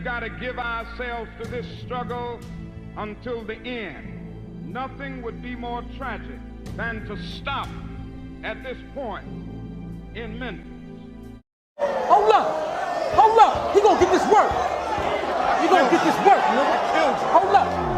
we've got to give ourselves to this struggle until the end. Nothing would be more tragic than to stop at this point in Memphis. Hold up, he gonna get this work. He gonna get this work, nigga. Hold up.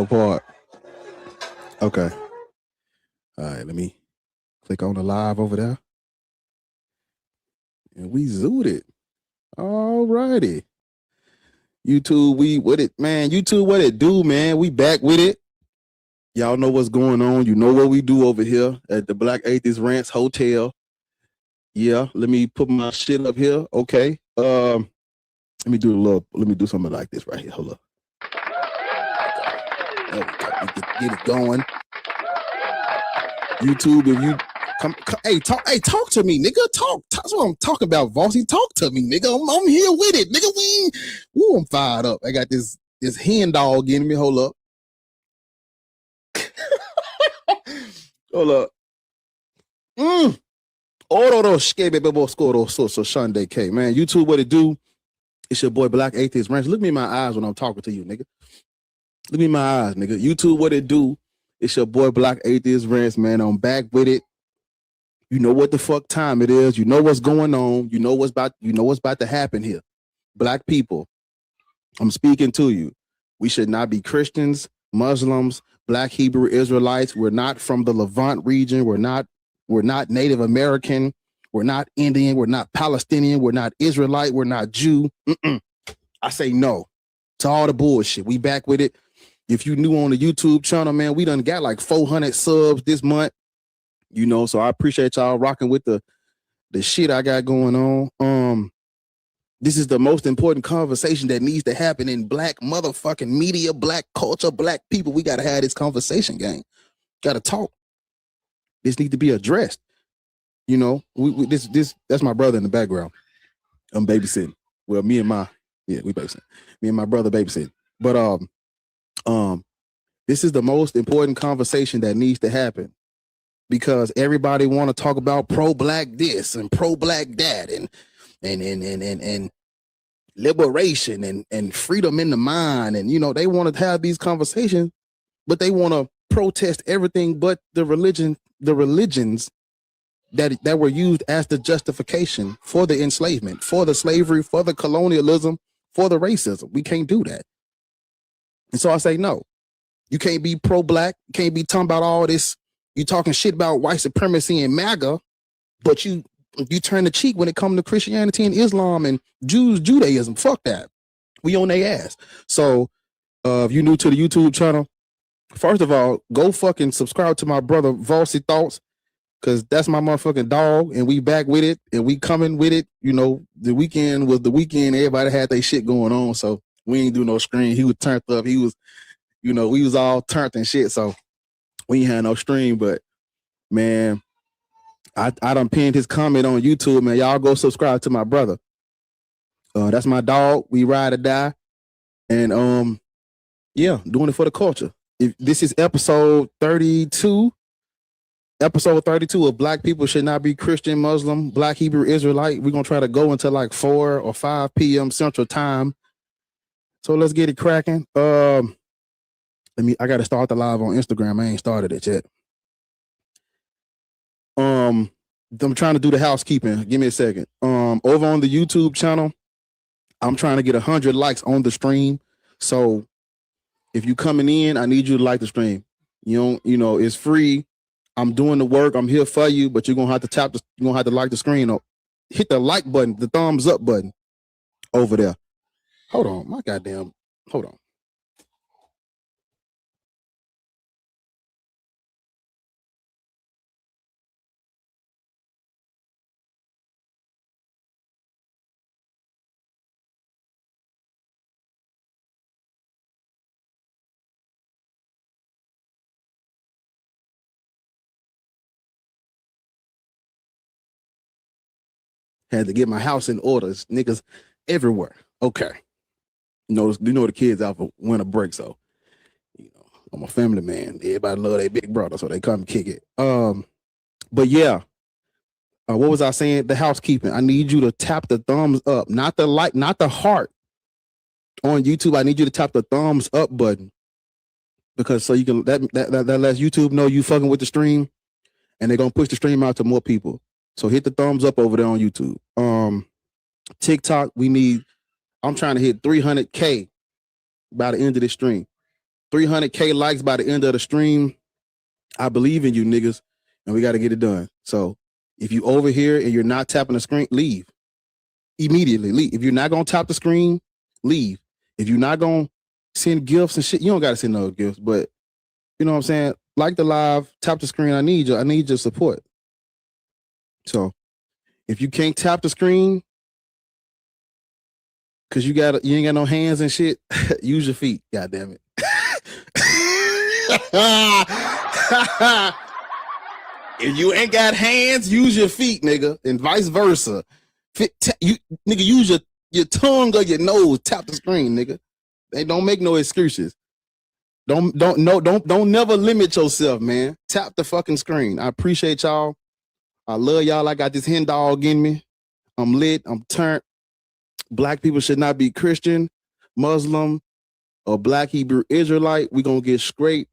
Part. Okay. All right, let me click on the live over there. And we zooted it. All righty. YouTube, YouTube, what it do, man? We back with it. Y'all know what's going on. You know what we do over here at the Black Atheist Ranch Hotel. Yeah, let me put my shit up here. Okay. Let me do something like this right here. Hold up. Get it going. YouTube, if you talk to me, nigga. Talk. That's what I'm talking about, Vossy. Talk to me, nigga. I'm here with it, nigga. I'm fired up. I got this hen dog in me. Hold up. Hold up. So Sunday K, man. YouTube, what it do? It's your boy Black Atheist Ranch. Look me in my eyes when I'm talking to you, nigga. Look me in my eyes, nigga. YouTube, what it do? It's your boy Black Atheist Ranch, man. I'm back with it. You know what the fuck time it is. You know what's going on. You know what's about to happen here. Black people, I'm speaking to you. We should not be Christians, Muslims, Black Hebrew Israelites. We're not from the Levant region. We're not Native American. We're not Indian. We're not Palestinian. We're not Israelite. We're not Jew. I say no to all the bullshit. We back with it. If you new on the YouTube channel, man, we done got like 400 subs this month, so I appreciate y'all rocking with the shit I got going on. This is the most important conversation that needs to happen in Black motherfucking media, Black culture, Black people. We got to have this conversation, gang. Got to talk. This needs to be addressed. That's my brother in the background. I'm babysitting. Well, we babysitting. Me and my brother babysitting. But this is the most important conversation that needs to happen because everybody want to talk about pro-Black this and pro-Black that and liberation and freedom in the mind. And, they want to have these conversations, but they want to protest everything but the religions that were used as the justification for the enslavement, for the slavery, for the colonialism, for the racism. We can't do that. And so I say, no, you can't be pro-Black. You can't be talking about all this. You talking shit about white supremacy and MAGA, but you turn the cheek when it comes to Christianity and Islam and Judaism. Fuck that. We on their ass. So if you're new to the YouTube channel, first of all, go fucking subscribe to my brother Vossy Thoughts, because that's my motherfucking dog, and we back with it, and we coming with it. The weekend was the weekend. Everybody had their shit going on, so we ain't do no stream. He was turned up. He was, we was all turned and shit. So we ain't had no stream. But man, I done pinned his comment on YouTube, man. Y'all go subscribe to my brother. That's my dog. We ride or die. And doing it for the culture. If this is episode 32. Episode 32 of Black People Should Not Be Christian, Muslim, Black Hebrew Israelite. We're gonna try to go until like 4 or 5 p.m. Central Time. So let's get it cracking. I gotta start the live on Instagram. I ain't started it yet. I'm trying to do the housekeeping. Give me a second. Over on the YouTube channel, I'm trying to get 100 likes on the stream. So If you coming in, I need you to like the stream. It's free. I'm doing the work. I'm here for you, but you're gonna have to you're gonna have to like the screen or hit the like button, the thumbs up button over there. Hold on, hold on. Had to get my house in order. It's niggas everywhere. Okay. You know the kids out for winter break, so I'm a family man. Everybody love their big brother, so they come kick it. But yeah. What was I saying? The housekeeping. I need you to tap the thumbs up, not the like, not the heart on YouTube. I need you to tap the thumbs up button because so you can that lets YouTube know you fucking with the stream, and they're gonna push the stream out to more people. So hit the thumbs up over there on YouTube. TikTok, I'm trying to hit 300K by the end of this stream. 300K likes by the end of the stream. I believe in you niggas, and we got to get it done. So if you over here and you're not tapping the screen, leave. Immediately leave. If you're not going to tap the screen, leave. If you're not going to send gifts and shit, you don't got to send no gifts, but you know what I'm saying? Like the live, tap the screen. I need your support. So if you can't tap the screen because you ain't got no hands and shit, use your feet. God damn it. If you ain't got hands, use your feet, nigga, and vice versa. Nigga, use your tongue or your nose. Tap the screen, nigga. They don't make no excuses. Don't never limit yourself, man. Tap the fucking screen. I appreciate y'all. I love y'all. I got this hen dog in me. I'm lit. I'm turned. Black people should not be Christian, Muslim, or Black Hebrew Israelite. We gonna get straight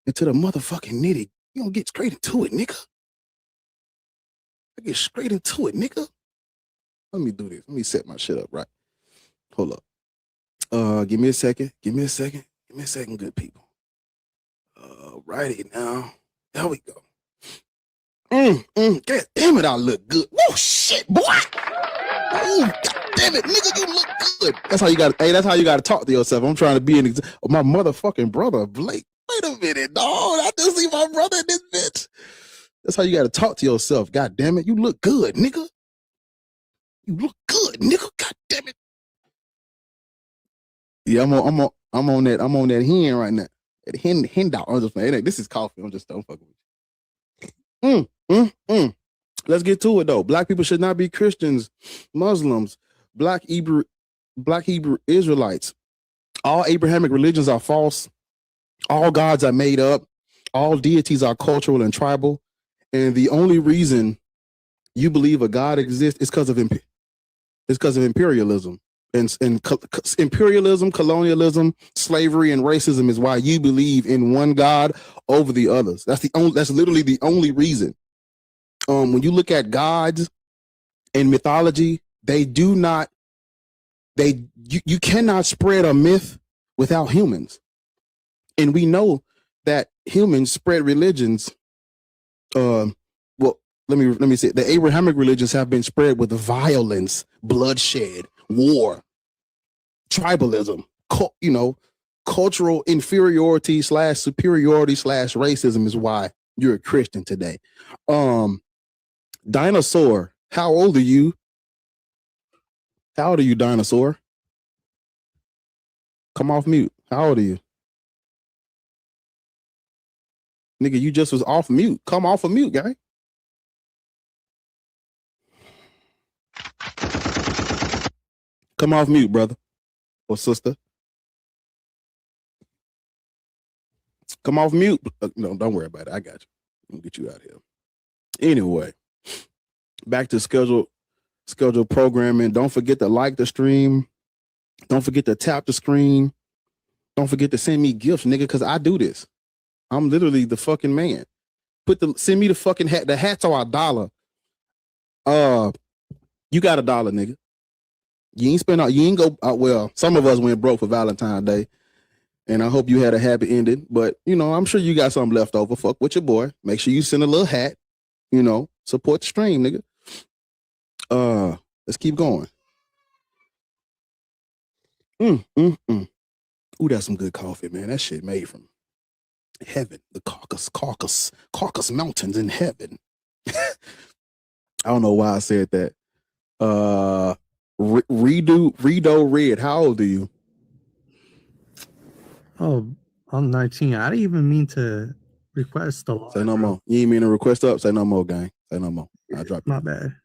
into the motherfucking nitty. You gonna get straight into it, nigga. I get straight into it, nigga. Let me do this. Let me set my shit up right. Hold up. Give me a second. Give me a second, good people. Righty now. There we go. God damn it, I look good. Whoa, shit, boy. Oh, God damn it, nigga, you look good. That's how you gotta talk to yourself. I'm trying to be my motherfucking brother, Blake. Wait a minute, dog. I just see my brother in this bitch. That's how you gotta talk to yourself. God damn it, you look good, nigga. You look good, nigga. God damn it. Yeah, I'm on that hen right now. That hen dog. I'm just playing. This is coffee. I'm just don't fuck with you. Let's get to it though. Black people should not be Christians, Muslims, Black Hebrew Israelites. All Abrahamic religions are false. All gods are made up. All deities are cultural and tribal. And the only reason you believe a God exists is because of imperialism. And imperialism, colonialism, slavery, and racism is why you believe in one God over the others. That's literally the only reason. When you look at gods in mythology, you cannot spread a myth without humans. And we know that humans spread religions. Let me say the Abrahamic religions have been spread with violence, bloodshed, war, tribalism, cultural inferiority / superiority / racism is why you're a Christian today. Dinosaur, how old are you? How old are you, Dinosaur? Come off mute. How old are you? Nigga, you just was off mute. Come off of mute, guy. Come off mute, brother or sister. Come off mute. No, don't worry about it. I got you. I'll get you out of here. Anyway, back to scheduled programming. Don't forget to like the stream. Don't forget to tap the screen. Don't forget to send me gifts, nigga, because I do this. I'm literally the fucking man. Send me the fucking hat. The hats are $1. You got $1, nigga. You ain't go out. Well, some of us went broke for Valentine's Day. And I hope you had a happy ending. But, you know, I'm sure you got something left over. Fuck with your boy. Make sure you send a little hat. You know, support the stream, nigga. Let's keep going. Ooh, that's some good coffee, man. That shit made from heaven. The Caucasus Mountains in heaven. I don't know why I said that. Redo Red. How old are you? Oh, I'm 19. I didn't even mean to request a lot. Say no more. You ain't mean to request up. Say no more, gang. Say no more. I'll drop you. My bad.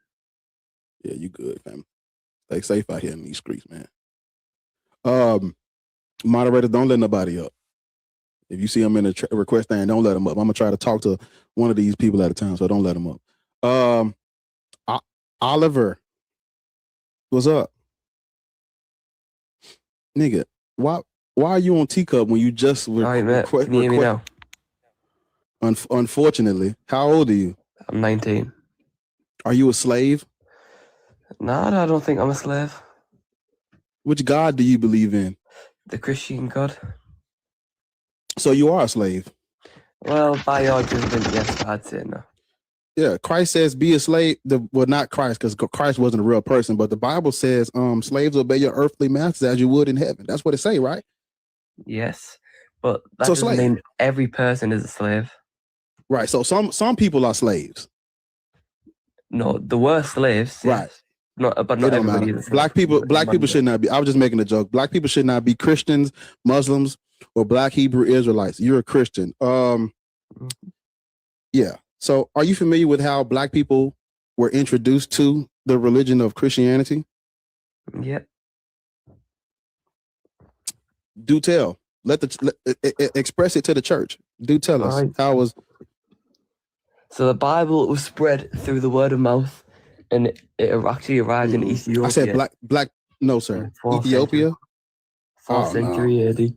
Yeah, you good, fam. Stay safe out here in these streets, man. Moderator, don't let nobody up. If you see them in the request thing, don't let them up. I'm gonna try to talk to one of these people at a time, so don't let them up. Oliver, what's up, nigga? Why are you on Teacup when you just All right, Matt. Can you hear me now? Unfortunately, how old are you? I'm 19. Are you a slave? No, I don't think I'm a slave. Which God do you believe in? The Christian God. So you are a slave. Well, by your judgment, yes, I'd say no. Yeah, Christ says be a slave. Well, not Christ, because Christ wasn't a real person, but the Bible says slaves obey your earthly masters as you would in heaven. That's what it say, right? Yes, but that So doesn't slave. mean every person is a slave. Right. So some people are slaves. No, the worst slaves. Yes. Right. No, but not everybody is a slave. Black people should not be. I was just making a joke. Black people should not be Christians, Muslims, or Black Hebrew Israelites. You're a Christian. Yeah. So are you familiar with how Black people were introduced to the religion of Christianity? Yep. Do tell. Express it to the church. Do tell us how it was. So the Bible was spread through the word of mouth, and it actually arrived in Ethiopia. I said black. No, sir. Ethiopia. 4th century AD.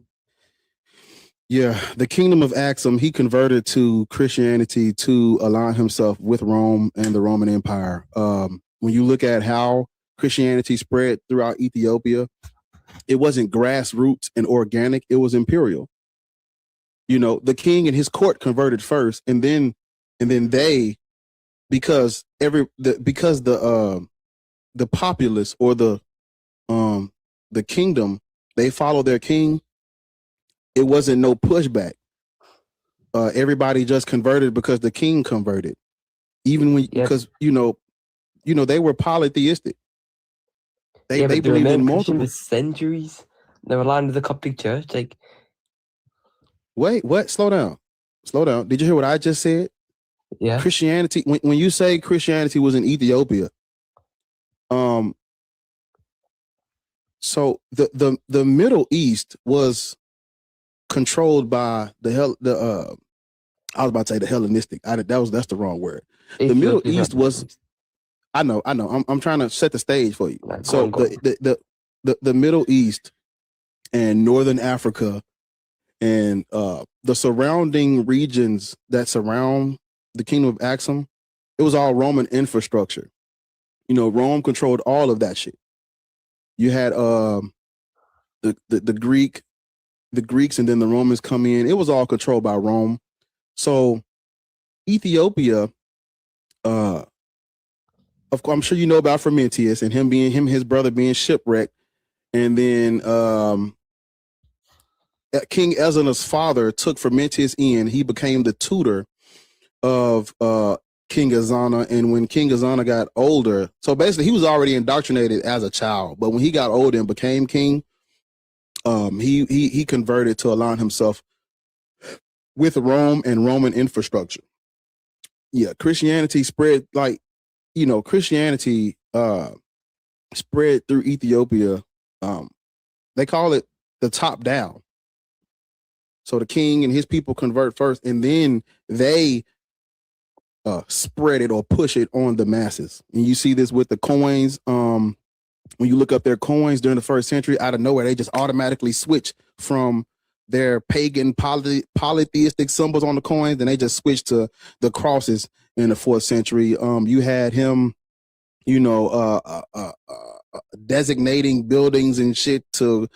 Yeah, the kingdom of Axum, he converted to Christianity to align himself with Rome and the Roman Empire. When you look at how Christianity spread throughout Ethiopia, it wasn't grassroots and organic, it was imperial. You know, the king and his court converted first, and then they, because the populace or the kingdom, they follow their king. It wasn't no pushback. Everybody just converted because the king converted. Even when because you know they were polytheistic. They believed in multiple for centuries. They were aligned with the Coptic Church. Like, wait, what? Slow down. Did you hear what I just said? Yeah. Christianity. When you say Christianity was in Ethiopia, so the Middle East was controlled by I was about to say the Hellenistic. That's the wrong word. The Middle East was. I know. I'm trying to set the stage for you. So the Middle East and Northern Africa and the surrounding regions that surround the kingdom of Axum, it was all Roman infrastructure. You know, Rome controlled all of that shit. You had the Greeks, and then the Romans come in. It was all controlled by Rome. So Ethiopia, of course, I'm sure you know about Frumentius and his brother being shipwrecked, and then King Ezana's father took Frumentius in. He became the tutor of King Ezana, and when King Ezana got older, so basically he was already indoctrinated as a child, but when he got older and became king, he converted to align himself with Rome and Roman infrastructure. Yeah, Christianity spread Christianity spread through Ethiopia. They call it the top down. So the king and his people convert first, and then they spread it or push it on the masses. And you see this with the coins. When you look up their coins during the 1st century, out of nowhere, they just automatically switch from their pagan polytheistic symbols on the coins, and they just switched to the crosses in the 4th century. You had him, designating buildings and shit to,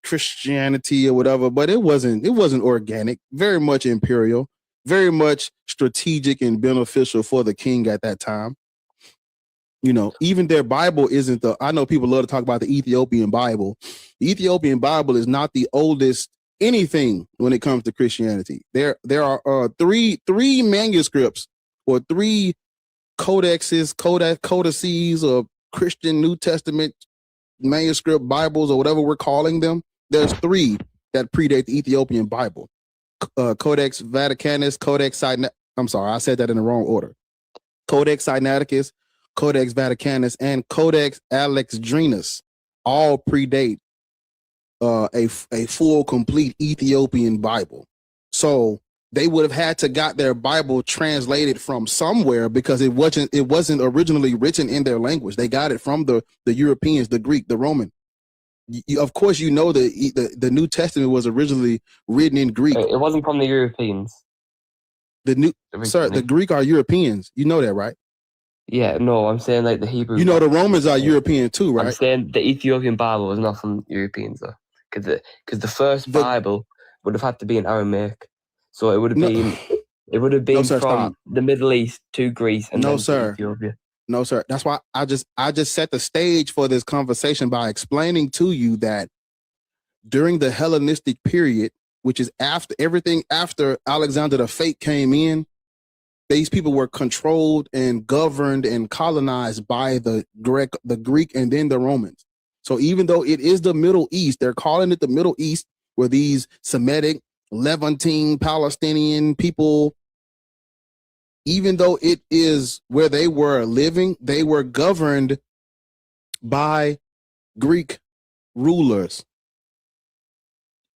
Christianity or whatever, but it wasn't organic, very much imperial, very much strategic and beneficial for the king at that time. Even their Bible isn't I know people love to talk about the Ethiopian Bible. The Ethiopian Bible is not the oldest anything when it comes to Christianity. There are three manuscripts or three codices of Christian New Testament manuscript Bibles or whatever we're calling them. There's three that predate the Ethiopian Bible. Codex Vaticanus, I'm sorry, I said that in the wrong order. Codex Sinaiticus, Codex Vaticanus, and Codex Alexandrinus all predate a full, complete Ethiopian Bible. So they would have had to got their Bible translated from somewhere because it wasn't originally written in their language. They got it from the Europeans, the Greek, the Roman. Of course, the New Testament was originally written in Greek. It wasn't from the Europeans. The Greek are Europeans. You know that, right? Yeah, no, I'm saying like the Hebrew. The Romans are European too, right? I'm saying the Ethiopian Bible was not from Europeans though, because the first Bible would have had to be in Aramaic, so it would have been from the Middle East to Greece and then to Ethiopia. No, sir. That's why I just set the stage for this conversation by explaining to you that during the Hellenistic period, which is after Alexander the Fake came in, these people were controlled and governed and colonized by the Greek, and then the Romans. So even though it is the Middle East, they're calling it the Middle East, where these Semitic, Levantine, Palestinian people, even though it is where they were living, they were governed by Greek rulers.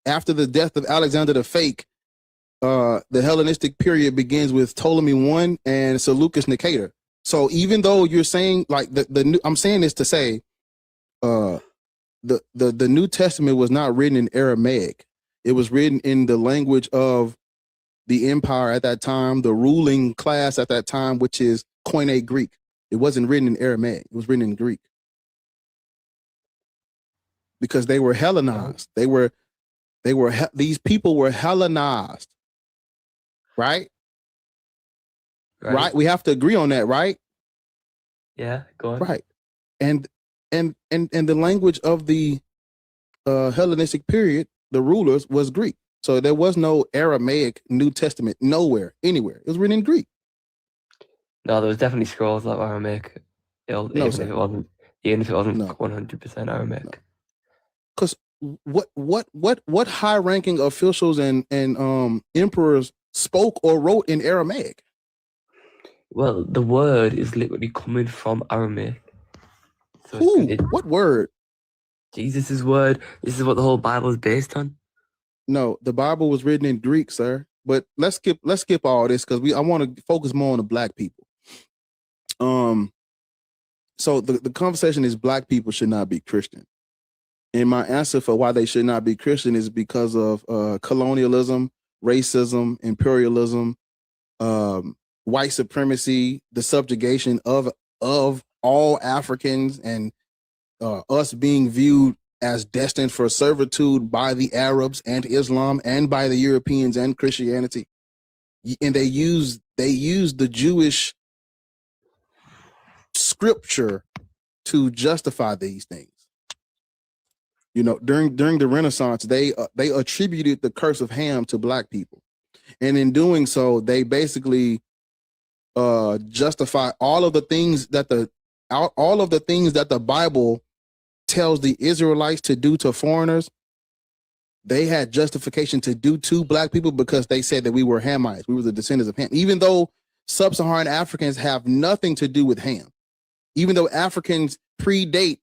After the death of Alexander the Fake, the Hellenistic period begins with Ptolemy I and Seleucus Nicator. So even though you're saying like I'm saying this to say, the New Testament was not written in Aramaic. It was written in the language of the empire at that time, the ruling class at that time, which is Koine Greek. It wasn't written in Aramaic. It was written in Greek because they were Hellenized. These people were Hellenized, right? Right. We have to agree on that, right? Yeah, go on. Right. And the language of the Hellenistic period, the rulers, was Greek. So there was no Aramaic New Testament nowhere, anywhere. It was written in Greek. No, there was definitely scrolls of Aramaic. Even if it wasn't 100% Aramaic. Because what high-ranking officials and emperors spoke or wrote in Aramaic? Well, the word is literally coming from Aramaic. So what word? Jesus' word. This is what the whole Bible is based on. No, the Bible was written in Greek, sir. But let's skip all this because I want to focus more on the black people. So the conversation is black people should not be Christian. And my answer for why they should not be Christian is because of colonialism, racism, imperialism, white supremacy, the subjugation of all Africans, and us being viewed as destined for servitude by the Arabs and Islam and by the Europeans and Christianity. And they use the Jewish scripture to justify these things. During the Renaissance, they attributed the curse of Ham to black people. And in doing so, they basically justify all of the things that the Bible tells the Israelites to do to foreigners. They had justification to do to black people because they said that we were Hamites. We were the descendants of Ham, even though sub-Saharan Africans have nothing to do with Ham. Even though Africans predate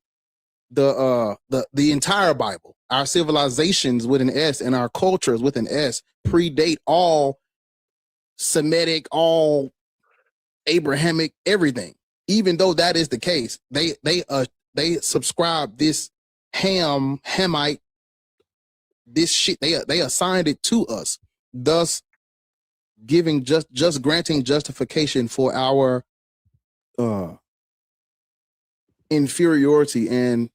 the entire Bible, our civilizations with an S and our cultures with an S predate all Semitic, all Abrahamic, everything. Even though that is the case, they subscribe this Hamite, this shit. They assigned it to us, thus giving just granting justification for our inferiority and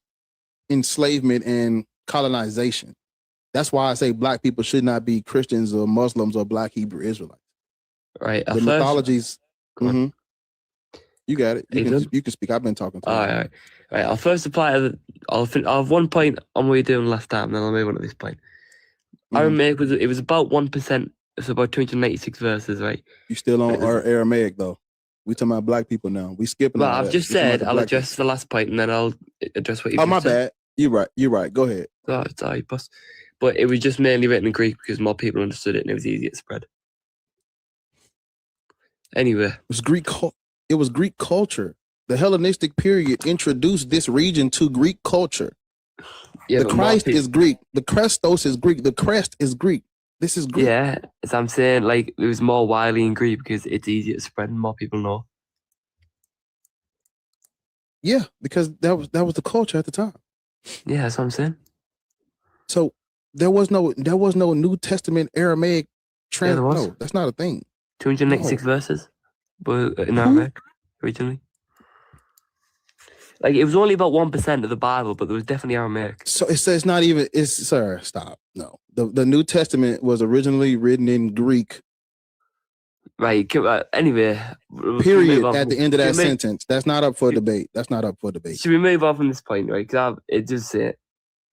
enslavement and colonization. That's why I say black people should not be Christians or Muslims or black Hebrew Israelites. Right. The mythologies. Mm-hmm. You got it. You can speak. I've been talking to you. All right. I'll first apply to I'll have 1 point on what you're doing last time, then I'll move on to this point. Aramaic was about 1%. It's about 286 verses, right? You still on our Aramaic though? We talking about black people now. We skipping. Well, I've just said I'll address the last point and then I'll address what you. Oh, my bad. You're right. Go ahead. Sorry, boss. But it was just mainly written in Greek because more people understood it and it was easier to spread. Anyway, it was Greek culture. The Hellenistic period introduced this region to Greek culture. Yeah, the Christ is Greek. The Christos is Greek. The crest is Greek. This is Greek. Yeah, as I'm saying, like it was more widely in Greek because it's easier to spread and more people know. Yeah, because that was the culture at the time. Yeah, that's what I'm saying. So there was no New Testament Aramaic no, that's not a thing. 286 verses, but in Aramaic originally. Like it was only about 1% of the Bible, but there was definitely Aramaic. So it says not even. Sir, stop. No, the New Testament was originally written in Greek. Right. Anyway. Period. At the end of that sentence. That's not up for debate. Should we move on from this point, right? Because it does say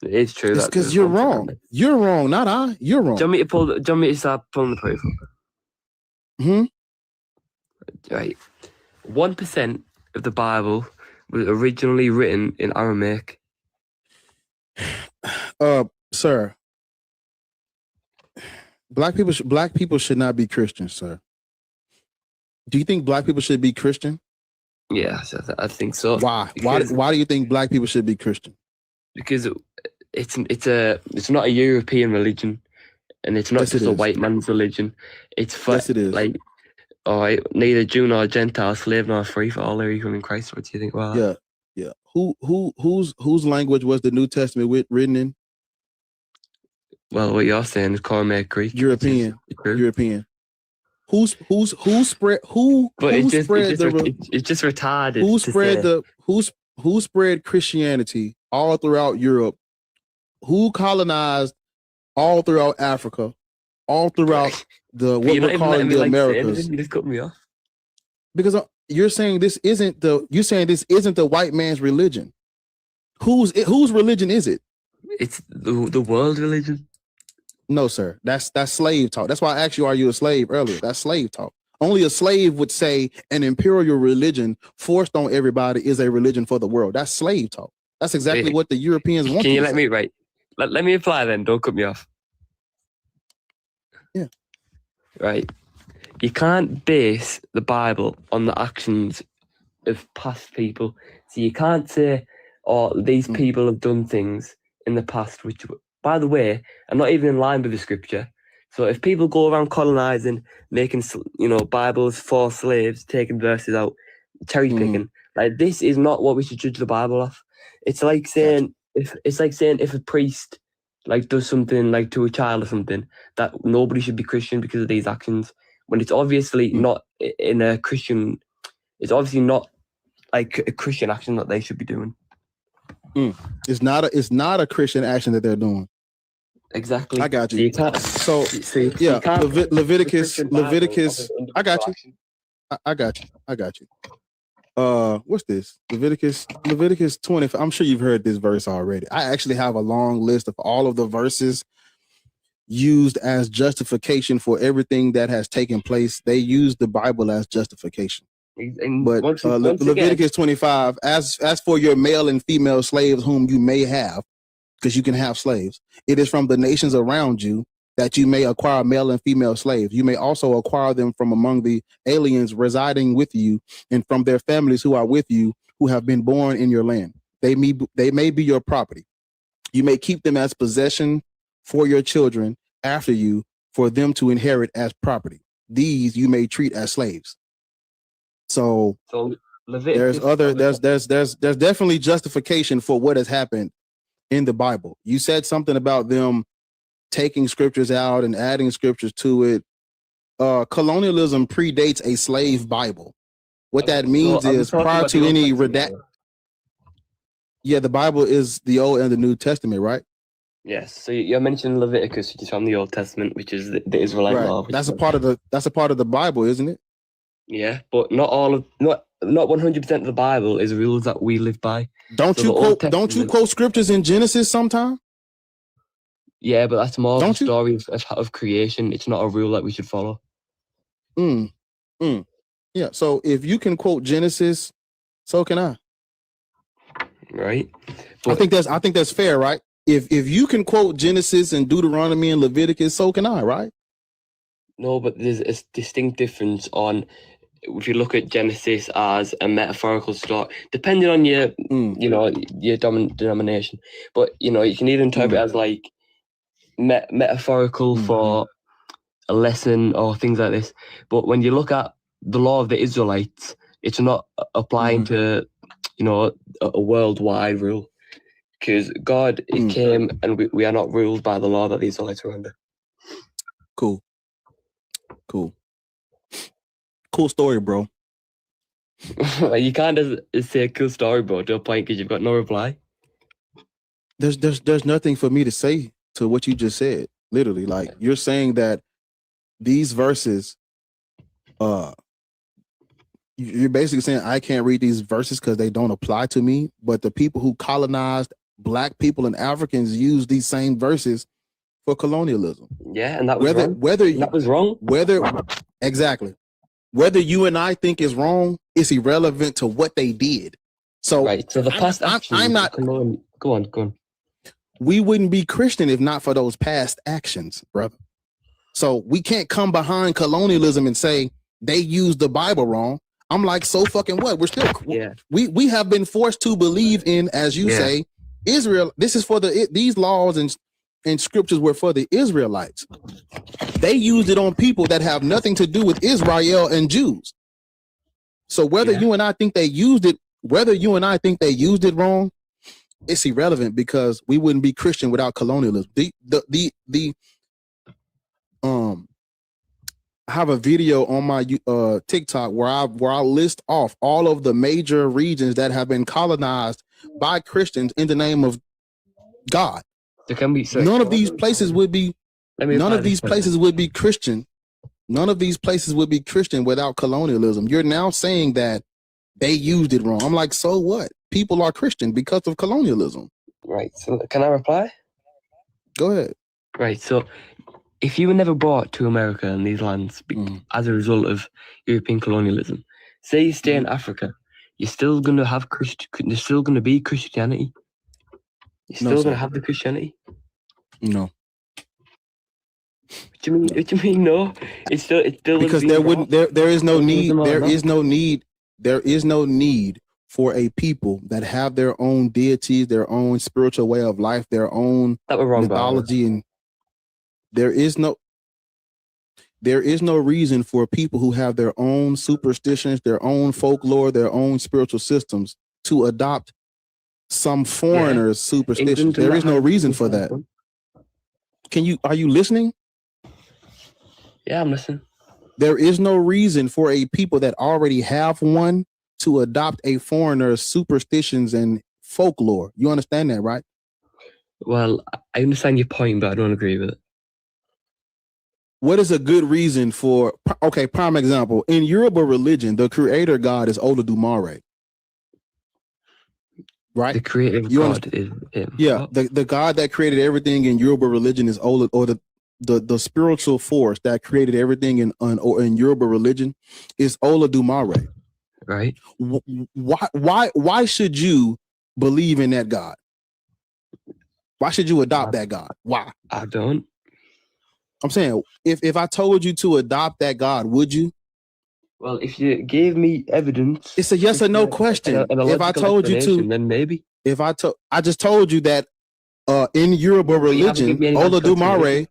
it's true. It's because you're wrong. You're wrong, not I. You're wrong. Do you want me to start pulling the proof up? Right. 1% of the Bible was originally written in Aramaic. Sir. Black people should not be Christians, sir. Do you think black people should be Christian? Yeah, I think so. Why? Why do you think black people should be Christian? Because it's not a European religion, and it's not just a white man's religion. It's for yes, it is. Like, all right, neither Jew nor Gentile, slave nor free, for all are equal in Christ. What do you think about that? Yeah. Whose language was the New Testament written in? Well, what you're saying is Aramaic Greek. European. Who spread retarded. Who spread Christianity all throughout Europe? Who colonized all throughout Africa, all throughout what we're calling the Americas? You just cut me off. Because you're saying this isn't the white man's religion. Whose religion is it? It's the world religion. No, sir. That's slave talk. That's why I asked you, are you a slave earlier? That's slave talk. Only a slave would say an imperial religion forced on everybody is a religion for the world. That's slave talk. That's exactly what the Europeans want. Can you let me write? Let me apply then. Don't cut me off. Yeah. Right. You can't base the Bible on the actions of past people. So you can't say, these people have done things in the past, which, by the way, are not even in line with the scripture. So if people go around colonizing, making, Bibles for slaves, taking verses out, cherry picking, like this is not what we should judge the Bible off. It's like saying if a priest does something to a child or something, that nobody should be Christian because of these actions, when it's obviously not in a Christian. It's obviously not a Christian action that they should be doing. It's not a Christian action that they're doing. Exactly. I got you. Leviticus. I got you. I got you. What's this? Leviticus 20. I'm sure you've heard this verse already. I actually have a long list of all of the verses used as justification for everything that has taken place. They use the Bible as justification. But Leviticus 25, as for your male and female slaves whom you may have, because you can have slaves, it is from the nations around you that you may acquire male and female slaves. You may also acquire them from among the aliens residing with you and from their families who are with you, who have been born in your land. They may be your property. You may keep them as possession for your children after you, for them to inherit as property. These you may treat as slaves. So there's definitely justification for what has happened in the Bible. You said something about them taking scriptures out and adding scriptures to it. Colonialism predates a slave Bible. What that means is prior to any redact. Yeah, the Bible is the Old and the New Testament, right? Yes. So you're mentioning Leviticus, which is from the Old Testament, which is the Israelite law. Right. That's a part of the Bible, isn't it? Yeah, but not 100% of the Bible is rules that we live by. Don't you quote scriptures in Genesis sometime? Yeah, but that's more of a story of creation. It's not a rule that we should follow. Yeah. So if you can quote Genesis, so can I. Right. But I think that's fair, right? If you can quote Genesis and Deuteronomy and Leviticus, so can I, right? No, but there's a distinct difference on if you look at Genesis as a metaphorical story, depending on your your dominant denomination. But you can either interpret it as like metaphorical for a lesson or things like this. But when you look at the law of the Israelites, it's not applying to a worldwide rule, because God came and we are not ruled by the law that the Israelites were under. Cool story, bro. You can't just say a cool story, bro, to a point because you've got no reply. There's nothing for me to say to what you just said. Literally, like you're saying that these verses, you're basically saying I can't read these verses because they don't apply to me. But the people who colonized Black people and Africans use these same verses for colonialism. Yeah, and that was wrong. That was wrong. Exactly. Whether you and I think is wrong, it's irrelevant to what they did. So, right. So the past actions. I'm not. Go on. We wouldn't be Christian if not for those past actions, brother. So we can't come behind colonialism and say they used the Bible wrong. I'm like, so fucking what? We're still. Yeah. We have been forced to believe in, as you say, Israel. This is for these laws and scriptures were for the Israelites. They used it on people that have nothing to do with Israel and Jews. So whether you and I think they used it wrong, it's irrelevant because we wouldn't be Christian without colonialism. I have a video on my TikTok where I list off all of the major regions that have been colonized by Christians in the name of God. None of these places would be Christian. None of these places would be Christian without colonialism. You're now saying that they used it wrong. I'm like, so what? People are Christian because of colonialism. Right. So can I reply? Go ahead. Right. So if you were never brought to America and these lands as a result of European colonialism, say you stay in Africa, you're still going to have there's still going to be Christianity. You're still going to have the Christianity. No. What do you mean? No, it's still because there is no need for a people that have their own deities, their own spiritual way of life, their own mythology, and there is no reason for people who have their own superstitions, their own folklore, their own spiritual systems to adopt some foreigner's superstitions. There is no reason for that. Are you listening? Yeah, I'm listening. There is no reason for a people that already have one to adopt a foreigner's superstitions and folklore. You understand that, right? Well, I understand your point, but I don't agree with it. What is a good reason for, prime example, in Yoruba religion, the creator god is Olodumare. Right? The creator god is him. Yeah, the god that created everything in Yoruba religion is the spiritual force that created everything in Yoruba religion is Olodumare. Right. Why should you believe in that God? Why should you adopt that God? Why? I don't. I'm saying, if I told you to adopt that God, would you? Well, if you gave me evidence, it's a yes or no question. If I told you to, then maybe. I just told you that in Yoruba religion, Olodumare.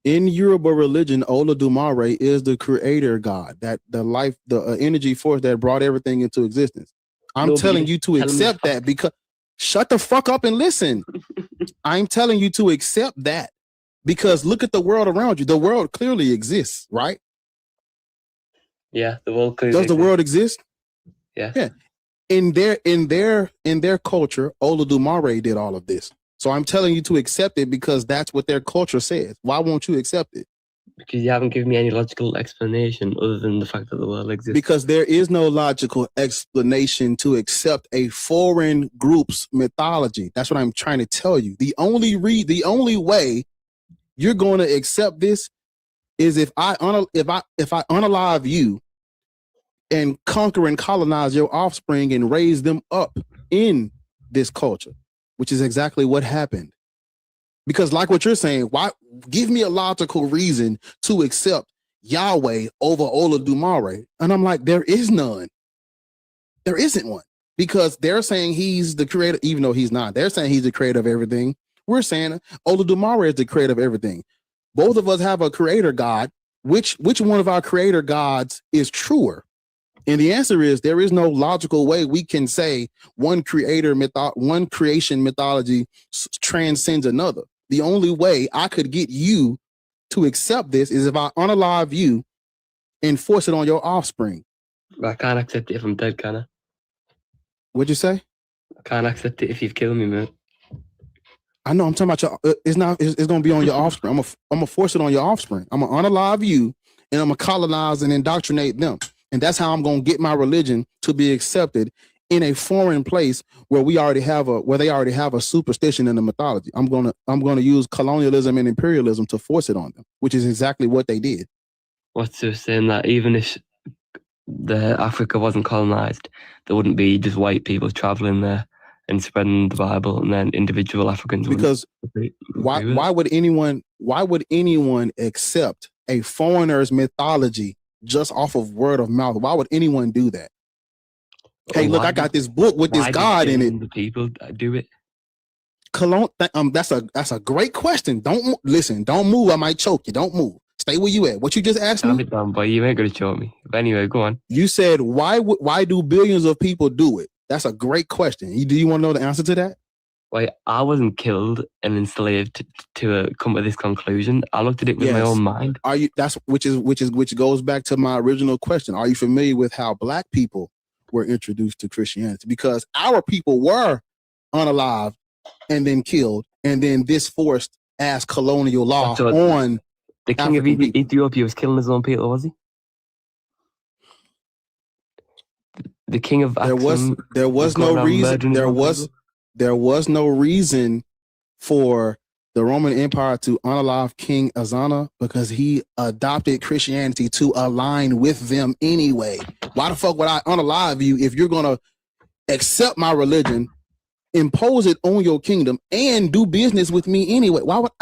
In Yoruba religion, Olodumare is the creator god, that the energy force that brought everything into existence. I'm telling you to accept that because shut the fuck up and listen. I'm telling you to accept that because look at the world around you. The world clearly exists, right? Yeah, the world clearly exists. Does the world exist? Yeah. Yeah. In their culture, Olodumare did all of this. So I'm telling you to accept it because that's what their culture says. Why won't you accept it? Because you haven't given me any logical explanation other than the fact that the world exists. Because there is no logical explanation to accept a foreign group's mythology. That's what I'm trying to tell you. The only way you're going to accept this is if I unalive you and conquer and colonize your offspring and raise them up in this culture, which is exactly what happened. Because like what you're saying, why give me a logical reason to accept Yahweh over Olodumare? And I'm like, there is none. There isn't one. Because they're saying he's the creator, even though he's not. They're saying he's the creator of everything. We're saying Olodumare is the creator of everything. Both of us have a creator God. Which one of our creator gods is truer? And the answer is there is no logical way we can say one creation mythology transcends another. The only way I could get you to accept this is if I unalive you and force it on your offspring. I can't accept it if I'm dead, can I? What'd you say? I can't accept it if you've killed me, mate. I know. I'm talking about your. It's going to be on your offspring. I'm gonna force it on your offspring. I'm gonna unalive you and I'm gonna colonize and indoctrinate them. And that's how I'm gonna get my religion to be accepted in a foreign place where they already have a superstition in the mythology. I'm gonna use colonialism and imperialism to force it on them, which is exactly what they did. What's to saying that even if Africa wasn't colonized, there wouldn't be just white people traveling there and spreading the Bible, and then individual Africans? Because why would anyone accept a foreigner's mythology just off of word of mouth? Why would anyone do that? Hey, look, I got this book with this God in it. The people do it. That's a great question. Don't move. I might choke you. Don't move. Stay where you at. What you just asked me? Calm it down, boy. You ain't gonna choke me. But anyway, go on. You said why do billions of people do it? That's a great question. Do you want to know the answer to that? Well, I wasn't killed and enslaved to come to this conclusion. I looked at it with my own mind. Are you? Which goes back to my original question. Are you familiar with how Black people were introduced to Christianity? Because our people were unalived and then killed, and then this forced as colonial law on the king of Ethiopia was killing his own people, was he? The king of Axum there was no reason for the Roman Empire to unalive King Azana because he adopted Christianity to align with them anyway. Why the fuck would I unalive you if you're gonna accept my religion, impose it on your kingdom, and do business with me anyway? Why would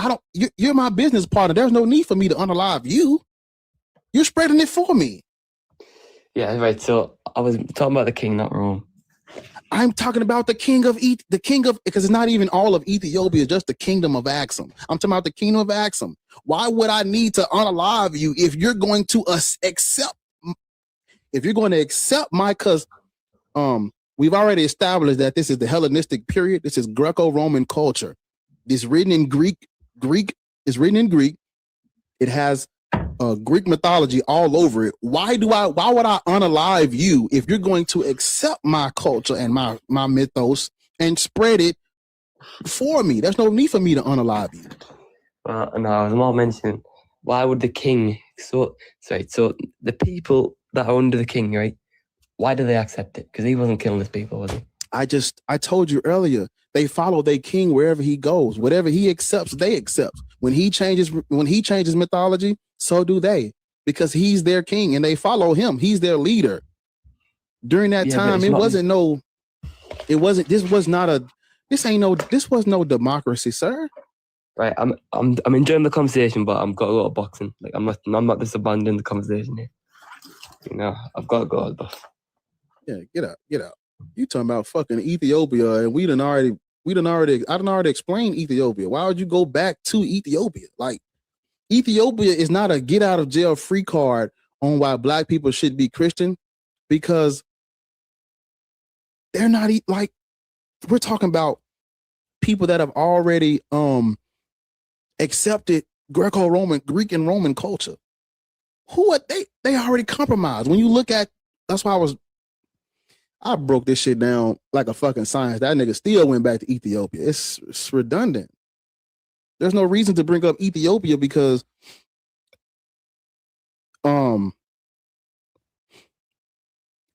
you're my business partner. There's no need for me to unalive you. You're spreading it for me. Yeah, right. So I was talking about the king, not Rome. I'm talking about the king of because it's not even all of Ethiopia, it's just the kingdom of Axum. I'm talking about the kingdom of Axum. Why would I need to unalive you if you're going to accept my, because we've already established that this is the Hellenistic period. This is Greco-Roman culture. This written in Greek. Is written in Greek. It has Greek mythology all over it. Why would I unalive you if you're going to accept my culture and my mythos and spread it for me? There's no need for me to unalive you. No, I was more mentioning, why would the king, so the people that are under the king, right? Why do they accept it? Because he wasn't killing his people, was he? I told you earlier, they follow their king wherever he goes. Whatever he accepts, they accept. When he changes mythology, so do they, because he's their king and they follow him. He's their leader. During that time, this was no democracy, sir. Right, I'm enjoying the conversation, but I've got to go to boxing. Like I'm not just abandoning the conversation here. You know, I've got to go, boss. Yeah, get out. You talking about fucking Ethiopia, and I done already explained Ethiopia. Why would you go back to Ethiopia? Like, Ethiopia is not a get out of jail free card on why Black people should be Christian, because they're not like, we're talking about people that have already accepted Greek and Roman culture. Who are they? They already compromised. When you look at, that's why I broke this shit down like a fucking science. That nigga still went back to Ethiopia. It's redundant. There's no reason to bring up Ethiopia because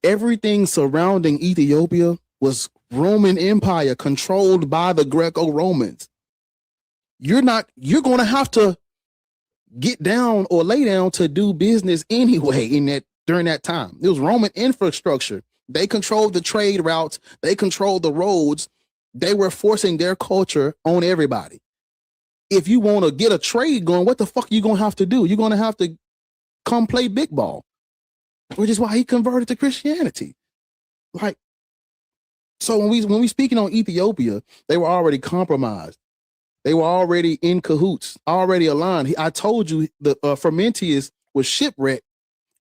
everything surrounding Ethiopia was Roman Empire controlled by the Greco-Romans. You're going to have to get down or lay down to do business anyway during that time. It was Roman infrastructure. They controlled the trade routes. They controlled the roads. They were forcing their culture on everybody. If you want to get a trade going, what the fuck are you going to have to do? You're going to have to come play big ball, which is why he converted to Christianity. Like, so when we speaking on Ethiopia, they were already compromised. They were already in cahoots, already aligned. I told you the Frumentius was shipwrecked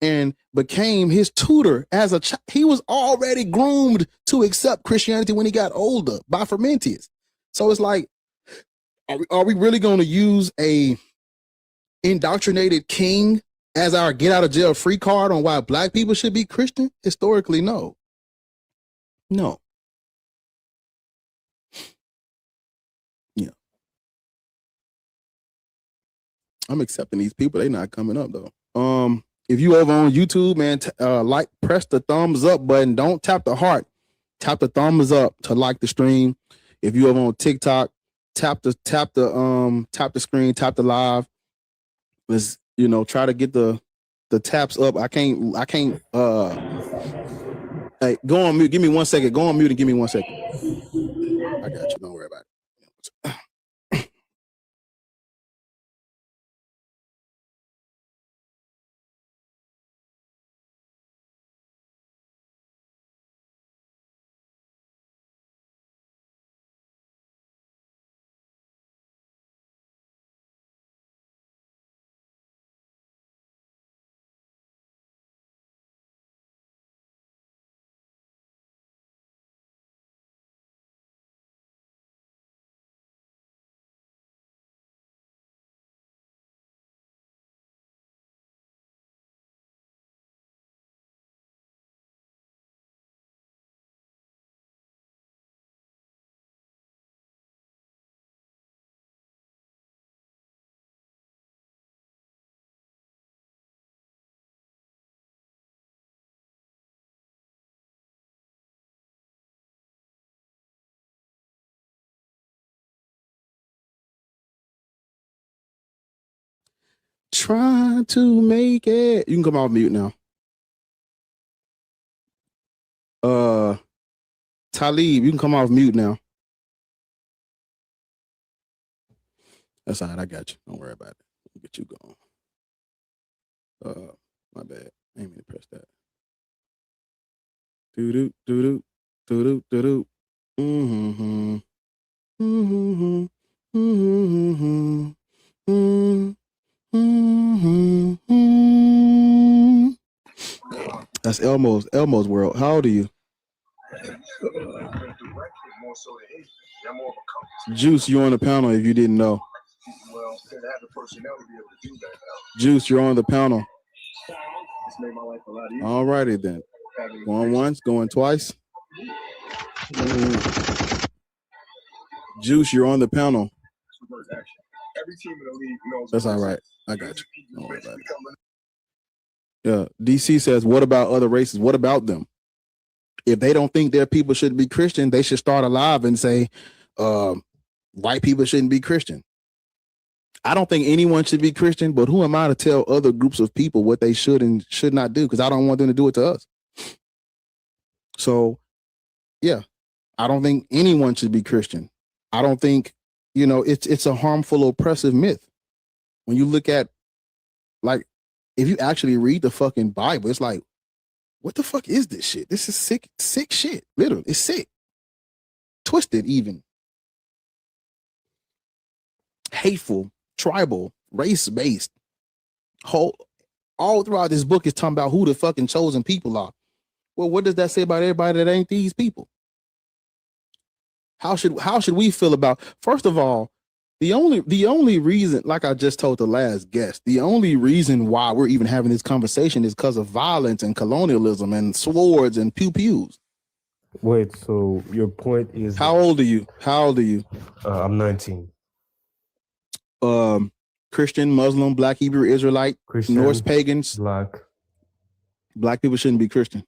and became his tutor as a child. He was already groomed to accept Christianity when he got older by Frumentius. So it's like, are we really going to use a indoctrinated king as our get out of jail free card on why black people should be Christian? Historically, no. No. Yeah. I'm accepting these people. They not coming up though. If you over on YouTube, man, like, press the thumbs up button. Don't tap the heart. Tap the thumbs up to like the stream. If you over on TikTok, tap the screen, tap the live. Let's, try to get the taps up. I can't hey, go on mute. Give me 1 second. Go on mute and give me 1 second. I got you. Don't worry about it. Trying to make it. You can come off mute now. Talib, you can come off mute now. That's all right. I got you. Don't worry about it. I'll get you going. My bad. I ain't mean to press that. Do do. Mm-hmm. Mm-hmm. Mm-hmm. Mm-hmm. Mm-hmm. That's Elmo's world. How old are you? Juice, you're on the panel if you didn't know. Juice, you're on the panel. All righty then. Going once, going twice. Juice, you're on the panel. That's all right. I got you. Don't worry about it. Yeah. DC says, what about other races? What about them? If they don't think their people should be Christian, they should start a live and say, white people shouldn't be Christian. I don't think anyone should be Christian, but who am I to tell other groups of people what they should and should not do? Because I don't want them to do it to us. So, yeah, I don't think anyone should be Christian. I don't think, it's a harmful, oppressive myth. When you look at, like, if you actually read the fucking Bible, it's like, what the fuck is this shit? This is sick shit. Literally, it's sick. Twisted even. Hateful, tribal, race-based. All throughout this book is talking about who the fucking chosen people are. Well, what does that say about everybody that ain't these people? How should we feel about, first of all, the only reason, like I just told the last guest, the only reason why we're even having this conversation is because of violence and colonialism and swords and pew-pews. Wait, so your point is How old are you? How old are you? I'm 19. Christian, Muslim, Black, Hebrew, Israelite, Christian, Norse pagans. Black. Black people shouldn't be Christian.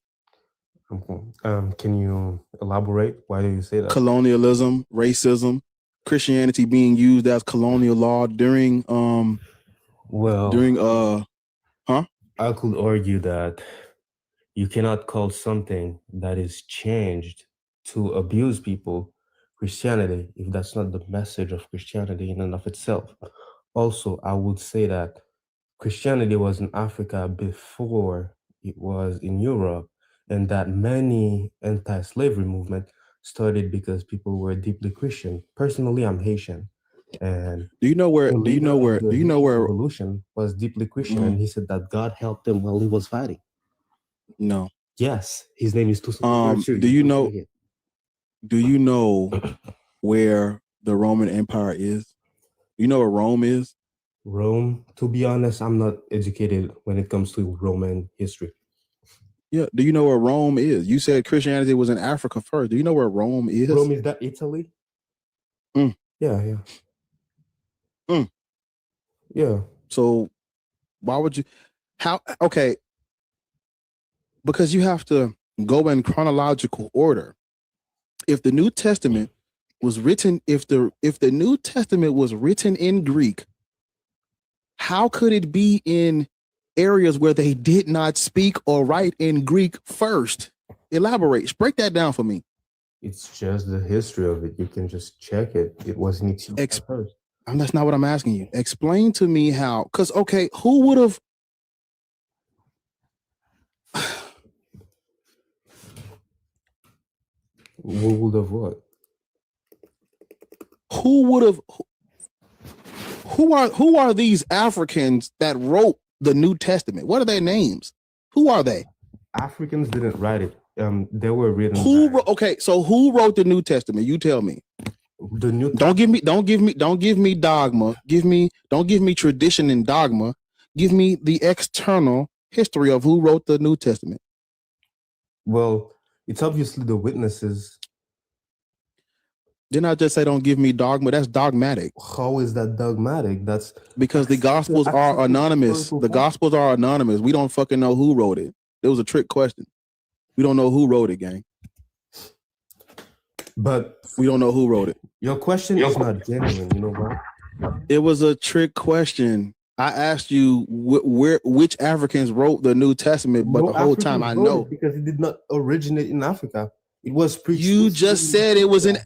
Can you elaborate? Why do you say that? Colonialism, racism, Christianity being used as colonial law during I could argue that you cannot call something that is changed to abuse people Christianity if that's not the message of Christianity in and of itself. Also, I would say that Christianity was in Africa before it was in Europe, and that many anti-slavery movement started because people were deeply Christian. Personally, I'm Haitian, and do you know where revolution was deeply Christian, and he said that God helped him while he was fighting. No. Yes, his name is do you know where the Roman Empire is? You know where Rome is? Rome, to be honest, I'm not educated when it comes to Roman history. Yeah, do you know where Rome is? You said Christianity was in Africa first. Do you know where Rome is? Rome, is that Italy? Yeah. Yeah. So why would you okay, because you have to go in chronological order. If the New Testament was written, if the New Testament was written in Greek, how could it be in areas where they did not speak or write in Greek first? Elaborate. Break that down for me. It's just the history of it. You can just check it. It wasn't Ethiopia first. That's not what I'm asking you. Explain to me how, because okay, who would have what? Who are these Africans that wrote the New Testament? What are their names? Who are they? Africans didn't write it. They were written. Okay, so who wrote the New Testament? You tell me. The New Don't give me dogma. Don't give me tradition and dogma. Give me the external history of who wrote the New Testament. Well, it's obviously the witnesses. Didn't I just say don't give me dogma? That's dogmatic. How is that dogmatic? That's because the Gospels are anonymous. The Gospels are anonymous. We don't fucking know who wrote it. It was a trick question. We don't know who wrote it, gang. But we don't know who wrote it. Your question is not genuine, you know what? It was a trick question. I asked you which Africans wrote the New Testament, but the whole time I know because it did not originate in Africa. It was preached. You just said it was in.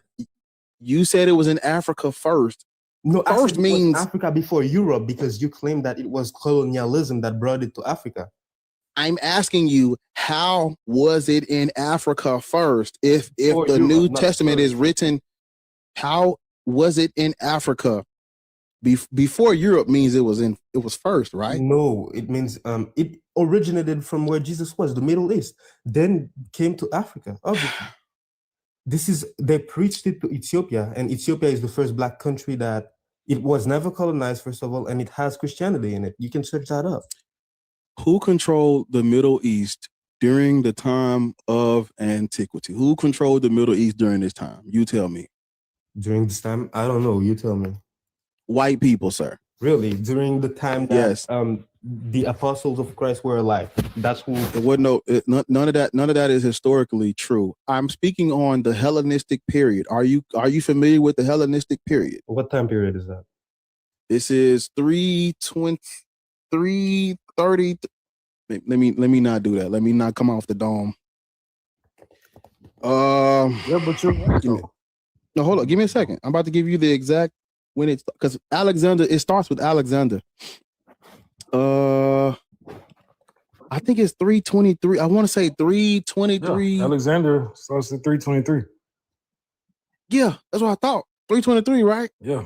You said it was in Africa first. No, first means Africa before Europe because you claim that it was colonialism that brought it to Africa. I'm asking you, how was it in Africa first? If the New Testament is written, how was it in Africa? Before Europe means it was first, right? No, it means it originated from where Jesus was, the Middle East, then came to Africa. Obviously, they preached it to Ethiopia, and Ethiopia is the first black country that it was never colonized, first of all, and it has Christianity in it. You can search that up. Who controlled the Middle East during the time of antiquity? Who controlled the Middle East during this time? You tell me. During this time, I don't know. You tell me. White people, sir. Really? During the time that yes. The apostles of Christ were alive. That's who. None of that is historically true. I'm speaking on the Hellenistic period. Are you familiar with the Hellenistic period? What time period is that? This is 330. Let me not do that. Let me not come off the dome. Yeah, but you're right. No, hold on. Give me a second. I'm about to give you the exact when it's because Alexander. It starts with Alexander. I think it's 323. I want to say 323. Yeah, Alexander starts at 323. Yeah, that's what I thought. 323, right? Yeah.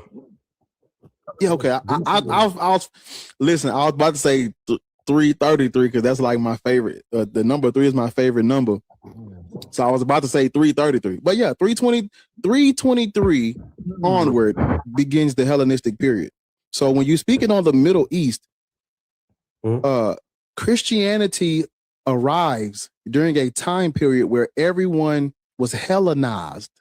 Yeah. Okay. I'll listen. I was about to say 333 because that's like my favorite. The number 3 is my favorite number. So I was about to say 333, but yeah, 323 onward begins the Hellenistic period. So when you're speaking on the Middle East, Christianity arrives during a time period where everyone was Hellenized,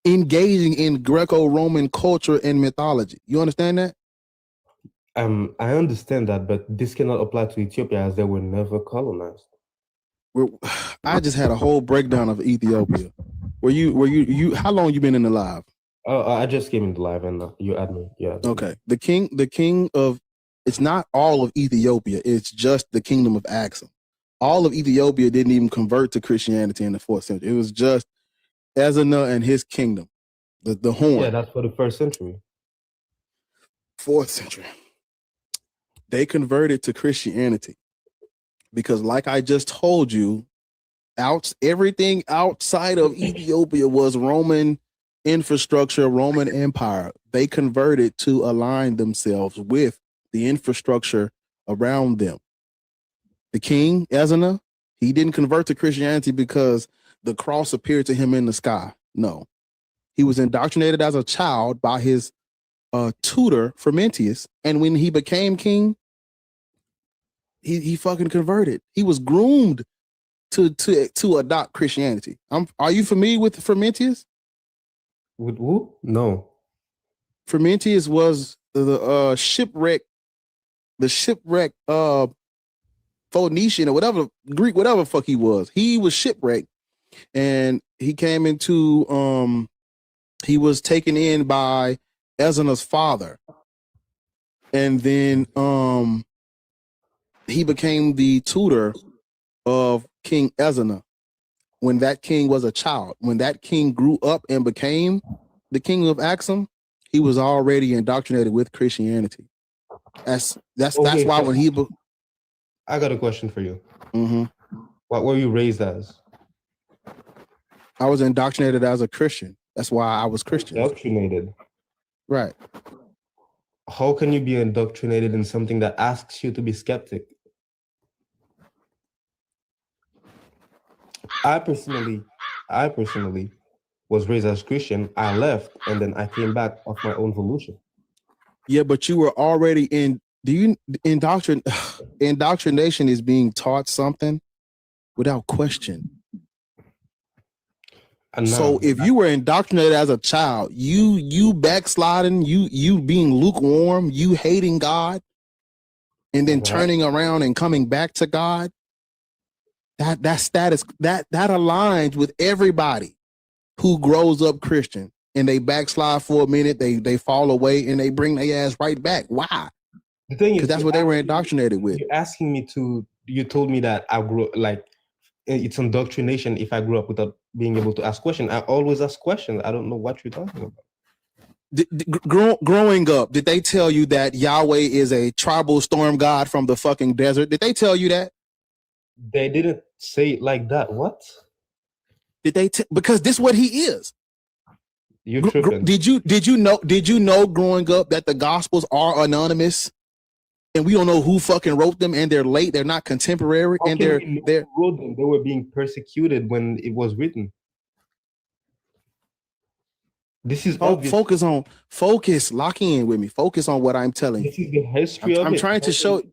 engaging in Greco-Roman culture and mythology. You understand that? I understand that, but this cannot apply to Ethiopia as they were never colonized. I just had a whole breakdown of Ethiopia. How long you been in the live? I just came in the live and you add me. Yeah. Okay. The king of, it's not all of Ethiopia. It's just the kingdom of Axum. All of Ethiopia didn't even convert to Christianity in the 4th century. It was just Ezana and his kingdom, the horn. Yeah, that's for the 1st century. 4th century. They converted to Christianity because, like I just told you, everything outside of Ethiopia was Roman infrastructure, Roman Empire. They converted to align themselves with the infrastructure around them. The king, Ezana, he didn't convert to Christianity because the cross appeared to him in the sky. No. He was indoctrinated as a child by his tutor, Frumentius, and when he became king, he fucking converted. He was groomed to adopt Christianity. Are you familiar with Frumentius? With who? No. Frumentius was the shipwreck Phoenician or whatever, Greek, whatever fuck he was. He was shipwrecked and he came into he was taken in by Ezana's father. And then he became the tutor of King Ezana when that king was a child. When that king grew up and became the king of Axum, he was already indoctrinated with Christianity. That's why so when he I got a question for you. Mm-hmm. What were you raised as? I was indoctrinated as a Christian. That's why I was Christian. Indoctrinated. Right. How can you be indoctrinated in something that asks you to be skeptic? I personally was raised as Christian. I left and then I came back of my own volition. Yeah, but you were already in. Indoctrination is being taught something without question. So if you were indoctrinated as a child, you backsliding, you being lukewarm, you hating God, and then turning around and coming back to God, that status that aligns with everybody who grows up Christian and they backslide for a minute, they fall away and they bring their ass right back. Why? The thing is, that's what they were indoctrinated with. You're asking me to. You told me that I grew like it's indoctrination if I grew up without being able to ask questions. I always ask questions. I don't know what you're talking about. Growing up, did they tell you that Yahweh is a tribal storm god from the fucking desert? Did they tell you that? They didn't say it like that. What? Did they? Because this is what he is. You're tripping. Did you know growing up that the Gospels are anonymous? And we don't know who fucking wrote them, and they're late. They're not contemporary, and they're wrote them. They were being persecuted when it was written. This is obvious. Focus. Lock in with me. Focus on what I'm telling you. This is the history of it. I'm trying to show.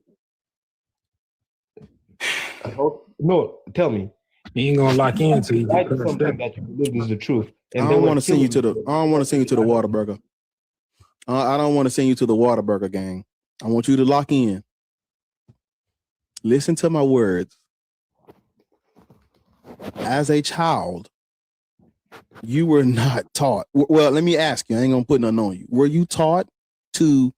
No, tell me. You ain't gonna lock in until you get something that you believe is the truth. And I don't want to send you to the. I don't want to send you to the Whataburger. I don't want to send you to the Whataburger gang. I want you to lock in. Listen to my words. As a child, you were not taught. Well, let me ask you. I ain't gonna put nothing on you. Were you taught to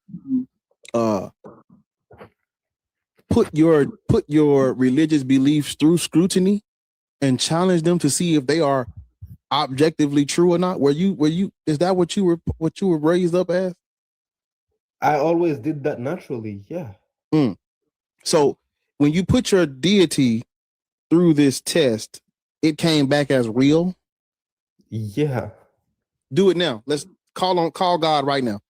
put your religious beliefs through scrutiny and challenge them to see if they are objectively true or not? Were you? Is that what you were raised up as? I always did that naturally, yeah. So when you put your deity through this test, it came back as real? Yeah. Do it now. Let's call God right now.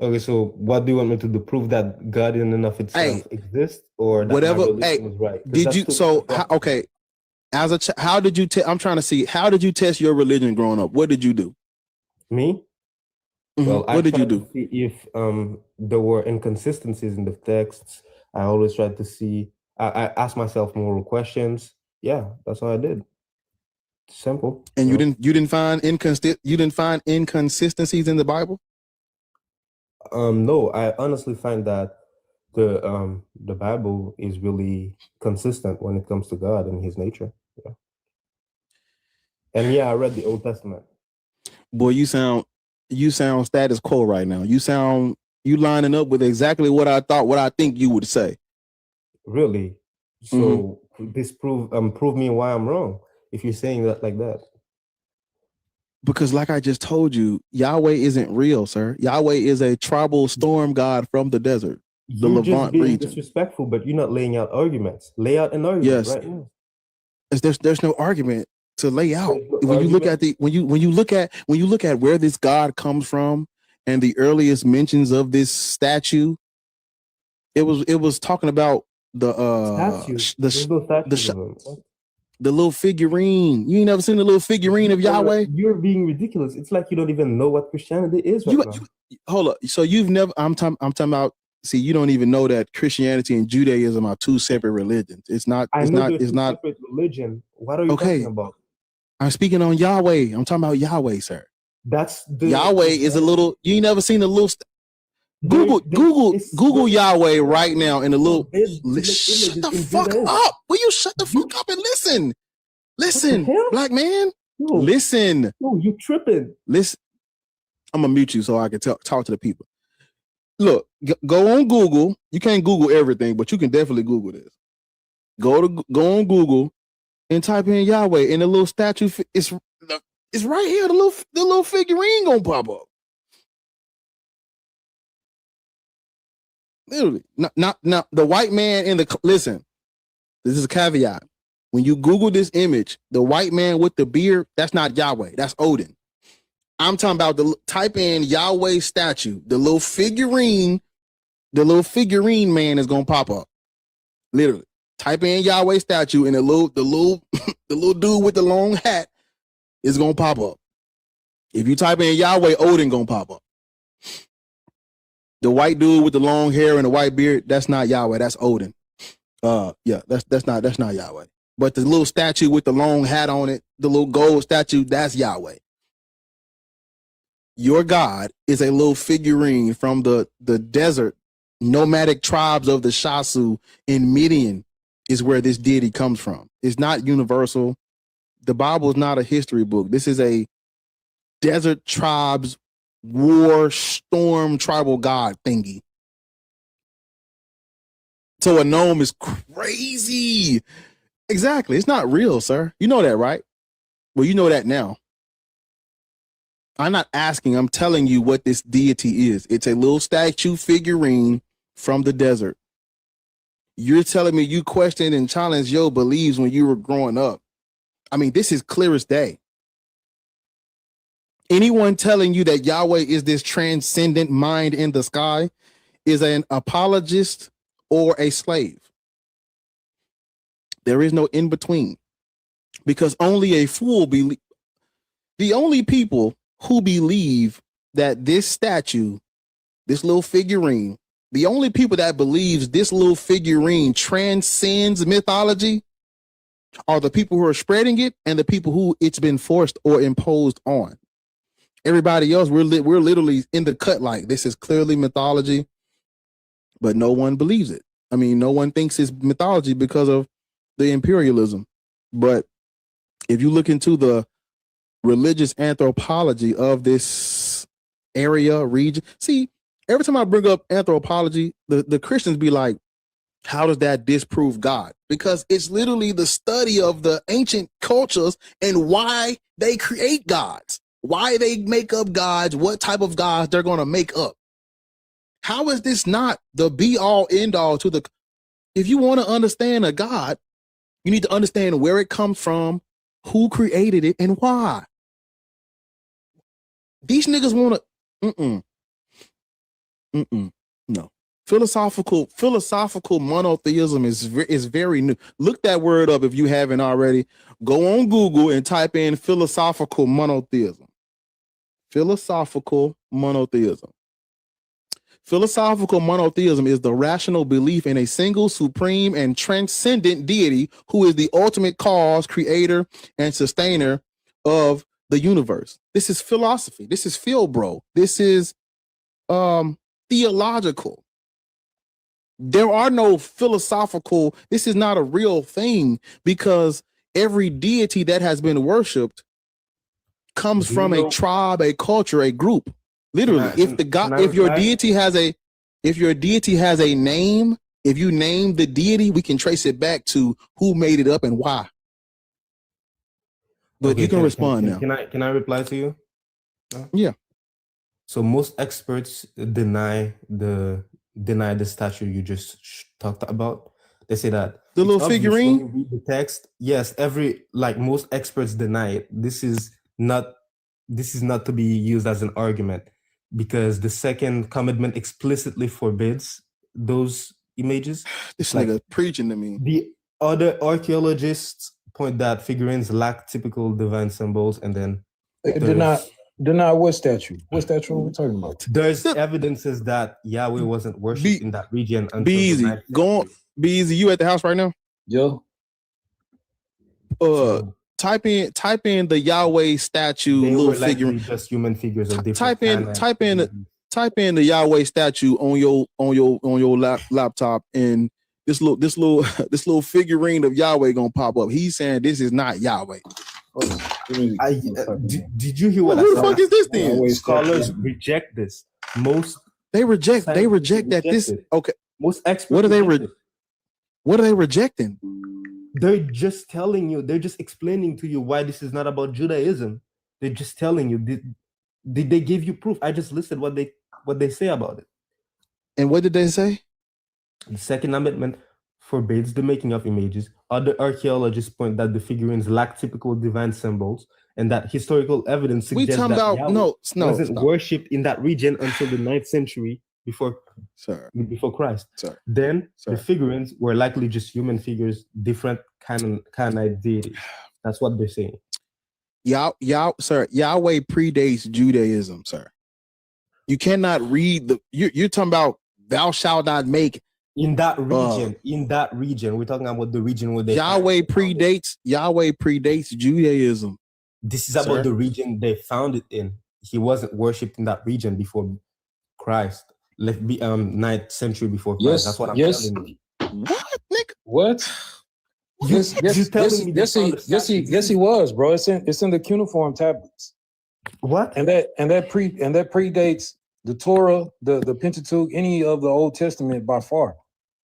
Okay, so what do you want me to do? Prove that God in and of itself exists, or that whatever? is right? Did you? So okay, as a how did you? I'm trying to see. How did you test your religion growing up? What did you do? Me? Mm-hmm. Well, what did you do? To see if there were inconsistencies in the texts. I always tried to see. I asked myself moral questions. Yeah, that's what I did. Simple. And you didn't find inconsistencies in the Bible? No, I honestly find that the Bible is really consistent when it comes to God and His nature. Yeah. And yeah, I read the Old Testament. Boy, you sound status quo right now. You lining up with exactly what I think you would say. Really? So prove me why I'm wrong if you're saying that like that. Because like I just told you, Yahweh isn't real, sir. Yahweh is a tribal storm god from the desert, the You're Levant just being region. disrespectful, but you're not laying out arguments. Lay out an argument right now. There's no argument to lay out. No when you look at where this God comes from and the earliest mentions of this statue, it was talking about the little figurine. You ain't never seen the little figurine of Yahweh? You're being ridiculous. It's like you don't even know what Christianity is right now. Hold up. So you've never? I'm talking about. See, you don't even know that Christianity and Judaism are two separate religions. It's not. It's not separate religion. What are you talking about? I'm speaking on Yahweh. I'm talking about Yahweh, sir. That's the Yahweh is a little. You ain't never seen a little. Google Yahweh right now in a little. Shut the fuck up! Will you shut the fuck up and listen? Listen, black man. No. Listen. No, you tripping. Listen. I'm gonna mute you so I can talk to the people. Look, go on Google. You can't Google everything, but you can definitely Google this. Go on Google and type in Yahweh, and the little statue. It's right here. The little figurine gonna pop up. Literally, not the white man in the listen. This is a caveat. When you Google this image, the white man with the beard, that's not Yahweh. That's Odin. I'm talking about type in Yahweh statue. The little figurine man is gonna pop up. Literally, type in Yahweh statue, and the little dude with the long hat is gonna pop up. If you type in Yahweh, Odin gonna pop up. The white dude with the long hair and the white beard, that's not Yahweh, that's Odin. That's not Yahweh. But the little statue with the long hat on it, the little gold statue, that's Yahweh. Your God is a little figurine from the desert nomadic tribes of the Shasu in Midian is where this deity comes from. It's not universal. The Bible is not a history book. This is a desert tribes war storm tribal god thingy. So a gnome is crazy. Exactly. It's not real, sir. You know that, right? Well, you know that now. I'm not asking. I'm telling you what this deity is. It's a little statue figurine from the desert. You're telling me you questioned and challenged your beliefs when you were growing up. I mean, this is clear as day. Anyone telling you that Yahweh is this transcendent mind in the sky is an apologist or a slave. There is no in between, because only a fool believe. The only people who believe that this statue, this little figurine, the only people that believes this little figurine transcends mythology are the people who are spreading it and the people who it's been forced or imposed on. Everybody else, we're literally in the cut like this is clearly mythology, but no one believes it. I mean, no one thinks it's mythology because of the imperialism. But if you look into the religious anthropology of this area, region, see, every time I bring up anthropology, the Christians be like, how does that disprove God? Because it's literally the study of the ancient cultures and why they create gods. Why they make up gods, what type of gods they're going to make up. How is this not the be all end all to the, if you want to understand a God, you need to understand where it comes from, who created it, and why. These niggas want to, no. Philosophical monotheism is very new. Look that word up if you haven't already. Go on Google and type in philosophical monotheism. Philosophical monotheism. Philosophical monotheism is the rational belief in a single, supreme, and transcendent deity who is the ultimate cause, creator, and sustainer of the universe. This is philosophy. This is phil, bro. This is theological. There are no philosophical, this is not a real thing, because every deity that has been worshipped comes from a tribe, a culture, a group. Literally, if your deity has a name, if you name the deity, we can trace it back to who made it up and why. But okay, you can respond now. Can I reply to you? Yeah. So most experts deny the statue you just talked about. They say that the little figurine. When you read the text, yes, most experts deny it. This is not to be used as an argument, because the second commandment explicitly forbids those images. This nigga preaching to me. The other archaeologists point that figurines lack typical divine symbols, and then deny what statue? What statue are we talking about? There's evidences that Yahweh wasn't worshipped in that region until Be easy. Go on. Be easy. You at the house right now? Yo. Type in the Yahweh statue little figure. Just human figures of different. Type in the Yahweh statue on your laptop, and this little figurine of Yahweh gonna pop up. He's saying this is not Yahweh. Did you hear what Who the fuck is this then? Scholars reject this. They reject that this. Okay. Most experts. What are they rejecting? They're just telling you. They're just explaining to you why this is not about Judaism. They're just telling you. Did they give you proof? I just listed what they say about it. And what did they say? The Second Amendment forbids the making of images. Other archaeologists point that the figurines lack typical divine symbols, and that historical evidence suggests that Yahweh wasn't worshipped in that region until the 9th century before Christ. Then the figurines were likely just human figures, different Canaanite deities. That's what they're saying. Yahweh predates Judaism, sir. You cannot read you're talking about thou shalt not make in that region. We're talking about the region where they Yahweh predates Judaism. This is about the region they found it in. He wasn't worshipped in that region before Christ. 9th century before Christ. That's what I'm telling you. What, Nick? What? Yes, he was, bro. It's in the cuneiform tablets. What? And that predates the Torah, the Pentateuch, any of the Old Testament by far.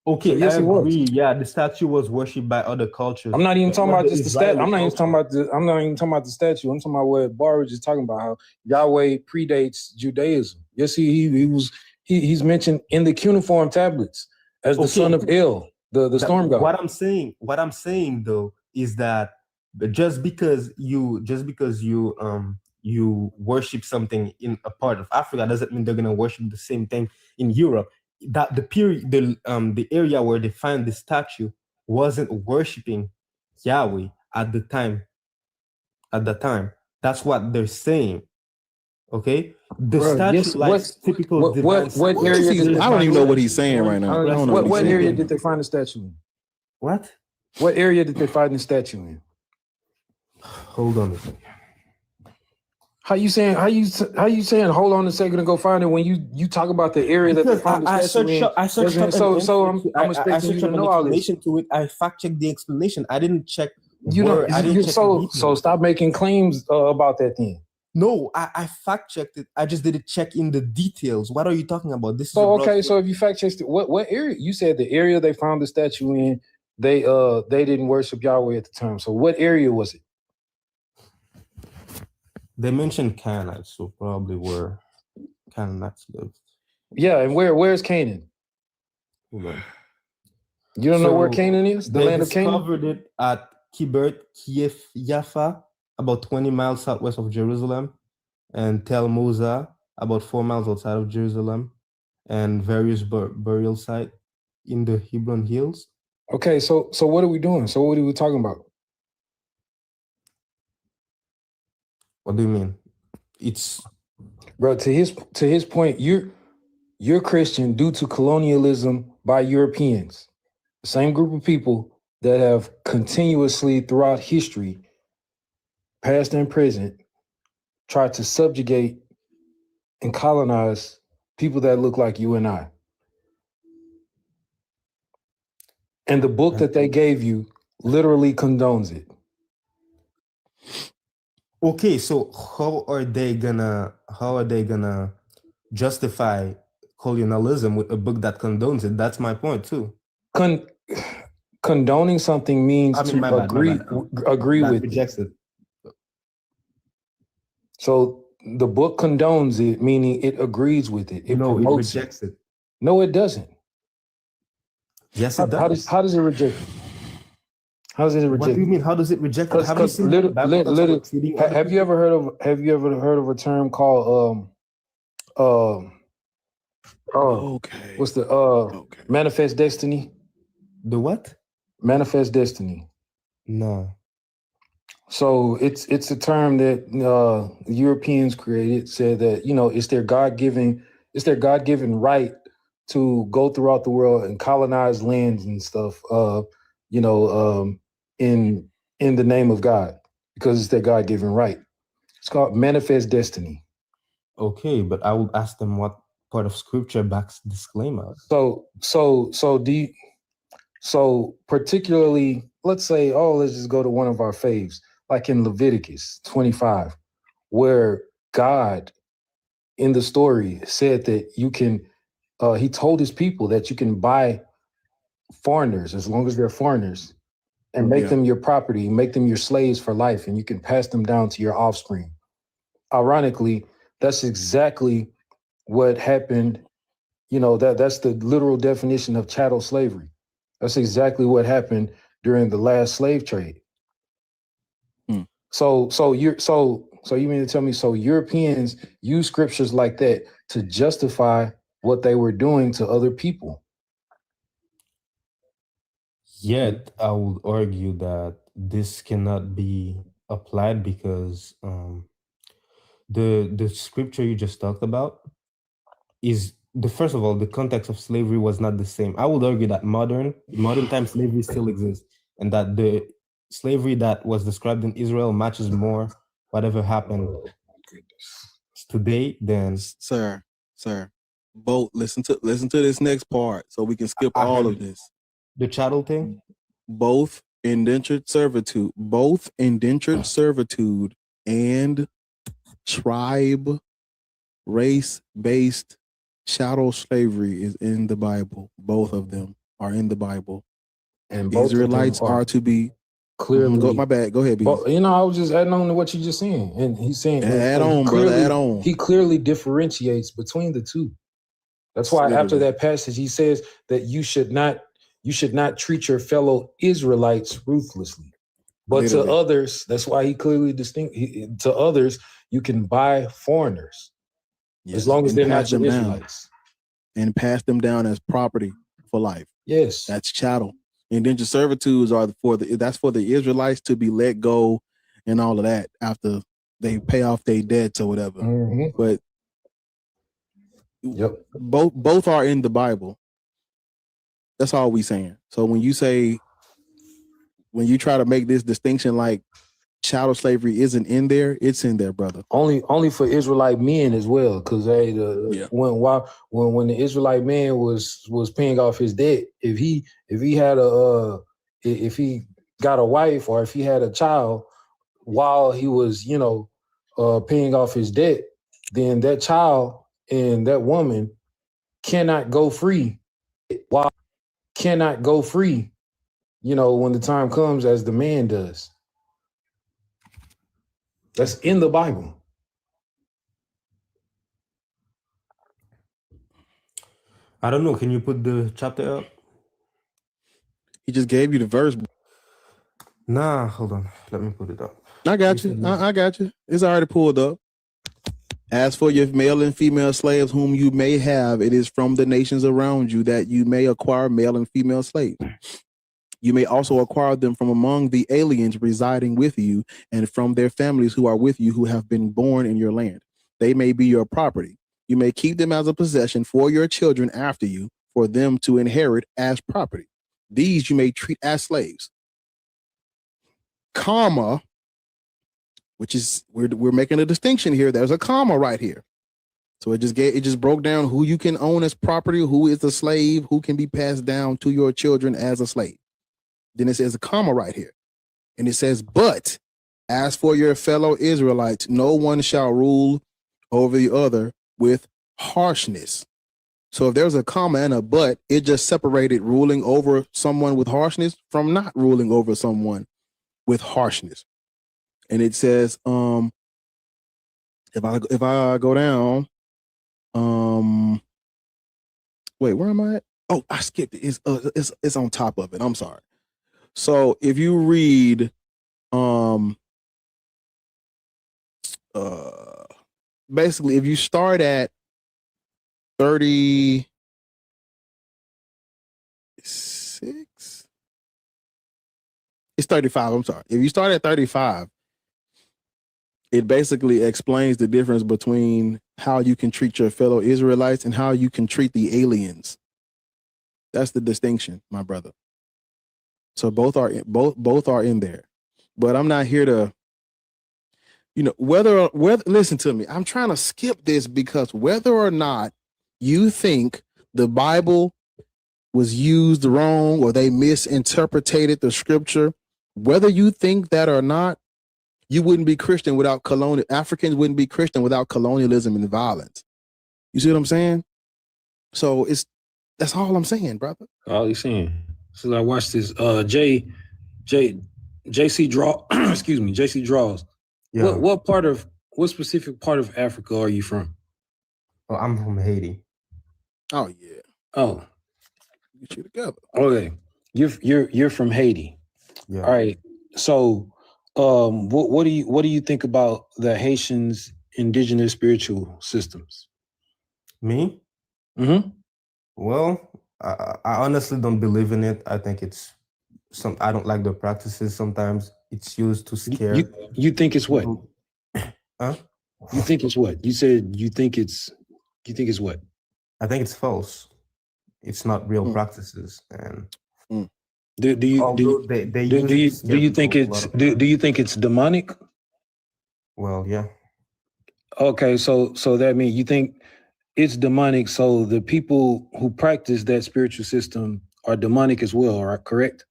Okay, so yes, I agree. Yeah, the statue was worshipped by other cultures. I'm not even talking about just the statue. I'm not even talking about the statue. I'm talking about what Barridge is talking about, how Yahweh predates Judaism. Yes, he's mentioned in the cuneiform tablets as the son of El, the storm god. What I'm saying though is that just because you worship something in a part of Africa doesn't mean they're gonna worship the same thing in Europe. That the area where they find the statue wasn't worshiping Yahweh at the time. That's what they're saying. Okay, typical. What area? I don't even know what he's saying right now. What area did they find the statue in? What area did they find the statue in? Hold on a second. How you saying? Hold on a second and go find it when you talk about the area that they found the statue in? I searched up I'm expecting you to know all this. To it. I fact checked the explanation. I didn't check. So stop making claims about that thing. No, I fact checked it. I just didn't check in the details. What are you talking about? This is so if you fact checked it, what area? You said the area they found the statue in, they didn't worship Yahweh at the time. So what area was it? They mentioned Canaanites, so probably where Canaanites lived. Yeah, and where's Canaan? Okay. You don't know where Canaan is? The land of Canaan? They discovered it at Kibbutz Yafa, about 20 miles southwest of Jerusalem, and Tel Moza, about 4 miles outside of Jerusalem, and various burial sites in the Hebron Hills. Okay, so what are we doing? So what are we talking about? What do you mean? It's bro. To his point, you're Christian due to colonialism by Europeans. The same group of people that have continuously throughout history, past and present, tried to subjugate and colonize people that look like you and I. And the book that they gave you literally condones it. Okay, so how are they gonna justify colonialism with a book that condones it? That's my point too. Condoning something means to agree with rejects it. So the book condones it, meaning it agrees with it. It promotes it rejects it. No, it doesn't. Yes, it does. How does it reject it? How does it reject? What do you mean? How does it reject it? Have you ever heard of a term called what's the manifest destiny? The what? Manifest destiny. No. So it's a term that Europeans created, said that, you know, it's their God-given right to go throughout the world and colonize lands and stuff, in the name of God, because it's their God-given right. It's called manifest destiny. Okay, but I would ask them what part of scripture backs this claim up. So particularly, let's say, let's just go to one of our faves, like in Leviticus 25, where God in the story said that you can, he told his people that you can buy foreigners as long as they're foreigners and make them your property, make them your slaves for life, and you can pass them down to your offspring. Ironically, that's exactly what happened. You know, that's the literal definition of chattel slavery. That's exactly what happened during the last slave trade. So you mean to tell me, so Europeans use scriptures like that to justify what they were doing to other people? Yet I would argue that this cannot be applied because the scripture you just talked about is first of all, the context of slavery was not the same. I would argue that modern time slavery still exists, and that the slavery that was described in Israel matches more whatever happened today than Sir. Both listen to this next part so we can skip all of this. The chattel thing? Both indentured servitude and tribe, race-based chattel slavery is in the Bible. Both of them are in the Bible. And Israelites are to be clearly. My bad. Go ahead, B. Well, I was just adding on to what you just saying, and he's saying add on. He clearly differentiates between the two. That's why after that passage, he says that you should not treat your fellow Israelites ruthlessly. But to others, that's why he clearly to others, you can buy foreigners as long as they're not your Israelites. And pass them down as property for life. Yes. That's chattel. Indentured servitudes are for the Israelites to be let go and all of that after they pay off their debts or whatever. Mm-hmm. But both are in the Bible. That's all we saying. So when you try to make this distinction like chattel slavery isn't in there, it's in there, brother. Only for Israelite men as well, because when the Israelite man was paying off his debt, if he got a wife or if he had a child while he was paying off his debt, then that child and that woman cannot go free. Cannot go free, when the time comes, as the man does. That's in the Bible. I don't know. Can you put the chapter up? He just gave you the verse. Nah, hold on. Let me put it up. I got you. I got you. It's already pulled up. As for your male and female slaves whom you may have, it is from the nations around you that you may acquire male and female slaves. You may also acquire them from among the aliens residing with you and from their families who are with you who have been born in your land. They may be your property. You may keep them as a possession for your children after you, for them to inherit as property. These you may treat as slaves. Comma, which is we're making a distinction here. There's a comma right here. So it just broke down who you can own as property, who is a slave, who can be passed down to your children as a slave. Then it says a comma right here. And it says, but as for your fellow Israelites, no one shall rule over the other with harshness. So if there's a comma and a but, it just separated ruling over someone with harshness from not ruling over someone with harshness. And it says, if I go down, wait, where am I at? Oh, I skipped it. It's on top of it. I'm sorry. So if you read, basically, if you start at 36, it's 35. I'm sorry. If you start at 35, it basically explains the difference between how you can treat your fellow Israelites and how you can treat the aliens. That's the distinction, my brother. So both are in there. But I'm not here to, whether listen to me. I'm trying to skip this because whether or not you think the Bible was used wrong or they misinterpreted the scripture, whether you think that or not, you wouldn't be Christian without Africans wouldn't be Christian without colonialism and violence. You see what I'm saying? So that's all I'm saying, brother. All he's saying. So I watched this JC Draws. Yeah. What specific part of Africa are you from? Well, I'm from Haiti. Oh yeah. Oh. Get you together. Okay. You're from Haiti. Yeah. All right. So what do you think about the Haitians' indigenous spiritual systems? Me? Mm-hmm. Well, I honestly don't believe in it. I think I don't like the practices. Sometimes it's used to scare. You think it's what? Huh? You think it's what? You said you think it's what? I think it's false. It's not real practices. And do you think it's demonic? Well, yeah. Okay, so that means you think it's demonic. So the people who practice that spiritual system are demonic as well, right? Correct?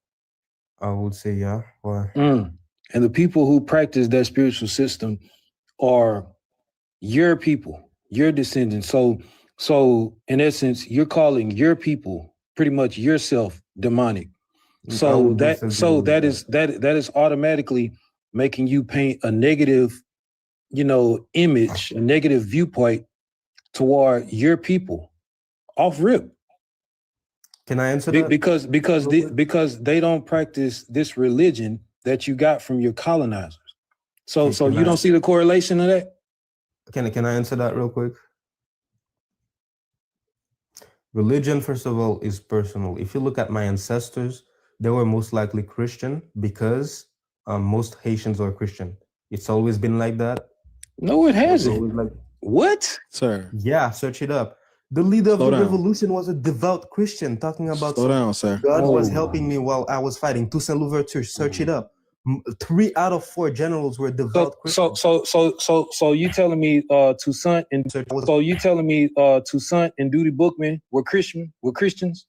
I would say yeah. Why? And the people who practice that spiritual system are your people, your descendants. So in essence, you're calling your people, pretty much yourself, demonic. So that is automatically making you paint a negative, image, a negative viewpoint toward your people off rip. Can I answer that? Because they don't practice this religion that you got from your colonizers. So you don't see the correlation of that? Can I answer that real quick? Religion, first of all, is personal. If you look at my ancestors, they were most likely Christian because most Haitians are Christian. It's always been like that. No, it hasn't. What? Sir. Yeah, search it up. The leader of the revolution was a devout Christian talking about God was helping me while I was fighting. Toussaint Louverture, search it up. 3 out of 4 generals were devout Christians. So you telling me Toussaint and Duty Bookman were Christians?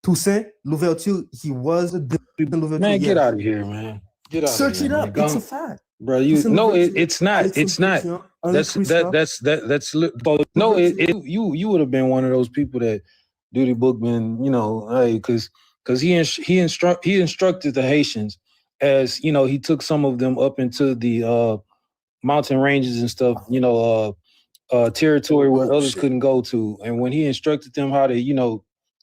Toussaint Louverture, he was a Louverture. Man, get out of here, man. Get out. Search it up. It's a fact. Bro, it's not. It's not. You would have been one of those people that Duty Bookman, because he instructed the Haitians as he took some of them up into the mountain ranges and stuff, territory where others couldn't go to, and when he instructed them how to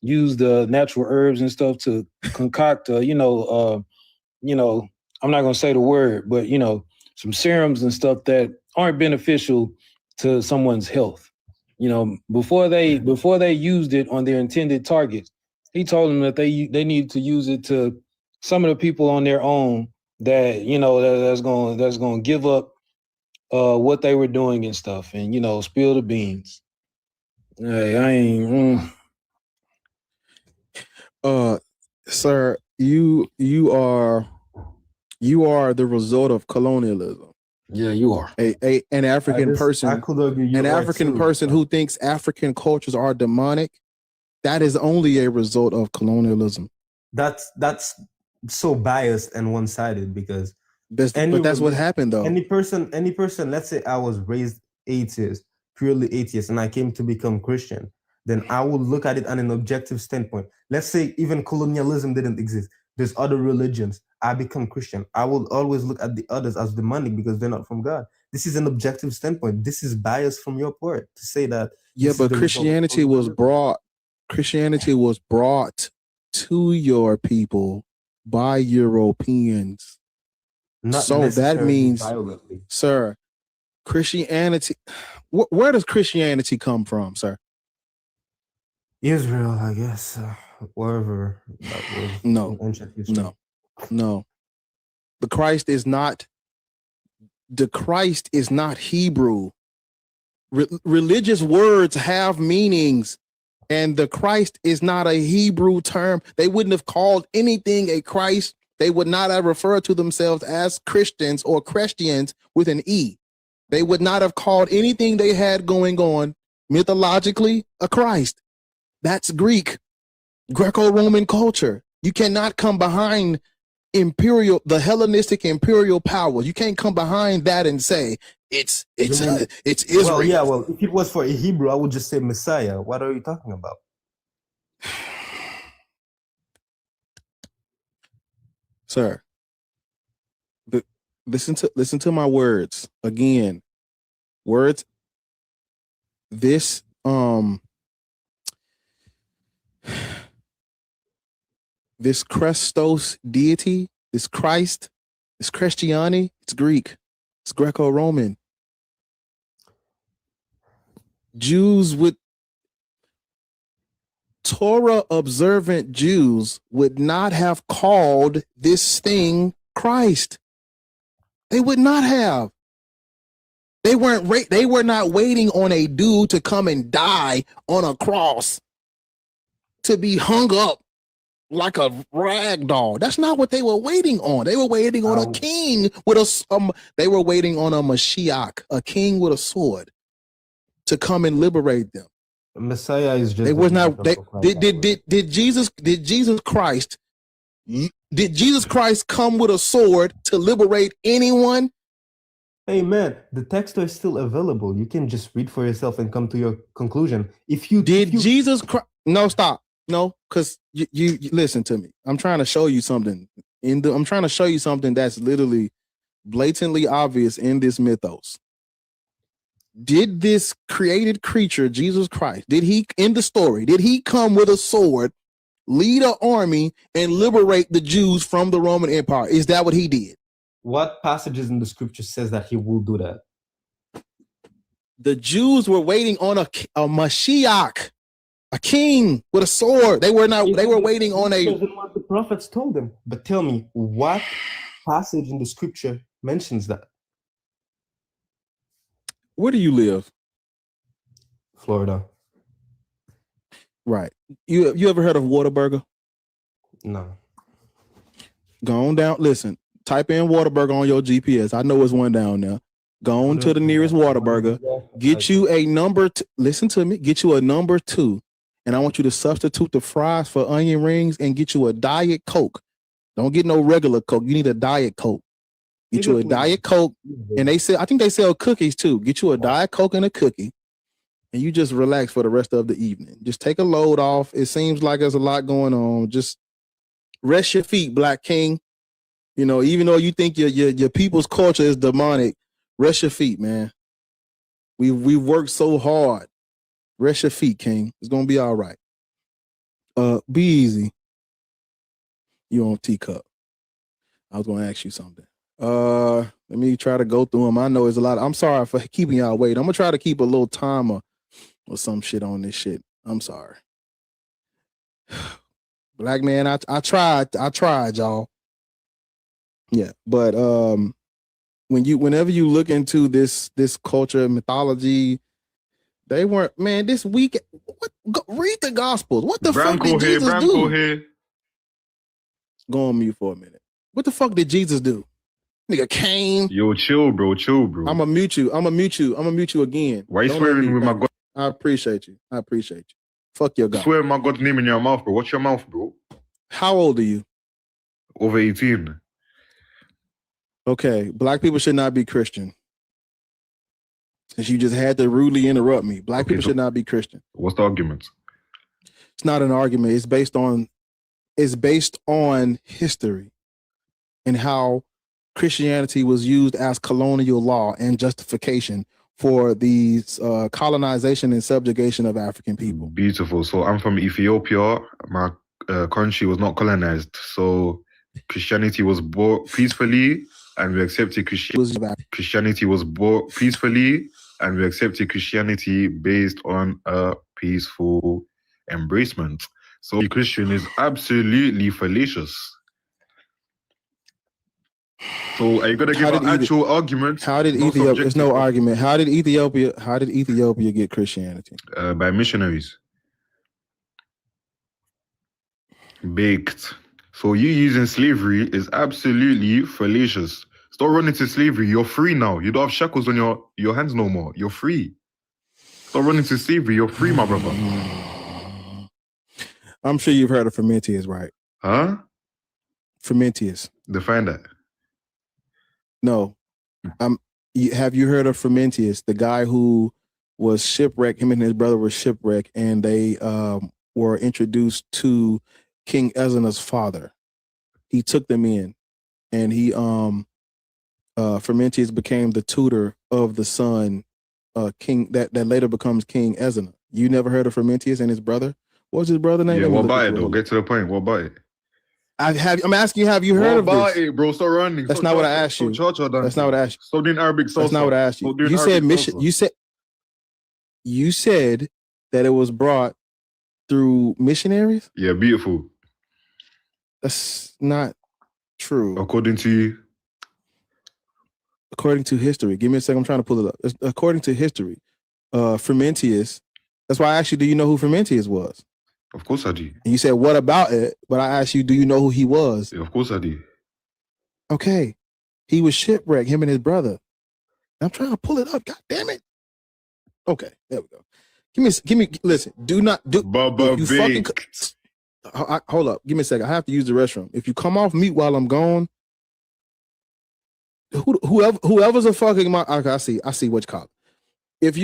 use the natural herbs and stuff to concoct I'm not gonna say the word, but some serums and stuff that aren't beneficial to someone's health. Before they used it on their intended targets, he told them that they need to use it to some of the people on their own that that's gonna give up what they were doing and stuff, and spill the beans. Hey, I ain't. Sir, you are the result of colonialism. Yeah, you are. An African person, I could argue you an are African too, person but who thinks African cultures are demonic. That is only a result of colonialism. that's so biased and one-sided because But that's what happened, though. any person, let's say I was raised atheist, purely atheist, and I came to become Christian, then I will look at it on an objective standpoint. Let's say even colonialism didn't exist. There's other religions. I become Christian. I will always look at the others as demonic because they're not from God. This is an objective standpoint. This is bias from your part to say that. Yeah, but Christianity was brought to your people by Europeans. Not so that means, violently. Sir, Christianity, where does Christianity come from, sir? Israel, I guess, wherever that was. No. The Christ is not Hebrew. Religious words have meanings, and the Christ is not a Hebrew term. They wouldn't have called anything a Christ. They would not have referred to themselves as Christians or Christians with an E. They would not have called anything they had going on mythologically a Christ. That's Greek, Greco-Roman culture. You cannot come behind the Hellenistic imperial powers. You can't come behind that and say it's Israel. Well, if it was for a Hebrew, I would just say Messiah. What are you talking about? Sir, listen to my words again. Words. This this Christos deity, this Christ, this Christianity, it's Greek, it's Greco-Roman. Torah observant Jews would not have called this thing Christ. They would not have. They were not waiting on a dude to come and die on a cross to be hung up like a rag doll. That's not what they were waiting on. They were waiting on a king with they were waiting on a Mashiach, a king with a sword, to come and liberate them. Messiah is just. They was not. Did Jesus Christ come with a sword to liberate anyone? Hey man, the text is still available. You can just read for yourself and come to your conclusion. Jesus Christ? No, stop. No, because you listen to me. I'm trying to show you something. I'm trying to show you something that's literally blatantly obvious in this mythos. Did this created creature, Jesus Christ, did he come with a sword, lead an army, and liberate the Jews from the Roman Empire? Is that what he did? What passages in the scripture says that he will do that? The Jews were waiting on a Mashiach, a king with a sword. They were waiting on a. What the prophets told them. But tell me, what passage in the scripture mentions that? Where do you live? Florida. Right. You ever heard of Whataburger? No. Go on down. Listen. Type in Whataburger on your GPS. I know it's one down there. Go on to the nearest Whataburger. Get you a number. Listen to me. Get you a number 2, and I want you to substitute the fries for onion rings and get you a Diet Coke. Don't get no regular Coke. You need a Diet Coke. Get you a Diet Coke, and I think they sell cookies too. Get you a Diet Coke and a cookie, and you just relax for the rest of the evening. Just take a load off. It seems like there's a lot going on. Just rest your feet, Black King. You know, even though you think your people's culture is demonic, rest your feet, man. We worked so hard. Rest your feet, King. It's gonna be all right. Be easy. You on teacup. I was gonna ask you something. Let me try to go through them. I know it's a lot. I'm sorry for keeping y'all waiting. I'm gonna try to keep a little timer or some shit on this shit. I'm sorry. Black man, I tried, y'all. Yeah, but whenever you look into this culture, mythology, They weren't, man. This week, read the Gospels. What the fuck Branko did here, Jesus Branko do? here. Go on mute for a minute. What the fuck did Jesus do? Nigga came. Yo, chill, bro. Chill, bro. I'm gonna mute you. I'm gonna mute you. I'm gonna mute you again. Why you Don't swearing with my God? I appreciate you. I appreciate you. Fuck your God. Swear my God's name in your mouth, bro. Watch your mouth, bro. How old are you? Over 18. Okay, black people should not be Christian. Since you just had to rudely interrupt me, black people should not be Christian. What's the argument? It's not an argument. It's based on history and how Christianity was used as colonial law and justification for these colonization and subjugation of African people. Beautiful. So I'm from Ethiopia. My country was not colonized. So Christianity was brought peacefully, and we accepted Christianity was brought peacefully, and we accepted Christianity based on a peaceful embracement. So Christian is absolutely fallacious. So are you gonna give an actual argument? How did Ethiopia? There's no argument. How did Ethiopia get Christianity? By missionaries. Baked. So you using slavery is absolutely fallacious. Stop running to slavery. You're free now. You don't have shackles on your hands no more. You're free. Stop running to slavery. You're free, my brother. I'm sure you've heard of Frumentius, right? Huh? Frumentius. Define that. No. Have you heard of Frumentius, the guy who was shipwrecked? Him and his brother were shipwrecked, and they were introduced to King Ezna's father. He took them in, and he Frumentius became the tutor of the son king that later becomes King Ezna. You never heard of Frumentius and his brother? What was his brother name? Yeah, what about it though? Get to the point. What about it? I'm asking you, have you heard of this? What about it, bro? Stop running. That's not what I asked you. That's not what I asked you. Stop doing Arabic salsa. That's not what I asked you. You said mission. You said that it was brought through missionaries? Yeah, beautiful. That's not true. According to you? According to history. Give me a second. I'm trying to pull it up. According to history, Frumentius. That's why I asked you, do you know who Frumentius was? Of course I do. And you said, what about it? But I asked you, do you know who he was? Yeah, of course I do. Okay. He was shipwrecked, him and his brother. I'm trying to pull it up. God damn it. Okay, there we go. Give me, listen, do not do. Hold up. Give me a second. I have to use the restroom. If you come off mute while I'm gone, whoever's a fucking okay, I see what you call it.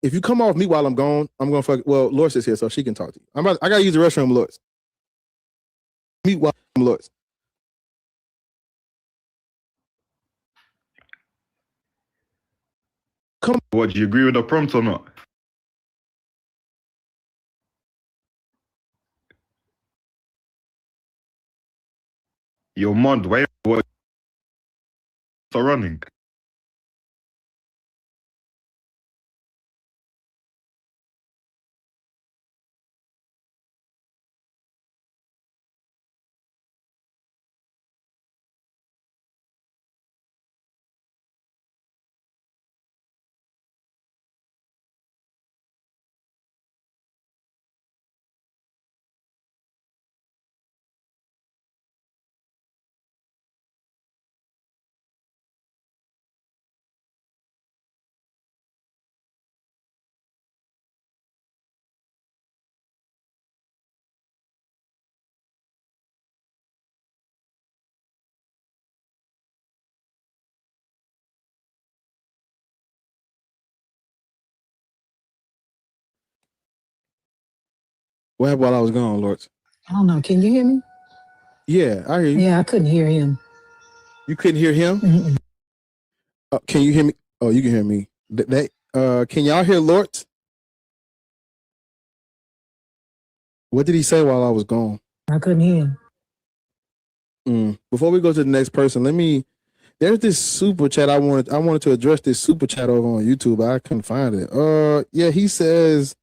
If you come off mute while I'm gone, I'm gonna fuck. Well, Loris is here, so she can talk to you. I gotta use the restroom, Loris. Mute while I'm Loris. Come. What? Do you agree with the prompt or not? Yo, mod, why what? Start running. What happened while I was gone, Loris? I don't know. Can you hear me? Yeah, I hear you. Yeah, I couldn't hear him. You couldn't hear him? Can you hear me? Oh, you can hear me. Can y'all hear Loris? What did he say while I was gone? I couldn't hear him. Before we go to the next person, there's this super chat I wanted to address this super chat over on YouTube, but I couldn't find it. Yeah, he says,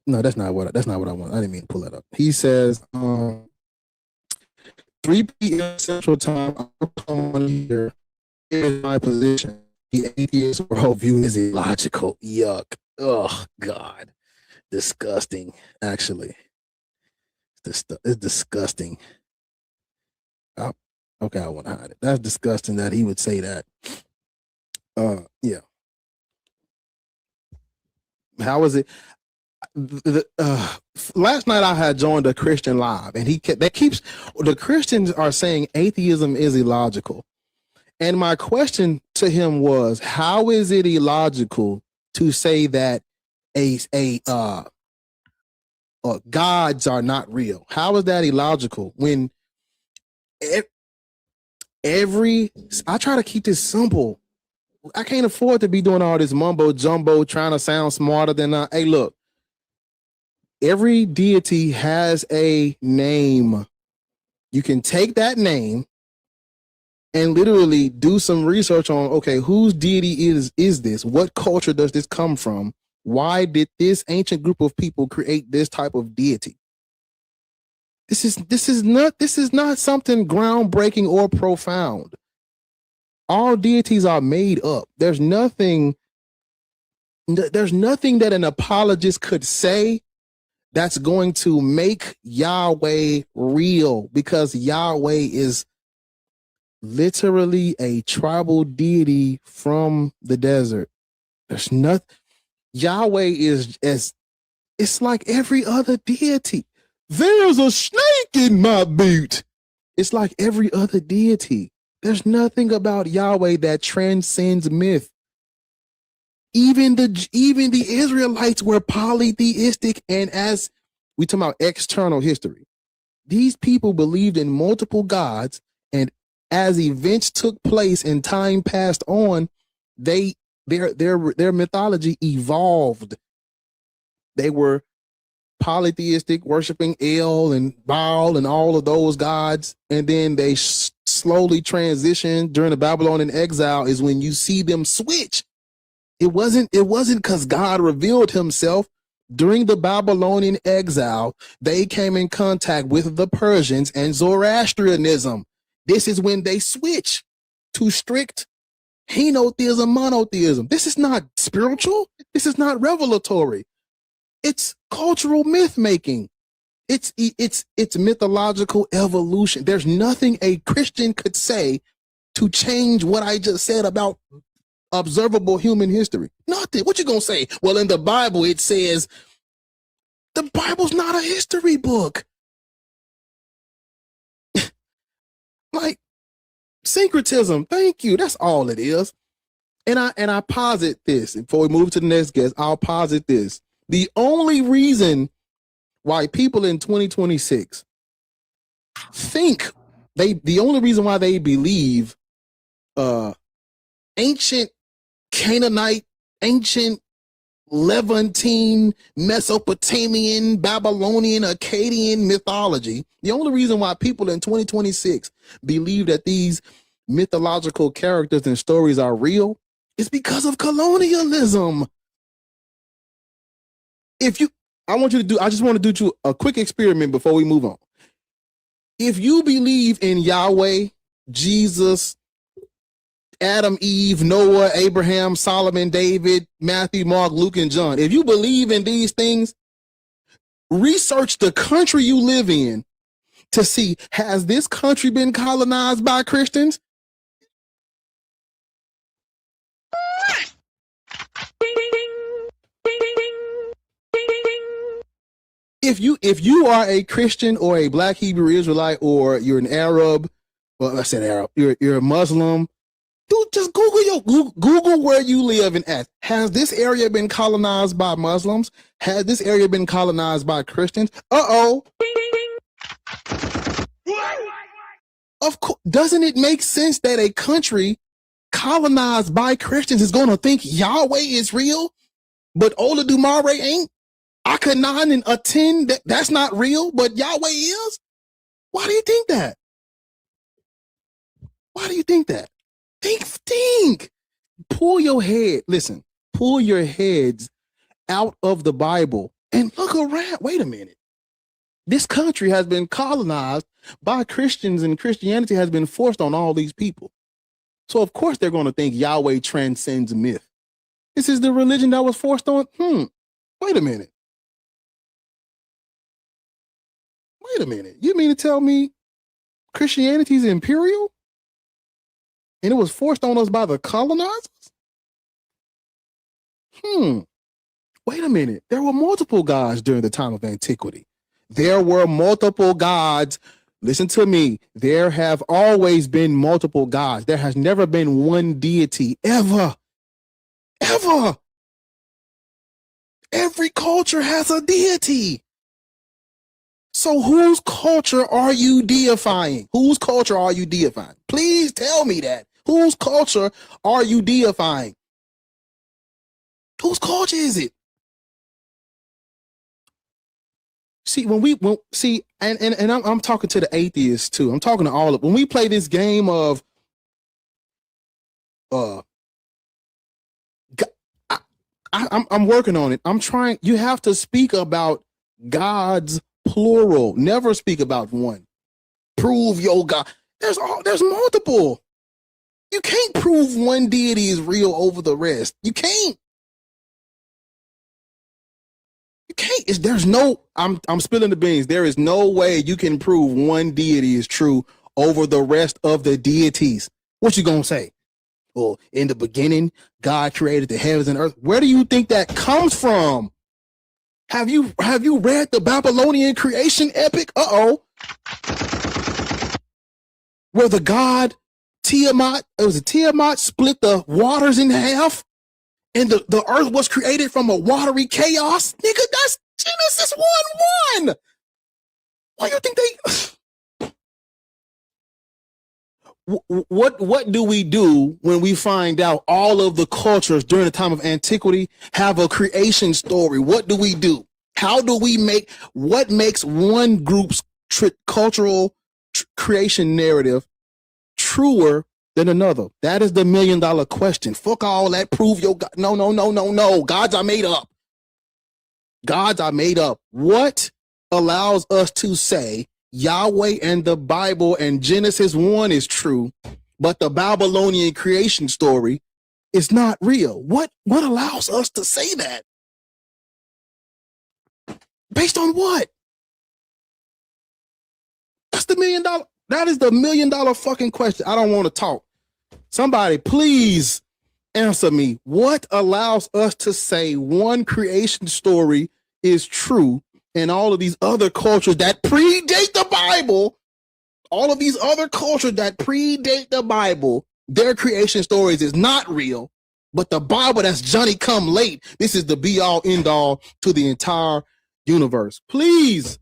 no, that's not what I want. I didn't mean to pull that up. He says, 3 p.m. Central Time, I'll come on here. Here's my position. The atheist worldview is illogical. Yuck. Oh God. Disgusting, actually. It's disgusting. Oh, okay, I want to hide it. That's disgusting that he would say that. Yeah. How is it? Last night I had joined a Christian live, and the Christians are saying atheism is illogical. And my question to him was, how is it illogical to say that gods are not real? How is that illogical when I try to keep this simple. I can't afford to be doing all this mumbo jumbo trying to sound smarter than hey, look, every deity has a name. You can take that name and literally do some research on, okay, whose deity is this? What culture does this come from? Why did this ancient group of people create this type of deity? This is not something groundbreaking or profound. All deities are made up. There's nothing that an apologist could say that's going to make Yahweh real, because Yahweh is literally a tribal deity from the desert. There's nothing. Yahweh it's like every other deity. There's a snake in my boot. It's like every other deity. There's nothing about Yahweh that transcends myth. Even the Israelites were polytheistic, and as we talk about external history, these people believed in multiple gods, and as events took place and time passed on, their mythology evolved. They were polytheistic, worshiping El and Baal and all of those gods, and then they slowly transitioned during the Babylonian exile. Is when you see them switch. It wasn't because God revealed himself. During the Babylonian exile, they came in contact with the Persians and Zoroastrianism. This is when they switch to strict henotheism, monotheism. This is not spiritual. This is not revelatory. It's cultural myth making. It's mythological evolution. There's nothing a Christian could say to change what I just said about observable human history. Nothing. What you gonna say? Well, in the Bible it says. The Bible's not a history book. Like syncretism. Thank you. That's all it is. And I posit this before we move to the next guest. I'll posit this. The only reason why people in 2026 the only reason why they believe ancient Canaanite, ancient Levantine, Mesopotamian, Babylonian, Akkadian mythology, the only reason why people in 2026 believe that these mythological characters and stories are real is because of colonialism. I just want to do a quick experiment before we move on. If you believe in Yahweh, Jesus, Adam, Eve, Noah, Abraham, Solomon, David, Matthew, Mark, Luke, and John, if you believe in these things, research the country you live in to see, has this country been colonized by Christians? If you are a Christian or a Black Hebrew Israelite, or you're an Arab, well, I said Arab, you're a Muslim, just Google where you live and ask, has this area been colonized by Muslims? Has this area been colonized by Christians? Of course, doesn't it make sense that a country colonized by Christians is going to think Yahweh is real, but Ola Dumare ain't? Akhenaten and Aten, that's not real, but Yahweh is? Why do you think that? Why do you think that? Think. Pull your head. Listen, pull your heads out of the Bible and look around. Wait a minute. This country has been colonized by Christians, and Christianity has been forced on all these people. So of course they're going to think Yahweh transcends myth. This is the religion that was forced on. Wait a minute. Wait a minute. You mean to tell me Christianity is imperial? And it was forced on us by the colonizers? Wait a minute. There were multiple gods during the time of antiquity. There were multiple gods. Listen to me. There have always been multiple gods. There has never been one deity ever. Ever. Every culture has a deity. So whose culture are you deifying? Whose culture are you deifying? Please tell me that. Whose culture are you deifying? Whose culture is it? See, I'm talking to the atheists too. I'm talking to all of when we play this game of I'm working on it. I'm trying. You have to speak about God's plural. Never speak about one. Prove your God. There's multiple. You can't prove one deity is real over the rest. You can't. You can't. There's no. I'm spilling the beans. There is no way you can prove one deity is true over the rest of the deities. What you gonna say? Well, in the beginning, God created the heavens and earth. Where do you think that comes from? Have you read the Babylonian creation epic? Where the god Tiamat, Tiamat split the waters in half, and the earth was created from a watery chaos? Nigga, that's Genesis 1:1. Why do you think they... What do we do when we find out all of the cultures during the time of antiquity have a creation story? What do we do? How do we what makes one group's cultural creation narrative truer than another? That is the $1 million question. Fuck all that. Prove your God. No. Gods are made up. Gods are made up. What allows us to say Yahweh and the Bible and Genesis 1 is true, but the Babylonian creation story is not real? What allows us to say that? Based on what? That's the $1 million. That is the $1 million fucking question. I don't want to talk. Somebody please answer me. What allows us to say one creation story is true and all of these other cultures that predate the Bible, all of these other cultures that predate the Bible, their creation stories is not real, but the Bible, that's Johnny come late. This is the be all end all to the entire universe. Please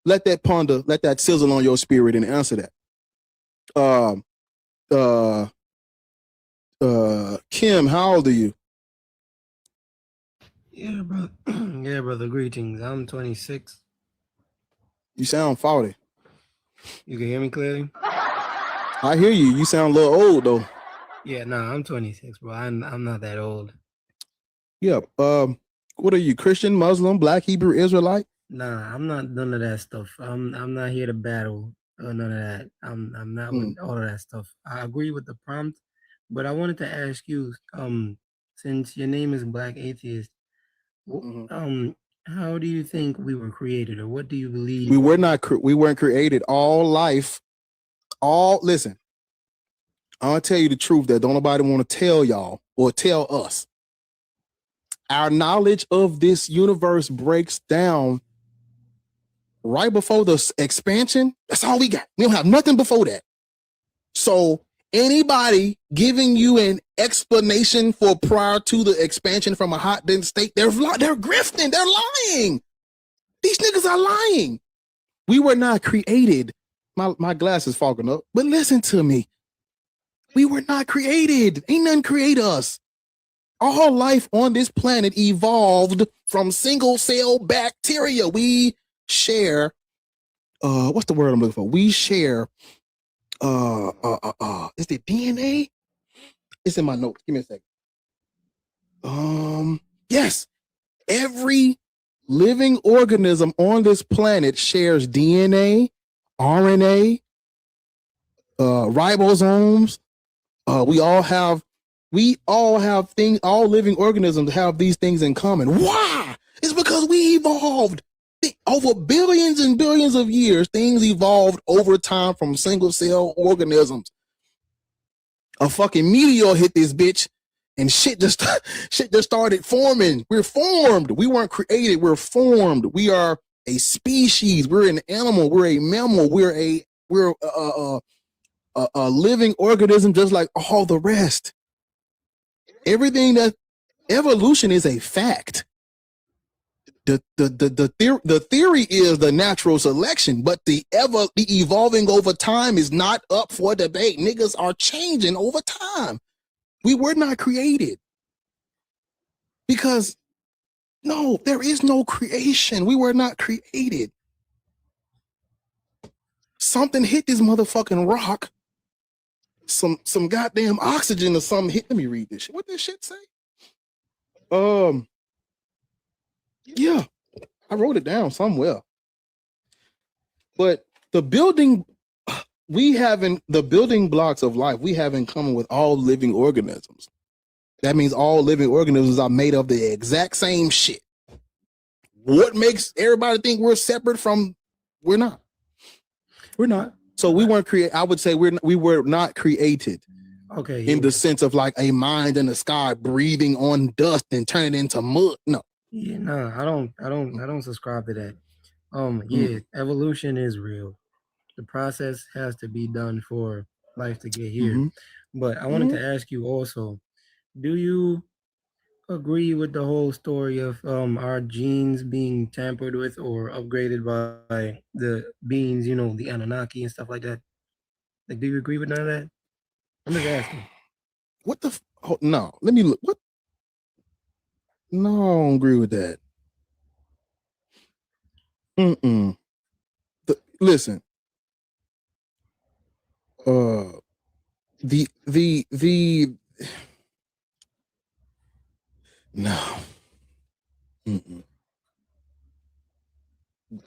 let that ponder, let that sizzle on your spirit and answer that. Kim, how old are you? Yeah, brother. Yeah, brother. Greetings. I'm 26. You sound 40. You can hear me clearly? I hear you. You sound a little old though. Yeah, no, I'm 26, bro. I'm not that old. Yeah. What are you? Christian, Muslim, Black, Hebrew, Israelite? Nah, I'm not none of that stuff. I'm not here to battle or none of that. I'm not with all of that stuff. I agree with the prompt, but I wanted to ask you, since your name is Black Atheist, how do you think we were created, or what do you believe? We weren't created. Listen, I'll tell you the truth that don't nobody want to tell y'all or tell us. Our knowledge of this universe breaks down right before the expansion. That's all we got. We don't have nothing before that. So anybody giving you an explanation for prior to the expansion from a hot dense state, they're grifting, they're lying. These niggas are lying. We were not created. My glass is fogging up, but listen to me. We were not created. Ain't nothing create us. All life on this planet evolved from single cell bacteria. We share, what's the word I'm looking for? We share, is it DNA? It's in my notes. Give me a second. Yes, every living organism on this planet shares DNA, RNA, ribosomes. We all have things. All living organisms have these things in common. Why? It's because we evolved over billions and billions of years. Things evolved over time from single cell organisms. A fucking meteor hit this bitch, and shit just started forming. We're formed. We weren't created. We're formed. We are a species. We're an animal. We're a mammal. We're a living organism just like all the rest. Everything that evolution is a fact. The theory is the natural selection, but the evolving over time is not up for debate. Niggas are changing over time. We were not created. Because no, there is no creation. We were not created. Something hit this motherfucking rock. Some goddamn oxygen or something hit. Let me read this shit. What this shit say? Yeah, I wrote it down somewhere. But the building blocks of life we have in common with all living organisms. That means all living organisms are made of the exact same shit. What makes everybody think we're separate from? We're not. We're not. So we weren't created. I would say we were not created. Okay. In the sense of like a mind in the sky breathing on dust and turning it into mud. No. Yeah, no, I don't subscribe to that. Yeah, evolution is real. The process has to be done for life to get here. But I wanted to ask you also, do you agree with the whole story of our genes being tampered with or upgraded by the beings, the Anunnaki and stuff like that? Like, do you agree with none of that? I'm just asking. What the? No, let me look. What? No, I don't agree with that. Listen. No.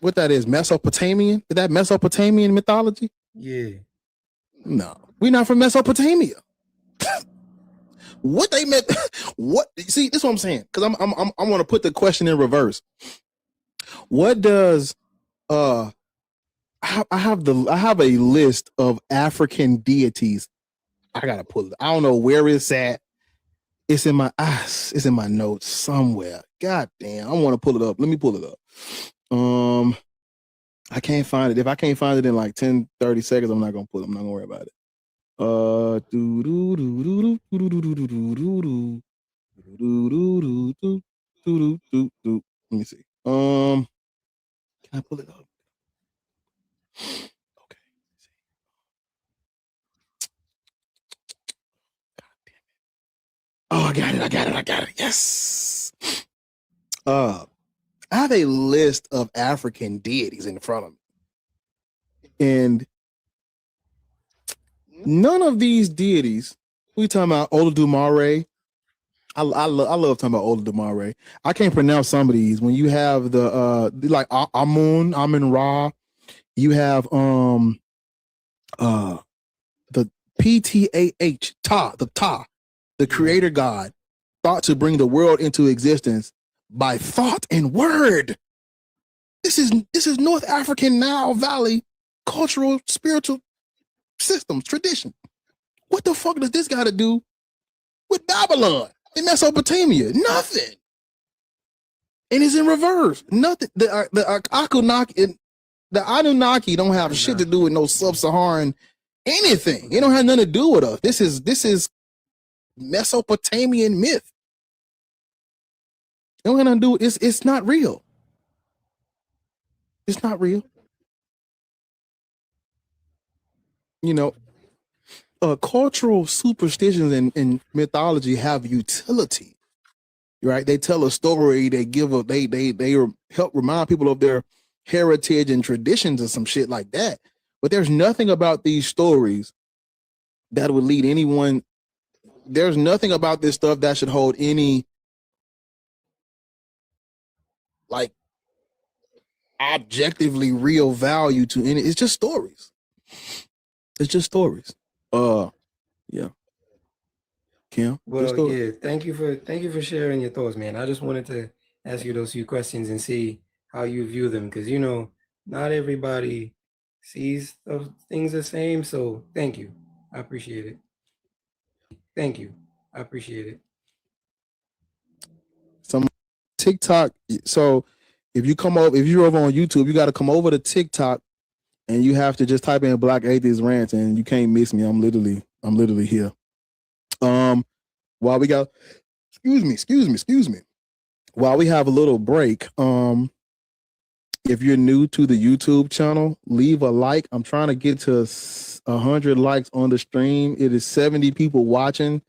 What that is? Mesopotamian? Is that Mesopotamian mythology? Yeah. No, we're not from Mesopotamia. What they meant? What? See, this is what I'm saying. Because I want to put the question in reverse. What does I have a list of African deities. I gotta pull it. I don't know where it's at. It's in my notes somewhere. God damn, I want to pull it up. Let me pull it up. I can't find it. If I can't find it in like 10, 30 seconds, I'm not gonna pull it. I'm not gonna worry about it. Let me see. Can I pull it up? Okay. Oh, I got it. Yes. I have a list of African deities in front of me. And none of these deities, we talking about Olodumare. I love talking about Olodumare. I can't pronounce some of these. When you have the like Amun Ra, you have the PTAH, the creator God, thought to bring the world into existence by thought and word. This is North African Nile Valley cultural, spiritual systems, tradition. What the fuck does this got to do with Babylon in Mesopotamia? Nothing. And it's in reverse. Nothing. The Anunnaki don't have shit to do with no sub-Saharan anything. It don't have nothing to do with us. This is Mesopotamian myth. It don't have nothing to do with it's not real. It's not real. Cultural superstitions and mythology have utility, right? They tell a story. They help remind people of their heritage and traditions and some shit like that. But there's nothing about these stories that would lead anyone. There's nothing about this stuff that should hold any like objectively real value to any. It's just stories. It's just stories. Yeah. Kim, Well, yeah, thank you for sharing your thoughts, man. I just wanted to ask you those few questions and see how you view them, because not everybody sees those things the same. So thank you. I appreciate it. Thank you. I appreciate it. Some TikTok. So if you're over on YouTube, you got to come over to TikTok and you have to just type in Black Atheist Rants and you can't miss me. I'm literally here. While we got, excuse me. While we have a little break, if you're new to the YouTube channel, leave a like. I'm trying to get to 100 likes on the stream. It is 70 people watching.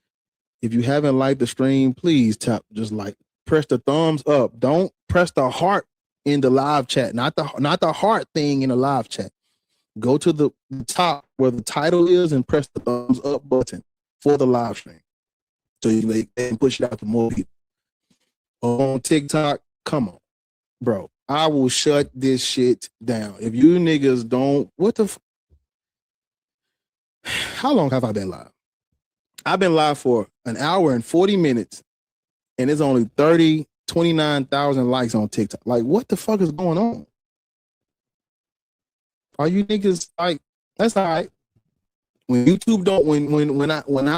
If you haven't liked the stream, please press the thumbs up. Don't press the heart in the live chat, not the heart thing in the live chat. Go to the top where the title is and press the thumbs up button for the live stream, so you can push it out to more people. On TikTok, come on, bro. I will shut this shit down. If you niggas don't, how long have I been live? I've been live for an hour and 40 minutes, and it's only 29,000 likes on TikTok. Like, what the fuck is going on? Are you niggas like, that's all right. When YouTube don't,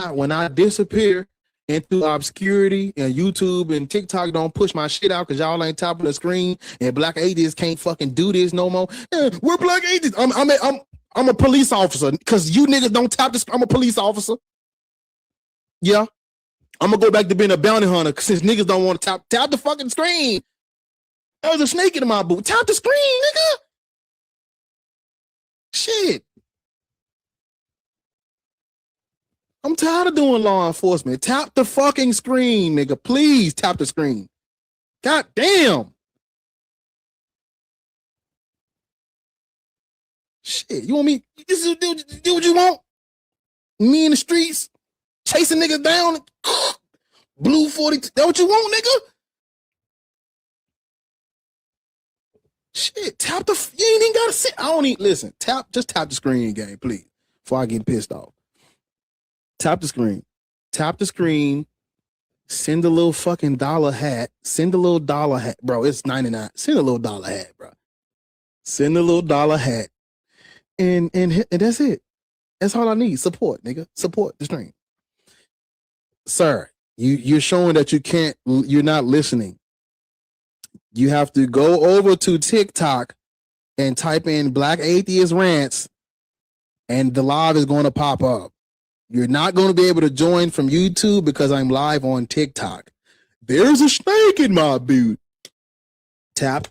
when I disappear into obscurity and YouTube and TikTok don't push my shit out because y'all ain't top of the screen and Black Atheists can't fucking do this no more. We're Black Atheists. I'm a police officer because you niggas don't tap this. I'm a police officer. Yeah. I'm gonna go back to being a bounty hunter since niggas don't want to tap the fucking screen. There's a snake in my boot. Tap the screen, nigga. Shit. I'm tired of doing law enforcement. Tap the fucking screen, nigga. Please tap the screen. God damn. Shit, you want me? This is do what you want? Me in the streets, chasing niggas down. Blue 40. That what you want, nigga? Shit, tap the. You ain't even gotta sit. I don't even listen. Just tap the screen, game, please, before I get pissed off. Tap the screen. Tap the screen. Send a little fucking dollar hat. Send a little dollar hat, bro. It's 99. Send a little dollar hat, bro. Send a little dollar hat, and that's it. That's all I need. Support, nigga. Support the stream, sir. You're showing that you can't. You're not listening. You have to go over to TikTok and type in Black Atheist Rants, and the live is going to pop up. You're not going to be able to join from YouTube because I'm live on TikTok. There's a snake in my boot. Tap.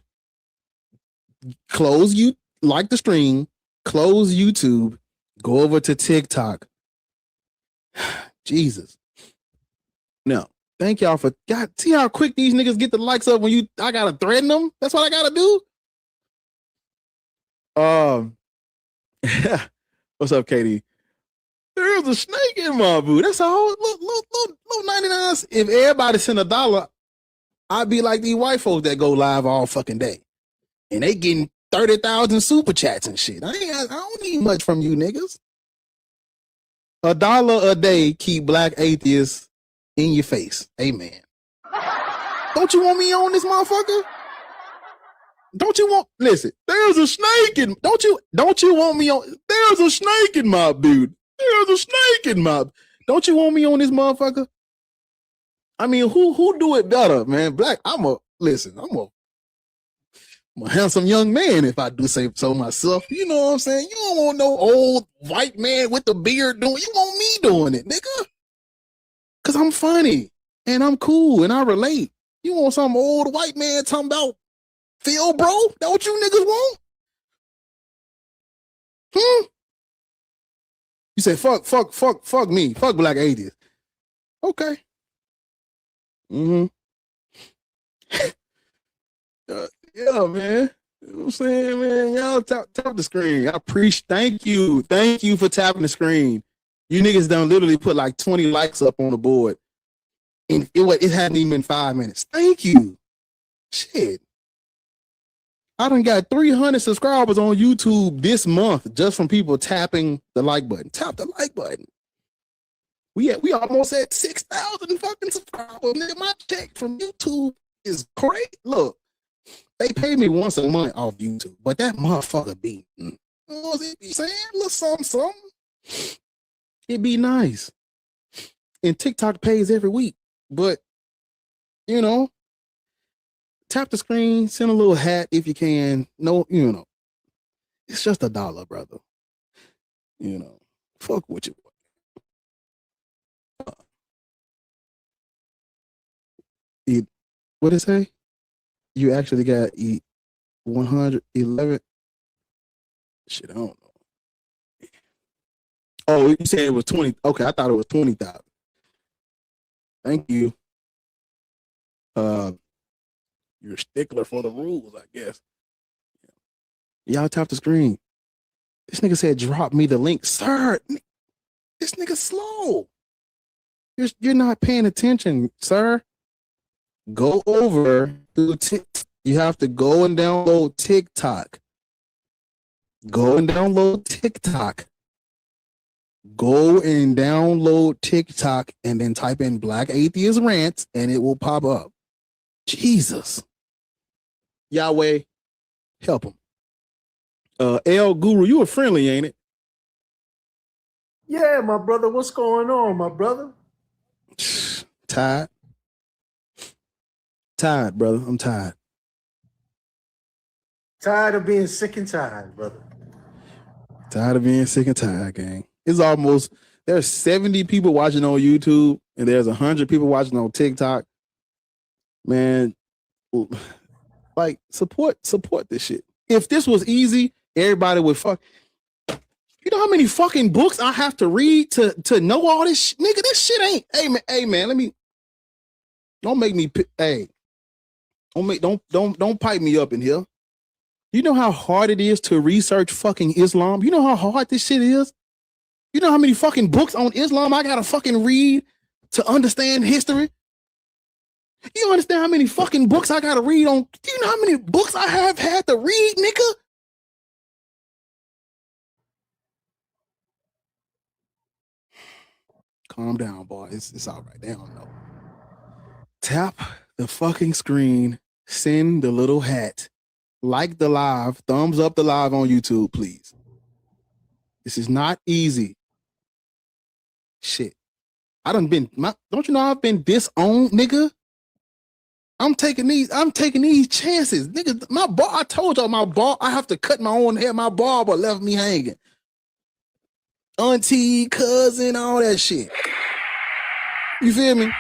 Close you like the stream. Close YouTube. Go over to TikTok. Jesus. No. Thank y'all for God. See how quick these niggas get the likes up when I gotta threaten them? That's what I gotta do. What's up, Katie? There's a snake in my boot. That's a whole little 99. If everybody sent $1, I'd be like these white folks that go live all fucking day. And they getting 30,000 super chats and shit. I don't need much from you niggas. $1 a day keep Black Atheists in your face. Amen. Don't you want me on this motherfucker? Don't you want, listen, there's a snake in, don't you want me on, there's a snake in my boot. There's a snake in my, don't you want me on this motherfucker? I mean, who do it better, man? Black, I'm a handsome young man if I do say so myself. You know what I'm saying? You don't want no old white man with the beard doing, you want me doing it, nigga. Cause I'm funny and I'm cool and I relate. You want some old white man talking about Phil, bro? That what you niggas want? You say fuck me, fuck Black Atheists. Okay. Yeah, man. You know what I'm saying, man? Y'all tap the screen. I appreciate. Thank you for tapping the screen. You niggas done literally put like 20 likes up on the board, and it hadn't even been 5 minutes. Thank you. Shit. I done got 300 subscribers on YouTube this month just from people tapping the like button. Tap the like button. We almost at 6,000 fucking subscribers. Nigga, my check from YouTube is great. Look, they pay me once a month off YouTube, but that motherfucker be, what it be saying? Look, something. It be nice. And TikTok pays every week, but you know, tap the screen, send a little hat if you can. No, you know, it's just $1, brother. You know, fuck with you. What did it say? You actually got 111. Shit, I don't know. Oh, you said it was 20. Okay, I thought it was 20,000. Thank you. You're a stickler for the rules, I guess. Y'all tap the screen. This nigga said, drop me the link. Sir, this nigga slow. You're not paying attention, sir. Go over to you have to go and download TikTok. Go and download TikTok. Go and download TikTok and then type in Black Atheist Rants and it will pop up. Jesus. Yahweh, help him. El Guru, you were friendly, ain't it? Yeah, my brother. What's going on, my brother? Tired. Tired, brother. I'm tired. Tired of being sick and tired, brother. Tired of being sick and tired, gang. It's almost, there's 70 people watching on YouTube and there's 100 people watching on TikTok. Man, like support this shit. If this was easy, everybody would fuck. You know how many fucking books I have to read to know all this nigga? This shit ain't. Hey man, let me. Don't make me. Hey, don't pipe me up in here. You know how hard it is to research fucking Islam? You know how hard this shit is? You know how many fucking books on Islam I gotta fucking read to understand history? You understand how many fucking books I gotta read on? Do you know how many books I have had to read, nigga? Calm down, boy. It's all right. They don't know. Tap the fucking screen. Send the little hat. Like the live. Thumbs up the live on YouTube, please. This is not easy. Shit. Don't you know I've been disowned, nigga? I'm taking these chances. Nigga, I told y'all I have to cut my own hair. My barber left me hanging. Auntie, cousin, all that shit. You feel me?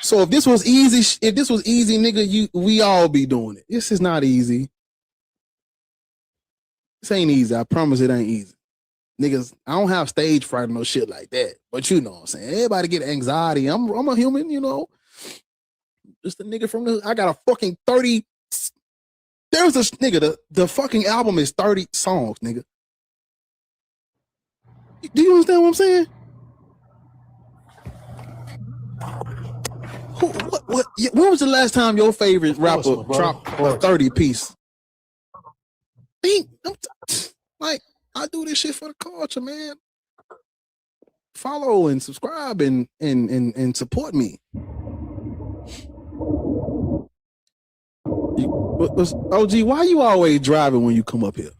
So if this was easy, nigga, we all be doing it. This is not easy. This ain't easy. I promise it ain't easy. Niggas, I don't have stage fright or no shit like that. But you know what I'm saying. Everybody get anxiety. I'm a human, you know. Just a nigga from I got a fucking 30. There's a nigga, the fucking album is 30 songs, nigga. Do you understand what I'm saying? When was the last time your favorite rapper dropped a 30 piece? Like, I do this shit for the culture, man. Follow and subscribe and support me. OG, why you always driving when you come up here?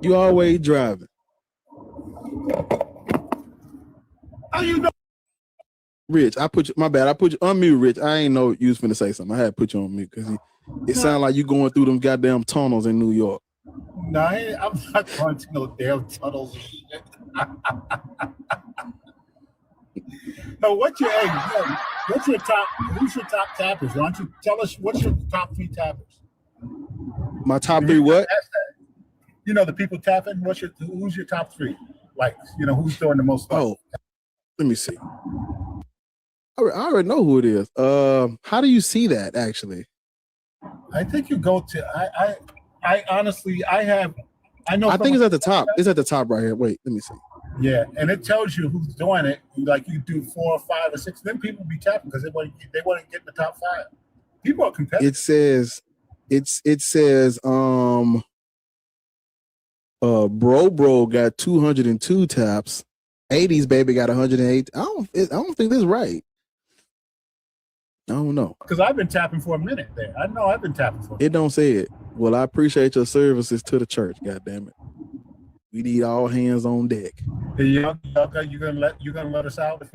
You always driving. How you know? Rich, I put you on mute, Rich. I ain't know you was finna say something. I had to put you on mute because it sounded like you going through them goddamn tunnels in New York. No, I'm not going to no damn tunnels and shit. No, who's your top tappers? Why don't you tell us what's your top 3 tappers? My top 3 what? You know, the people tapping, who's your top 3? Like, you know, who's doing the most stuff? Oh, let me see. I already know who it is. How do you see that actually? I think you go to I honestly I think it's at the top. It's at the top right here. Wait, let me see. Yeah, and it tells you who's doing it. Like you do 4 or 5 or 6, then people be tapping because they want to get in the top 5. People are competitive. It says it says Bro got 202 taps. 80s baby got 108. I don't think that's right. I don't know. Because I've been tapping for a minute there. I know I've been tapping for a minute. It don't say it. Well, I appreciate your services to the church. God damn it. We need all hands on deck. Hey, you gonna let us out if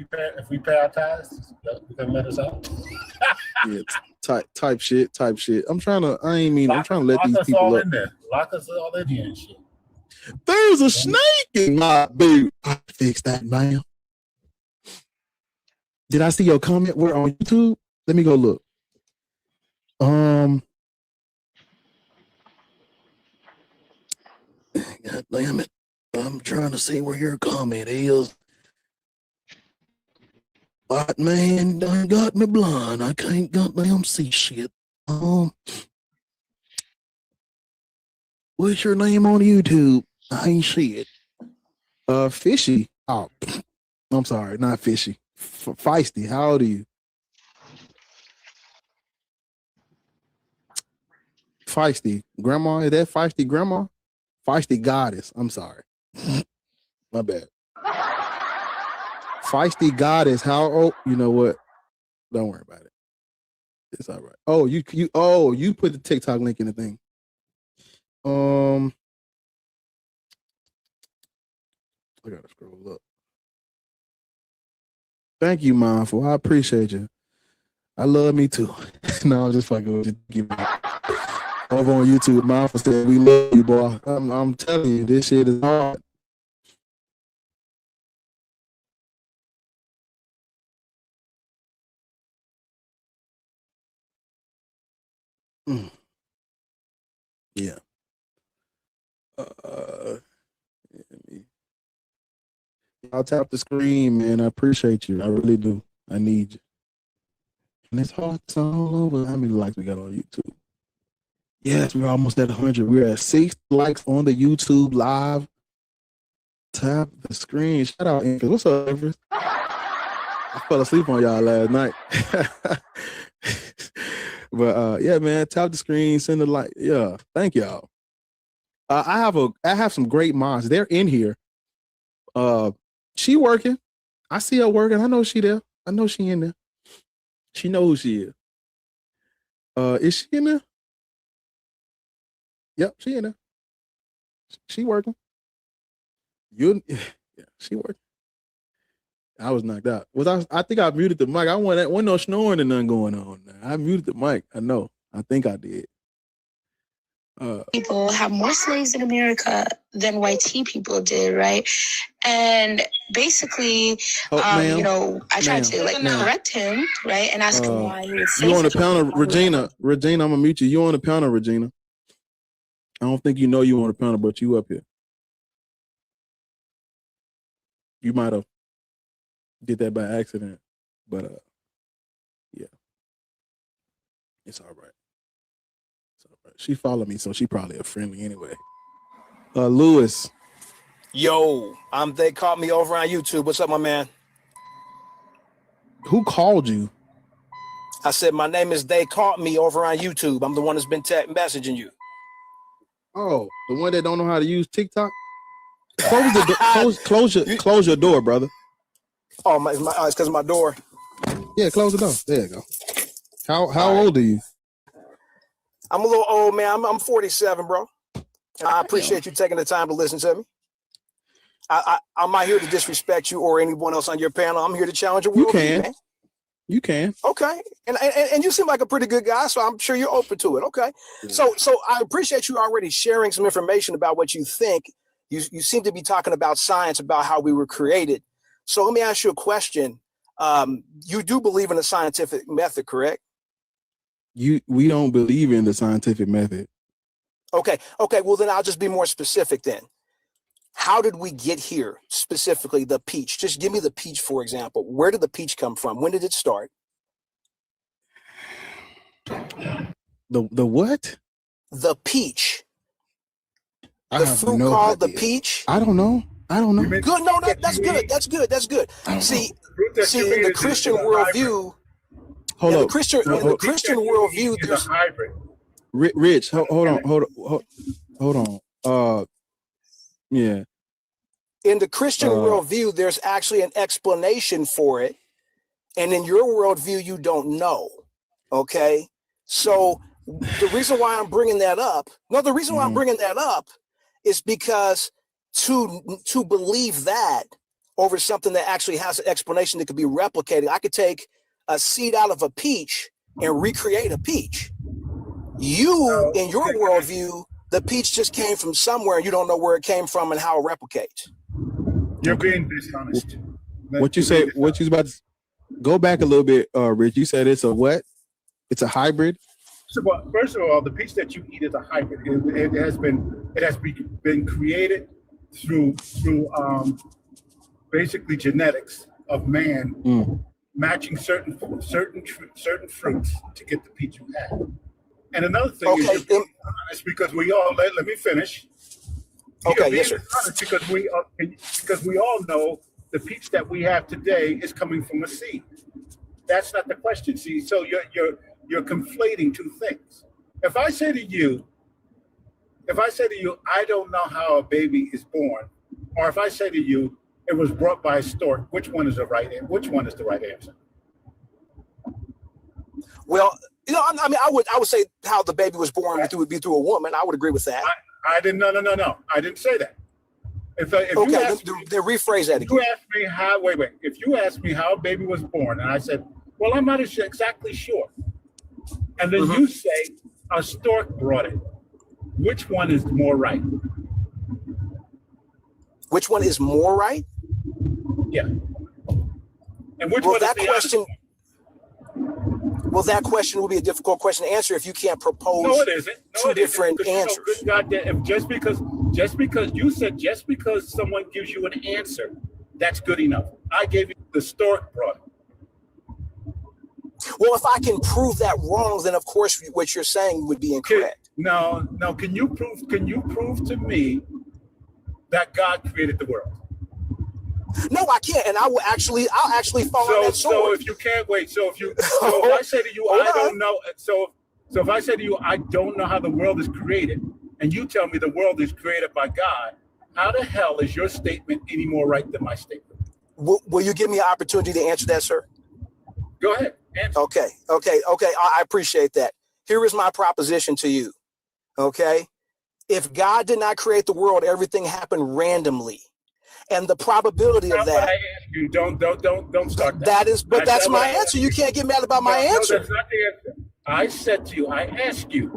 we pay our tithes? You gonna let us out? Yeah, type shit. I'm trying to let these people all up. in there. Lock us all in here and shit. There's a snake in my boot. I fix that, man. Did I see your comment? We're on YouTube. Let me go look. God damn it. I'm trying to see where your comment is. But man, done got me blind. I can't goddamn see shit. What's your name on YouTube? I ain't see it. Fishy. Oh, I'm sorry, not Fishy. Feisty. How old are you? Feisty. Grandma, is that Feisty Grandma? Feisty Goddess. I'm sorry. My bad. Feisty Goddess. How old? You know what? Don't worry about it. It's all right. Oh, you put the TikTok link in the thing. I gotta scroll up. Thank you, Mindful. I appreciate you. I love me too. No, I'm just fucking with you. Over on YouTube, Mindful said, "We love you, boy." I'm telling you, this shit is hard. Yeah. I'll tap the screen, man. I appreciate you. I really do. I need you. And it's hearts all over. How many likes we got on YouTube? Yes, we're almost at 100. We're at 6 likes on the YouTube live. Tap the screen. Shout out, Inca. What's up, Everest? I fell asleep on y'all last night. But yeah, man, tap the screen, send a like. Yeah, thank y'all. I have some great mods. They're in here. She working. I see her working. I know she there. I know she in there. She know who she is. Is she in there? Yep, she in there. She working. Yeah, she working. I was knocked out. I think I muted the mic. I wasn't no snoring and nothing going on. I muted the mic. I know. I think I did. People have more slaves in America than white people did, right? And basically, I tried to correct him, right, and ask him why he would say. You on the panel, Regina? Regina, I'm gonna mute you. You on the panel, Regina? I don't think you know you on the panel, but you up here. You might have did that by accident, but yeah, it's all right. She followed me, so she probably a friendly anyway. Lewis. Yo, they caught me over on YouTube. What's up, my man? Who called you? I said my name is They Caught Me over on YouTube. I'm the one that's been messaging you. Oh, the one that don't know how to use TikTok? Close your door, brother. Oh, it's because of my door. Yeah, close the door. There you go. How old are you? I'm a little old, man. I'm 47, bro. I appreciate you taking the time to listen to me. I'm not here to disrespect you or anyone else on your panel. I'm here to challenge your worldview, man. You can. Okay. And you seem like a pretty good guy, so I'm sure you're open to it. Okay. Yeah. So I appreciate you already sharing some information about what you think. You seem to be talking about science, about how we were created. So let me ask you a question. You do believe in the scientific method, correct? We don't believe in the scientific method. Okay. Well, then I'll just be more specific then. How did we get here? Specifically, the peach. Just give me the peach, for example. Where did the peach come from? When did it start? The what? The peach. The fruit called the peach. I don't know. Good. No, that's good. That's good. See, in the Christian worldview. Hold up. The Christian worldview, there's a hybrid. Rich, hold on. Yeah. In the Christian worldview, there's actually an explanation for it. And in your worldview, you don't know. Okay. So the reason why I'm bringing that up, is because to believe that over something that actually has an explanation that could be replicated, I could take a seed out of a peach and recreate a peach. You, in your worldview, the peach just came from somewhere and you don't know where it came from and how it replicates. You're being dishonest. What you say? What you about to go back a little bit, Rich? You said it's a what? It's a hybrid. So, well, first of all, the peach that you eat is a hybrid. It has been created through basically genetics of man matching certain fruits to get the peach you have. And another thing is honest because we all let me finish. Okay, yes, sir. Because we all know the peach that we have today is coming from a seed. That's not the question. See, so you're conflating two things. If I say to you, I don't know how a baby is born, or if I say to you, it was brought by a stork, which one is the right answer? Well, I mean, I would say how the baby was born would be through a woman. I would agree with that. I didn't. No. I didn't say that. If then rephrase that again. You asked me how. Wait. If you asked me how a baby was born, and I said, "Well, I'm not exactly sure," and then you say a stork brought it, which one is more right? Which one is more right? Yeah. And which one is the question? Well, that question will be a difficult question to answer if you can't propose no, it isn't. two different answers. Just because someone gives you an answer, that's good enough. I gave you the stork brought it. Well, if I can prove that wrong, then of course what you're saying would be incorrect. No. Can you prove to me that God created the world? No, I can't, and I'll actually fall on that sword. So if you can't wait, if I say to you, I don't know. So if I say to you, I don't know how the world is created, and you tell me the world is created by God, how the hell is your statement any more right than my statement? Will you give me an opportunity to answer that, sir? Go ahead. Answer. Okay. I appreciate that. Here is my proposition to you. Okay. If God did not create the world, everything happened randomly. And the probability of that. I ask you, don't start that. That's my answer. You can't get mad about my answer. No, that's not the answer. I said to you, I asked you.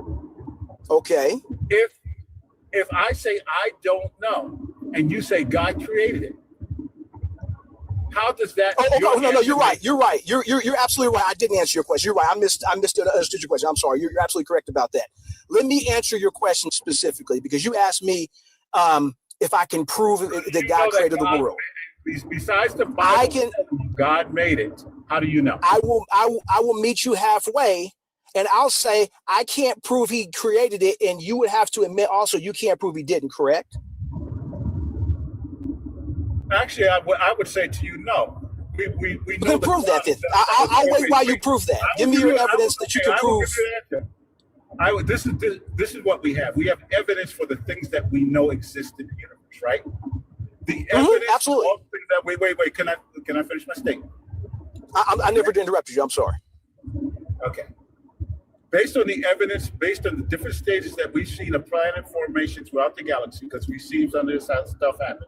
Okay. If I say I don't know, and you say God created it, how does that? No, you're right. You're absolutely right. I didn't answer your question. You're right. I understood your question. I'm sorry. You're absolutely correct about that. Let me answer your question specifically because you asked me if I can prove that God created the world. Besides the Bible, God made it. How do you know? I will meet you halfway, and I'll say I can't prove He created it, and you would have to admit also you can't prove He didn't. Correct? Actually, I would say to you, no. We know then prove that. Then I'll wait while you prove that. Give me your evidence that you can prove. This is what we have. We have evidence for the things that we know exist in the universe, right? The evidence. Absolutely. For things that, wait. Can I finish my statement? I never interrupted you. I'm sorry. Okay. Based on the evidence, based on the different stages that we've seen of planet formation throughout the galaxy, because we've seen some of this stuff happen,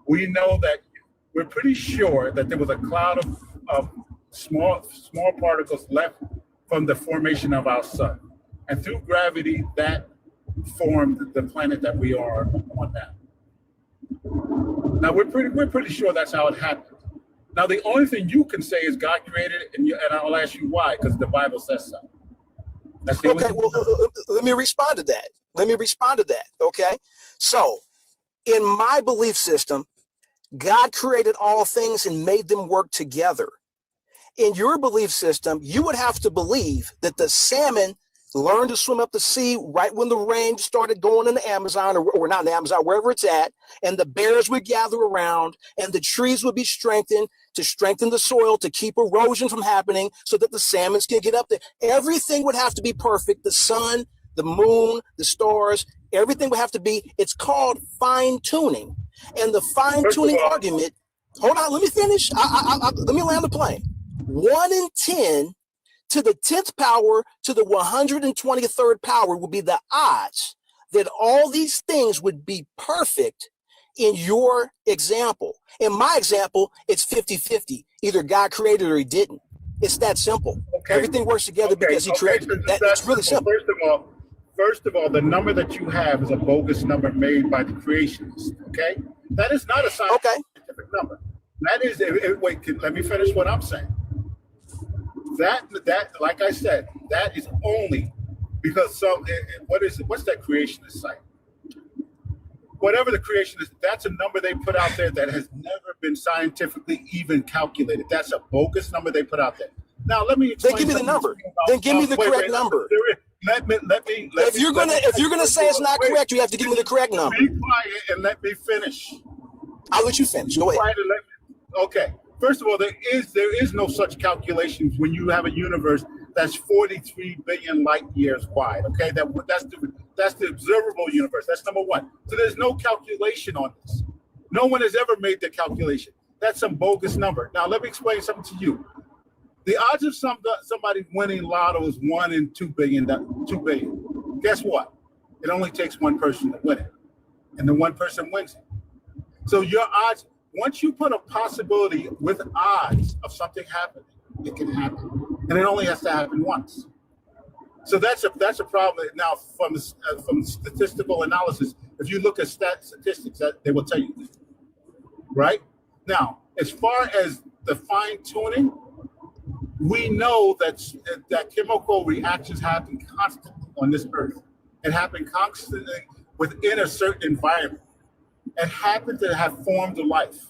we know that we're pretty sure that there was a cloud of small particles left from the formation of our sun. And through gravity, that formed the planet that we are on now. Now we're pretty sure that's how it happened. Now the only thing you can say is God created it, and I'll ask you why, because the Bible says so. Okay, well, let me respond to that. Okay, so in my belief system, God created all things and made them work together. In your belief system, you would have to believe that the salmon learned to swim up the sea right when the rain started going in the Amazon, or not in the Amazon, wherever it's at, and the bears would gather around, and the trees would be strengthened to strengthen the soil, to keep erosion from happening so that the salmons can get up there. Everything would have to be perfect. The sun, the moon, the stars, everything would have to be, it's called fine tuning. And the fine tuning argument, hold on, let me finish. Let me land the plane. 1 in 10 to the 10th power to the 123rd power would be the odds that all these things would be perfect in your example. In my example, it's 50-50. Either God created or he didn't. It's that simple. Okay. Everything works together because he created it. It's really simple. First of all, the number that you have is a bogus number made by the creationists. Okay, that is not a scientific number. That is. Wait, let me finish what I'm saying. That, like I said, that is only because some. What's that creationist site? Whatever the creationist, that's a number they put out there that has never been scientifically even calculated. That's a bogus number they put out there. Now let me explain. Then give me the number. Then give me the correct number. Let me. If you're gonna say it's not correct, you have to give me the correct number. Be quiet and let me finish. I'll let you finish. Go ahead. Okay. First of all, there is no such calculations when you have a universe that's 43 billion light years wide. Okay, that's the observable universe. That's number one. So there's no calculation on this. No one has ever made the calculation. That's some bogus number. Now let me explain something to you. The odds of somebody winning lotto is 1 in 2 billion. 2 billion. Guess what? It only takes one person to win it, and the one person wins it. So your odds, once you put a possibility with odds of something happening, it can happen, and it only has to happen once. So that's a problem. Now, from statistical analysis, if you look at statistics, they will tell you this. Right now, as far as the fine tuning, we know that chemical reactions happen constantly on this earth. It happened constantly within a certain environment. It happened to have formed life.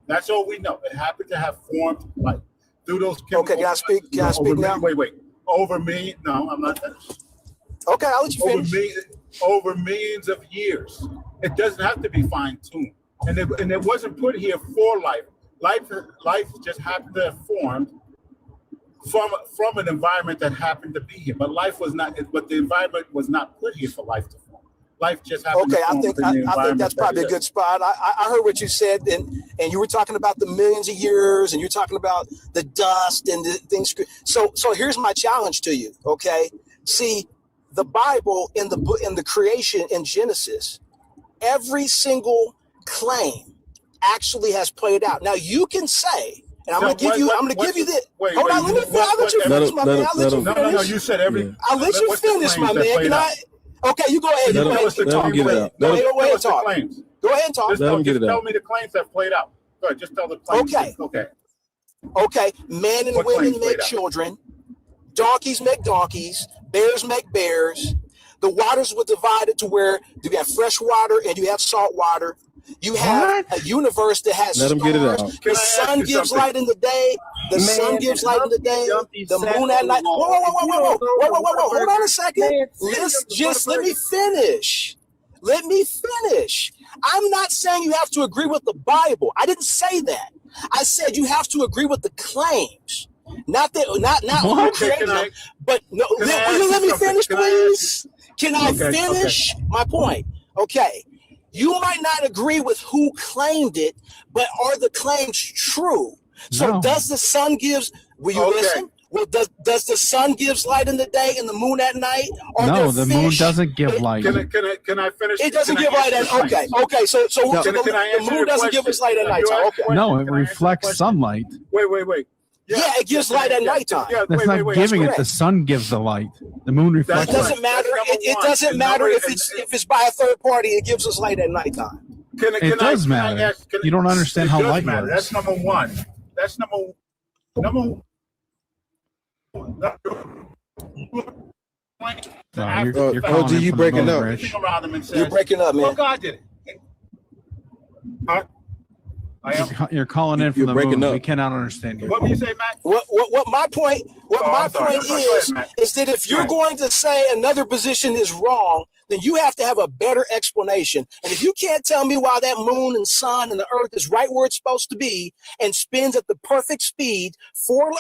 That's all we know. It happened to have formed life through those chemicals. Okay, can I speak now? Wait. Over me? No, I'm not finished. Okay, I'll let you finish. Over millions of years. It doesn't have to be fine-tuned. And it wasn't put here for life. Life just happened to have formed from an environment that happened to be here. But the environment was not put here for life to form. Life just happened to form. I think that's probably a good spot. I heard what you said, and you were talking about the millions of years, and you're talking about the dust and the things. So here's my challenge to you, okay? See, the Bible in the creation in Genesis, every single claim actually has played out. Now you can say, and I'm going to give you this. Hold on, I'll let you finish, my man. I'll let you finish. No, you said every. I'll let you finish, my man. Can I? Okay, you go ahead. Go ahead and talk. Go ahead and talk. Just tell me the claims that played out. Go ahead, just tell the claims. Okay. Men and women make children. Donkeys make donkeys. Bears make bears. The waters were divided to where you have fresh water and you have salt water. You have a universe that has stars. The sun gives light in the day. The sun gives light in the day. The moon at night. Whoa. Hold on a second. Let me finish. Let me finish. I'm not saying you have to agree with the Bible. I didn't say that. I said you have to agree with the claims. Not who created them, but no. Let me finish, please. Can I finish my point? Okay. You might not agree with who claimed it, but are the claims true? So does the sun gives? Will you listen? Well, does the sun gives light in the day and the moon at night? No, the moon doesn't give light. Can I finish? It doesn't give light at okay. So the moon doesn't give us light at night. Okay. No, it reflects sunlight. Wait. Yeah, it gives light at nighttime. That's not giving it. The sun gives the light. The moon reflects. It doesn't matter. It doesn't matter if it's by a third party. It gives us light at nighttime. It does matter. You don't understand how light works. That's number one. That's number one. You breaking up? You're breaking up, man. Well, God did it. You're calling in from the moon. We cannot understand you. What will you say, Matt? What my point is that if you're going to say another position is wrong, then you have to have a better explanation. And if you can't tell me why that moon and sun and the earth is right where it's supposed to be and spins at the perfect speed for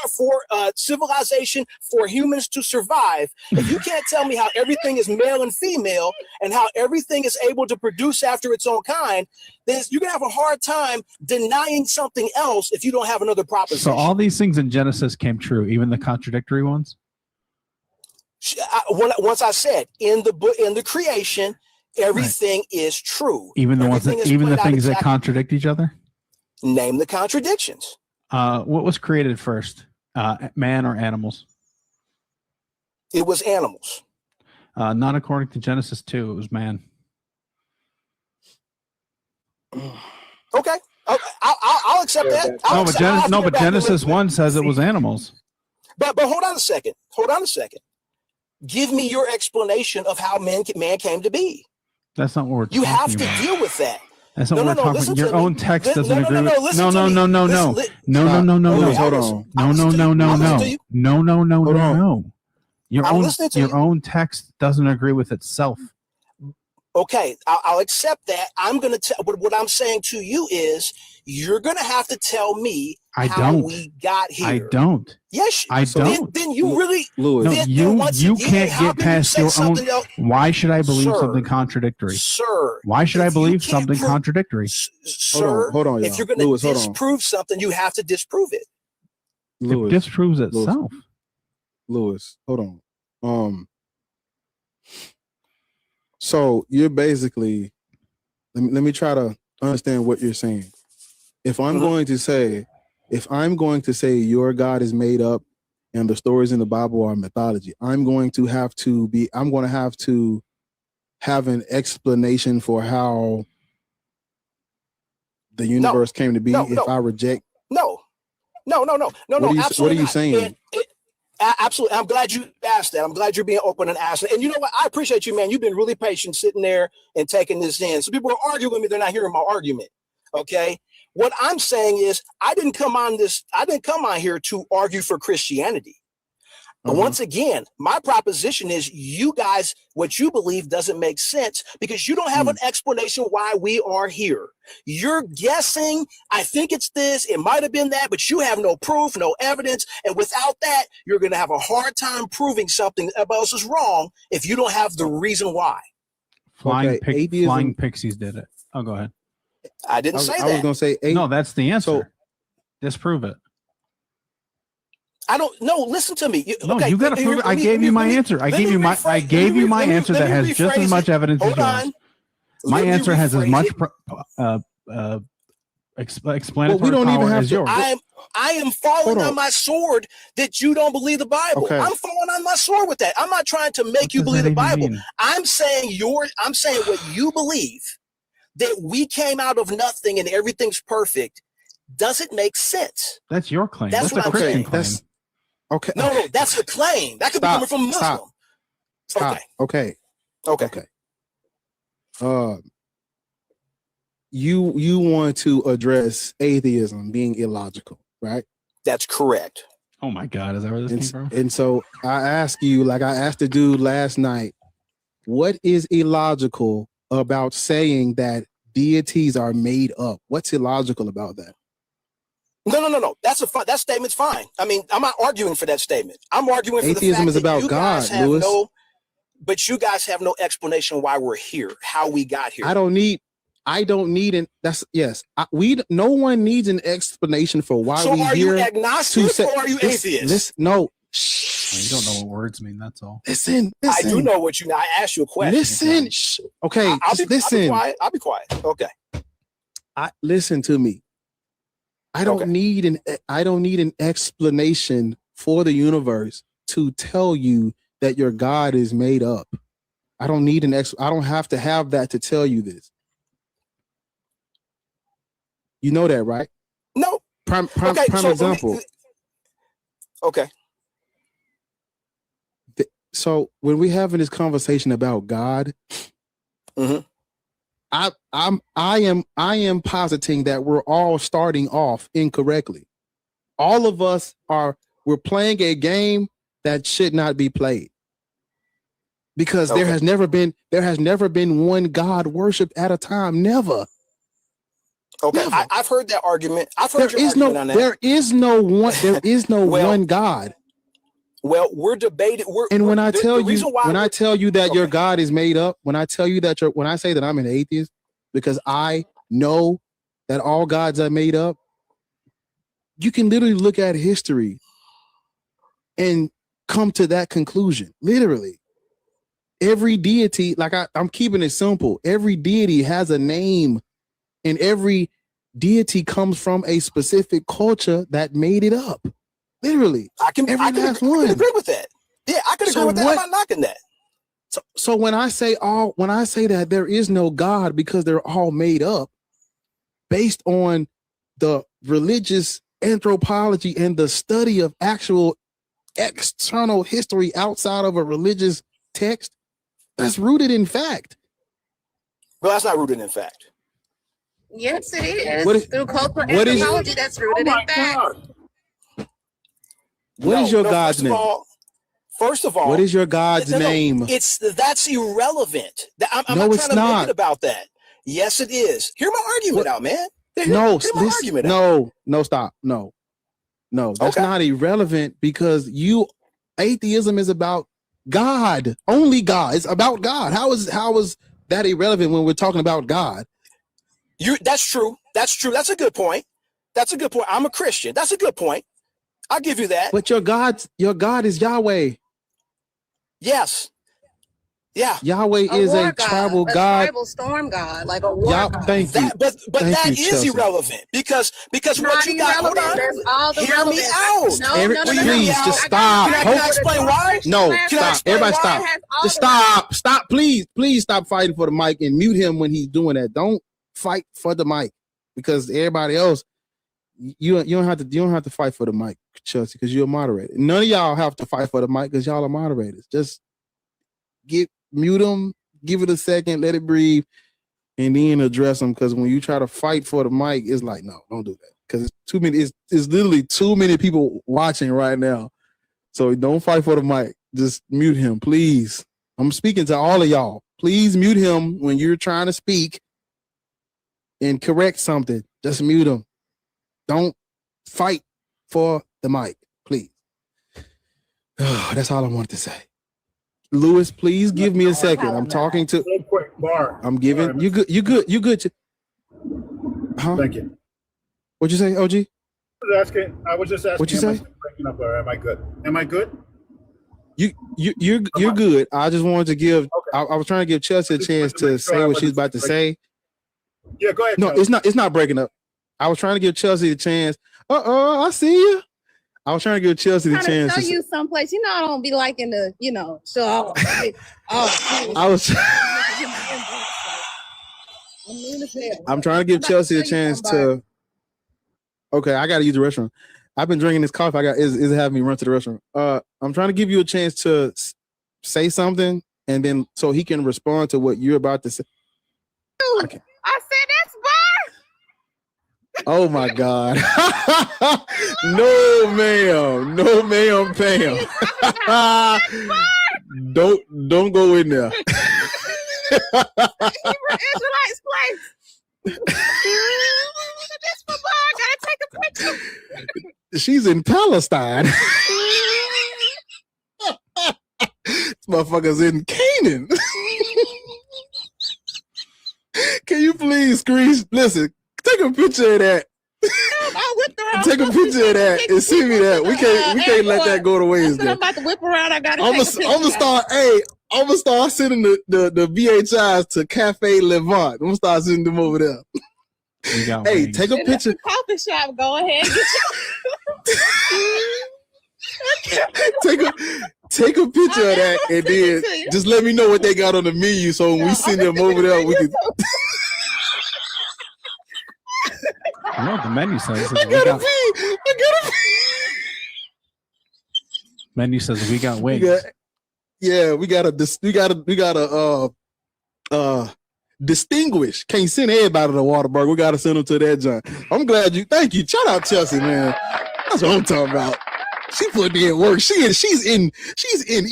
civilization, for humans to survive, if you can't tell me how everything is male and female and how everything is able to produce after its own kind, then you're going to have a hard time denying something else if you don't have another proposition. So all these things in Genesis came true, even the contradictory ones? Once I said in the book, in the creation, everything is true. Even the ones that, even the things that contradict each other? Name the contradictions. What was created first? Man or animals? It was animals. Not according to Genesis 2, it was man. Okay. I'll accept that. But Genesis 1 says it was animals. But hold on a second. Hold on a second. Give me your explanation of how man came to be. That's not what we're You talking have to about. deal with that. That's not what we're talking about. Your own text doesn't agree with. No. Your own text doesn't agree with itself. Okay, I'll accept that. I'm going to tell, but what I'm saying to you is you're going to have to tell me how we got here. I don't. Yes, I don't. Then you really, Lewis. No, you can't get past your own. Why should I believe something contradictory? Sir. Why should I believe something contradictory? Sir, hold on, if you're going to disprove something, you have to disprove it. It disproves itself. Lewis, hold on. So you're basically, let me try to understand what you're saying. If I'm going to say your God is made up and the stories in the Bible are mythology, I'm going to have to have an explanation for how the universe came to be I reject. No. What are you saying? Absolutely. I'm glad you asked that. I'm glad you're being open and asking. And you know what? I appreciate you, man. You've been really patient sitting there and taking this in. So people are arguing with me. They're not hearing my argument. Okay. What I'm saying is I didn't come on here to argue for Christianity. But once again, my proposition is you guys, what you believe doesn't make sense because you don't have an explanation why we are here. You're guessing, I think it's this, it might have been that, but you have no proof, no evidence. And without that, you're going to have a hard time proving something else is wrong if you don't have the reason why. Flying pixies did it. Oh, go ahead. I didn't say that. I was going to say no, that's the answer. Disprove it. I don't know. Listen to me. You got to prove it. I gave you my answer. I gave you my answer that has just as much evidence as yours. My answer has as much explanatory power as yours. I am falling on my sword that you don't believe the Bible. Okay. I'm falling on my sword with that. I'm not trying to make you believe the Bible. I'm saying what you believe, that we came out of nothing and everything's perfect, doesn't make sense. That's your claim. That's a Christian claim. Okay. No, that's the claim. That could be coming from a Muslim. Stop. Okay. You want to address atheism being illogical, right? That's correct. Oh my God, is that where this came from? And so I ask you, like I asked the dude last night, what is illogical about saying that deities are made up? What's illogical about that? No. That statement's fine. I mean, I'm not arguing for that statement. I'm arguing for atheism the fact is about that God, Lewis. But you guys have no explanation why we're here, how we got here. I don't need no one needs an explanation for why we here. So are you agnostic or are you atheist? No. You don't know what words mean, that's all. Listen. I do know what I asked you a question. Listen. Okay, listen. I'll be quiet. Okay. Listen to me. I don't need an explanation for the universe to tell you that your God is made up. I don't need I don't have to have that to tell you this. You know that, right? No. Prime example. Okay. So when we're having this conversation about God, I am positing that we're all starting off incorrectly. All of us we're playing a game that should not be played. because there has never been one God worshipped at a time. Never. Okay, I've heard that argument. I've heard your argument on that. There is no one God. Well, we're debating. When I tell you that your God is made up, when I say that I'm an atheist, because I know that all gods are made up, you can literally look at history and come to that conclusion. Literally, every deity, like I'm keeping it simple. Every deity has a name. And every deity comes from a specific culture that made it up. Literally. I can agree with that. Yeah, I can agree with that. I'm not knocking that. So when I say that there is no God because they're all made up based on the religious anthropology and the study of actual external history outside of a religious text, that's rooted in fact. Well, that's not rooted in fact. Yes, it is. Through cultural anthropology, that's rooted in fact. What is your God's name? First of all, what is your God's name? That's irrelevant. I'm not trying to make it about that. Yes, it is. Hear my argument out, man. Stop. No, that's not irrelevant because atheism is about God, only God. It's about God. How is that irrelevant when we're talking about God? That's true. That's a good point. I'm a Christian. That's a good point. I'll give you that. But your God is Yahweh. Yes. Yeah. Yahweh is a tribal God. A tribal storm god, like a war god. Thank you. But that is irrelevant because what you got. Hold on. Hear me out. Please just stop. Can I explain why? No, stop. Everybody stop. Just stop. Stop. Please stop fighting for the mic and mute him when he's doing that. Don't fight for the mic because everybody else, you don't have to fight for the mic, Chelsea, because you're a moderator. None of y'all have to fight for the mic because y'all are moderators. Just mute them, give it a second, let it breathe, and then address them. Because when you try to fight for the mic, it's like, no, don't do that. Because it's too many. It's literally too many people watching right now. So don't fight for the mic. Just mute him, please. I'm speaking to all of y'all. Please mute him when you're trying to speak and correct something. Just mute him. Don't fight for the mic, please. That's all I wanted to say. Lewis, please give me a second. I'm talking to. Real quick, Bar. I'm giving you good. You good. Huh? Thank you. What'd you say, OG? I was just asking. What'd you say? Breaking up, or am I good? Am I good? You're good. I just wanted to give. Okay. I was trying to give Chelsea a chance to say what she's about to say. Yeah, go ahead. No, Chelsea. it's not breaking up. I was trying to give Chelsea a chance. I see you. I was trying to give Chelsea the chance to show you someplace. You know, I don't be liking to, show I'm trying to give Chelsea a chance to. Okay, I got to use the restroom. I've been drinking this coffee. Is having me run to the restroom. I'm trying to give you a chance to say something, and then so he can respond to what you're about to say. Okay. I said that's Bar. Oh my God. No, ma'am, Pam. Don't go in there. Israelites place. That's for Bar. I gotta take a picture. She's in Palestine. This motherfucker's in Canaan. Can you please listen, take a picture of that. Take a picture of that and send me that. We can't let that go to waste. I'm about to whip around. I gotta. I'm gonna start sending the VHIs to Cafe Levant. I'm gonna start sending them over there. Hey, take a picture. Coffee shop. Go ahead. Take a picture of that and then just let me know what they got on the menu. So when we send them over there, we can. I know what the menu says. I gotta pee. Menu says we got wings. We gotta distinguish. Can't send everybody to Waterburg. We gotta send them to that joint. I'm glad thank you. Shout out Chelsea, man. That's what I'm talking about. She put in work. She's in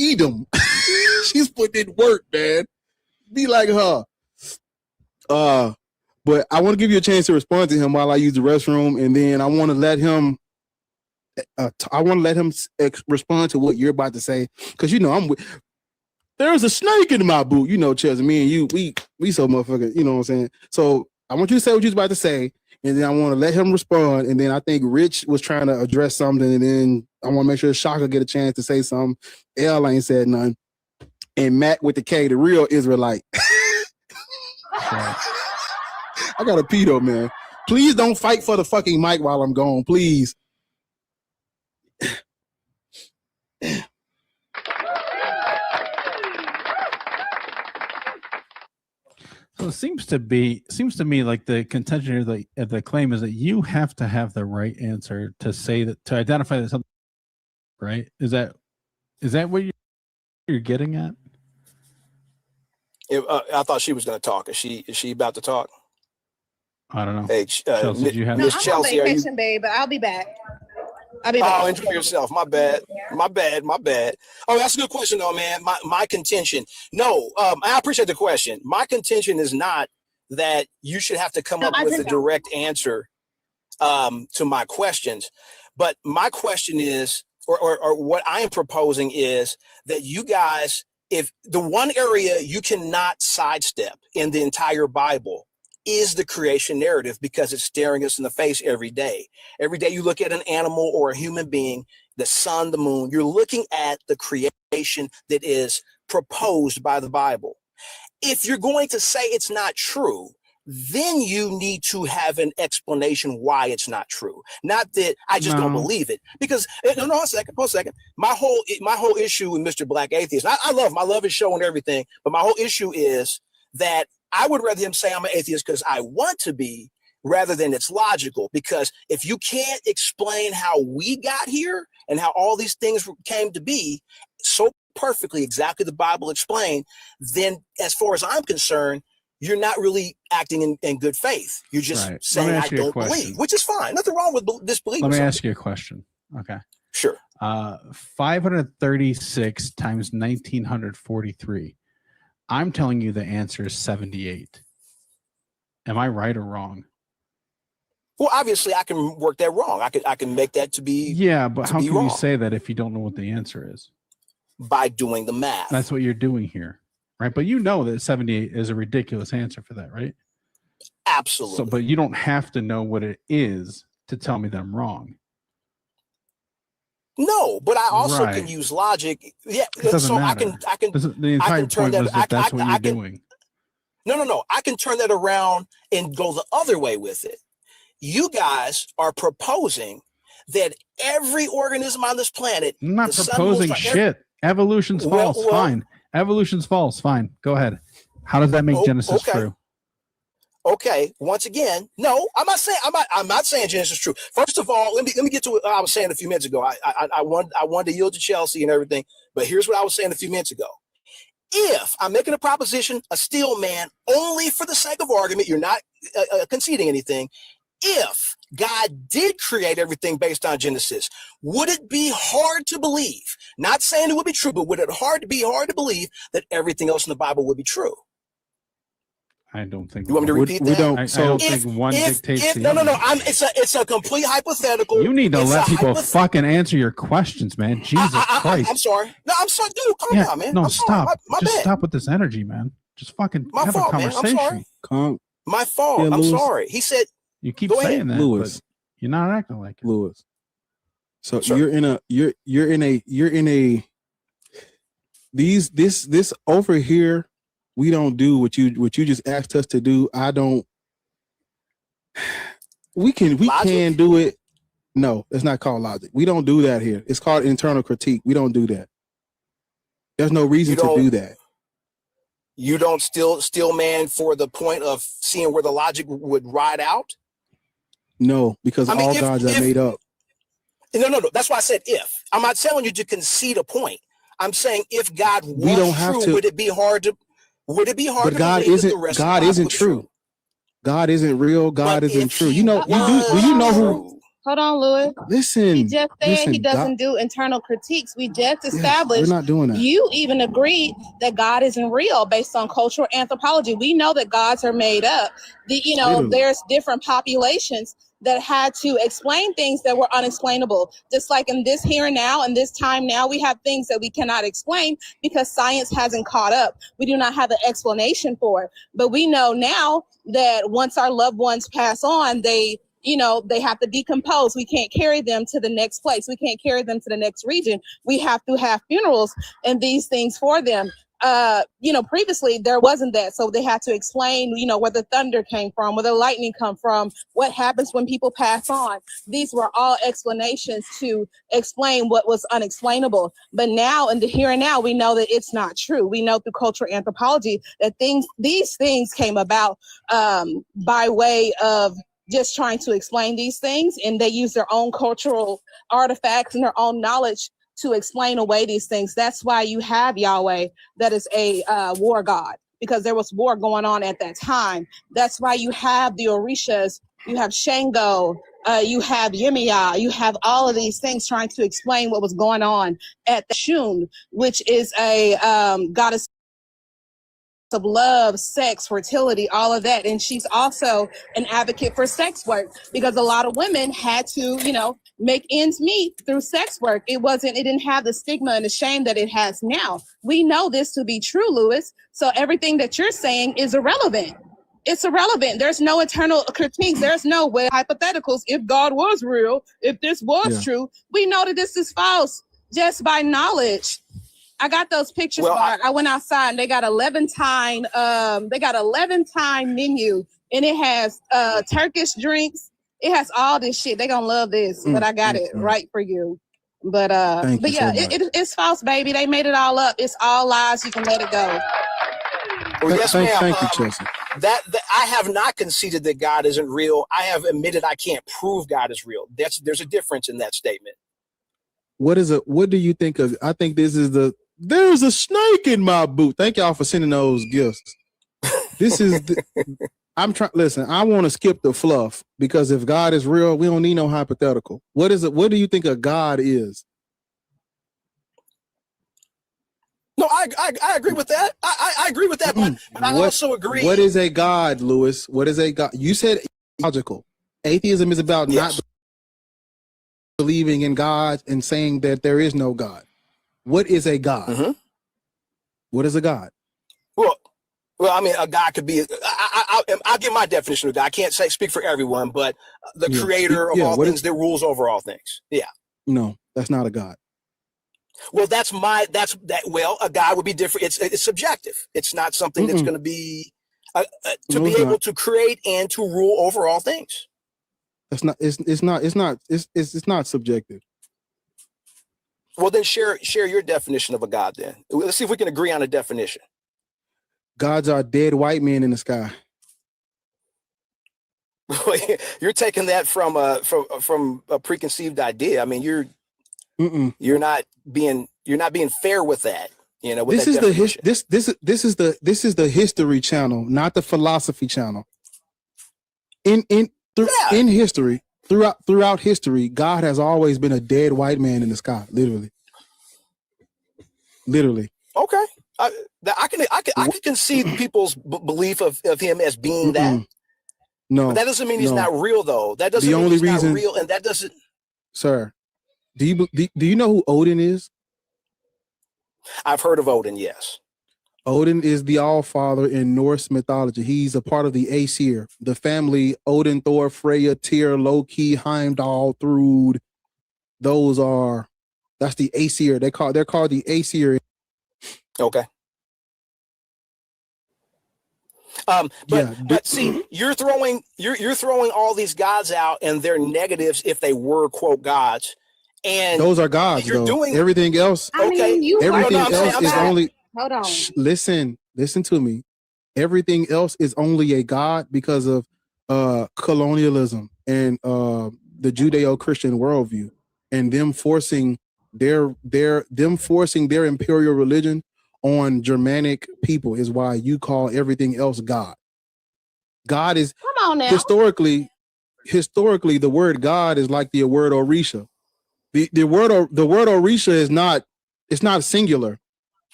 Edom. She's putting in work, man. Be like her. But I want to give you a chance to respond to him while I use the restroom, and then I want to let him. Respond to what you're about to say, because there's a snake in my boot. Chelsea, me and you, we so motherfucker. You know what I'm saying? So I want you to say what you're about to say, and then I want to let him respond. And then I think Rich was trying to address something, and then I want to make sure Shaka get a chance to say something. L ain't said nothing, and Matt with the K, the real Israelite. I gotta pee though, man. Please don't fight for the fucking mic while I'm gone, please. So it seems to me like the contention of the claim is that you have to have the right answer to say that, to identify that something, right? Is that what you're getting at? I thought she was going to talk. Is she about to talk? I don't know. Hey, Chelsea, did you have No, I'm on vacation, babe, but I'll be back. Oh, enjoy yourself. My bad. Oh, that's a good question, though, man. My contention. No, I appreciate the question. My contention is not that you should have to come up with a direct answer to my questions, but my question is, or what I am proposing is that you guys, if the one area you cannot sidestep in the entire Bible is the creation narrative, because it's staring us in the face every day. Every day you look at an animal or a human being, the sun, the moon, you're looking at the creation that is proposed by the Bible. If you're going to say it's not true, then you need to have an explanation why it's not true. Not that I just don't believe it. Because hold a second. My whole issue with Mr. Black Atheist, I love his show and everything, but my whole issue is that I would rather him say I'm an atheist because I want to be, rather than it's logical. Because if you can't explain how we got here and how all these things came to be so perfectly, exactly the Bible explained, then as far as I'm concerned, you're not really acting in good faith. You're just saying I don't believe, which is fine. Nothing wrong with disbelief. Let me ask you a question. Okay. Sure. 536 times 1943. I'm telling you the answer is 78. Am I right or wrong? Well, obviously I can work that wrong. I can make that to be. Yeah, but how can you say that if you don't know what the answer is? By doing the math. That's what you're doing here, right? But you know that 78 is a ridiculous answer for that, right? Absolutely. So, but you don't have to know what it is to tell me that I'm wrong. No, but I also can use logic. Yeah, it doesn't so matter. I can. The entire point was that that's what you're doing. No. I can turn that around and go the other way with it. You guys are proposing that every organism on this planet. I'm not proposing shit. Evolution's false. Fine. Evolution's false. Fine. Go ahead. How does that make Genesis true? Okay. Once again, no, I'm not saying Genesis is true. First of all, let me get to what I was saying a few minutes ago. I wanted to yield to Chelsea and everything, but here's what I was saying a few minutes ago. If I'm making a proposition, a steel man, only for the sake of argument, you're not conceding anything. If God did create everything based on Genesis, would it be hard to believe? Not saying it would be true, but would it be hard to believe that everything else in the Bible would be true? I don't think. You want me to repeat that? I don't think one dictates the other. No. It's a complete hypothetical. You need to let people fucking answer your questions, man. Jesus Christ. I'm sorry. No, I'm sorry, dude. Calm down, man. No, I'm stop. Sorry. My Just bad. stop with this energy, man. Just fucking My have fault, a conversation. Man. I'm sorry. My fault. Yeah, I'm Louis. sorry. He said. You keep Go saying ahead. that, Louis. but you're not acting like it. Louis. So Sure. you're in a this over here. We don't do what you just asked us to do. We can do it. No, it's not called logic. We don't do that here. It's called internal critique. We don't do that. There's no reason to do that. You don't still man for the point of seeing where the logic would ride out? No, because all gods are made up. No. That's why I said if. I'm not telling you to concede a point. I'm saying if God was true, would it be hard to But God isn't true. God isn't real. God isn't true. Do you know who? Hold on, Louis. Listen. He just said he doesn't God, do internal critiques. We just established. we're not doing that. You even agreed that God isn't real based on cultural anthropology. We know that gods are made up. Literally. There's different populations that had to explain things that were unexplainable. Just like in this here and now, in this time now, we have things that we cannot explain because science hasn't caught up. We do not have an explanation for it. But we know now that once our loved ones pass on, they have to decompose. We can't carry them to the next place. We can't carry them to the next region. We have to have funerals and these things for them. Previously there wasn't that. So they had to explain, where the thunder came from, where the lightning come from, what happens when people pass on. These were all explanations to explain what was unexplainable. But now in the here and now, we know that it's not true. We know through cultural anthropology that these things came about by way of just trying to explain these things, and they use their own cultural artifacts and their own knowledge to explain away these things. That's why you have Yahweh, that is a war god, because there was war going on at that time. That's why you have the Orishas, you have Shango, you have Yemiya, you have all of these things trying to explain what was going on at the Shun, which is a goddess of love, sex, fertility, all of that. And she's also an advocate for sex work, because a lot of women had to, make ends meet through sex work. It didn't have the stigma and the shame that it has now. We know this to be true, Louis. So everything that you're saying is irrelevant. It's irrelevant. There's no eternal critiques. There's no hypotheticals. If God was real, if this was true, we know that this is false just by knowledge. I got those pictures. I went outside and they got 11-time menu, and it has Turkish drinks. It has all this shit. They gonna love this, but I got it right for you. But yeah, it's false, baby. They made it all up. It's all lies. You can let it go. Well, yes, ma'am. Thank you, Chelsea. That I have not conceded that God isn't real. I have admitted I can't prove God is real. There's a difference in that statement. What do you think of? I think this is there's a snake in my boot. Thank y'all for sending those gifts. This is listen, I want to skip the fluff, because if God is real, we don't need no hypothetical. What is it? What do you think a God is? No, I agree with that. I agree with that, but I also agree. What is a God, Louis? What is a God? You said logical. Atheism is about not believing in God and saying that there is no God. What is a God? Mm-hmm. What is a God? Well, I mean, a God could be. I'll give my definition of God. I can't speak for everyone, but the creator of all things that rules over all things. Yeah. No, that's not a God. Well, well, a God would be different. It's subjective. It's not something that's going to be able to create and to rule over all things. That's not. It's not subjective. Well, then share your definition of a God. Then let's see if we can agree on a definition. Gods are dead white men in the sky. You're taking that from a preconceived idea. I mean, you're not being fair with that. With this that is this is the history channel, not the philosophy channel. In history, throughout history, God has always been a dead white man in the sky, literally. Okay, I can concede people's belief of him as being that. No, but that doesn't mean he's not real, though. That doesn't mean he's not real, and that doesn't. Sir, do you know who Odin is? I've heard of Odin. Yes. Odin is the All-Father in Norse mythology. He's a part of the Aesir, the family Odin, Thor, Freya, Tyr, Loki, Heimdall, Thrud. That's the Aesir. They're called the Aesir. Okay. But see, you're throwing all these gods out, and they're negatives if they were quote gods, and those are gods. You're doing everything else. Okay, everything else is only. Hold on. Listen to me. Everything else is only a god because of colonialism and the Judeo-Christian worldview, and them forcing their imperial religion on Germanic people is why you call everything else God. God is come on now. Historically, historically, the word God is like the word Orisha. The word Orisha is not, it's not singular.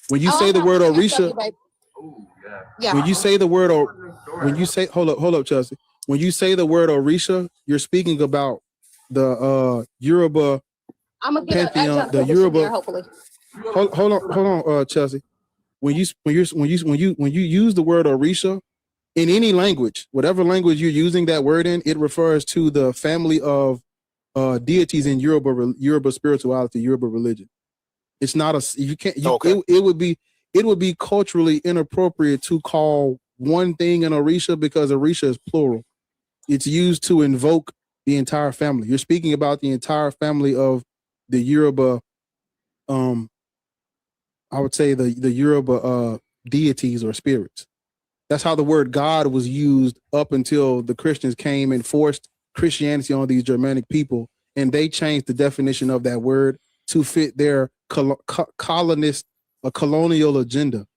When you say the word Orisha, when you say the word, when you say, hold up, Chelsea. When you say the word Orisha, you're speaking about the Yoruba pantheon, the Yoruba. Hopefully. Hold on, Chelsea. When you use the word Orisha in any language, whatever language you're using that word in, it refers to the family of deities in Yoruba spirituality, Yoruba religion. It's not a, you can't, it would be culturally inappropriate to call one thing an Orisha because Orisha is plural. It's used to invoke the entire family. You're speaking about the entire family of the Yoruba, I would say the Yoruba deities or spirits. That's how the word God was used up until the Christians came and forced Christianity on these Germanic people, and they changed the definition of that word to fit their colonist or colonial agenda.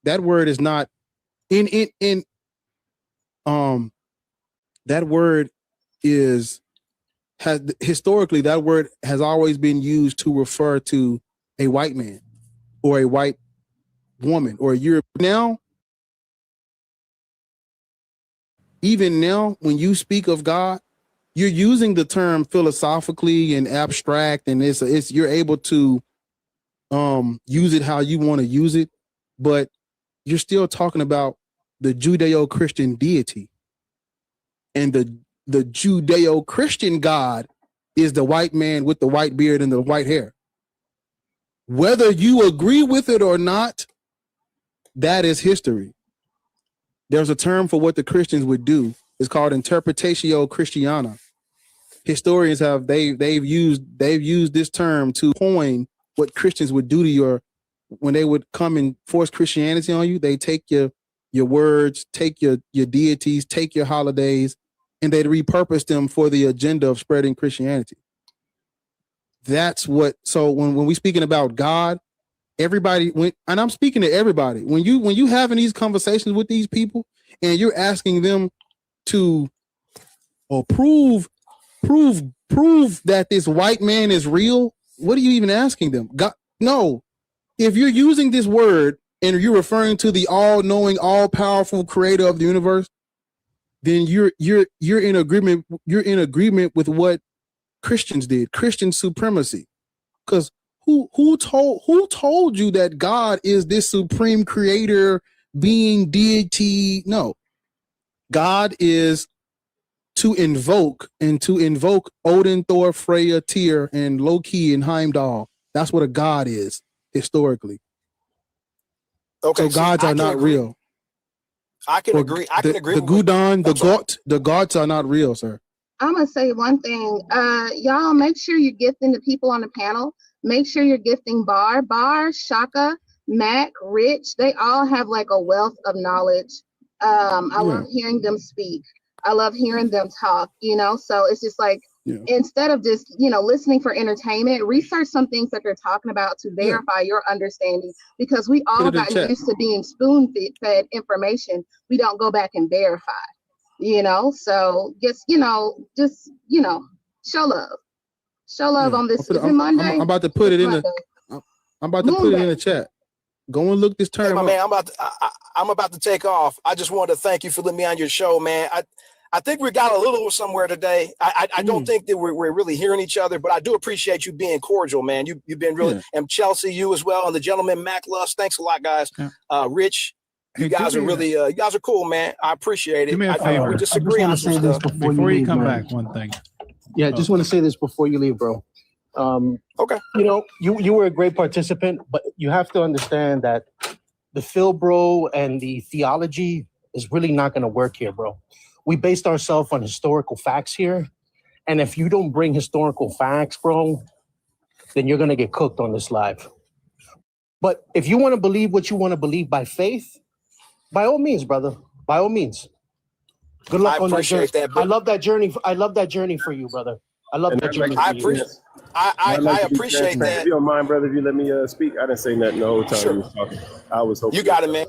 That word is not that word has historically, that word has always been used to refer to a white man or a white woman or a Europe. Now, even now, when you speak of God, you're using the term philosophically and abstract, and it's you're able to use it how you want to use it, but you're still talking about the Judeo-Christian deity. And the Judeo-Christian God is the white man with the white beard and the white hair. Whether you agree with it or not, that is history. There's a term for what the Christians would do. It's called interpretatio Christiana. Historians have they've used this term to coin what Christians would do to when they would come and force Christianity on you. They take your words, take your deities, take your holidays, and they'd repurpose them for the agenda of spreading Christianity. That's what. So when we speaking about God, everybody, and I'm speaking to everybody, when you having these conversations with these people and you're asking them to prove that this white man is real, what are you even asking them? God, no. If you're using this word and you're referring to the all-knowing, all-powerful creator of the universe, then you're in agreement. You're in agreement with what Christians did, Christian supremacy. Because who told you that God is this supreme creator, being, deity? No, God is to invoke Odin, Thor, Freya, Tyr, and Loki and Heimdall. That's what a god is historically. Okay, so gods are not real. I can agree. I can agree. The Gudon, the gods are not real, sir. I'm gonna say one thing. Y'all make sure you're gifting the people on the panel. Make sure you're gifting Bar, Shaka, Mac, Rich. They all have like a wealth of knowledge. I love hearing them speak. I love hearing them talk, so it's just like, instead of just, listening for entertainment, research some things that they're talking about to verify your understanding, because we all got used to being spoon-fed information. We don't go back and verify, so just show love on this. Is it Monday? I'm about to put it in the chat. Go and look this term. Hey, my man, I'm about to take off. I just wanted to thank you for letting me on your show, man. I think we got a little somewhere today. I don't think that we're really hearing each other, but I do appreciate you being cordial, man. You've been really, and Chelsea, you as well, and the gentleman Mac Lust. Thanks a lot, guys. Rich, you guys are really, you guys are cool, man. I appreciate it. Do me a favor. We disagree on some stuff. Before you come back, one thing. Yeah, just want to say this before you leave, bro. Okay. You were a great participant, but you have to understand that the Phil bro and the theology is really not going to work here, bro. We based ourselves on historical facts here. And if you don't bring historical facts, bro, then you're going to get cooked on this live. But if you want to believe what you want to believe by faith, by all means, brother, by all means. Good luck on that journey. I love that journey. I love that journey for you, brother. I love that journey. I appreciate that. If you don't mind, brother, if you let me speak, I didn't say nothing the whole time you was talking. I was hoping you got it, man.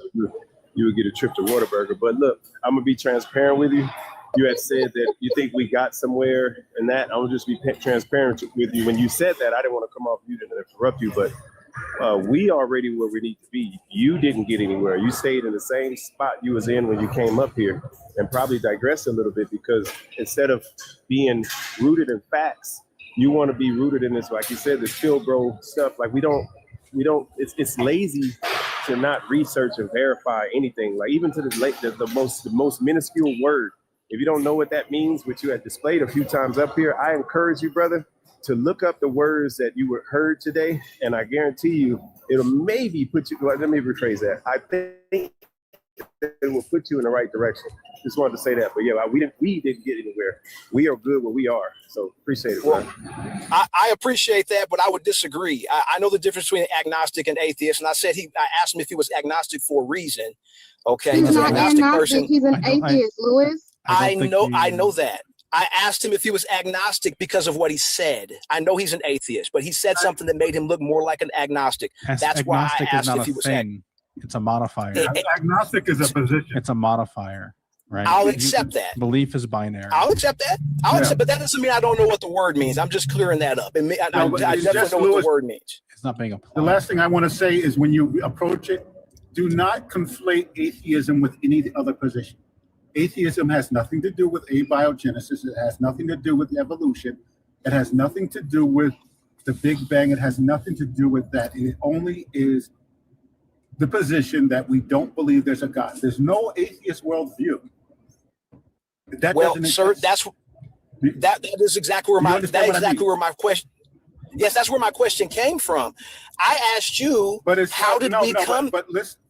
You would get a trip to Whataburger. But look, I'm gonna be transparent with you. you had said that you think we got somewhere and that. I'll just be transparent with you. When you said that, I didn't want to come off mute and interrupt you, but we already where we need to be. You didn't get anywhere. You stayed in the same spot you was in when you came up here, and probably digressed a little bit, because instead of being rooted in facts, you want to be rooted in this, like you said, this field bro stuff. Like we don't, it's lazy to not research and verify anything. Like even to the most minuscule word. If you don't know what that means, which you had displayed a few times up here, I encourage you, brother, to look up the words that you were heard today, and I guarantee you, it'll maybe put you. Well, let me rephrase that. I think it will put you in the right direction. Just wanted to say that, but yeah, we didn't get anywhere. We are good where we are, so appreciate it. Well, I appreciate that, but I would disagree. I know the difference between agnostic and atheist, and I asked him if he was agnostic for a reason. Okay, he's not agnostic. He's an atheist, Lewis. I know that. I asked him if he was agnostic because of what he said. I know he's an atheist, but he said something that made him look more like an agnostic. That's why I asked if he was agnostic. It's a modifier. Agnostic is a position. It's a modifier, right? I'll accept that. Belief is binary. I'll accept that. But that doesn't mean I don't know what the word means. I'm just clearing that up. I definitely know what the word means. It's not being applied. The last thing I want to say is when you approach it, do not conflate atheism with any other position. Atheism has nothing to do with abiogenesis. It has nothing to do with evolution. It has nothing to do with the Big Bang. It has nothing to do with that. It only is the position that we don't believe there's a God. There's no atheist worldview. That sir, that is exactly where my question. Yes, that's where my question came from. I asked you, how did we come? But listen,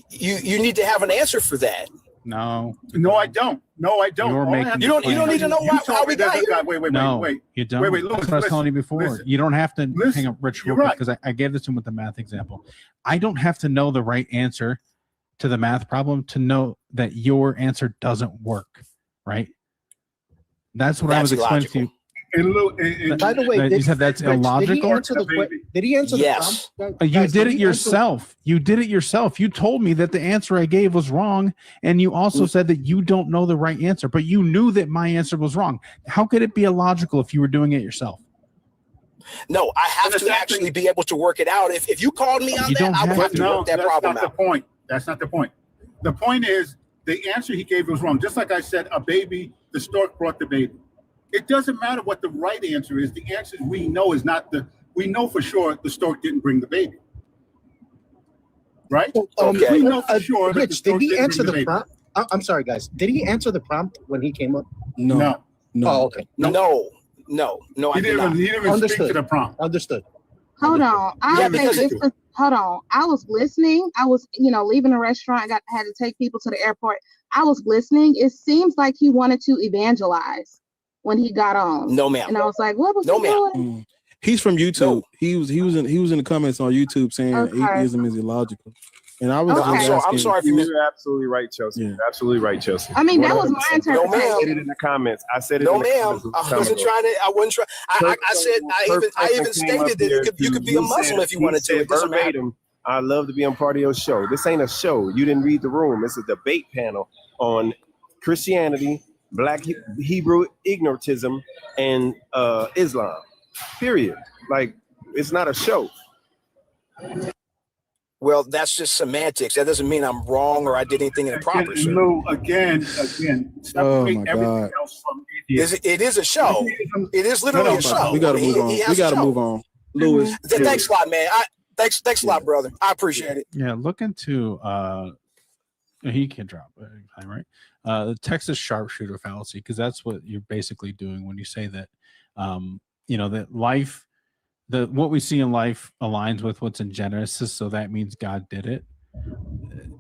you need to have an answer for that. No, I don't. You don't need to know how we got here. Wait. You don't. Wait, That's what I was telling you before. You don't have to hang up Rich real quick, because I gave this to him with the math example. I don't have to know the right answer to the math problem to know that your answer doesn't work, right? That's what I was explaining to you. By the way, you said that's illogical. Did he answer yes. the prompt? You did it yourself. You did it yourself. You told me that the answer I gave was wrong, and you also said that you don't know the right answer, but you knew that my answer was wrong. How could it be illogical if you were doing it yourself? No, I have to actually be able to work it out. If you called me on that, I would have to work that problem out. That's not the point. The point is the answer he gave was wrong. Just like I said, the stork brought the baby. It doesn't matter what the right answer is. The answer we know is not we know for sure the stork didn't bring the baby. Right? Okay. We know for sure. Rich, did he answer the prompt? I'm sorry, guys. Did he answer the prompt when he came up? No. Oh, okay. No. He didn't even speak to the prompt. Understood. Hold on. Hold on. I was listening. I was, leaving a restaurant. I had to take people to the airport. I was listening. It seems like he wanted to evangelize when he got on. No, ma'am. And I was like, what was he doing? He's from YouTube. No. He was in the comments on YouTube saying atheism is illogical. And I was I'm sorry if you're absolutely right, Chelsea. Yeah. Absolutely right, Chelsea. I mean, that was my interpretation. No, ma'am. I said it in the comments. I said it. No, ma'am. I wasn't trying to. I wasn't trying. I even stated that you could be a Muslim if you wanted to. It doesn't matter. I love to be on part of your show. This ain't a show. You didn't read the room. It's a debate panel on Christianity, Black Hebrew ignorantism, and Islam. Period. Like, it's not a show. Well, that's just semantics. That doesn't mean I'm wrong or I did anything improper. No, again. Oh my God. It is a show. It is literally a show. We gotta move on. We gotta move on. Lewis. Thanks a lot, man. Thanks a lot, brother. I appreciate it. Yeah, look into he can drop it anytime, right? The Texas sharpshooter fallacy, because that's what you're basically doing when you say that that life, what we see in life aligns with what's in Genesis, so that means God did it.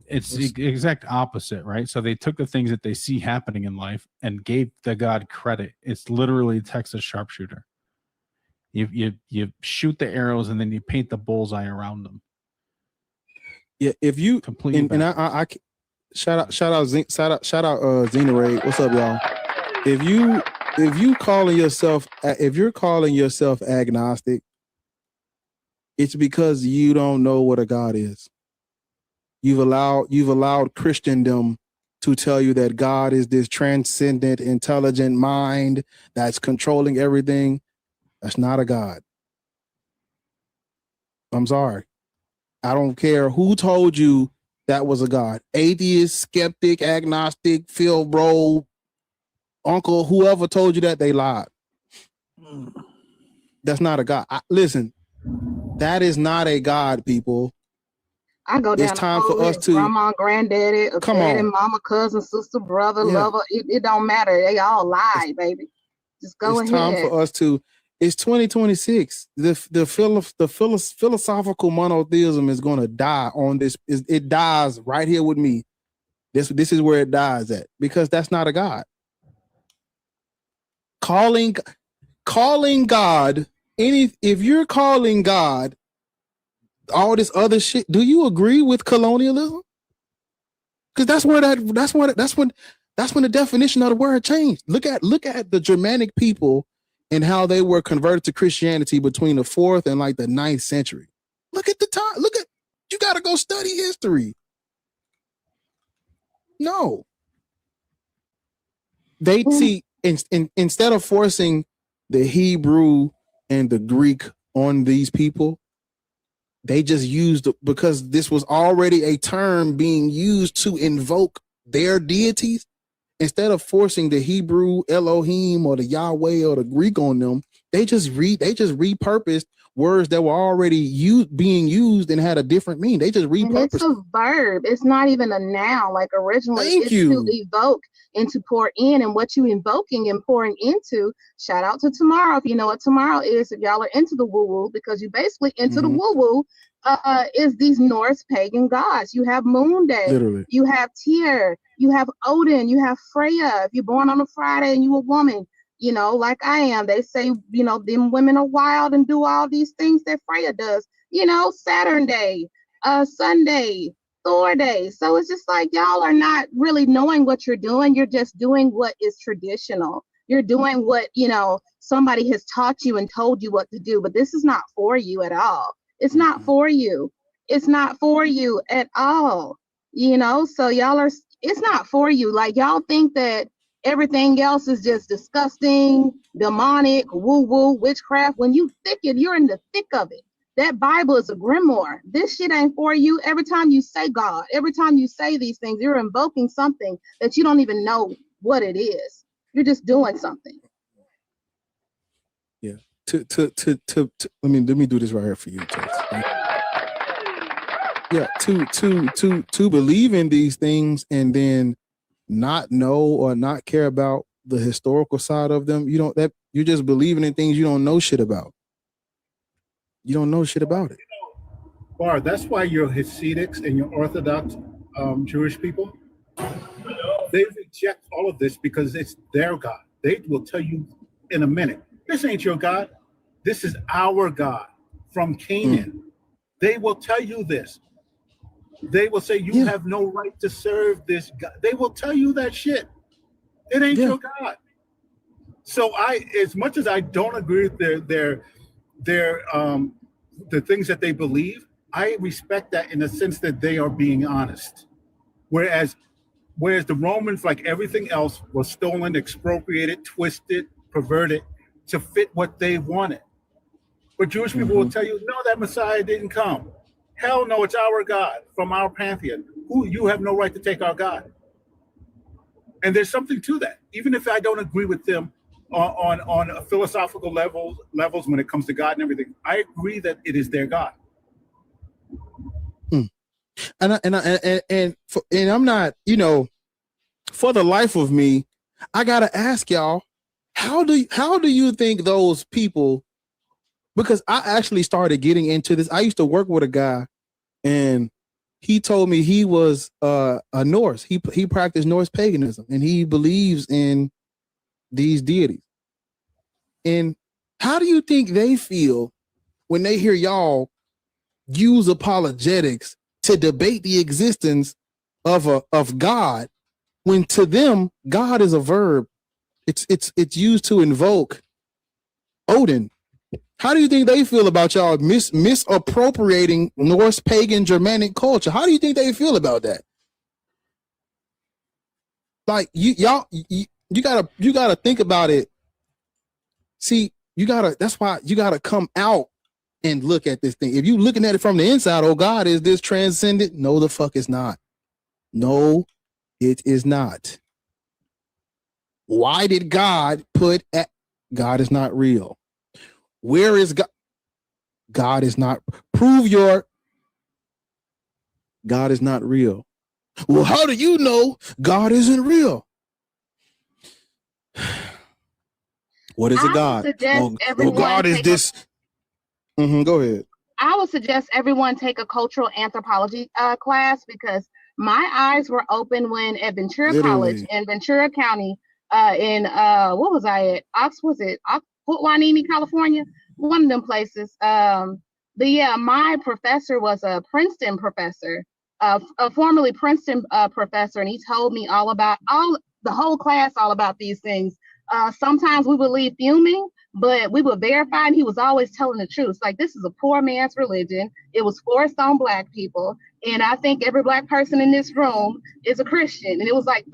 It's the exact opposite, right? So they took the things that they see happening in life and gave the God credit. It's literally Texas sharpshooter. You shoot the arrows and then you paint the bullseye around them. Yeah, if you completely and I shout out Xena Ray. What's up, y'all? If you're calling yourself agnostic, it's because you don't know what a God is. You've allowed Christendom to tell you that God is this transcendent, intelligent mind that's controlling everything. That's not a God. I'm sorry. I don't care who told you that was a God. Atheist, skeptic, agnostic, Phil Bro, uncle, whoever told you that, they lied. That's not a God. Listen, that is not a God, people. I go down It's time for us to grandma, granddaddy, come daddy, on. mama, cousin, sister, brother, lover. It don't matter. They all lie, baby. Just go It's ahead. time for us to. It's 2026. The philosophical monotheism is going to die on this. It dies right here with me. This is where it dies at, because that's not a God. Calling God if you're calling God all this other shit, do you agree with colonialism? Because that's when the definition of the word changed. Look at the Germanic people and how they were converted to Christianity between the 4th and like the 9th century. Look at the time. You got to go study history. No, they see instead of forcing the Hebrew and the Greek on these people, they just used, because this was already a term being used to invoke their deities. Instead of forcing the Hebrew Elohim or the Yahweh or the Greek on them, they just repurposed words that were already being used and had a different meaning. They just repurposed. And it's a verb. It's not even a noun. Like originally, Thank it's you. to evoke and to pour in. And what you invoking and pouring into. Shout out to tomorrow. If you know what tomorrow is, if y'all are into the woo woo, because you basically into the woo woo. Is these Norse pagan gods. You have Moon Day, literally. You have Tyr, you have Odin, you have Freya. If you're born on a Friday and you a woman, like I am, they say, them women are wild and do all these things that Freya does, Saturn Day, Sunday, Thor Day. So it's just like y'all are not really knowing what you're doing. You're just doing what is traditional. You're doing what, somebody has taught you and told you what to do, but this is not for you at all. It's not for you. It's not for you at all. So it's not for you. Like y'all think that everything else is just disgusting, demonic, woo-woo, witchcraft. When you you're in the thick of it. That Bible is a grimoire. This shit ain't for you. Every time you say God, every time you say these things, you're invoking something that you don't even know what it is. You're just doing something. Yeah. Let me do this right here for you, Tess. Yeah, to believe in these things and then not know or not care about the historical side of them, you're just believing in things you don't know shit about. You don't know shit about it. Bar, that's why your Hasidics and your Orthodox Jewish people, they reject all of this because it's their God. They will tell you in a minute, this ain't your God. This is our God from Canaan. They will tell you this. They will say you have no right to serve this God. They will tell you that shit. It ain't your God. So as much as I don't agree with their the things that they believe, I respect that in the sense that they are being honest. Whereas the Romans, like everything else, was stolen, expropriated, twisted, perverted to fit what they wanted. But Jewish people will tell you, no, that Messiah didn't come. Hell no, it's our God from our pantheon. You have no right to take our God. And there's something to that. Even if I don't agree with them on a philosophical levels when it comes to God and everything, I agree that it is their God. And I'm not, for the life of me, I gotta ask y'all, how do you think those people? Because I actually started getting into this. I used to work with a guy, and he told me he was a Norse. He practiced Norse paganism, and he believes in these deities. And how do you think they feel when they hear y'all use apologetics to debate the existence of God, when to them God is a verb? It's used to invoke Odin. How do you think they feel about y'all misappropriating Norse pagan Germanic culture? How do you think they feel about that? Like you gotta think about it. See, that's why you gotta come out and look at this thing. If you looking at it from the inside, oh God, is this transcendent? No, the fuck it's not. No, it is not. Why did God put at God is not real? Where is God? God is not. Prove your God is not real. Well, how do you know God isn't real? What is a God? God is this. Go ahead. I would suggest everyone take a cultural anthropology class, because my eyes were open when at Ventura College in Ventura County, in what was I at? Huanini, California, one of them places. But yeah, my professor was a Princeton professor, a formerly Princeton professor, and he told me the whole class all about these things. Sometimes we would leave fuming, but we would verify, and he was always telling the truth. Like, this is a poor man's religion. It was forced on Black people. And I think every Black person in this room is a Christian. And it was like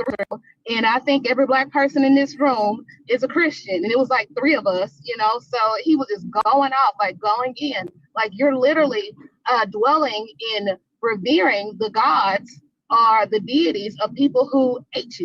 and I think every Black person in this room is a Christian. And it was like 3 of us, you know. So he was just going off, like going in. Like, you're literally dwelling in revering the gods or the deities of people who ate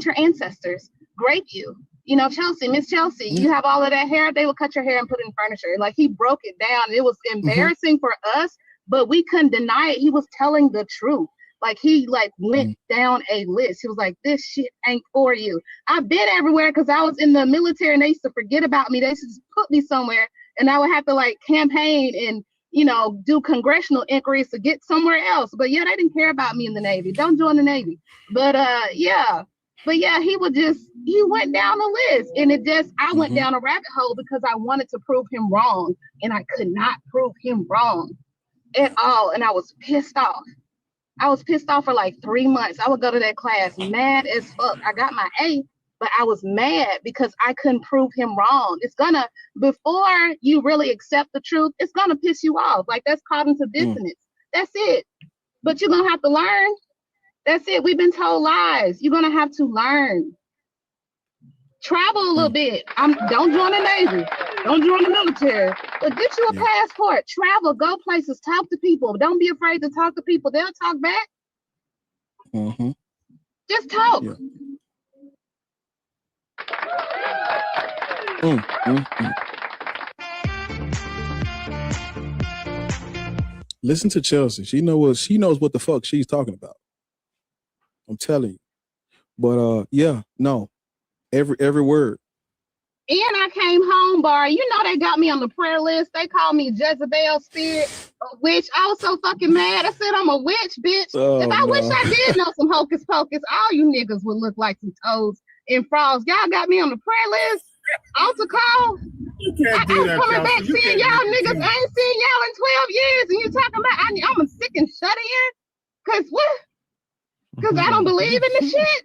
your ancestors, raped you. You know, Miss Chelsea, you have all of that hair. They would cut your hair and put it in furniture. Like, he broke it down. It was embarrassing for us, but we couldn't deny it. He was telling the truth. Like, he went down a list. He was like, this shit ain't for you. I've been everywhere because I was in the military and they used to forget about me. They used to just put me somewhere and I would have to campaign and, you know, do congressional inquiries to get somewhere else. But yeah, they didn't care about me in the Navy. Don't join the Navy. But yeah. But yeah, he went down the list, and I went down a rabbit hole because I wanted to prove him wrong, and I could not prove him wrong at all. And I was pissed off. I was pissed off for like 3 months. I would go to that class mad as fuck. I got my A, but I was mad because I couldn't prove him wrong. Before you really accept the truth, it's gonna piss you off. Like, that's cognitive dissonance. That's it. But you're gonna have to learn. That's it. We've been told lies. You're gonna have to learn. Travel a little bit. Don't join the Navy. Don't join the military. But get you a passport. Travel. Go places. Talk to people. Don't be afraid to talk to people. They'll talk back. Just talk. Listen to Chelsea. She knows what the fuck she's talking about. I'm telling you. But every word. And I came home, Bar. You know, they got me on the prayer list. They called me Jezebel spirit, a witch. I was so fucking mad. I said, I'm a witch, bitch. If I wish I did know some hocus pocus, all you niggas would look like some toads and frogs. Y'all got me on the prayer list. Altar call. You can't do that, coming back Chelsea. seeing y'all niggas. I ain't seen y'all in 12 years, and you talking about I'm a sick and shut in? Cause what? Because I don't believe in the shit.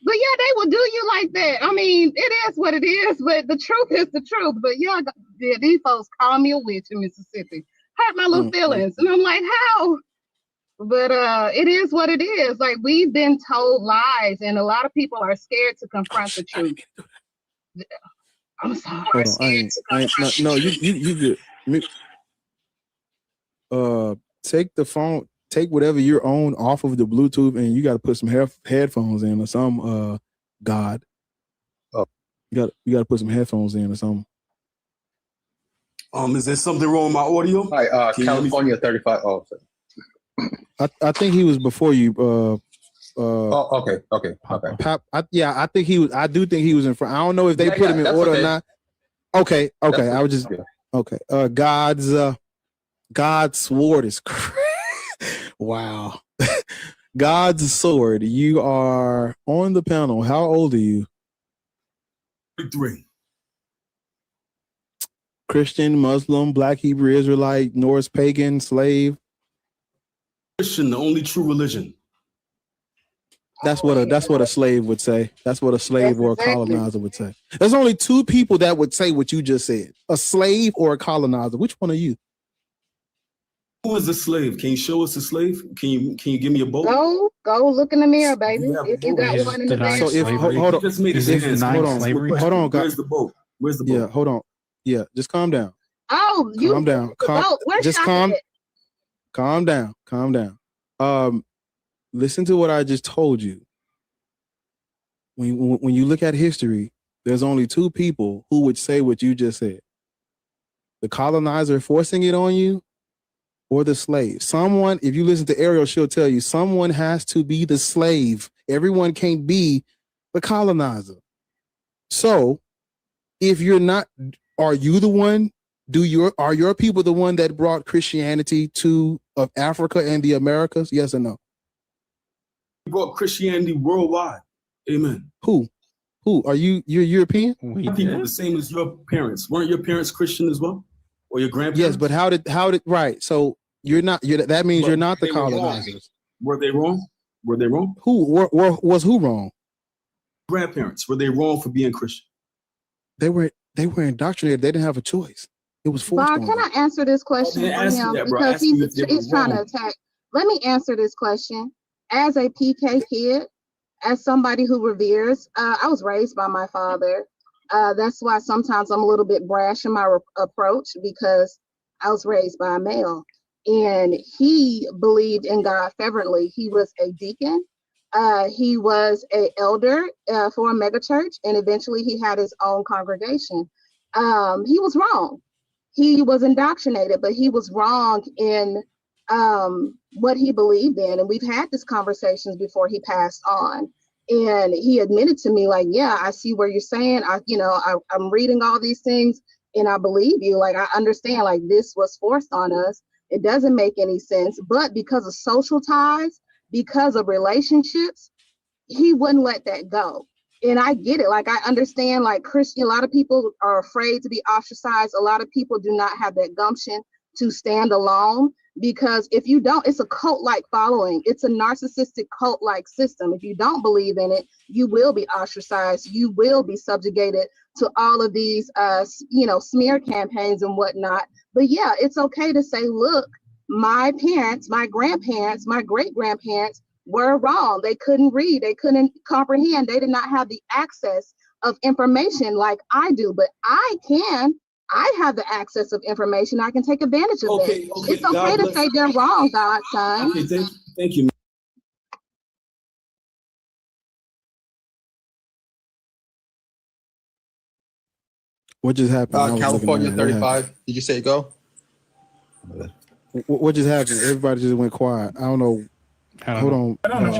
But yeah, they will do you like that. I mean, it is what it is, but the truth is the truth. But yeah, these folks call me a witch in Mississippi. Hurt my little feelings. And I'm like, how? But it is what it is. Like, we've been told lies, and a lot of people are scared to confront the truth. I'm sorry. Hold on. You good. Take the phone. Take whatever you're on off of the Bluetooth, and you got to put some headphones in or some. God, you got to put some headphones in or something. Is there something wrong with my audio? Hi, California 35. Oh, sorry. I think he was before you. Okay. I think he was. I do think he was in front. I don't know if they put him in order or not. Okay. I was just okay. God's sword is crazy. Wow. God's sword. You are on the panel. How old are you? 33. Christian, Muslim, Black, Hebrew, Israelite, Norse, pagan, slave. Christian, the only true religion. That's what a slave would say. That's what a slave or a colonizer would say. There's only 2 people that would say what you just said: a slave or a colonizer. Which one are you? Who is the slave? Can you show us the slave? Can you give me a boat? Go look in the mirror, baby. If you got He's one in the denying back. So if slavery. hold on, Just made a He's stance. denying hold on, slavery. hold on, Where's the boat? Where's the boat? yeah, hold on, yeah, just calm down, Oh, you calm down, Where's just Shaka at? calm down. Listen to what I just told you. When you look at history, there's only two people who would say what you just said: the colonizer forcing it on you, or the slave. Someone, if you listen to Ariel, she'll tell you someone has to be the slave. Everyone can't be the colonizer. So if you're not, are you the one? Are your people the one that brought Christianity to Africa and the Americas? Yes or no? We brought Christianity worldwide. Amen. Who are you? You're European? My people the same as your parents. Weren't your parents Christian as well? Or your grandparents? Yes, but how did right? So you're not. That means you're not the colonizers. Were they wrong? Were they wrong? Was who wrong? Grandparents. Were they wrong for being Christian? They were indoctrinated. They didn't have a choice. It was forced Bob, on can them. I answer this question for him? Because he's trying to attack. Let me answer this question. As a PK kid, as somebody who reveres, I was raised by my father. That's why sometimes I'm a little bit brash in my approach, because I was raised by a male. And he believed in God fervently. He was a deacon. He was an elder for a megachurch, and eventually he had his own congregation. He was wrong. He was indoctrinated, but he was wrong in what he believed in. And we've had these conversations before he passed on. And he admitted to me, like, yeah, I see where you're saying. I'm reading all these things, and I believe you. Like, I understand, like, this was forced on us. It doesn't make any sense. But because of social ties, because of relationships, he wouldn't let that go. And I get it. Like, I understand, like, Christian, a lot of people are afraid to be ostracized. A lot of people do not have that gumption to stand alone, because if you don't, it's a cult-like following. It's a narcissistic cult-like system. If you don't believe in it, you will be ostracized. You will be subjugated to all of these, smear campaigns and whatnot. But yeah, it's okay to say, look, my parents, my grandparents, my great-grandparents were wrong. They couldn't read. They couldn't comprehend. They did not have the access of information like I do, but I can. I have the access of information. I can take advantage of it. It's okay to say they're wrong, Godson. Okay, thank you. What just happened? California 35. Did you say go? What just happened? Everybody just went quiet. I don't know. Hold on. I was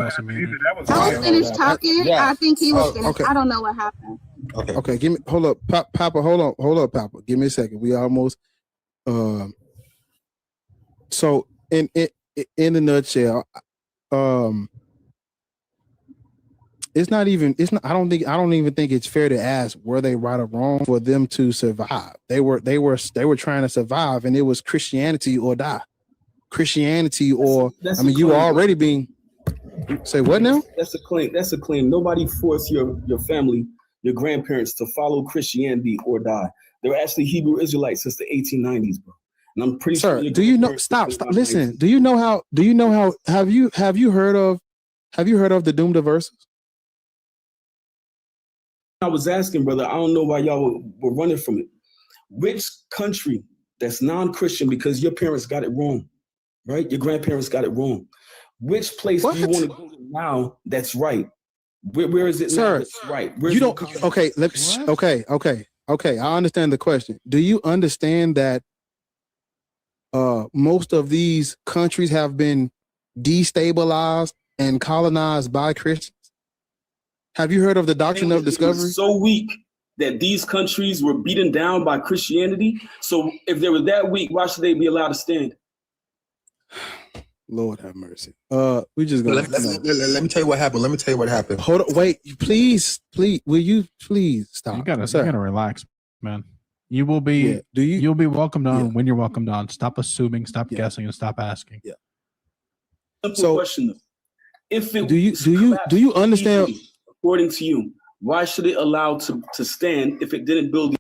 finished talking. Yeah. I think he was finished. Okay. I don't know what happened. Okay. Give me. Hold up, Papa. Hold up, Papa. Give me a second. We almost. So in a nutshell, it's not. I don't even think it's fair to ask were they right or wrong for them to survive. They were trying to survive, and it was Christianity or die. Christianity or That's you claim, already being. Say what now? That's a claim. That's a claim. Nobody forced your family, your grandparents, to follow Christianity or die. They were actually Hebrew Israelites since the 1890s, bro. And I'm pretty sure. Sir, do you know? Stop. Listen. Do you know how? Have you heard of the doomed verses? I was asking, brother. I don't know why y'all were running from it. Which country that's non-Christian, because your parents got it wrong, right? Your grandparents got it wrong. Which place do you want to go to now that's right? Where is it now that's right? Where's you don't. Okay. Okay. I understand the question. Do you understand that most of these countries have been destabilized and colonized by Christians? Have you heard of the doctrine of discovery? So weak that these countries were beaten down by Christianity. So if they were that weak, why should they be allowed to stand? Lord have mercy. We just gonna let me tell you what happened. Hold on, wait, please. Will you please stop? You gotta relax, man. You will be. You'll be welcomed on when you're welcomed on. Stop assuming. Stop guessing, and stop asking. Yeah. Simple question though. If it do you understand? According to you, why should it allow to stand if it didn't build?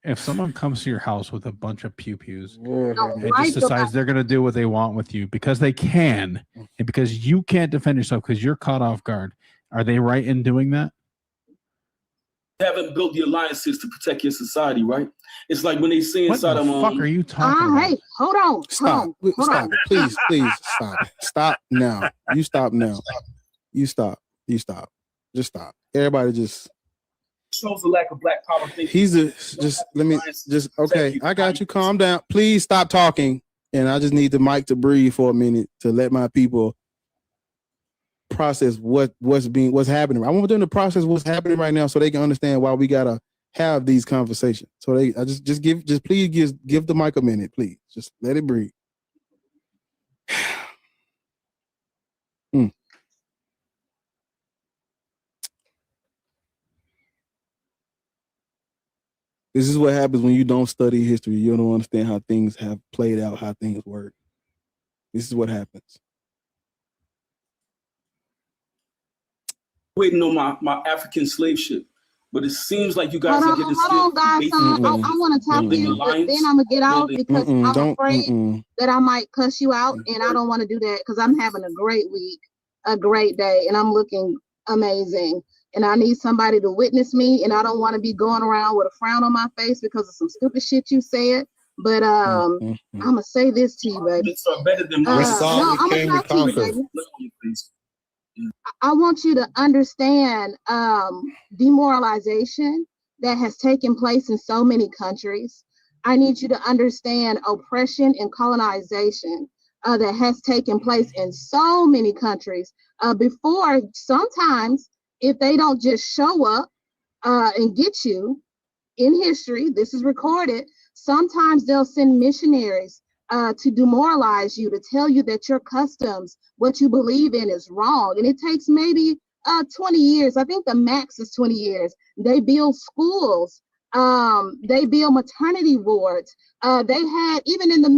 if someone comes to your house with a bunch of pew-pews and right, just decides they're going to do what they want with you because they can, and because you can't defend yourself because you're caught off guard, are they right in doing that? Haven't built the alliances to protect your society, right? It's like when they say inside of fuck are you talking about? Hey, hold on. Stop. Stop it. Please, stop it. Stop now. You stop now. You stop. You stop. Just stop. Everybody just shows the lack of black power thinking. Okay. I got you. Calm down. Please stop talking. And I just need the mic to breathe for a minute to let my people process what's happening. I want them to process what's happening right now so they can understand why we gotta have these conversations. So please give the mic a minute, please. Just let it breathe. This is what happens when you don't study history. You don't understand how things have played out, how things work. This is what happens. Waiting on my African slave ship, but it seems like you guys are getting hold on, guys. I want to talk to you, but then I'm gonna get out because I'm afraid that I might cuss you out, and I don't want to do that because I'm having a great week, a great day, and I'm looking amazing. And I need somebody to witness me, and I don't want to be going around with a frown on my face because of some stupid shit you said. But I'm gonna say this to you, baby. Better than I'm gonna talk to you, baby. I want you to understand demoralization that has taken place in so many countries. I need you to understand oppression and colonization that has taken place in so many countries. Before, sometimes, if they don't just show up and get you in history, this is recorded, sometimes they'll send missionaries to demoralize you, to tell you that your customs, what you believe in is wrong. And it takes maybe 20 years. I think the max is 20 years. They build schools. They build maternity wards. They had, even in the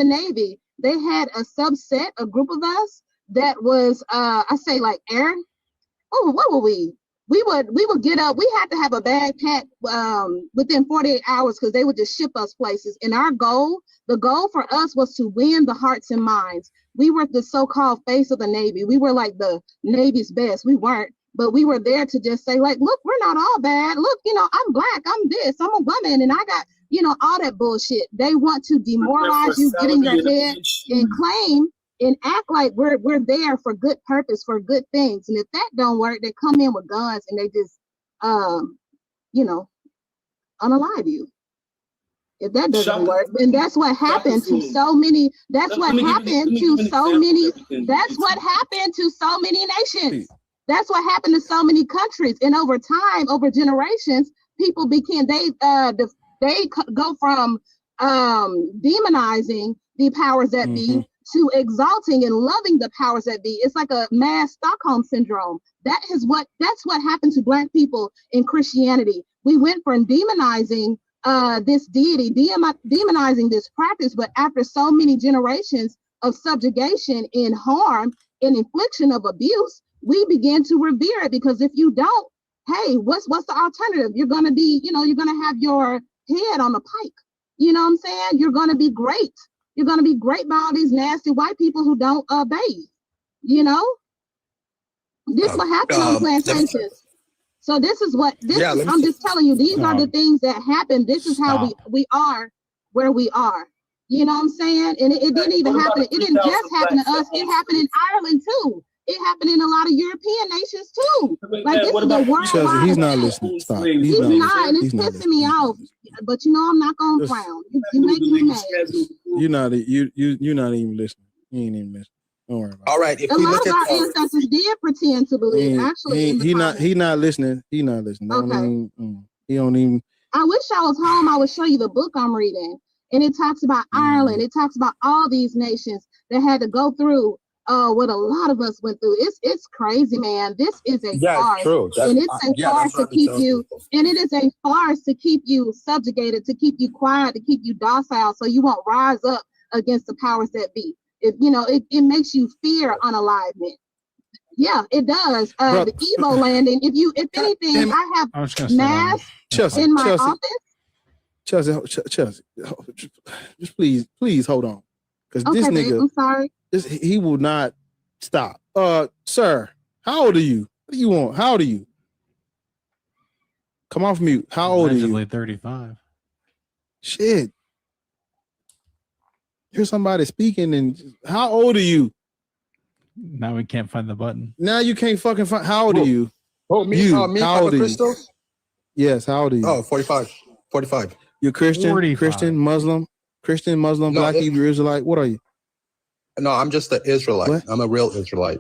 Navy, they had a subset, a group of us that was, I say like Aaron. Oh, what were we? We would get up. We had to have a bag packed within 48 hours because they would just ship us places. And the goal for us was to win the hearts and minds. We were the so-called face of the Navy. We were like the Navy's best. We weren't, but we were there to just say, like, look, we're not all bad. Look, I'm black. I'm this. I'm a woman, and I got, all that bullshit. They want to demoralize you, get in your head, and claim and act like we're there for good purpose, for good things. And if that don't work, they come in with guns and they just, unalive you. If that doesn't work, then that's what happened to so many. That's what happened to so many. That's what happened to so many nations. That's what happened to so many countries. And over time, over generations, people they go from demonizing the powers that be to exalting and loving the powers that be. It's like a mass Stockholm syndrome. That's what happened to Black people in Christianity. We went from demonizing this deity, demonizing this practice, but after so many generations of subjugation and harm and infliction of abuse, we began to revere it, because if you don't, hey, what's the alternative? You're gonna be, you're gonna have your head on the pike. You know what I'm saying? You're gonna be great. You're gonna be great by all these nasty white people who don't obey. This is what happened on plantations. So this is what I'm just telling you, these are the things that happen. This is how we are where we are. You know what I'm saying? And it didn't even happen. It didn't just happen to us. It happened in Ireland too. It happened in a lot of European nations too. Like, this is a worldwide. He's not listening. Stop. He's not, and it's pissing me off. But I'm not gonna frown. You make me mad. You're not even listening. You ain't even listening. Don't worry about it. All right. A lot of our ancestors did pretend to believe. He not listening. He not listening. Okay. He don't even. I wish I was home. I would show you the book I'm reading, and it talks about Ireland. It talks about all these nations that had to go through what a lot of us went through. It's crazy, man. This is a farce, and it's a farce to keep you. And it is a farce to keep you subjugated, to keep you quiet, to keep you docile, so you won't rise up against the powers that be. It makes you fear unalivement. Yeah, it does. The Evo landing. If anything, I have masks in my office. Chelsea, just please hold on, because Okay, this babe, nigga, I'm sorry. he will not stop. Sir, how old are you? What do you want? How old are you? Come off mute. How old are you? Allegedly 35. Shit. Here's somebody speaking, and how old are you? Now we can't find the button. Now you can't fucking find. How old are you? Oh, me, You. me, How Papa old are you? Crystal? Yes. How old are you? Oh, 45. 45. You're Christian, 45. Christian, Muslim, No, Black, Hebrew, Israelite. What are you? No, I'm just an Israelite. What? I'm a real Israelite.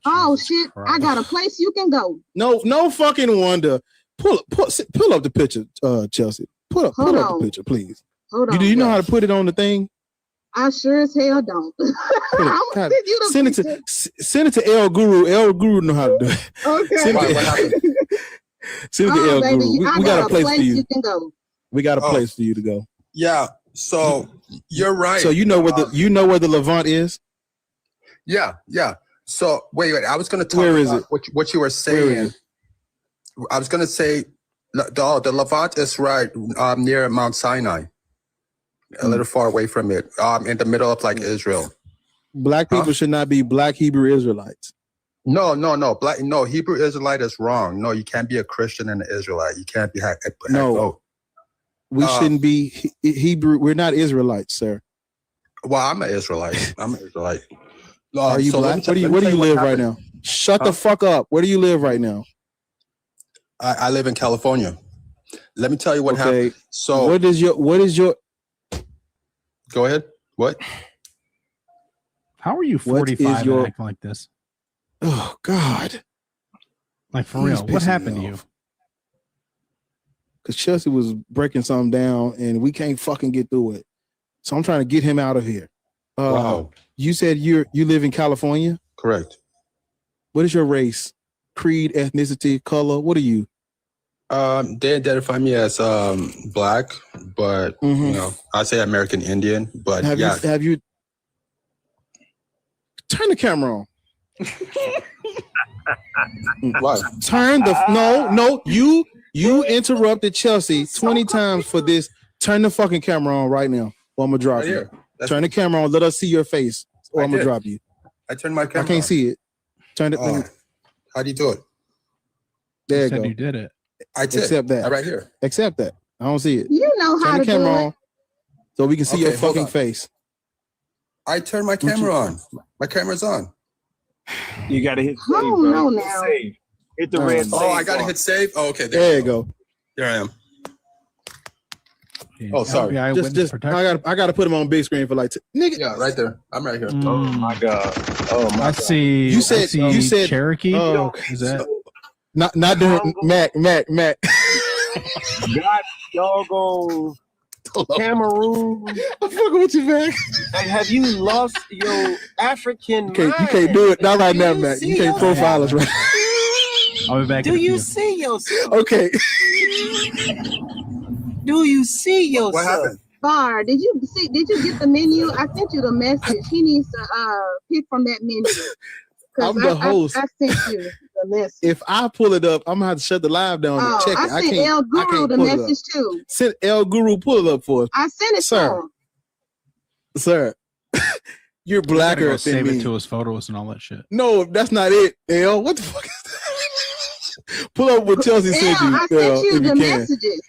Oh shit! I got a place you can go. No fucking wonder. Pull up the picture, Chelsea. Pull up the picture, please. Hold on. Do you know how to put it on the thing? I sure as hell don't. God, send it to El Guru. El Guru know how to do it. Okay. Send it to El baby, Guru. We got a place for you. You can go. We got a place for you to go. Yeah. So you're right. So you know where the Levant is? Yeah. So wait. I was going to talk Where is about what you were saying. I was going to say the Levant is right near Mount Sinai, a little far away from it, in the middle of like Israel. Black people should not be Black Hebrew Israelites. No. Hebrew Israelite is wrong. No, you can't be a Christian and an Israelite. You can't be. No. We shouldn't be Hebrew. We're not Israelites, sir. Well, I'm an Israelite. I'm an Israelite. Are you Black? Where do you live right now? Shut the fuck up. Where do you live right now? I live in California. Let me tell you what happened. So what is your go ahead. What? How are you 45 and acting like this? Oh God. Like for real. What happened to you? Because Chelsea was breaking something down and we can't fucking get through it. So I'm trying to get him out of here. Wow. You said you live in California? Correct. What is your race? Creed, ethnicity, color? What are you? They identify me as Black, but you know, I say American Indian. But have you turn the camera on? What? Turn the no. You interrupted Chelsea 20 times for this. Turn the fucking camera on right now, or I'm gonna drop you. Turn the camera on. Let us see your face, or I'm gonna drop you. I turned my camera. I can't see it. Turn it. How do you do it? There you go. You did it. I did. Accept that. Right here. Accept that. I don't see it. You know how Turn to the camera do it. on, so we can see your fucking face. I turned my camera on. My camera's on. You gotta hit save, Oh, bro. no, Hit now. save. Hit the red. Oh, I gotta hit save. Oh, okay. There you go. There I am. Oh, sorry. Just I gotta put him on big screen for like nigga. Yeah, right there. I'm right here. Oh my god. Oh my I see. You said I see Cherokee. Oh, is that not doing Mac. God doggone Cameroon. I'm fucking with you, man. Have you lost your African mind? You can't do it. Not right now, Mac. You can't profile us right now. I'll be back. Do you see yourself? Okay. Do you see yourself? What happened? Bar, did you get the menu? I sent you the message. He needs to pick from that menu. I'm the host. I sent you the message. If I pull it up, I'm gonna have to shut the live down and check it. I sent El Guru the message too. Send El Guru, pull it up for us. I sent it to him. Sir. You're blacker than save me. it to his photos and all that shit. No, that's not it, El. What the fuck is that? Pull up what Chelsea sent you. I sent you the messages.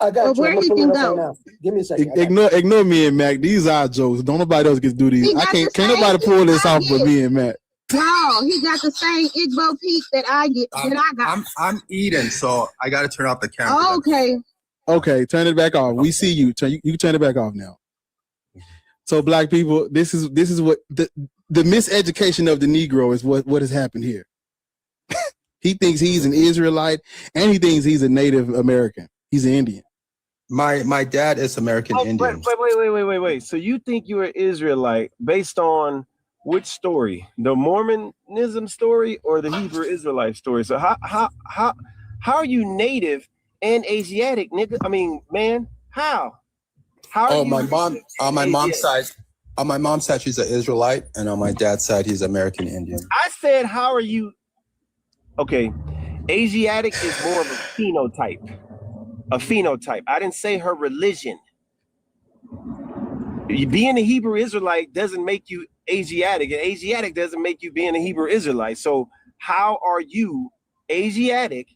I got you. Where I'm he pulling can up right go. now. Give me a second. Ignore me and Mac. These are jokes. Don't nobody else get to do these. Can't nobody pull this off but me and Mac. No, he got the same Igbo peak that I got. I'm eating, so I got to turn off the camera. Okay, turn it back off. We see you. You can turn it back off now. So, black people, this is what the miseducation of the Negro is. What has happened here. He thinks he's an Israelite, and he thinks he's a Native American. He's an Indian. My dad is American Indian. Wait. So you think you're an Israelite based on which story? The Mormonism story or the Hebrew Israelite story? So how are you Native and Asiatic, nigga? I mean, man, how? How? My mom on my mom's side. On my mom's side, she's an Israelite, and on my dad's side, he's American Indian. I said, how are you? Okay, Asiatic is more of a phenotype. a phenotype. I didn't say her religion. Being a Hebrew Israelite doesn't make you Asiatic, and Asiatic doesn't make you being a Hebrew Israelite. So how are you Asiatic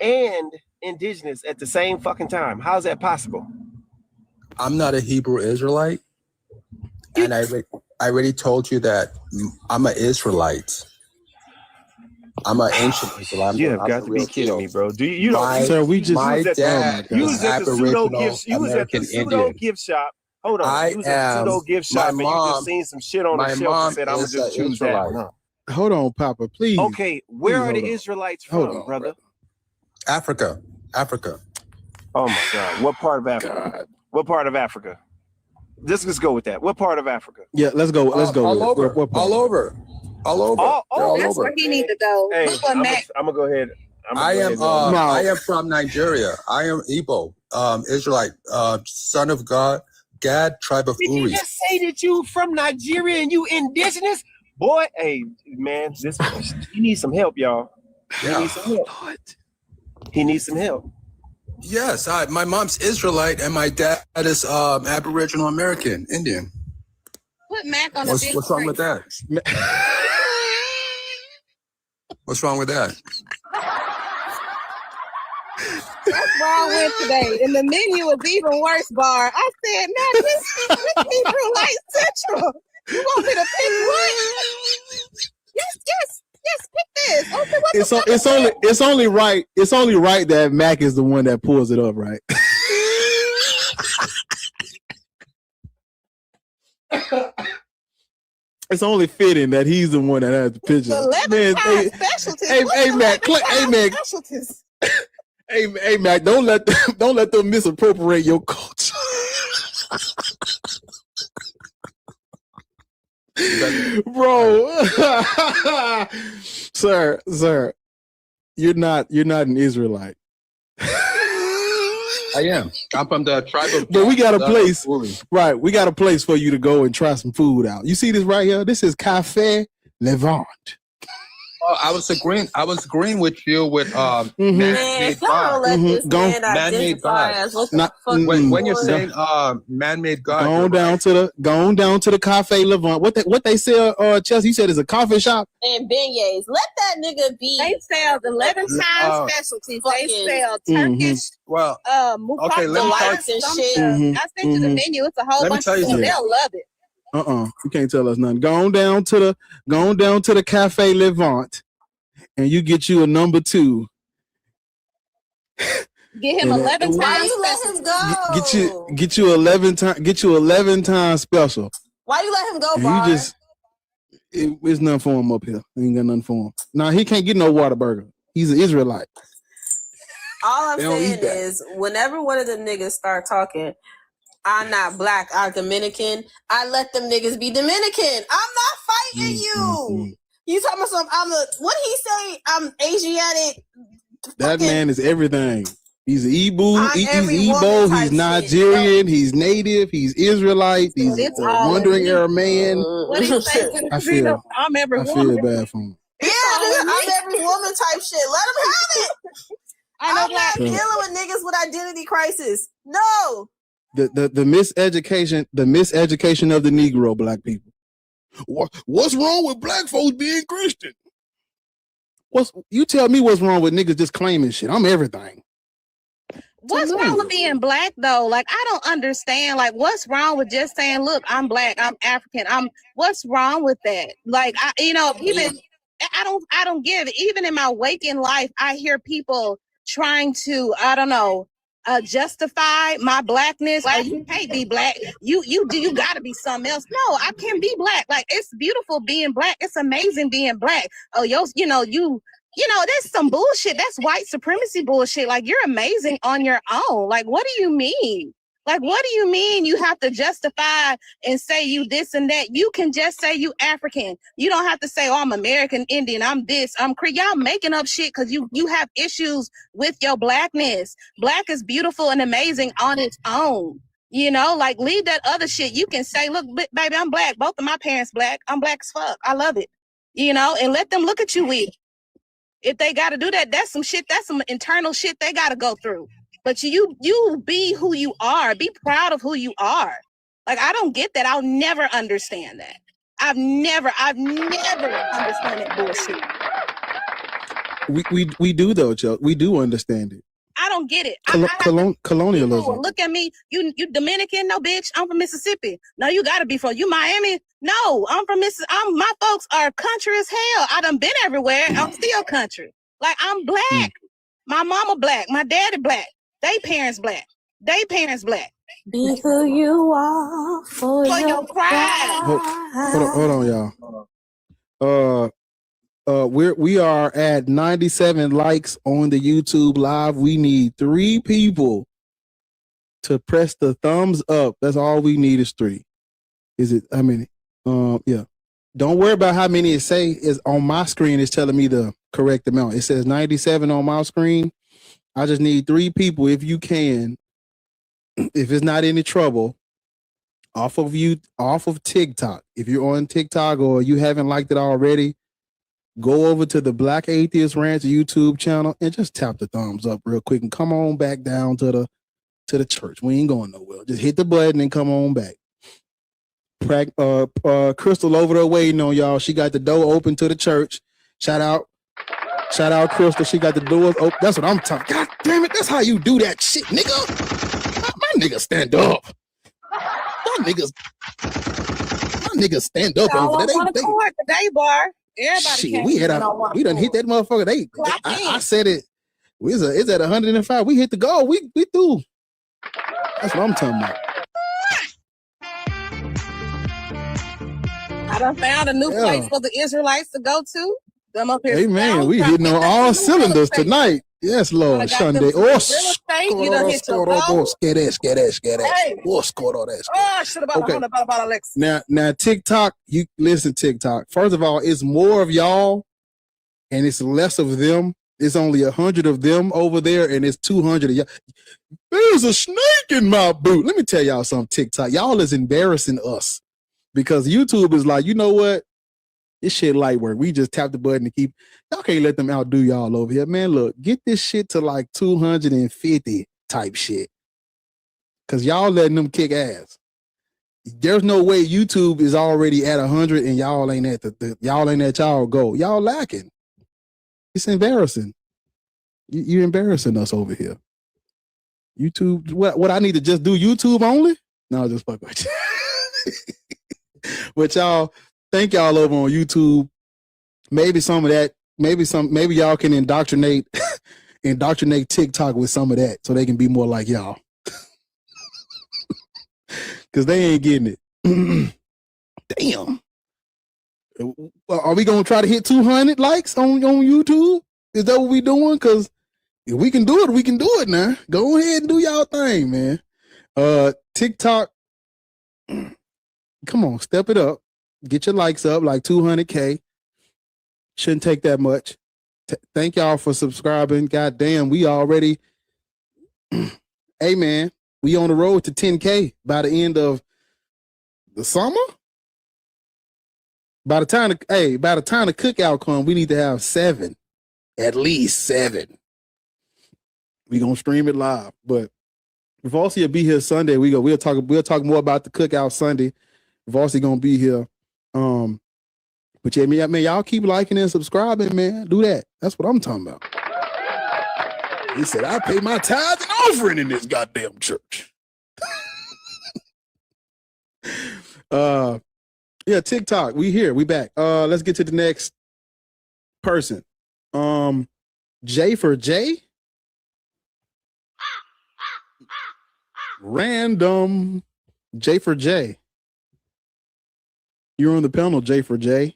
and indigenous at the same fucking time? How's that possible? I'm not a Hebrew Israelite, and I already told you that I'm an Israelite. I'm an ancient Israelite. You have got to be kidding me, bro. Do you don't? Sir, we just my dad you was at the pseudo gift. You was at the pseudo Indian. gift shop. Hold on. You was at the pseudo gift shop, and you just seen some shit on the shelf and said, "I'm gonna just choose that one." Huh? Hold on, Papa, please. Okay, where are the Israelites from, brother? Africa. Oh my God! What part of Africa? What part of Africa? Let's go with that. What part of Africa? Yeah, let's go. Let's go. All over. All over. That's where he need to go. Hey, Look what Mac. I'm gonna go ahead. I am from Nigeria. I am Igbo, Israelite, son of God, Gad, tribe of Did Uri. you just say that you from Nigeria and you indigenous? Boy, hey, man, he needs some help, y'all. He needs some help. He needs some help. Yes, my mom's Israelite and my dad is Aboriginal American, Indian. Put Mac on the big What's wrong with that? What's wrong with that? That's where I went today. And the menu was even worse, Bar. I said, man, this Hebrew Light Central. You want me to pick what? Yes, pick this. Okay, what It's only right that Mac is the one that pulls it up, right? It's only fitting that he's the one that has the picture. Specialties. Hey, Mac. Specialties. Hey, Mac. Don't let them misappropriate your culture. Bro, sir, you're not an Israelite. I am. I'm from the tribe of. But we got a place, right? We got a place for you to go and try some food out. You see this right here? This is Café Levant. Oh, I was agreeing with you with man-made God. Man-made God. When you're saying man-made God, going down to the Café Levant. What they sell, Chelsea? You said it's a coffee shop and beignets. Let that nigga be. They sell 11 times specialties. They sell Turkish. Well, okay, let me tell you and shit. I sent you the menu. It's a whole bunch of people. They'll love it. You can't tell us nothing. Go on down to the Café Levant, and you get you a number 2. Get him 11 times. Why you let him go? Get you 11 times special. Why you let him go, Bar? You just it's nothing for him up here. Ain't got nothing for him. Nah, he can't get no Whataburger. He's an Israelite. All I'm saying is, whenever one of them niggas start talking, I'm not black, I'm Dominican, I let them niggas be Dominican. I'm not fighting you. You talking about something? What he say? I'm Asiatic. That man is everything. He's Igbo, he's Nigerian, he's native, he's Israelite, he's a wandering Aramean. What do you say? I feel bad for him. Yeah, I'm every woman type shit. Let him have it. I'm not dealing with niggas with identity crisis. No. The miseducation of the Negro black people. What's wrong with black folks being Christian? You tell me what's wrong with niggas just claiming shit. I'm everything. What's wrong with being black though? Like, I don't understand. Like, what's wrong with just saying, look, I'm black, I'm African, what's wrong with that? Like, I don't give it. Even in my waking life, I hear people trying to, justify my blackness. Like, you can't be black. You gotta be something else. No, I can be black. Like, it's beautiful being black. It's amazing being black. Oh, that's some bullshit. That's white supremacy bullshit. Like, you're amazing on your own. Like, what do you mean? Like, what do you mean you have to justify and say you this and that? You can just say you African. You don't have to say, oh, I'm American, Indian, I'm this, I'm Creek. Y'all making up shit because you have issues with your blackness. Black is beautiful and amazing on its own. Like, leave that other shit. You can say, look, baby, I'm black. Both of my parents black. I'm black as fuck. I love it. And let them look at you weak. If they got to do that, that's some shit. That's some internal shit they got to go through. But you be who you are. Be proud of who you are. Like, I don't get that. I'll never understand that. I've never understand that bullshit. We do though, Joe. We do understand it. I don't get it. Colonialism. People look at me. You Dominican? No, bitch. I'm from Mississippi. No, you gotta be from you Miami. No, I'm from Mississippi. My folks are country as hell. I done been everywhere. I'm still country. Like, I'm black. My mama black. My daddy black. They parents black. Be who you are for your pride. Hold on, y'all. We are at 97 likes on the YouTube live. We need 3 people to press the thumbs up. That's all we need is 3. Is it? How many? Yeah. Don't worry about how many it say. Is on my screen. It's telling me the correct amount. It says 97 on my screen. I just need 3 people, if you can. If it's not any trouble, off of TikTok. If you're on TikTok or you haven't liked it already, go over to the Black Atheist Ranch YouTube channel and just tap the thumbs up real quick and come on back down to the church. We ain't going nowhere. Just hit the button and come on back. Crystal over there waiting on y'all. She got the door open to the church. Shout out Crystal. She got the doors open. That's what I'm talking. God damn it. That's how you do that shit, nigga. My niggas stand up. My niggas stand up over there. They the day bar. Everybody shit, we done hit that motherfucker. I said it. It's at 105. We hit the goal. We through. That's what I'm talking about. I done found a new place for the Israelites to go to. Them up here. Hey man, we hitting on all cylinders tonight. Yes, Lord. Sunday. You done hit your goal. Now TikTok, you listen, TikTok. First of all, it's more of y'all and it's less of them. It's only 100 of them over there, and it's 200 of y'all. There's a snake in my boot. Let me tell y'all something, TikTok. Y'all is embarrassing us because YouTube is like, you know what? This shit light work. We just tap the button to keep. Y'all can't let them outdo y'all over here, man. Look, get this shit to like 250 type shit, cause y'all letting them kick ass. There's no way YouTube is already at 100 and y'all ain't at y'all ain't at y'all goal. Y'all lacking. It's embarrassing. You're embarrassing us over here. YouTube. What I need to just do YouTube only? No, just fuck with you. But y'all. Thank y'all over on YouTube. Maybe some of that, maybe y'all can indoctrinate TikTok with some of that so they can be more like y'all. Cause they ain't getting it. Damn. Are we gonna try to hit 200 likes on YouTube? Is that what we doing? Cause if we can do it, we can do it now. Go ahead and do y'all thing, man. TikTok, come on, step it up. Get your likes up like 200K. Shouldn't take that much. Thank y'all for subscribing. God damn, we already, hey man, we on the road to 10K by the end of the summer. By the time the cookout come, we need to have 7, at least 7. We gonna stream it live, but Vossi will be here Sunday. We'll talk more about the cookout Sunday. Vossi gonna be here. But yeah, man, y'all keep liking and subscribing, man. Do that. That's what I'm talking about. He said, I pay my tithes and offering in this goddamn church. Yeah, TikTok. We here. We back. Let's get to the next person. J for J. Random. J for J. You're on the panel, J for J.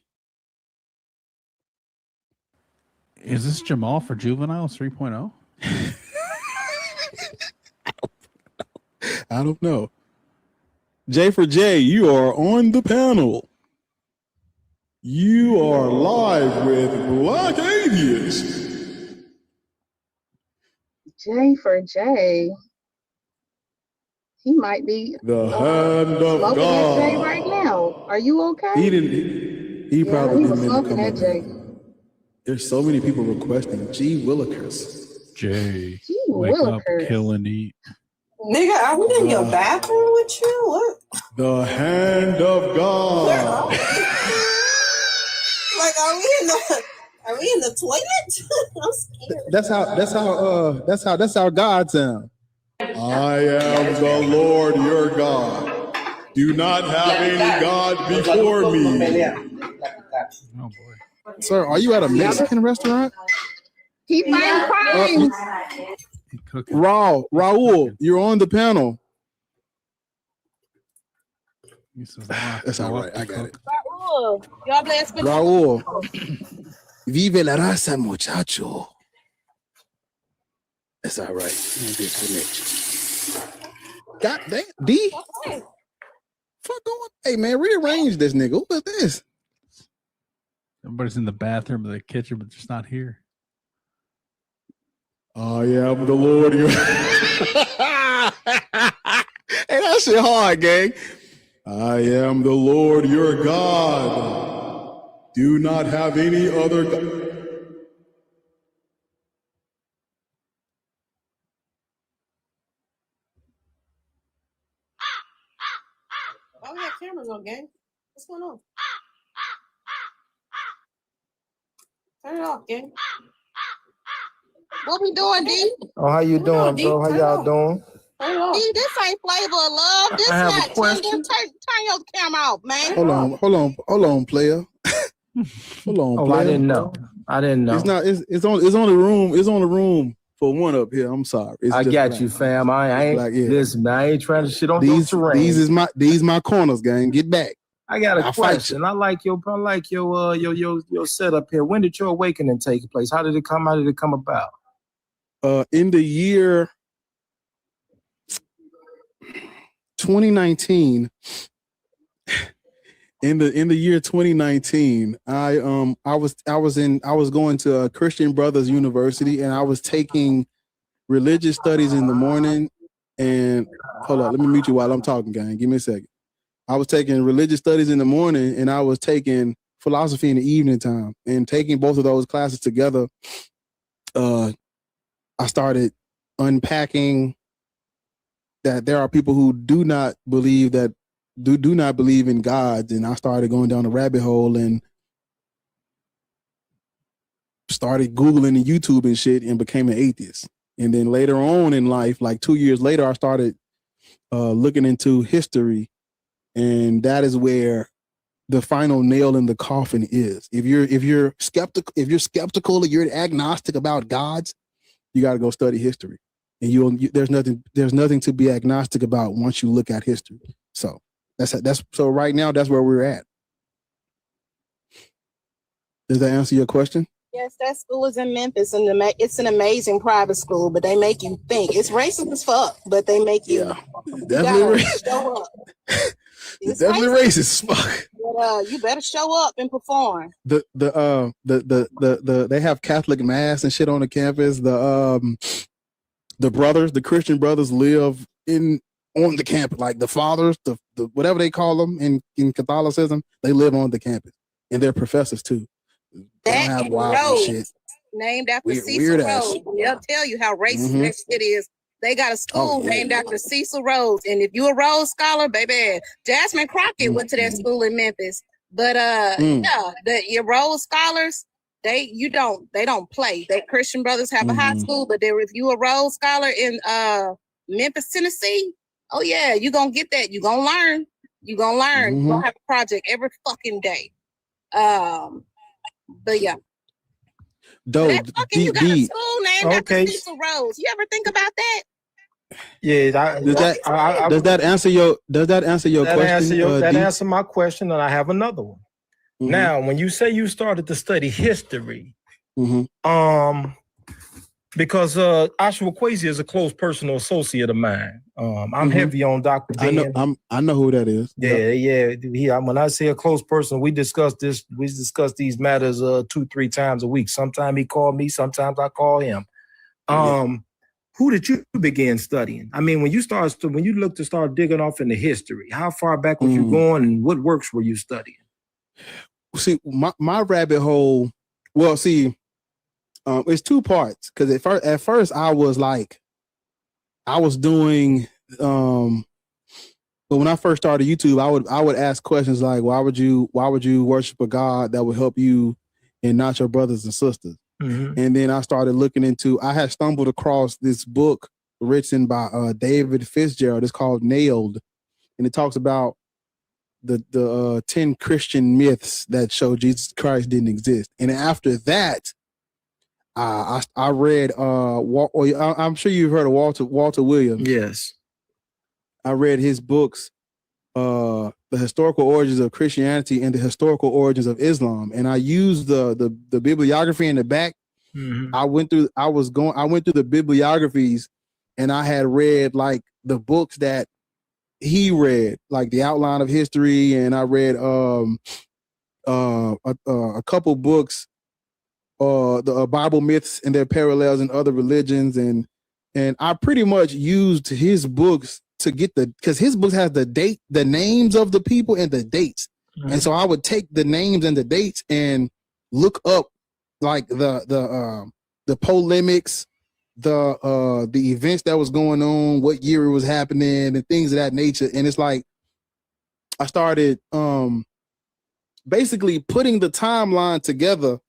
Is this Jamal for Juveniles 3.0? I don't know. J for J, you are on the panel. You are live with Black Atheist. J for J. He might be the hand of smoking God. that J right now. Are you okay? He probably was didn't smoking come that up. J. There's so many people requesting G Willikers. J. G Wake will up, curse. kill, and eat. Nigga, are we in your bathroom with you? What? The hand of God. Like, are we in the toilet? I'm scared. That's how God sounds. I am the Lord your God. Do not have any God before me. Oh boy. Sir, are you at a Mexican restaurant? He fighting crimes. Raul, you're on the panel. That's all right. I got it. Raul, y'all blessed with Raul, vive la raza, muchacho. That's all right. Disconnect. God damn, D. Fuck going. Hey man, rearrange this nigga. Who is this? Everybody's in the bathroom or the kitchen, but just not here. I am the Lord your Hey, that shit hard, gang. I am the Lord your God. Do not have any other God. Oh, we have cameras on, gang. What's going on? Turn it off, gang. What we doing, D? Oh, how you doing, bro? How y'all doing? D, this ain't Flavor of Love. This I have a not question. Tinder. Turn your camera off, man. Hold on, player. Hold on, Oh, player. I didn't know. It's not. It's on the room. It's on the room for one up here. I'm sorry. It's I just got black. you, fam. I ain't Black, yeah. listen, man. I ain't trying to shit on your terrain. These my corners, gang. Get back. I got a I'll fight question. I like your setup here. When did your awakening take place? How did it come about? In the year 2019. In the year 2019, I was going to Christian Brothers University, and I was taking religious studies in the morning. And hold on, let me mute you while I'm talking, gang. Give me a second. I was taking religious studies in the morning, and I was taking philosophy in the evening time. And taking both of those classes together, I started unpacking that there are people who do not believe in God, and I started going down a rabbit hole and started Googling and YouTube and shit and became an atheist. And then later on in life, like 2 years later, I started looking into history, and that is where the final nail in the coffin is. If you're skeptical or you're agnostic about gods, you got to go study history, and there's nothing to be agnostic about once you look at history. So so right now that's where we're at. Does that answer your question? Yes, that school is in Memphis, and it's an amazing private school, but they make you think. It's racist as fuck, but they make you. Definitely show up. It's definitely racist as fuck. But, you better show up and perform. The they have Catholic mass and shit on the campus. The Christian brothers live on the campus, like the fathers, the whatever they call them in Catholicism, they live on the campus, and they're professors too. They don't have wild shit. Named after Weird Cecil ass Rhodes. shit. They'll tell you how racist that shit is. They got a school named after Cecil Rhodes, and if you're a Rhodes scholar, baby, Jasmine Crockett went to that school in Memphis. But your Rhodes scholars, they don't play. They Christian brothers have a high school, but if you a Rhodes scholar in Memphis, Tennessee, oh yeah, you gonna get that. You gonna learn. You gonna learn. You gonna have a project every fucking day. But yeah. Dope. You got a school named after Cecil Rhodes. You ever think about that? Yeah, does that answer your question? That answer my question, and I have another one. Now, when you say you started to study history, because Joshua Kwesi is a close personal associate of mine. I'm heavy on Dr. Ben. I know who that is. Yeah. When I say a close person, we discuss this. We discuss these matters 2-3 times a week. Sometimes he called me. Sometimes I call him. Who did you begin studying? I mean, when you look to start digging off into history, how far back was you going, and what works were you studying? See, my rabbit hole. Well, see, it's two parts. Because at first I was like, I was doing but when I first started YouTube, I would ask questions like, why would you worship a God that would help you and not your brothers and sisters? Mm-hmm. And then I started looking into, I had stumbled across this book written by David Fitzgerald. It's called Nailed. And it talks about the 10 Christian myths that show Jesus Christ didn't exist. And after that, I read, I'm sure you've heard of Walter Williams. Yes. I read his books, The Historical Origins of Christianity and the Historical Origins of Islam. And I used the bibliography in the back. Mm-hmm. I went through the bibliographies, and I had read like the books that he read, like the Outline of History, and I read a couple books, the Bible myths and their parallels in other religions, and I pretty much used his books to get because his books has the names of the people and the dates. Mm-hmm. And so I would take the names and the dates and look up like the polemics, the events that was going on, what year it was happening, and things of that nature. And it's like I started basically putting the timeline together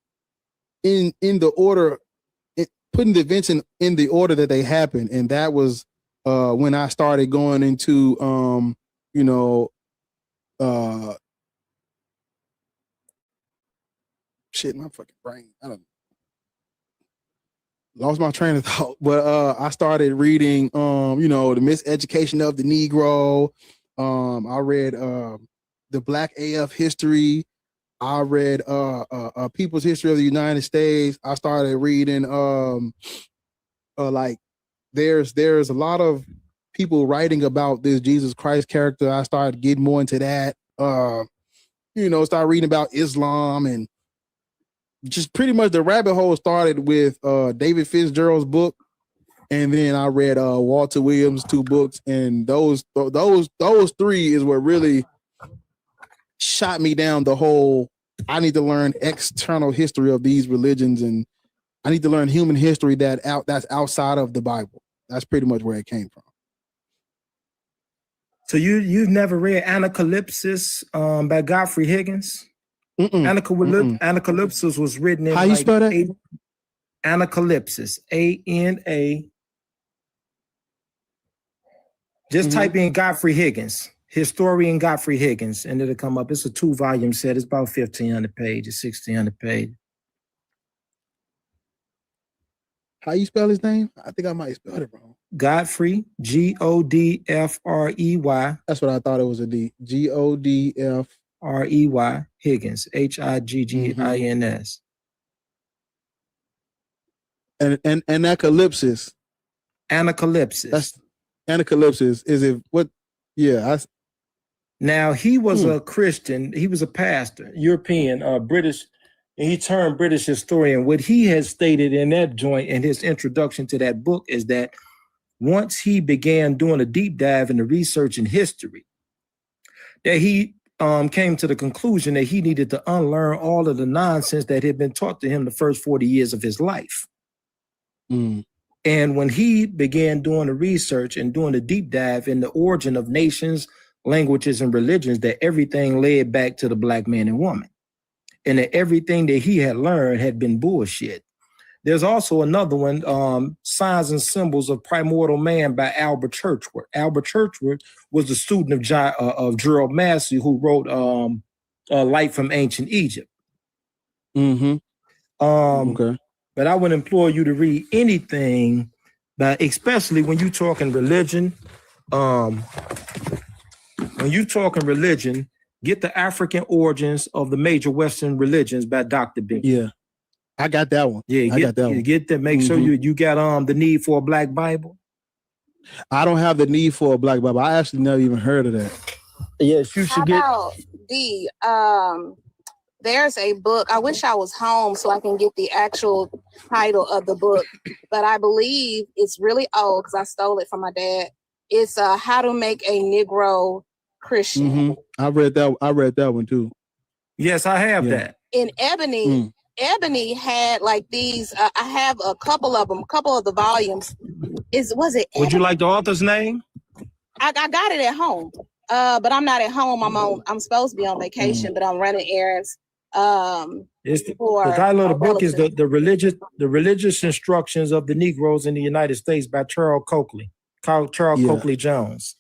in the order, putting the events in the order that they happened. And that was when I started going into shit, my fucking brain. I don't lost my train of thought. But I started reading the Miseducation of the Negro. I read the Black AF History. I read People's History of the United States. I started reading like there's a lot of people writing about this Jesus Christ character. I started getting more into that. Started reading about Islam, and just pretty much the rabbit hole started with David Fitzgerald's book, and then I read Walter Williams' 2 books, and those 3 is what really shot me down the whole. I need to learn external history of these religions, and I need to learn human history that's outside of the Bible. That's pretty much where it came from. So you've never read Anacalypsis by Godfrey Higgins? Anacalypsis was written in how you spell that? Anacalypsis, A-N-A. Just type in Godfrey Higgins, historian Godfrey Higgins, and it'll come up. It's a 2-volume set. It's about 1,500 pages, 1,600 pages. How you spell his name? I think I might spell it wrong. Godfrey, Godfrey. That's what I thought it was a D. Godfrey Higgins, Higgins. And Anacalypsis. Anacalypsis. Anacalypsis. Is it what? Yeah. Now he was a Christian. He was a pastor, European, British. And he turned British historian. What he has stated in that joint in his introduction to that book is that once he began doing a deep dive into research and history, that he came to the conclusion that he needed to unlearn all of the nonsense that had been taught to him the first 40 years of his life. And when he began doing the research and doing the deep dive in the origin of nations, languages, and religions, that everything led back to the Black man and woman. And that everything that he had learned had been bullshit. There's also another one, Signs and Symbols of Primordial Man by Albert Churchward. Albert Churchward was the student of Gerald Massey, who wrote Light from Ancient Egypt. Okay. But I would implore you to read anything, but especially when you're talking religion. Get the African Origins of the Major Western Religions by Dr. B. Yeah, I got that one. Yeah, I got that one. Get that. Make sure you got the Need for a Black Bible. I don't have the Need for a Black Bible. I actually never even heard of that. Yes, you should get. How about D? There's a book. I wish I was home so I can get the actual title of the book, but I believe it's really old because I stole it from my dad. It's How to Make a Negro Christian. I read that one too. Yes, I have that. In Ebony had like these. I have a couple of them, couple of the volumes, Was it? Would you like the author's name? I got it at home. But I'm not at home. I'm supposed to be on vacation, but I'm running errands. The title of the book is the religious instructions of the Negroes in the United States by Charles Coakley. Coakley Jones.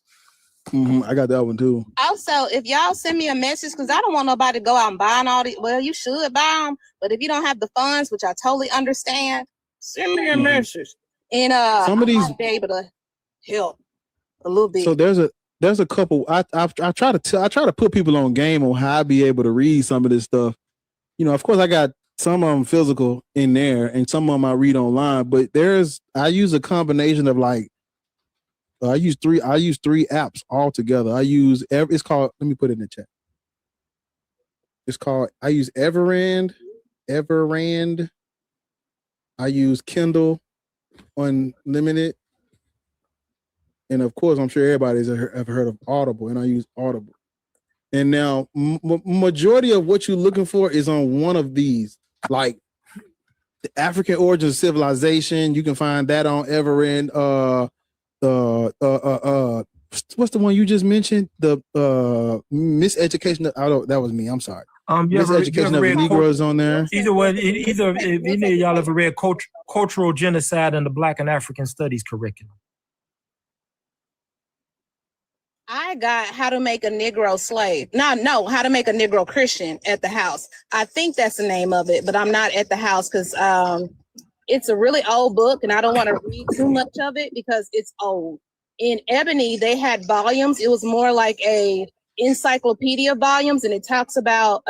I got that one too. Also, if y'all send me a message, because I don't want nobody to go out and buying all these. Well, you should buy them, but if you don't have the funds, which I totally understand, send me a message. And some of these might be able to help a little bit. So there's a couple. I try to put people on game on how I be able to read some of this stuff. You know, of course, I got some of them physical in there, and some of them I read online. But I use a combination of like. I use three apps all together. It's called, let me put it in the chat. It's called, I use Everrand. I use Kindle Unlimited. And of course, I'm sure everybody's ever heard of Audible, and I use Audible. And now majority of what you're looking for is on one of these, like the African Origins of Civilization. You can find that on Everrand. What's the one you just mentioned? The Miseducation. That was me. I'm sorry. Miseducation of the Negroes on there. Either if any of y'all ever read Cultural Genocide in the Black and African Studies curriculum. I got How to Make a Negro Slave. No, How to Make a Negro Christian at the house. I think that's the name of it, but I'm not at the house because it's a really old book and I don't want to read too much of it because it's old. In Ebony, they had volumes. It was more like a encyclopedia volumes, and it talks about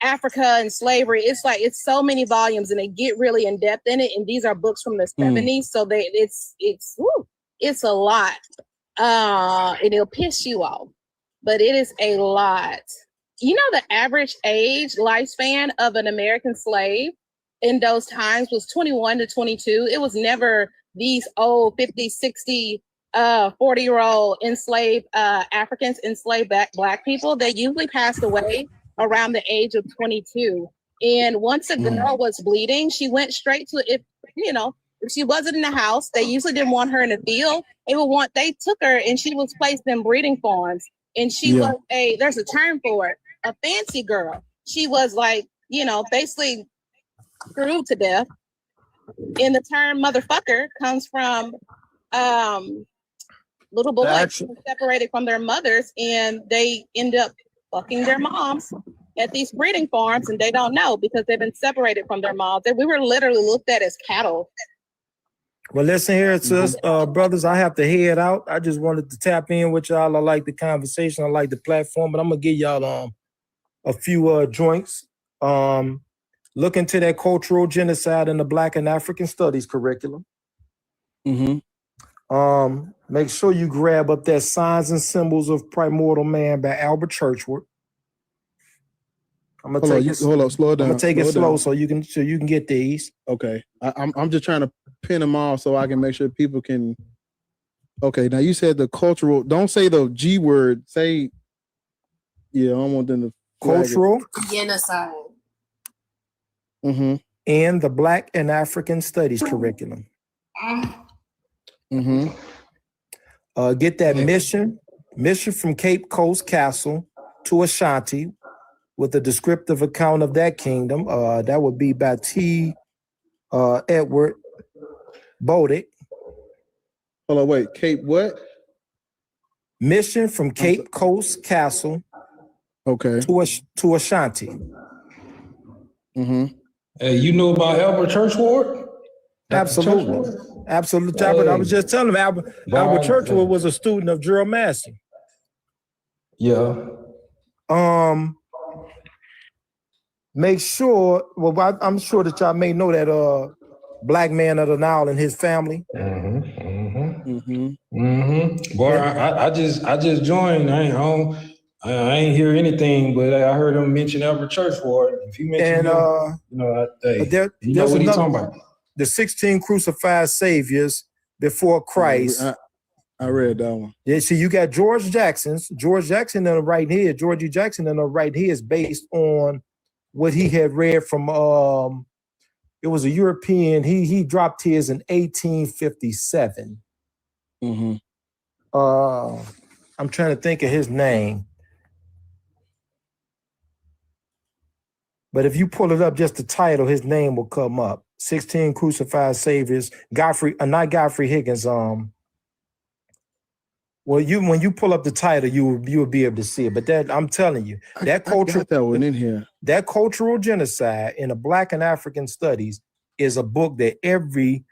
Africa and slavery. It's so many volumes, and they get really in depth in it. And these are books from the 70s, so it's a lot. And it'll piss you off, but it is a lot. You know, the average age lifespan of an American slave in those times was 21 to 22. It was never these old 50, 60, 40-year-old enslaved Africans, enslaved black people. They usually passed away around the age of 22. And once a girl was bleeding, she went straight to, if she wasn't in the house, they usually didn't want her in the field. They took her and she was placed in breeding farms. And she was there's a term for it, a fancy girl. She was like, basically screwed to death. And the term motherfucker comes from little boys separated from their mothers, and they end up fucking their moms at these breeding farms, and they don't know because they've been separated from their moms. And we were literally looked at as cattle. Well, listen here, sis, brothers, I have to head out. I just wanted to tap in with y'all. I like the conversation. I like the platform, but I'm going to give y'all a few joints. Look into that Cultural Genocide in the Black and African Studies curriculum. Make sure you grab up that Signs and Symbols of Primordial Man by Albert Churchward. I'm gonna take it slow down. I'm gonna take it slow so you can get these. Okay, I'm just trying to pin them all so I can make sure people can. Okay, now you said the cultural. Don't say the G word. Say, I don't want them to. Cultural genocide. And the Black and African Studies curriculum. Get that mission from Cape Coast Castle to Ashanti, with a descriptive account of that kingdom. That would be by T. Edward Bodick. Hold on, wait. Cape what? Mission from Cape Coast Castle. Okay. To Ashanti. Hey, you know about Albert Churchward? Absolutely. Absolutely. Hey. I was just telling him Albert Churchward was a student of Gerald Massey. Yeah. Make sure, I'm sure that y'all may know that Black Man of the Nile and his family. Boy, I just joined. I ain't hear anything, but I heard him mention Albert Churchward. If he mentioned him, there's what he's talking about. The 16 crucified saviors before Christ. I read that one. Yeah, see, you got George Jackson in the right here. Georgie Jackson in the right here is based on what he had read from It was a European. He dropped his in 1857. I'm trying to think of his name. But if you pull it up, just the title, his name will come up. 16 Crucified Saviors. Not Godfrey Higgins. Well, when you pull up the title, you will be able to see it. But that I'm telling you, that culture, that one in here. That cultural genocide in the Black and African Studies is a book that every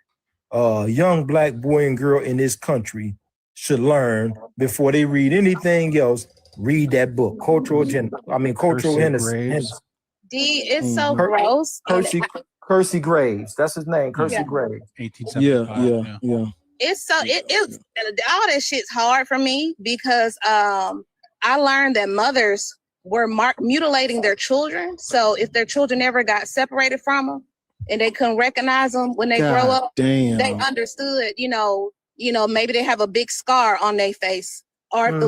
young Black boy and girl in this country should learn before they read anything else. Read that book, cultural genocide. D, it's so gross. Kersey Graves, that's his name. Kersey Graves. 1875. Yeah. It's so all that shit's hard for me because I learned that mothers were mutilating their children. So if their children ever got separated from them and they couldn't recognize them when they grow up, they understood. Maybe they have a big scar on their face, or if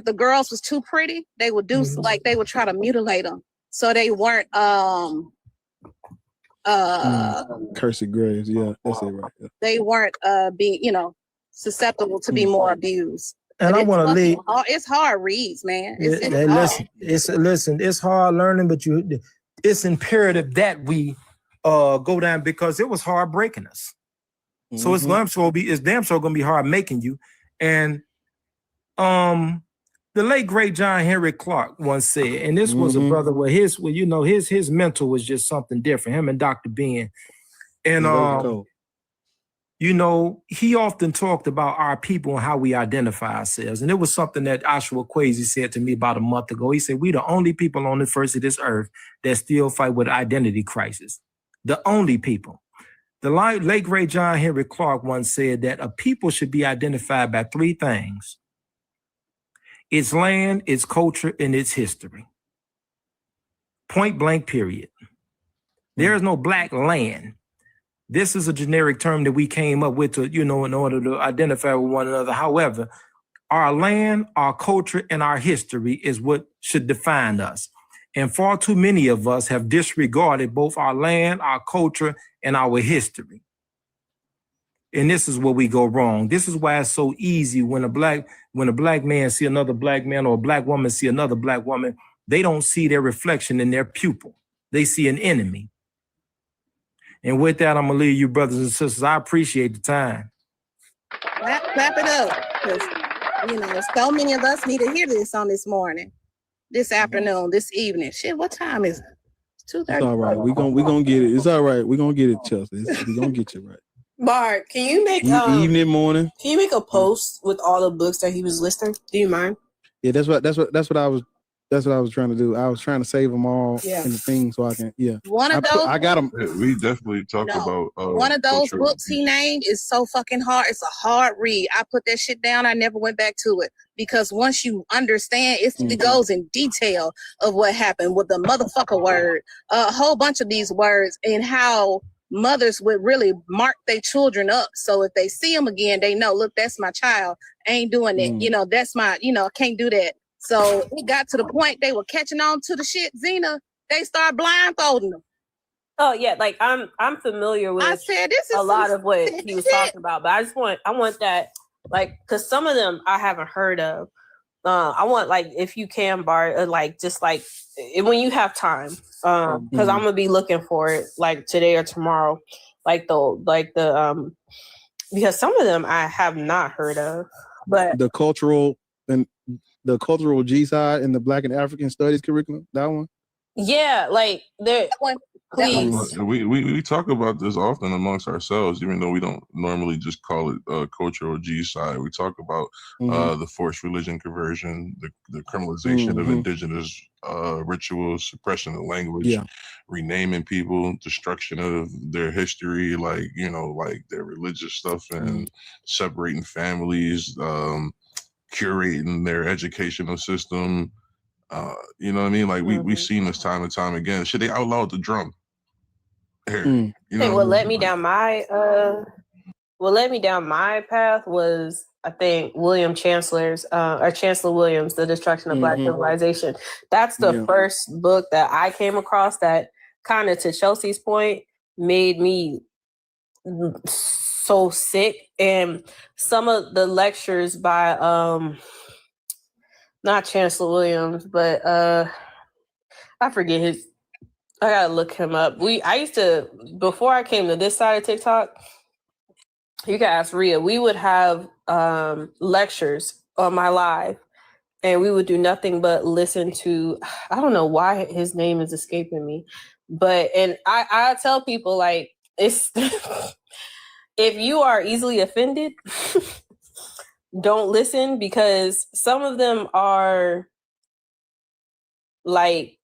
the girls was too pretty, they would do they would try to mutilate them. So they weren't Kersey Graves, that's it right there. They weren't being, susceptible to be more abused. And I want to leave. It's hard reads, man. It's hard learning, but it's imperative that we go down because it was hard breaking us. So it's damn sure gonna be hard making you. And the late great John Henry Clark once said, and this was a brother where his mental was just something different. Him and Dr. Ben, and he often talked about our people and how we identify ourselves. And it was something that Joshua Kwesi said to me about a month ago. He said, "We the only people on the face of this earth that still fight with identity crisis. The only people." The late great John Henry Clark once said that a people should be identified by three things: its land, its culture, and its history. Point blank, period. There is no black land. This is a generic term that we came up with to, in order to identify with one another. However, our land, our culture, and our history is what should define us. And far too many of us have disregarded both our land, our culture, and our history. And this is where we go wrong. This is why it's so easy when a black man see another black man or a black woman see another black woman, they don't see their reflection in their pupil. They see an enemy. And with that, I'm gonna leave you, brothers and sisters. I appreciate the time. Clap it up, because so many of us need to hear this on this morning, this afternoon, this evening. Shit, what time is it? It's 2:30. It's all right. We gonna get it. It's all right. We're gonna get it, Chelsea. We're gonna get you right. Bart, can you make evening, morning? Can you make a post with all the books that he was listing? Do you mind? Yeah, that's what I was trying to do. I was trying to save them all in the thing so I can. Yeah, I got them. Yeah, we definitely talked about one of those books he named is so fucking hard. It's a hard read. I put that shit down. I never went back to it because once you understand, it goes in detail of what happened with the motherfucker word, a whole bunch of these words, and how mothers would really mark their children up. So if they see them again, they know, look, that's my child. I ain't doing it. That's my, can't do that. So it got to the point they were catching on to the shit, Zena. They start blindfolding them. Oh yeah, like I'm familiar with I said, this is a lot of what he was talking about, but I want that, like, because some of them I haven't heard of. I want, like, if you can, Bart, like, just like when you have time, because I'm gonna be looking for it like today or tomorrow, the because some of them I have not heard of, but the cultural G side in the Black and African Studies curriculum, that one. Yeah, like there. Please. We talk about this often amongst ourselves, even though we don't normally just call it cultural G-side. We talk about the forced religion conversion, the criminalization of indigenous rituals, suppression of language, renaming people, destruction of their history, like their religious stuff, and separating families, curating their educational system. You know what I mean? Like we've seen this time and time again. Should they outlawed the drum? Here, what let me down my path was, I think, William Chancellor's or Chancellor Williams, The Destruction of Black Civilization. That's the first book that I came across that, kind of to Chelsea's point, made me so sick. And some of the lectures by not Chancellor Williams, but I forget his. I gotta look him up. I used to, before I came to this side of TikTok, you can ask Rhea, we would have lectures on my live, and we would do nothing but listen to, I don't know why his name is escaping me, but, and I tell people, like, it's, if you are easily offended, don't listen, because some of them are like,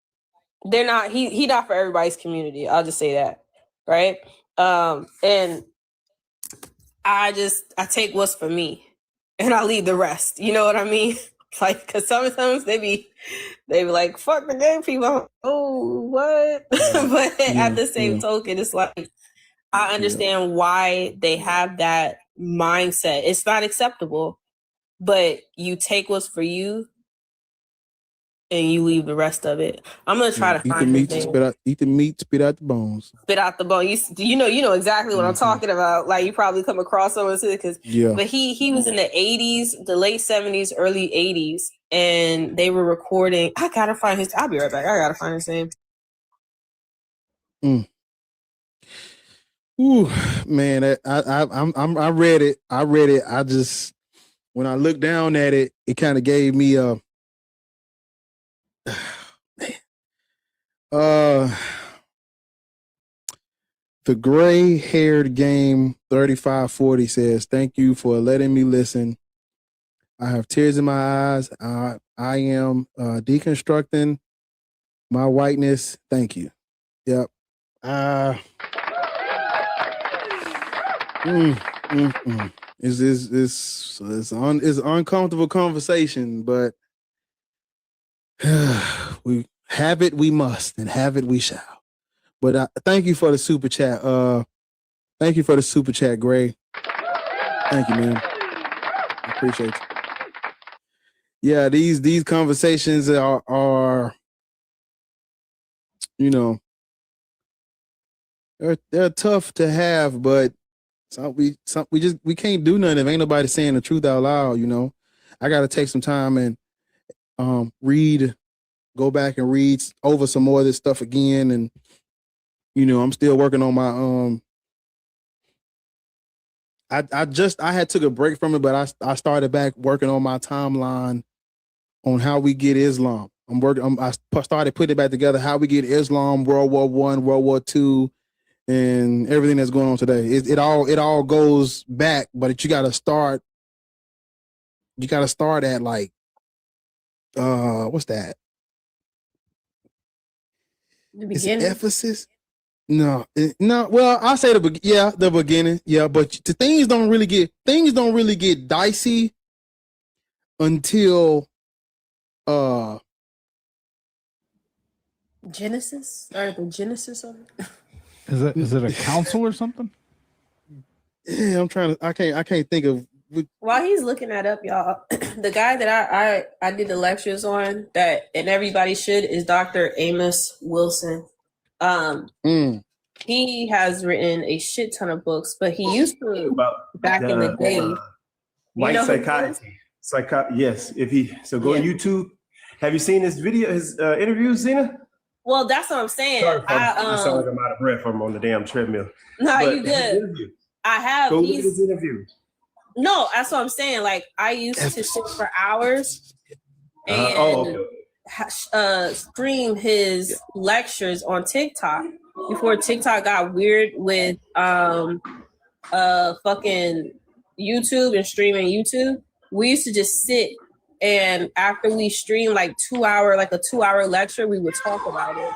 they're not, he not for everybody's community. I'll just say that. Right. And I take what's for me and I leave the rest. You know what I mean? Like, cause sometimes they be like, fuck the gay people. Oh, what? But at the same token, it's like, I understand why they have that mindset. It's not acceptable, but you take what's for you and you leave the rest of it. I'm gonna try to eat find the meat, his name. eat the meat, spit out the bones. Spit out the bone. You know exactly what I'm talking about. Like, you probably come across someone because but he was in the 80s, the late 70s, early 80s, and they were recording. I gotta find his. I'll be right back. I gotta find his name. Ooh, man, I read it. I just, when I looked down at it, it kind of gave me a the gray-haired game 3540 says, "Thank you for letting me listen. I have tears in my eyes. I am deconstructing my whiteness. Thank you." Yep. It's an uncomfortable conversation, but we have it, we must, and have it, we shall. But thank you for the super chat. Thank you for the super chat, Gray. Thank you, man. I appreciate you. Yeah, these conversations are you know, they're tough to have, but we can't do nothing if ain't nobody saying the truth out loud. You know, I got to take some time and go back and read over some more of this stuff again, and you know, I'm still working on my I had took a break from it, but I started back working on my timeline on how we get Islam. I started putting it back together, how we get Islam, World War I, World War II, and everything that's going on today. It all goes back, but you got to start. You got to start at like, what's that? The beginning. Ephesus? No. Well, I'll say the beginning. Yeah, but things don't really get dicey until Genesis, or the Genesis of it. Is it a council or something? Yeah, I can't think of. While he's looking that up, y'all, the guy that I did the lectures on, that and everybody should, is Dr. Amos Wilson. He has written a shit ton of books, but he used to back in the day. White psychiatry. Yes. Go on YouTube. Have you seen his interview, Zena? Well, that's what I'm saying. I sound like I'm out of breath. I'm on the damn treadmill. No, you good. I have. Go read his interview. No, that's what I'm saying. Like, I used to sit for hours and stream his lectures on TikTok before TikTok got weird with fucking YouTube and streaming YouTube. We used to just sit, and after we stream like a 2-hour lecture, we would talk about it.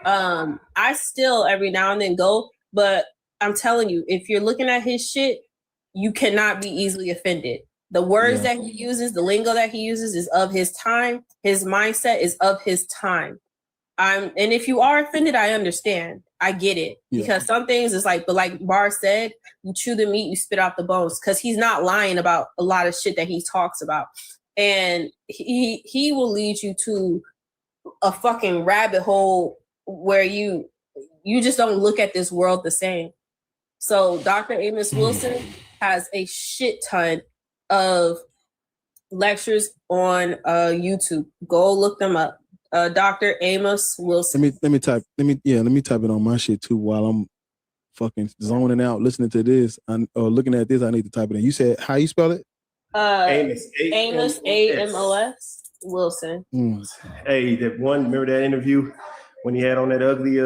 I still every now and then go, but I'm telling you, if you're looking at his shit, you cannot be easily offended. The words that he uses, the lingo that he uses is of his time. His mindset is of his time. And if you are offended, I understand. I get it. Because some things is like, but like Bar said, you chew the meat, you spit out the bones. Because he's not lying about a lot of shit that he talks about. And he will lead you to a fucking rabbit hole where you you just don't look at this world the same. So Dr. Amos Wilson has a shit ton of lectures on YouTube. Go look them up. Dr. Amos Wilson. Let me type it on my shit too while I'm fucking zoning out listening to this or looking at this. I need to type it in. You said how you spell it? Amos, Amos A-M-O-S Wilson. Hey, that one, remember that interview when he had on that ugly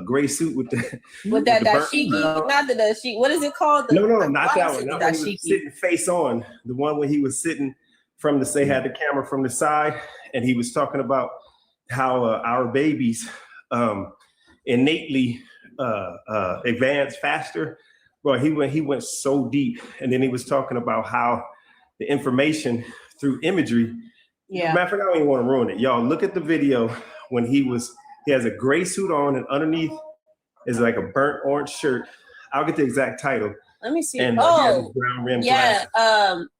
gray suit with the dashiki, not the dashiki. What is it called? No, not that one. Not when he was sitting face on. The one where he was sitting from the had the camera from the side, and he was talking about how our babies innately advance faster. Well, he went so deep, and then he was talking about how the information through imagery. Yeah. Matter of fact, I don't even want to ruin it. Y'all look at the video when he has a gray suit on, and underneath is like a burnt orange shirt. I'll get the exact title. Let me see. And he has his brown rimmed glasses.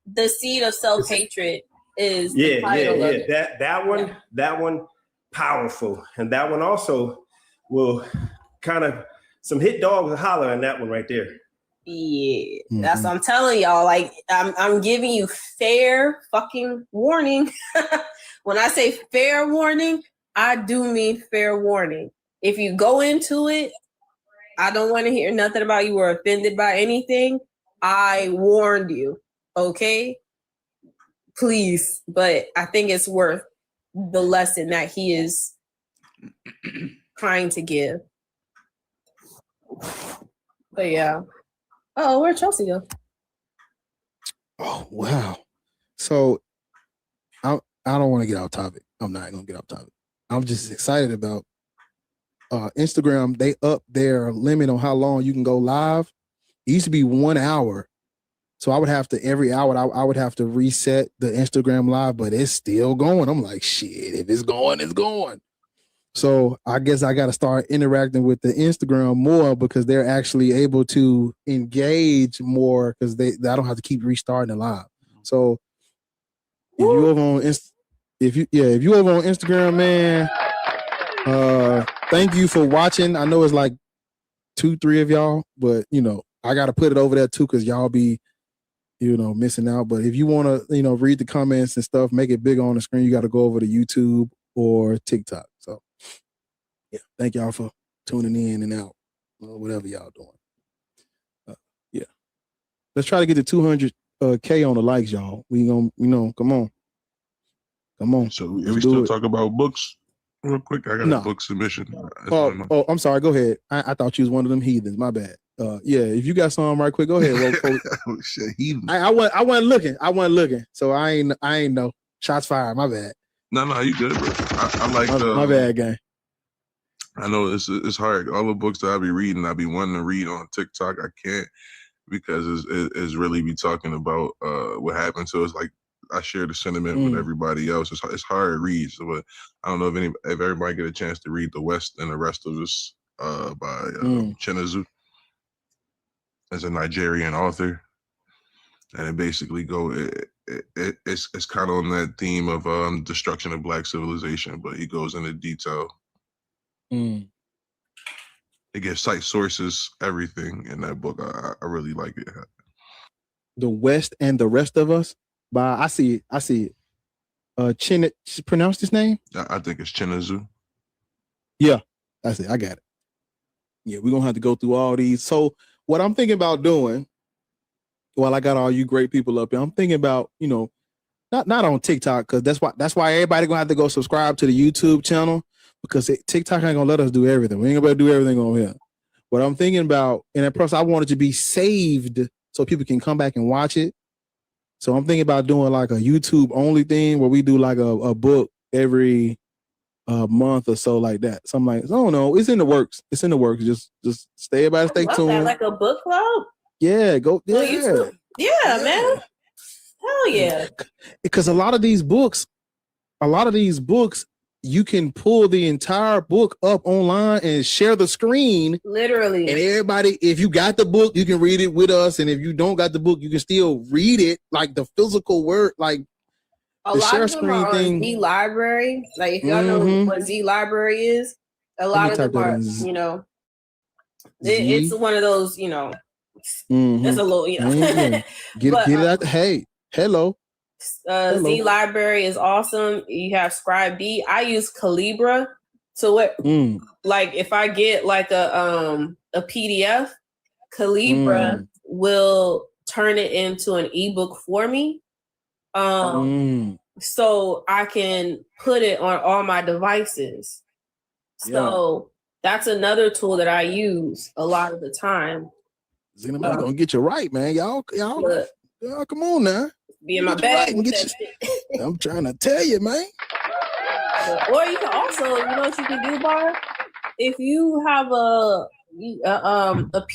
The Seed of Self-Hatred is the title of it. That one powerful, and that one also will kind of some hit dogs will holler on that one right there. Yeah, that's what I'm telling y'all. Like, I'm giving you fair fucking warning. When I say fair warning, I do mean fair warning. If you go into it, I don't want to hear nothing about you or offended by anything. I warned you, okay? Please, but I think it's worth the lesson that he is trying to give. But yeah. Oh, where'd Chelsea go? Oh, wow. So I don't want to get off topic. I'm not going to get off topic. I'm just excited about Instagram. They up their limit on how long you can go live. It used to be 1 hour. So I would have to, every hour, I would have to reset the Instagram live, but it's still going. I'm like, shit, if it's going, it's going. So I guess I got to start interacting with the Instagram more because they're actually able to engage more because I don't have to keep restarting the live. So if you over on if you over on Instagram, man, thank you for watching. I know it's like 2-3 of y'all, but I got to put it over there too because y'all be missing out. But if you want to read the comments and stuff, make it big on the screen, you got to go over to YouTube or TikTok. So yeah, thank y'all for tuning in and out, whatever y'all doing. Yeah, let's try to get to 200K on the likes, y'all. We gonna come on. So if we still talk about books real quick, I got a book submission. Oh, I'm sorry. Go ahead. I thought you was one of them heathens. My bad. Yeah, if you got something right quick, go ahead. Oh, shit, heathen. I wasn't looking. So I ain't know. Shots fired. My bad. No, you good, bro. I like my bad, gang. I know it's hard. All the books that I be reading, I be wanting to read on TikTok. I can't because it's really be talking about what happened. So it's like I share the sentiment with everybody else. It's hard to read. So, but I don't know if everybody get a chance to read The West and the Rest of Us by Chinedu. As a Nigerian author, and it basically it's kind of on that theme of destruction of Black civilization, but he goes into detail. It gives site sources, everything in that book. I really like it. The West and the Rest of Us by I see it. Pronounce his name? I think it's Chinedu. Yeah, that's it. I got it. Yeah, we're gonna have to go through all these. So what I'm thinking about doing, while I got all you great people up here, I'm thinking about, not on TikTok, because that's why everybody gonna have to go subscribe to the YouTube channel, because TikTok ain't gonna let us do everything. We ain't gonna be able to do everything on here. What I'm thinking about, and plus I want it to be saved so people can come back and watch it. So I'm thinking about doing like a YouTube only thing where we do like a book every month or so, like that. So I'm like, I don't know. It's in the works. Just everybody stay tuned. That, like a book club? Yeah, go. Yeah, YouTube. Yeah, man. Hell yeah. Because a lot of these books, you can pull the entire book up online and share the screen. Literally. And everybody, if you got the book, you can read it with us. And if you don't got the book, you can still read it, like the physical word, like a lot of them are on Z Library. Like if y'all know what Z Library is, A lot of them are, you know, it's one of those, you know, it's a little, you know. Get it out. Hey, hello. Z library is awesome. You have Scribe B. I use Calibra. So what, like if I get like a PDF, Calibra will turn it into an ebook for me. So I can put it on all my devices. So that's another tool that I use a lot of the time. I'm gonna get you right, man. Y'all, come on now. Be in my bag. I'm trying to tell you, man. Or you can also, you know what you can do, Bar? If you have a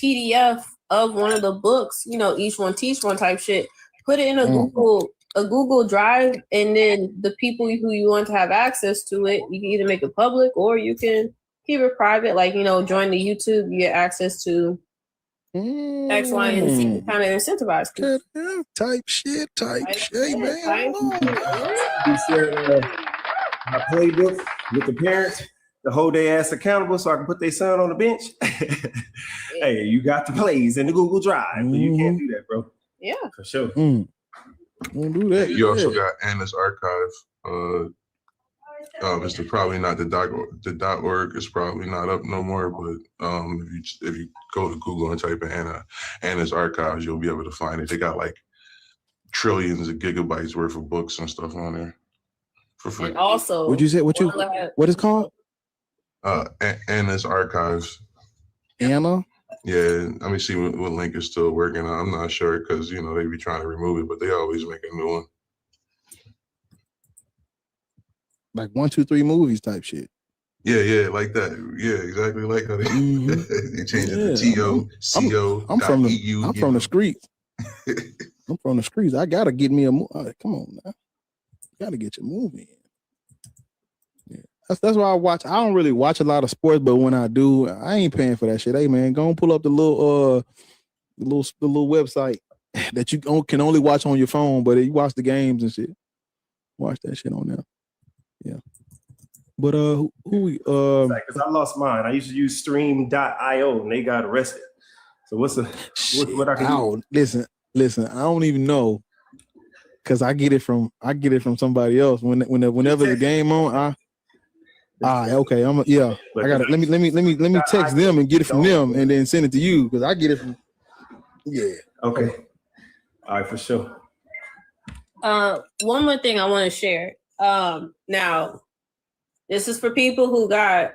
PDF of one of the books, you know, each one teach one type shit, put it in a Google Drive, and then the people who you want to have access to it, you can either make it public or you can keep it private. Like, you know, join the YouTube, you get access to X, Y, and Z, kind of incentivize people. Type shit, man. You said my playbook with the parents to hold their ass accountable so I can put their son on the bench. Hey, you got the plays in the Google Drive. So you can't do that, bro. Yeah. For sure. Don't do that. You also got Anna's archive. It's probably not the .org is probably not up no more, but if you go to Google and type in Anna's archives, you'll be able to find it. They got like trillions of gigabytes worth of books and stuff on there for free. And also, What'd you say? What is called? Anna's archives. Anna? Yeah, let me see what link is still working on. I'm not sure because you know they be trying to remove it, but they always make a new one. Like 1, 2, 3 movies type shit. Yeah, like that. Yeah, exactly like how they changed it to TO, CO. I'm from the streets. I'm from the streets. I gotta get me a movie. Come on now. Gotta get your movie in. Yeah. That's why I watch. I don't really watch a lot of sports, but when I do, I ain't paying for that shit. Hey man, go and pull up the little website that you can only watch on your phone, but you watch the games and shit. Watch that shit on there. Yeah. But because I lost mine. I used to use stream.io and they got arrested. So what I can do? Listen, I don't even know because I get it from somebody else. Whenever the game on, okay. I got it. Let me text them and get it from them and then send it to you because I get it from Okay. All right, for sure. One more thing I want to share. Now, this is for people who got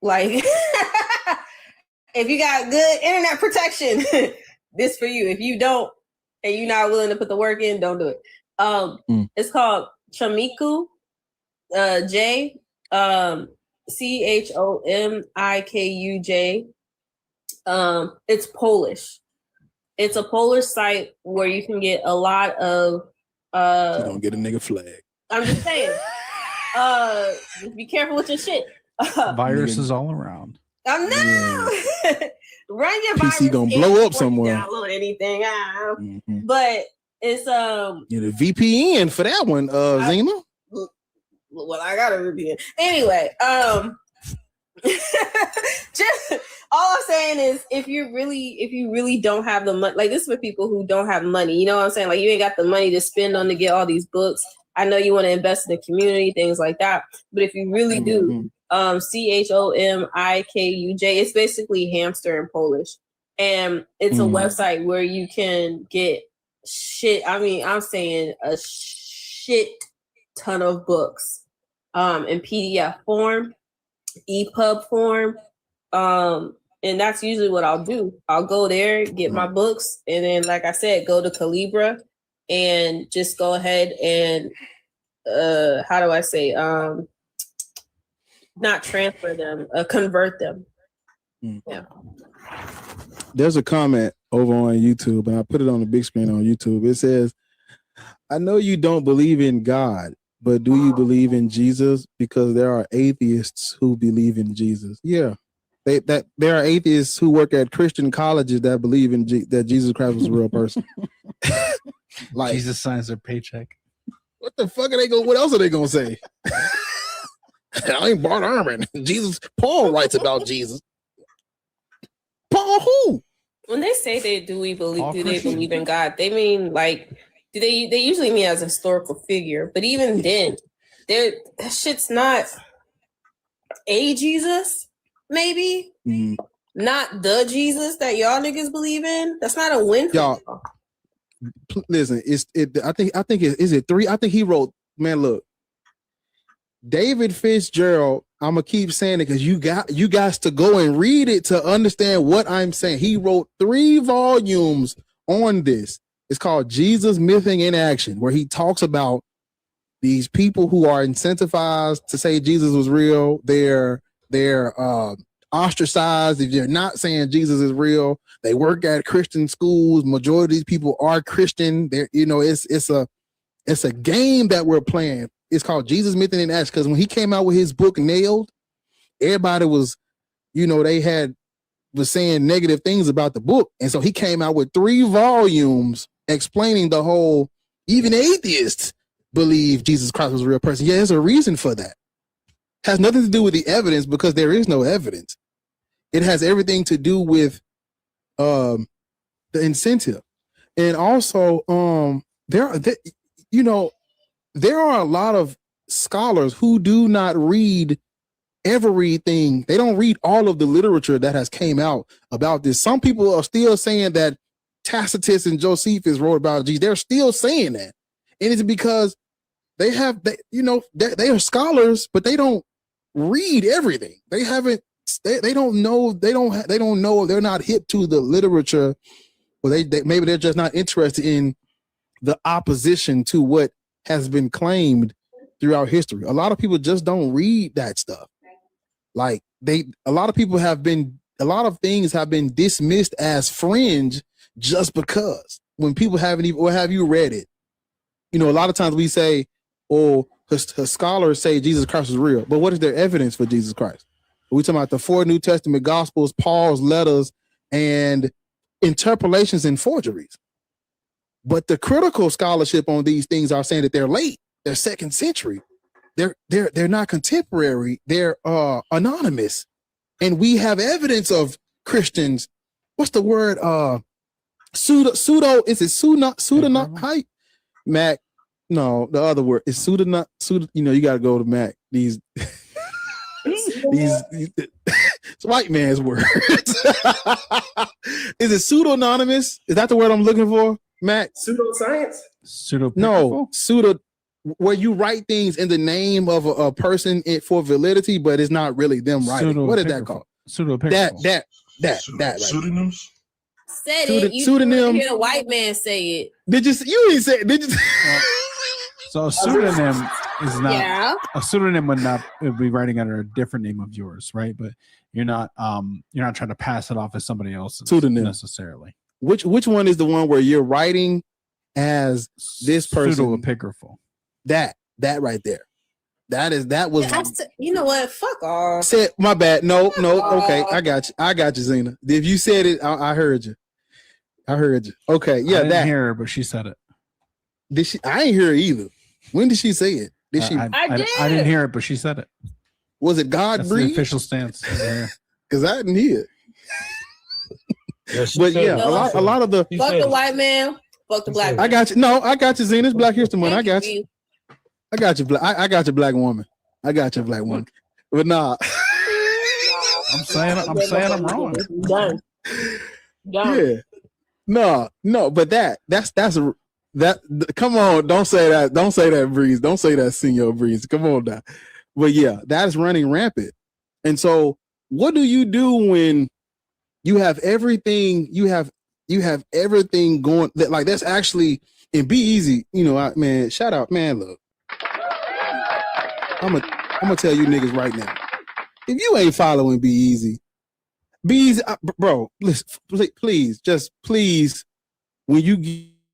like, if you got good internet protection, this for you. If you don't, and you're not willing to put the work in, don't do it. It's called Chomikuj, CHOMIKUJ. It's Polish. It's a Polish site where you can get a lot of. You don't get a nigga flag. I'm just saying. Just be careful with your shit. Viruses all around. I'm not. Run your PC virus gonna blow up somewhere. Download anything. But it's the VPN for that one, Zena. Well, I got a VPN anyway. Just all I'm saying is, if you really don't have the money, like this is for people who don't have money. You know what I'm saying? Like you ain't got the money to spend on to get all these books. I know you want to invest in the community, things like that. But if you really do, CHOMIKUJ, it's basically hamster in Polish. And it's a website where you can get shit. I mean, I'm saying a shit ton of books in PDF form, EPUB form. And that's usually what I'll do. I'll go there, get my books, and then, like I said, go to Calibra and just go ahead and how do I say, not transfer them, convert them. Yeah. There's a comment over on YouTube, and I put it on the big screen on YouTube. It says, I know you don't believe in God, but do you believe in Jesus? Because there are atheists who believe in Jesus. Yeah. There are atheists who work at Christian colleges that believe in that Jesus Christ was a real person. Like Jesus signs their paycheck. What the fuck are they going? What else are they gonna say? I ain't Bart Ehrman. Jesus, Paul writes about Jesus. Paul who? When they say they do they Christian. believe in God, they mean like they usually mean as a historical figure. But even then, that shit's not a Jesus, maybe. Not the Jesus that y'all niggas believe in. That's not a win for y'all. Listen, I think is it 3? I think he wrote, man, look. David Fitzgerald, I'm gonna keep saying it because you guys to go and read it to understand what I'm saying. He wrote 3 volumes on this. It's called Jesus Mything in Action, where he talks about these people who are incentivized to say Jesus was real. They're ostracized if you're not saying Jesus is real. They work at Christian schools. Majority of these people are Christian. They're, it's a game that we're playing. It's called Jesus Mything in Action, because when he came out with his book Nailed, everybody was, was saying negative things about the book. And so he came out with 3 volumes explaining the whole, even atheists believe Jesus Christ was a real person. Yeah, there's a reason for that. Has nothing to do with the evidence, because there is no evidence. It has everything to do with the incentive. And also, there are a lot of scholars who do not read everything. They don't read all of the literature that has came out about this. Some people are still saying that Tacitus and Josephus wrote about Jesus. They're still saying that. And it's because they are scholars, but they don't read everything. They don't know. They're not hip to the literature, or maybe they're just not interested in the opposition to what has been claimed throughout history. A lot of people just don't read that stuff. Like a lot of things have been dismissed as fringe just because when people haven't even, or have you read it? A lot of times we say, oh, scholars say Jesus Christ is real, but what is their evidence for Jesus Christ? We're talking about the 4 New Testament Gospels, Paul's letters, and interpolations and forgeries. But the critical scholarship on these things are saying that they're late. They're 2nd century. They're not contemporary. They're anonymous. And we have evidence of Christians. What's the word? Pseudo. Is it pseudo? Hi, Mac. No, the other word is pseudo. You got to go to Mac. These it's white man's word. Is it pseudo-anonymous? Is that the word I'm looking for, Matt? Pseudoscience? No, pseudo, where you write things in the name of a person for validity, but it's not really them writing. What is that called? That right. Pseudonyms? Said it. You pseudonym. Hear a white man say it. You didn't say it. Did you? So a pseudonym is not. Yeah. A pseudonym would be writing under a different name of yours, right? But you're not trying to pass it off as somebody else's pseudonym necessarily. Which one is the one where you're writing as this person? Pseudo-epigraphal. That right there. That was. You know what? Fuck off. Said my bad. No. Okay, I got you, Zena. If you said it, I heard you. Okay, yeah, I didn't hear her, but she said it. Did she? I ain't hear her either. When did she say it? Did she? I did. I didn't hear it, but she said it. Was it God breathed? The official stance. Because I didn't hear it. But yeah, a lot of the fuck the white man, fuck the black man. I got you. No, I got you, Zena. It's Black History Month. I got you. I got you, I got you, black woman. I got you, black woman. But nah. I'm saying I'm wrong. Done. Yeah. No, but that's come on, don't say that, Breeze. Don't say that, Senor Breeze. Come on now. But yeah, that's running rampant. And so what do you do when you have everything, everything going like that's actually, and Be Easy, man, shout out, man, look. I'm gonna tell you niggas right now. If you ain't following Be Easy, bro, listen, please, when you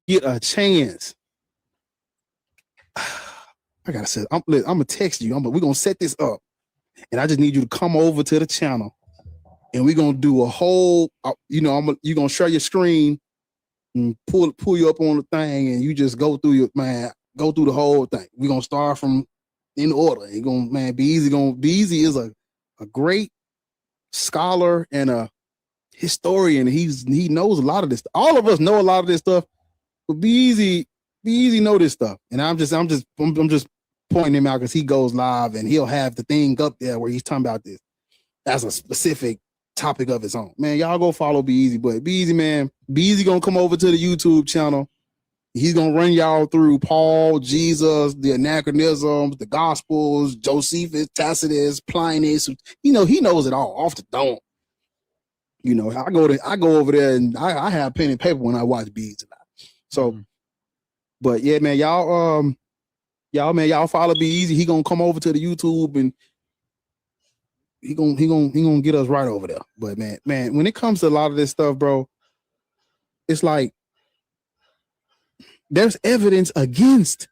get a chance, I gotta say, I'm gonna text you. We're gonna set this up, and I just need you to come over to the channel, and we're gonna do a whole. You're gonna share your screen and pull you up on the thing, and you just go through the whole thing. We're gonna start from in order. He gonna, man, Be Easy is a great scholar and a historian. He knows a lot of this. All of us know a lot of this stuff, but Be Easy know this stuff. And I'm just pointing him out because he goes live and he'll have the thing up there where he's talking about this as a specific topic of its own. Man, y'all go follow Be Easy, but Be Easy, man, Be Easy gonna come over to the YouTube channel. He's gonna run y'all through Paul, Jesus, the anachronisms, the Gospels, Josephus, Tacitus, Plinius. He knows it all off the dome. I go over there and I have pen and paper when I watch Be Easy. So, but yeah, man, y'all follow Be Easy. He gonna come over to the YouTube and he gonna get us right over there. But man, when it comes to a lot of this stuff, bro, it's like there's evidence against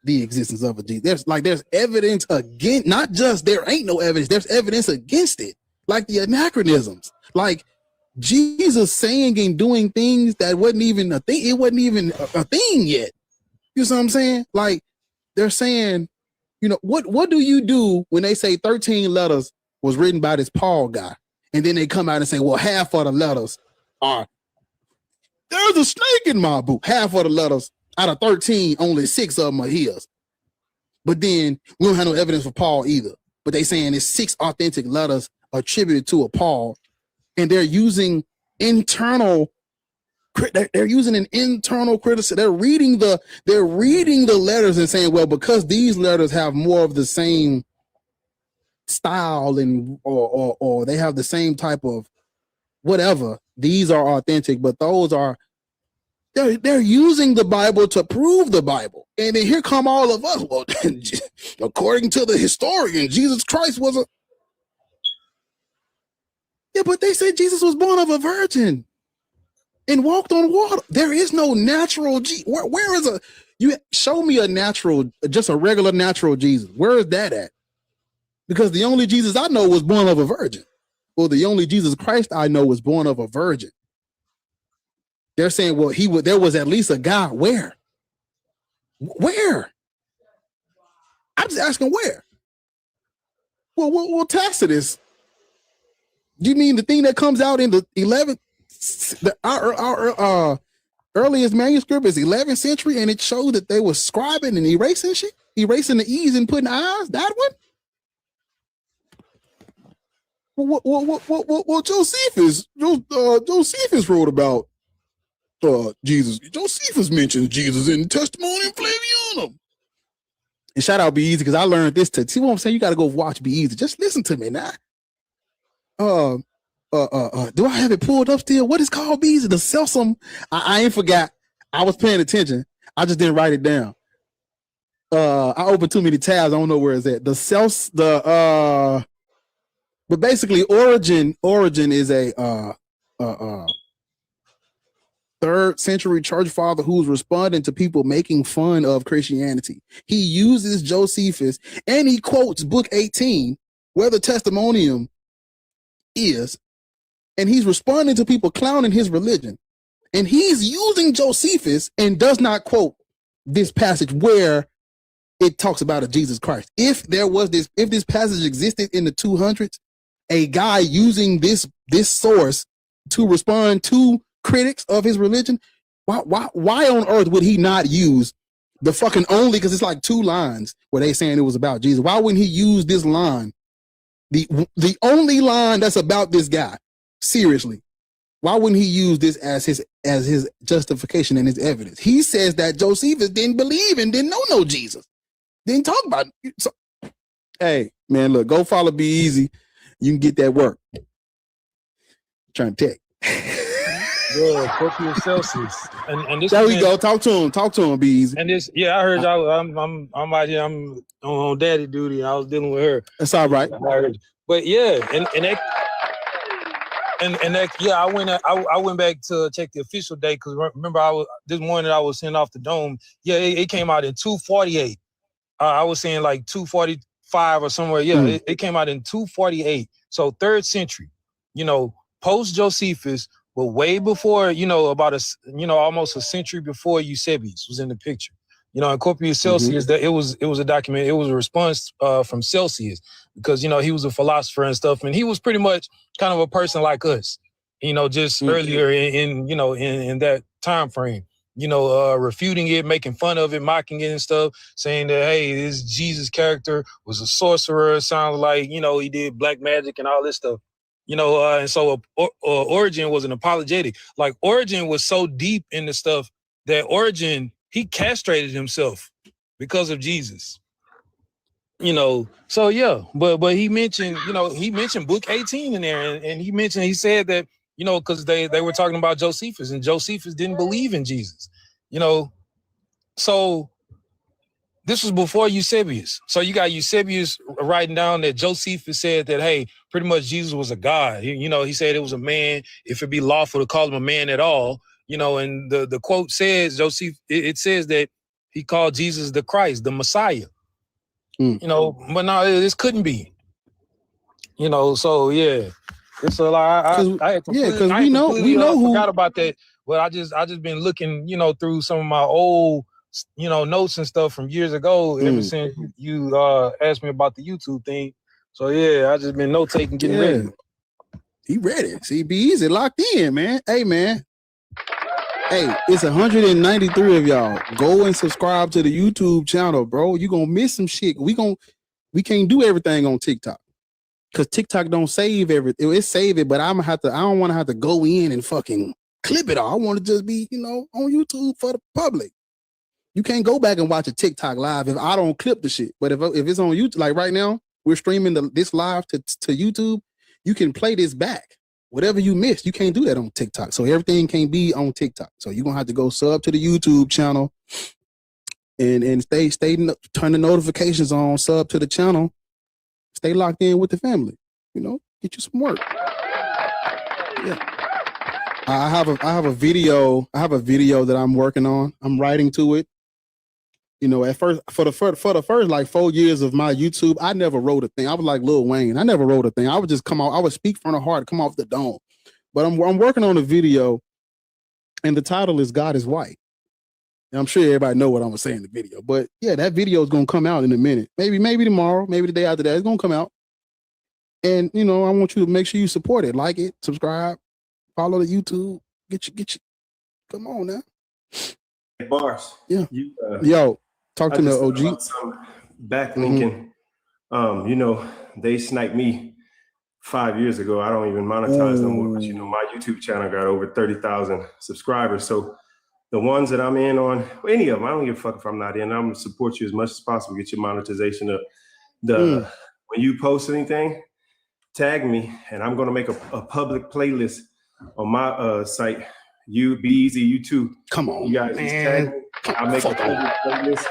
the existence of a Jesus. There's evidence against, not just there ain't no evidence, there's evidence against it. Like the anachronisms, like Jesus saying and doing things that wasn't even a thing. It wasn't even a thing yet. You know what I'm saying? Like they're saying, what do you do when they say 13 letters was written by this Paul guy? And then they come out and say, well, half of the letters are, there's a snake in my book. Half of the letters out of 13, only 6 of them are his. But then we don't have no evidence for Paul either. But they saying it's 6 authentic letters attributed to a Paul. And they're using an internal criticism. They're reading the letters and saying, well, because these letters have more of the same style and or they have the same type of whatever, these are authentic, but those are they're using the Bible to prove the Bible. And then here come all of us. Well, according to the historian, Jesus Christ was a but they said Jesus was born of a virgin and walked on water. There is no natural where is you show me a natural, just a regular natural Jesus. Where is that at? Because the only Jesus I know was born of a virgin. Or the only Jesus Christ I know was born of a virgin. They're saying, well, there was at least a guy. Where? I'm just asking where. Well, Tacitus. Do you mean the thing that comes out in the 11th? Our earliest manuscript is 11th century, and it showed that they were scribing and erasing shit, erasing the E's and putting I's. That one. Well, Josephus wrote about Jesus. Josephus mentions Jesus in Testimonium Flavianum. And shout out Be Easy, because I learned this see what I'm saying? You got to go watch Be Easy. Just listen to me now. Do I have it pulled up still? What is called Be Easy? The Celsum. I ain't forgot. I was paying attention. I just didn't write it down. I opened too many tabs. I don't know where it's at. But basically Origin is a 3rd century church father who's responding to people making fun of Christianity. He uses Josephus and he quotes book 18, where the testimonium is, and he's responding to people clowning his religion. And he's using Josephus and does not quote this passage where it talks about a Jesus Christ. If this passage existed in the 200s, a guy using this source to respond to critics of his religion, why on earth would he not use the fucking only, because it's like 2 lines where they saying it was about Jesus. Why wouldn't he use this line? The only line that's about this guy. Seriously. Why wouldn't he use this as his justification and his evidence? He says that Josephus didn't believe and didn't know no Jesus. Didn't talk about it. So, hey, man, look, go follow Be Easy. You can get that work. Trying to tech. Yeah, Portia Celsius. And this there we go. Talk to him, Be Easy. And this, yeah, I heard y'all. I'm out here. I'm on daddy duty. I was dealing with her. That's all right. But yeah, I went back to check the official date, because remember this morning I was sent off the dome. Yeah, it came out in 248. I was saying like 245 or somewhere. Yeah, it came out in 248. So 3rd century, post Josephus, but way before, about almost a century before Eusebius was in the picture. in Corpus Celsius, that it was a document. It was a response from Celsius because, he was a philosopher and stuff. And he was pretty much kind of a person like us, just earlier in that time frame, refuting it, making fun of it, mocking it and stuff, saying that, hey, this Jesus character was a sorcerer. Sounds like, he did black magic and all this stuff. And so Origin was an apologetic. Like Origin was so deep in the stuff that Origin, he castrated himself because of Jesus. So yeah, but he mentioned, book 18 in there, and he said that, because they were talking about Josephus, and Josephus didn't believe in Jesus. So this was before Eusebius. So you got Eusebius writing down that Josephus said that, hey, pretty much Jesus was a God. He said it was a man, if it be lawful to call him a man at all. And the quote says, it says that he called Jesus the Christ, the Messiah. But no, this couldn't be. So yeah. It's a lot. I forgot about that. But I just been looking, through some of my old, notes and stuff from years ago, ever since you asked me about the YouTube thing. So yeah, I just been note taking, getting ready. He ready. See, be easy, locked in, man. Hey, man. Hey, it's 193 of y'all. Go and subscribe to the YouTube channel, bro. You gonna miss some shit. We can't do everything on TikTok. Cause TikTok don't save everything. It save it, but I don't want to have to go in and fucking clip it all. I want to just be, on YouTube for the public. You can't go back and watch a TikTok live if I don't clip the shit. But if it's on YouTube, like right now, we're streaming this live to YouTube. You can play this back. Whatever you missed, you can't do that on TikTok. So everything can't be on TikTok. So you're gonna have to go sub to the YouTube channel and turn the notifications on, sub to the channel. Stay locked in with the family. Get you some work. Yeah. I have a video that I'm working on. I'm writing to it. At first, for the first like 4 years of my YouTube, I never wrote a thing. I was like Lil Wayne. I never wrote a thing. I would just I would speak from the heart, come off the dome. But I'm working on a video, and the title is God is White. And I'm sure everybody know what I'm gonna say in the video. But yeah, that video is gonna come out in a minute. Maybe tomorrow, maybe the day after that, it's gonna come out. And I want you to make sure you support it, like it, subscribe, follow the YouTube, get you. Come on now. Bars. Yeah. Yo, talk to the OG. Backlinking. They sniped me 5 years ago. I don't even monetize no more. But my YouTube channel got over 30,000 subscribers. So the ones that I'm in on, any of them, I don't give a fuck if I'm not in. I'm gonna support you as much as possible. Get your monetization up. When you post anything, tag me, and I'm gonna make a public playlist on my site. You be easy, you too. Come on, you guys, just tag me. I'll make a public playlist.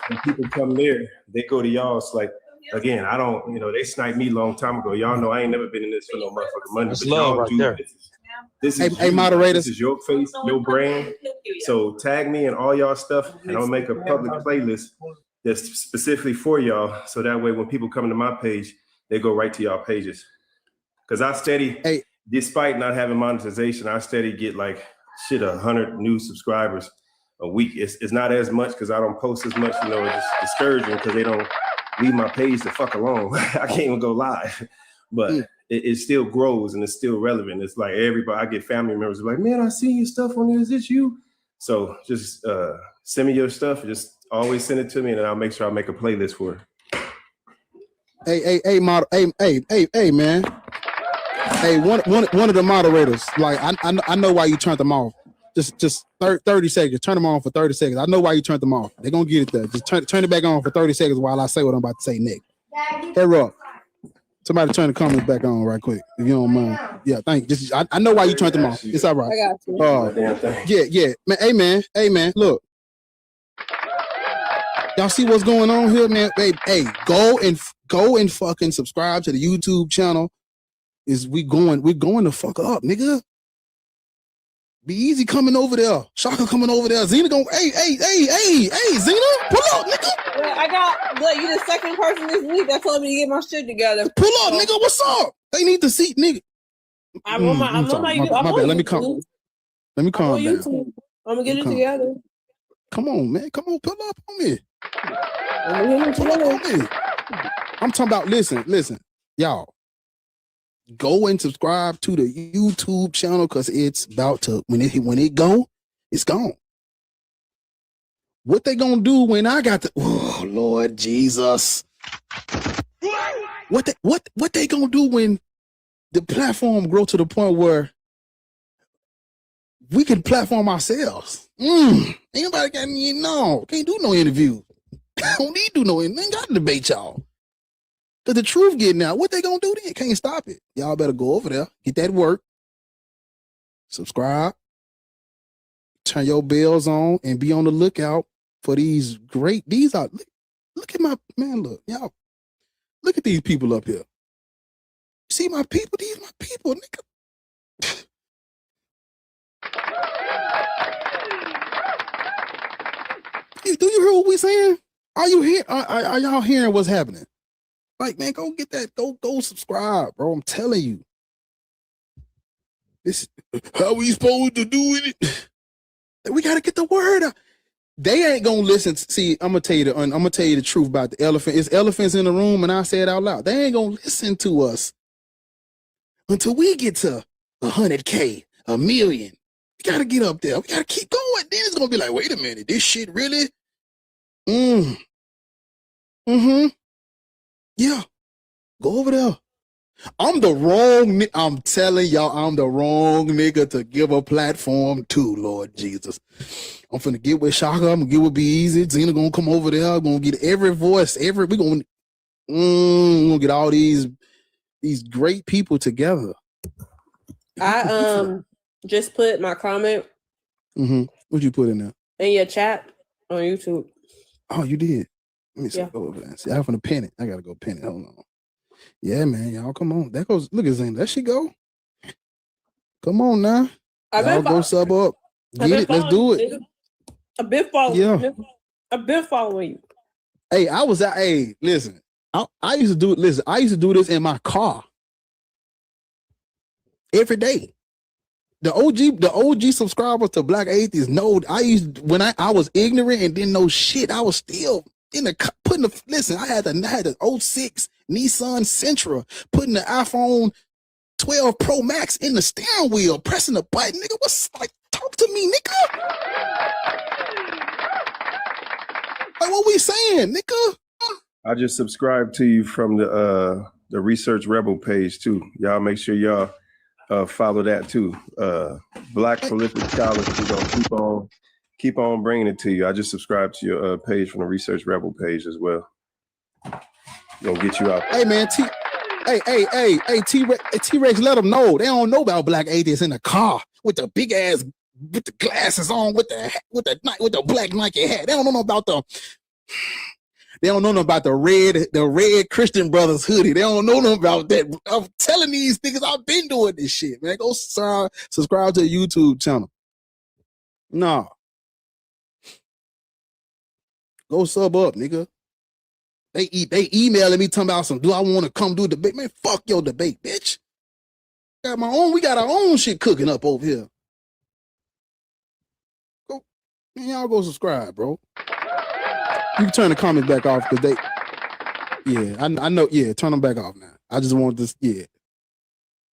When people come there, they go to y'all. It's like, again, I don't, they sniped me a long time ago. Y'all know I ain't never been in this for no motherfucking money. That's love right there. This is moderators. This is your face, your brand. So tag me and all y'all stuff, and I'll make a public playlist that's specifically for y'all. So that way, when people come to my page, they go right to y'all pages. Because I steady, despite not having monetization, I steady get like 100 new subscribers a week. It's not as much because I don't post as much. It's discouraging because they don't leave my page the fuck alone. I can't even go live, but it still grows and it's still relevant. It's like everybody, I get family members like, man, I see your stuff on there. Is this you? So just send me your stuff. Just always send it to me, and then I'll make sure I make a playlist for it. Hey, man. Hey, one of the moderators, like I know why you turned them off. Just 30 seconds. Turn them on for 30 seconds. I know why you turned them off. They're gonna get it there. Just turn it back on for 30 seconds while I say what I'm about to say, Nick. Hey, Rob. Somebody turn the comments back on right quick, if you don't mind. Yeah, thank you. I know why you turned them off. It's all right. I got you. Yeah. Man, hey, man, look. Y'all see what's going on here, man? Hey, go and fucking subscribe to the YouTube channel. We're going to fuck up, nigga. Be easy coming over there. Shaka coming over there. Zena going, hey, Zena, pull up, nigga. Well, you the second person this week that told me to get my shit together. Pull up, nigga. What's up? They need to see, nigga. I'm on my bad. Let me calm down. YouTube. I'm gonna get it together. Come on, man. Come on, pull up on me. Pull up on me. I'm talking about, listen, y'all. Go and subscribe to the YouTube channel because it's about to, when it go, it's gone. What they gonna do when I got the, oh Lord Jesus. What they gonna do when the platform grow to the point where we can platform ourselves? Anybody got any, no, can't do no interview. Don't need to do no, ain't got to debate y'all. Cause the truth getting out. What they gonna do then? Can't stop it. Y'all better go over there, get that work, subscribe, turn your bells on, and be on the lookout for these great. These are look at my man. Look, y'all. Look at these people up here. See my people? These my people, nigga. Do you hear what we saying? Are you here? Are y'all hearing what's happening? Like, man, go get that. Go subscribe, bro. I'm telling you. This how we supposed to do it. We gotta get the word out. They ain't gonna listen. See, I'm gonna tell you the truth about the elephant. It's elephants in the room, and I say it out loud. They ain't gonna listen to us until we get to 100K, 1 million. We gotta get up there. We gotta keep going. Then it's gonna be like, wait a minute, this shit really? Yeah. Go over there. I'm telling y'all, I'm the wrong nigga to give a platform to, Lord Jesus. I'm finna get with Shaka. I'm gonna get with Be Easy. Zena gonna come over there. I'm gonna get every voice, we're gonna get all these great people together. I just put my comment. What'd you put in there? In your chat on YouTube. Oh, you did? Let me see. Yeah. Go over there. See, I'm finna pin it. I gotta go pin it. Hold on. Yeah, man, y'all come on. That goes. Look at Zane. There she go. Come on now. Y'all go sub up. Get it. Let's do it. I've been following. Yeah. I've been following you. Hey, hey, listen. I used to do it. Listen, I used to do this in my car every day. The OG subscribers to Black Atheists know when I was ignorant and didn't know shit. I was still in the listen. I had the 06 Nissan Sentra, putting the iPhone 12 Pro Max in the steering wheel, pressing the button. Nigga, what's like? Talk to me, nigga. Like, what we saying, nigga? I just subscribed to you from the Research Rebel page too. Y'all make sure y'all follow that too. Black prolific scholars, we're gonna keep on bringing it to you. I just subscribed to your page from the Research Rebel page as well. Gonna get you out there. Hey man, T-Rex, let them know. They don't know about Black Atheists in the car with the big ass, with the glasses on, with the black Nike hat. They don't know about the red Christian Brothers hoodie. They don't know nothing about that. I'm telling these niggas, I've been doing this shit, man. Go subscribe to the YouTube channel. Nah. Go sub up, nigga. They emailing me talking about do I want to come do a debate? Man, fuck your debate, bitch. We got our own shit cooking up over here. Man, y'all go subscribe, bro. You can turn the comments back off because I know, turn them back off now. I just want this,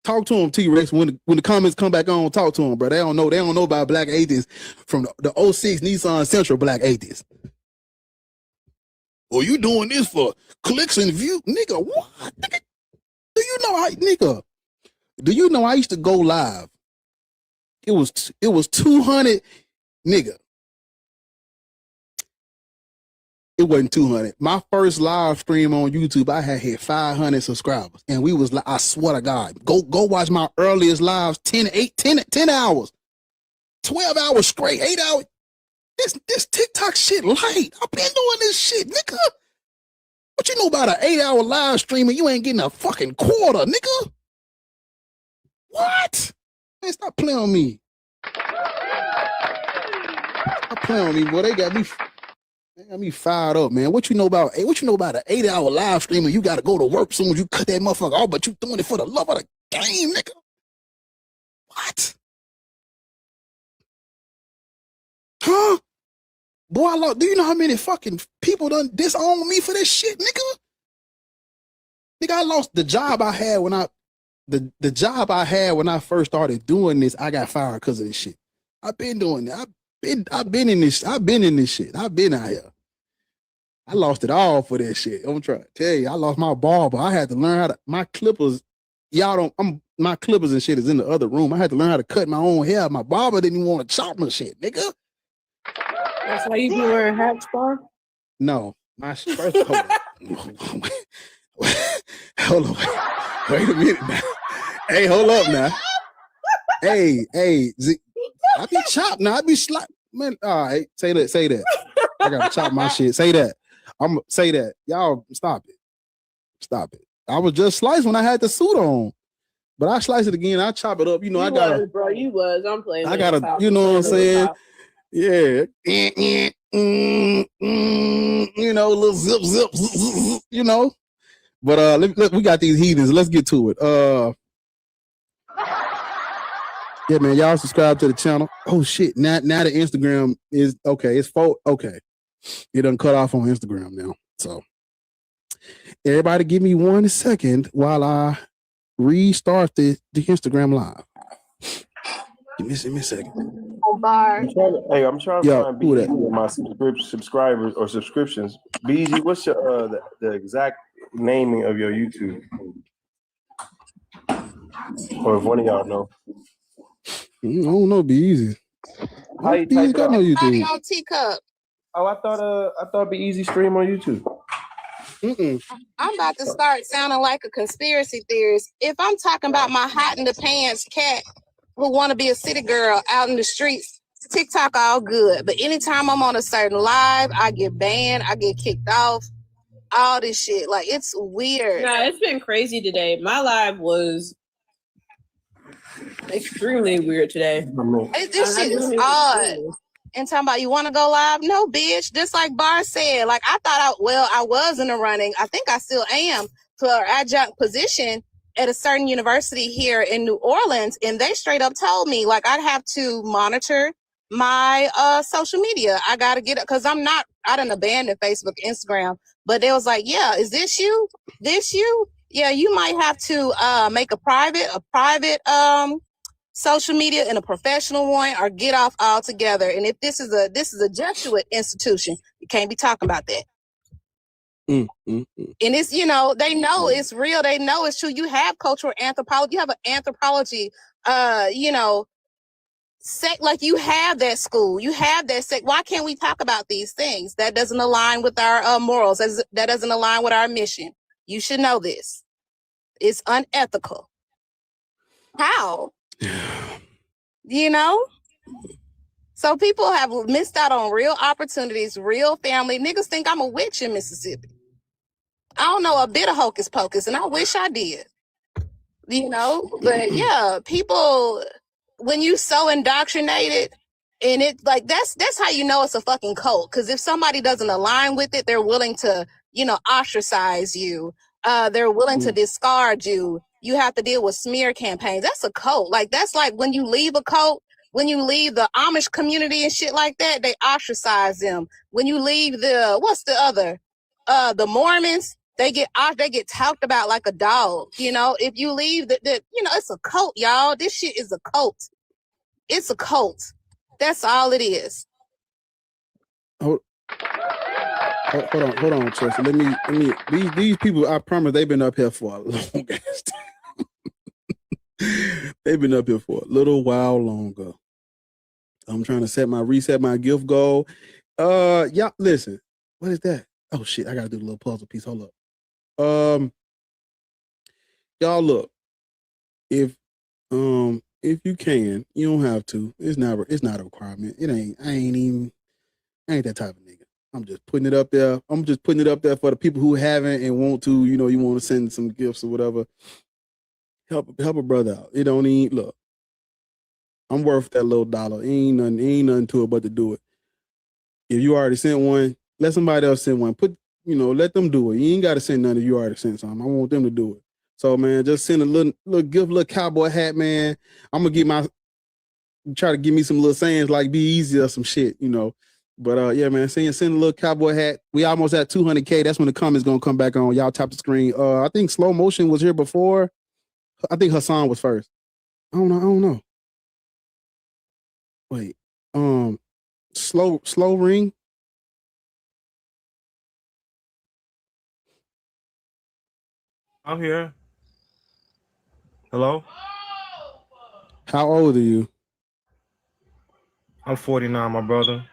Talk to them, T-Rex. When the comments come back on, talk to them, bro. They don't know about Black Atheists from the 06 Nissan Sentra Black Atheists. Or you doing this for clicks and views? Nigga, what? Nigga, do you know I used to go live? It was 200, nigga. It wasn't 200. My first live stream on YouTube, I had 500 subscribers. And we was like, I swear to God, go watch my earliest lives, 10 hours, 12 hours straight, 8 hours. This TikTok shit light. I've been doing this shit, nigga. What you know about an 8-hour live stream and you ain't getting a fucking quarter, nigga? What? Man, stop playing on me. Stop playing on me, boy. They got me fired up, man. What you know about an 8-hour live stream and you gotta go to work soon as you cut that motherfucker off, but you doing it for the love of the game, nigga? What? Huh? Boy, I lost. Do you know how many fucking people done disowned me for this shit, nigga? Nigga, I lost the job I had when the job I had when I first started doing this. I got fired because of this shit. I've been doing it. I've been in this. I've been in this shit. I've been out here. I lost it all for that shit. I'm trying to tell you, I lost my barber. I had to learn how to. My clippers, my clippers and shit is in the other room. I had to learn how to cut my own hair. My barber didn't even want to chop my shit, nigga. That's why you be wearing hats, Star? No, my first. Hold on. Wait a minute now. Hey, hold up now. Hey, I be chopped now. I be slapped. Man, all right, say that. I gotta chop my shit. Say that. I'm gonna say that. Y'all stop it. I was just sliced when I had the suit on. But I slice it again. I chop it up. You know, I gotta. Bro, you was. I'm playing. I gotta. You know what I'm saying? Yeah. You know, little zip. You know. But look, we got these heathens. Let's get to it. Yeah, man. Y'all subscribe to the channel. Oh shit. Now the Instagram is okay. It's okay. It done cut off on Instagram now. So everybody, give me 1 second while I restart the Instagram live. Give me a second. I'm trying to find BG with my subscribers or subscriptions. BG, what's your the exact naming of your YouTube? Or if one of y'all know. I don't know. Be easy. How you type it out? On Teacup. Oh, I thought Be Easy stream on YouTube. I'm about to start sounding like a conspiracy theorist. If I'm talking about my hot in the pants cat who want to be a city girl out in the streets, TikTok all good. But anytime I'm on a certain live, I get banned, I get kicked off, all this shit. Like, it's weird. Nah, it's been crazy today. My live was extremely weird today. This shit is odd. And talking about, you want to go live? No, bitch. Just like Bar said, like, I was in the running. I think I still am for an adjunct position at a certain university here in New Orleans. And they straight up told me, like, I'd have to monitor my social media. I got to get it because I done abandoned Facebook, Instagram. But they was like, yeah, is this you? This you? Yeah, you might have to make a private social media and a professional one, or get off altogether. And if this is a Jesuit institution, you can't be talking about that. And it's, you know, they know it's real. They know it's true. You have cultural anthropology. You have an anthropology, you know, like you have that school. You have that sect. Why can't we talk about these things? That doesn't align with our morals. That doesn't align with our mission. You should know this. It's unethical. How? You know? So people have missed out on real opportunities, real family. Niggas think I'm a witch in Mississippi. I don't know a bit of hocus pocus, and I wish I did. You know? But yeah, people, when you so indoctrinated, and it like that's how you know it's a fucking cult. Because if somebody doesn't align with it, they're willing to, you know, ostracize you. They're willing to discard you. You have to deal with smear campaigns. That's a cult. Like, that's like when you leave a cult, when you leave the Amish community and shit like that, they ostracize them. When you leave the Mormons, they get talked about like a dog. You know, if you leave you know, it's a cult, y'all. This shit is a cult. It's a cult. That's all it is. Hold on, Chelsea. Let me. These people, I promise, they've been up here for a long ass time. They've been up here for a little while longer. I'm trying to reset my gift goal. Yeah, listen. What is that? Oh shit, I gotta do the little puzzle piece. Hold up. Y'all look. If you can, you don't have to. It's not a requirement. I ain't that type of nigga. I'm just putting it up there. I'm just putting it up there for the people who haven't and want to, you know, you want to send some gifts or whatever. Help a brother out. It don't even look. I'm worth that little dollar. Ain't nothing to it but to do it. If you already sent one, let somebody else send one. Let them do it. You ain't got to send none if you already sent something. I want them to do it. So man, just send a little gift, little cowboy hat, man. I'm gonna try to give me some little sayings like "be easy" or some shit, you know. But yeah, man, send a little cowboy hat. We almost at 200K. That's when the comments gonna come back on. Y'all tap the screen. I think Slow Motion was here before. I think Hassan was first. I don't know. Wait. Slow ring. I'm here. Hello? How old are you? I'm 49, my brother.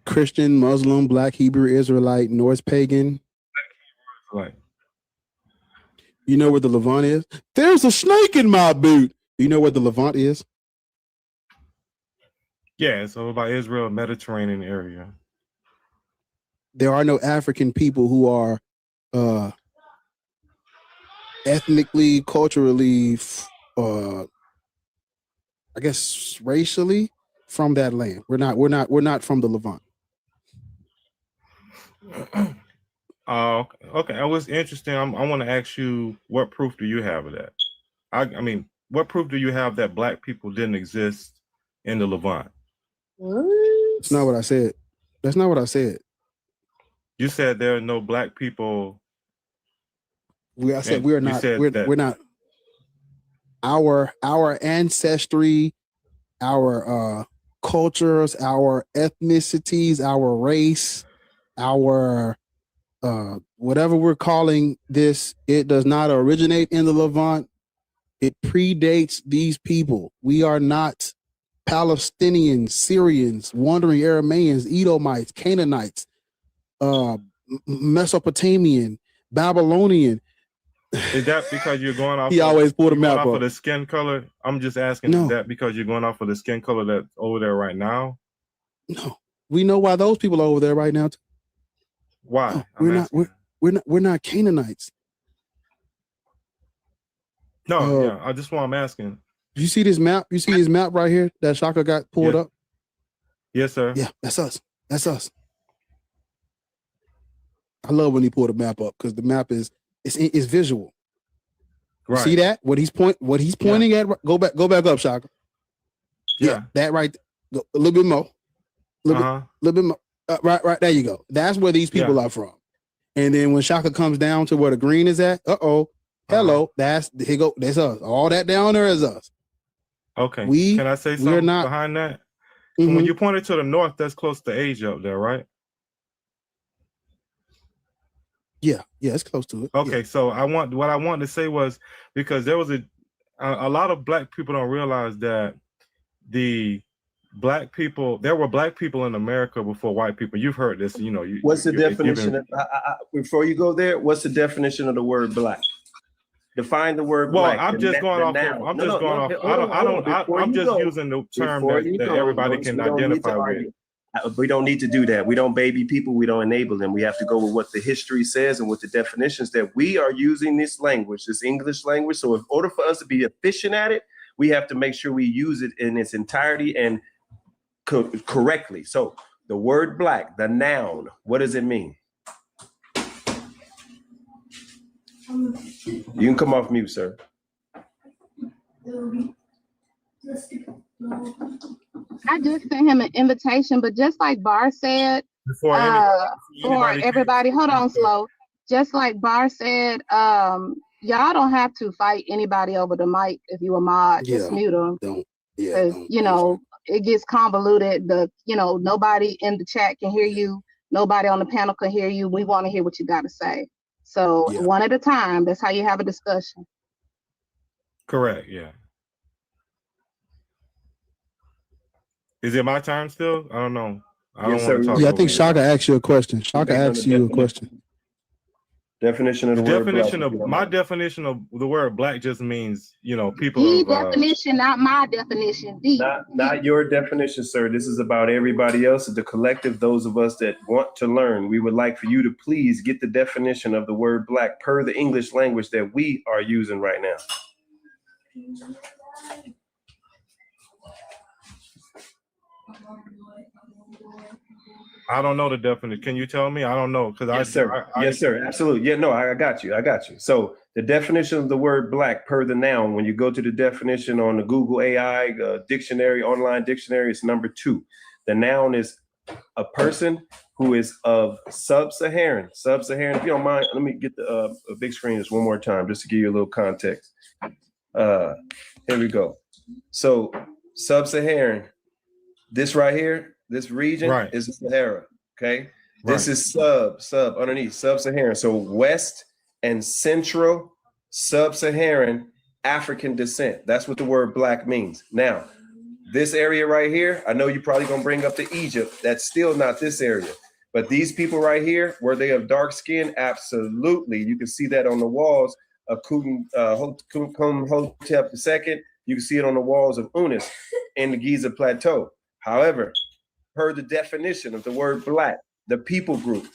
Christian, Muslim, Black, Hebrew, Israelite, Norse pagan. Right. You know where the Levant is? There's a snake in my boot. Do you know where the Levant is? Yeah, it's over by Israel, Mediterranean area. There are no African people who are ethnically, culturally, I guess racially from that land. We're not from the Levant. Okay. It was interesting. I want to ask you, what proof do you have of that? I mean, what proof do you have that Black people didn't exist in the Levant? That's not what I said. That's not what I said. You said there are no Black people. I said we're not. We're not. Our ancestry, our cultures, our ethnicities, our race, our whatever we're calling this, it does not originate in the Levant. It predates these people. We are not Palestinians, Syrians, wandering Arameans, Edomites, Canaanites, Mesopotamian, Babylonian. Is that because you're going off? He always pulled a map off up. of the skin color. I'm just asking. No. Is that because you're going off of the skin color that's over there right now? No, we know why those people are over there right now. Why? No, we're not Canaanites. No, yeah. I just I'm asking. You see this map? You see his map right here that Shaka got pulled up? Yes, sir. Yeah, that's us. That's us. I love when he pulled a map up because the map is visual. Right. See that? What he's pointing at? Go back up, Shaka. Yeah, that right. Go a little bit more. Little bit more. Right. There you go. That's where these people are from. And then when Shaka comes down to where the green is at, hello. That's us. All that down there is us. Okay. Can I say something behind that? Mm-hmm. When you pointed to the north, that's close to Asia up there, right? Yeah, it's close to it. Okay, so what I wanted to say was, because there was a lot of Black people don't realize that there were Black people in America before white people. You've heard this, What's the definition? Before you go there, what's the definition of the word Black? Define the word Black. I'm just going off. I'm just using the term that everybody can identify with. We don't need to do that. We don't baby people. We don't enable them. We have to go with what the history says and with the definitions that we are using this language, this English language. So in order for us to be efficient at it, we have to make sure we use it in its entirety and correctly. So the word Black, the noun, what does it mean? You can come off mute, sir. I just sent him an invitation, but just like Bar said, for everybody, hold on, Slow. Just like Bar said, y'all don't have to fight anybody over the mic if you a mod. Just mute them. Because it gets convoluted. Nobody in the chat can hear you. Nobody on the panel can hear you. We want to hear what you got to say. So one at a time. That's how you have a discussion. Correct. Yeah. Is it my time still? I don't know. I don't want to talk. Yeah, I think Shaka asked you a question. Shaka asked you a question. Definition of the word Black. My definition of the word Black just means, people. The definition, not my definition. Not your definition, sir. This is about everybody else, the collective, those of us that want to learn. We would like for you to please get the definition of the word Black per the English language that we are using right now. I don't know the definition. Can you tell me? I don't know. Yes, sir. Yes, sir. Absolutely. Yeah, no, I got you. So the definition of the word Black per the noun, when you go to the definition on the Google AI dictionary, online dictionary, it's number 2. The noun is a person who is of sub-Saharan. If you don't mind, let me get the a big screen just one more time, just to give you a little context. Here we go. So sub-Saharan, this right here, this region is the Sahara, okay? This is sub underneath, sub-Saharan. So west and central sub-Saharan African descent. That's what the word black means. Now, this area right here, I know you're probably gonna bring up the Egypt. That's still not this area. But these people right here, were they of dark skin? Absolutely. You can see that on the walls of Hotep II. You can see it on the walls of Unis in the Giza Plateau. However, per the definition of the word black, the people group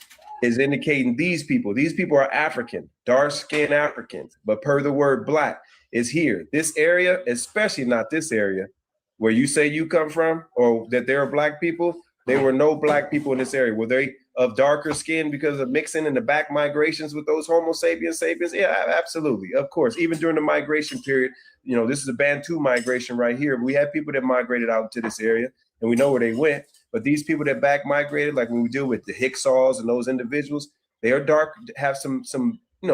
is indicating these people. These people are African, dark-skinned Africans, but per the word black is here. This area, especially not this area, where you say you come from, or that there are black people, there were no black people in this area. Were they of darker skin because of mixing in the back migrations with those Homo sapiens? Yeah, absolutely, of course. Even during the migration period, you know, this is a Bantu migration right here. We had people that migrated out to this area, and we know where they went. But these people that back migrated, like when we deal with the Hyksos and those individuals, they are dark, have some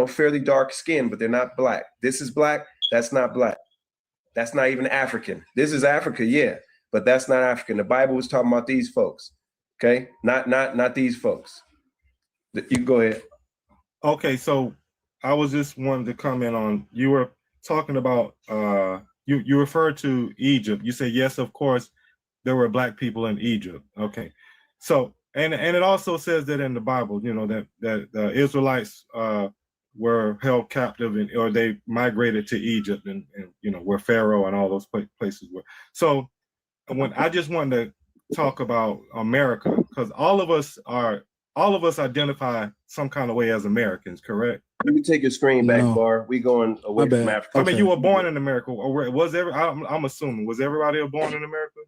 fairly dark skin, but they're not black. This is black. That's not black. That's not even African. This is Africa, yeah, but that's not African. The Bible was talking about these folks, okay? Not these folks. You can go ahead. Okay, so I was just wanting to comment on, you were talking about, you referred to Egypt. You said, yes, of course, there were black people in Egypt. Okay, so, and it also says that in the Bible, you know, that the Israelites were held captive or they migrated to Egypt and you know, where Pharaoh and all those places were. So when I just wanted to talk about America, because all of us identify some kind of way as Americans, correct? Let me take your screen back, Bar. We going away from Africa. I mean, you were born in America, or I'm assuming, was everybody born in America?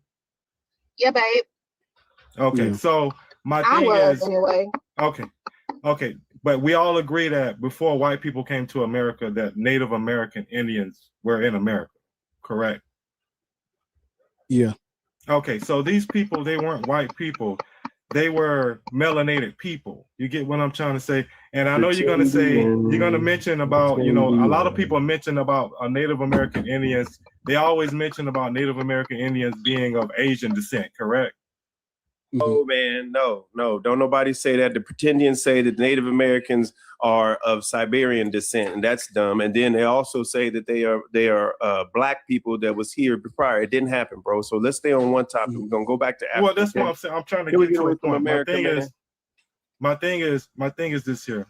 Yeah, babe. Okay, so my I thing was is, anyway. Okay, but we all agree that before white people came to America, that Native American Indians were in America, correct? Yeah. Okay, so these people, they weren't white people. They were melanated people. You get what I'm trying to say? And I know you're going to mention about, you know, a lot of people mention about Native American Indians. They always mention about Native American Indians being of Asian descent, correct? Oh man, no. Don't nobody say that. The pretendians say that Native Americans are of Siberian descent, and that's dumb. And then they also say that they are black people that was here prior. It didn't happen, bro. So let's stay on one topic. We're gonna go back to Africa. Well, that's what I'm saying. I'm trying to get to a point. My thing is this here.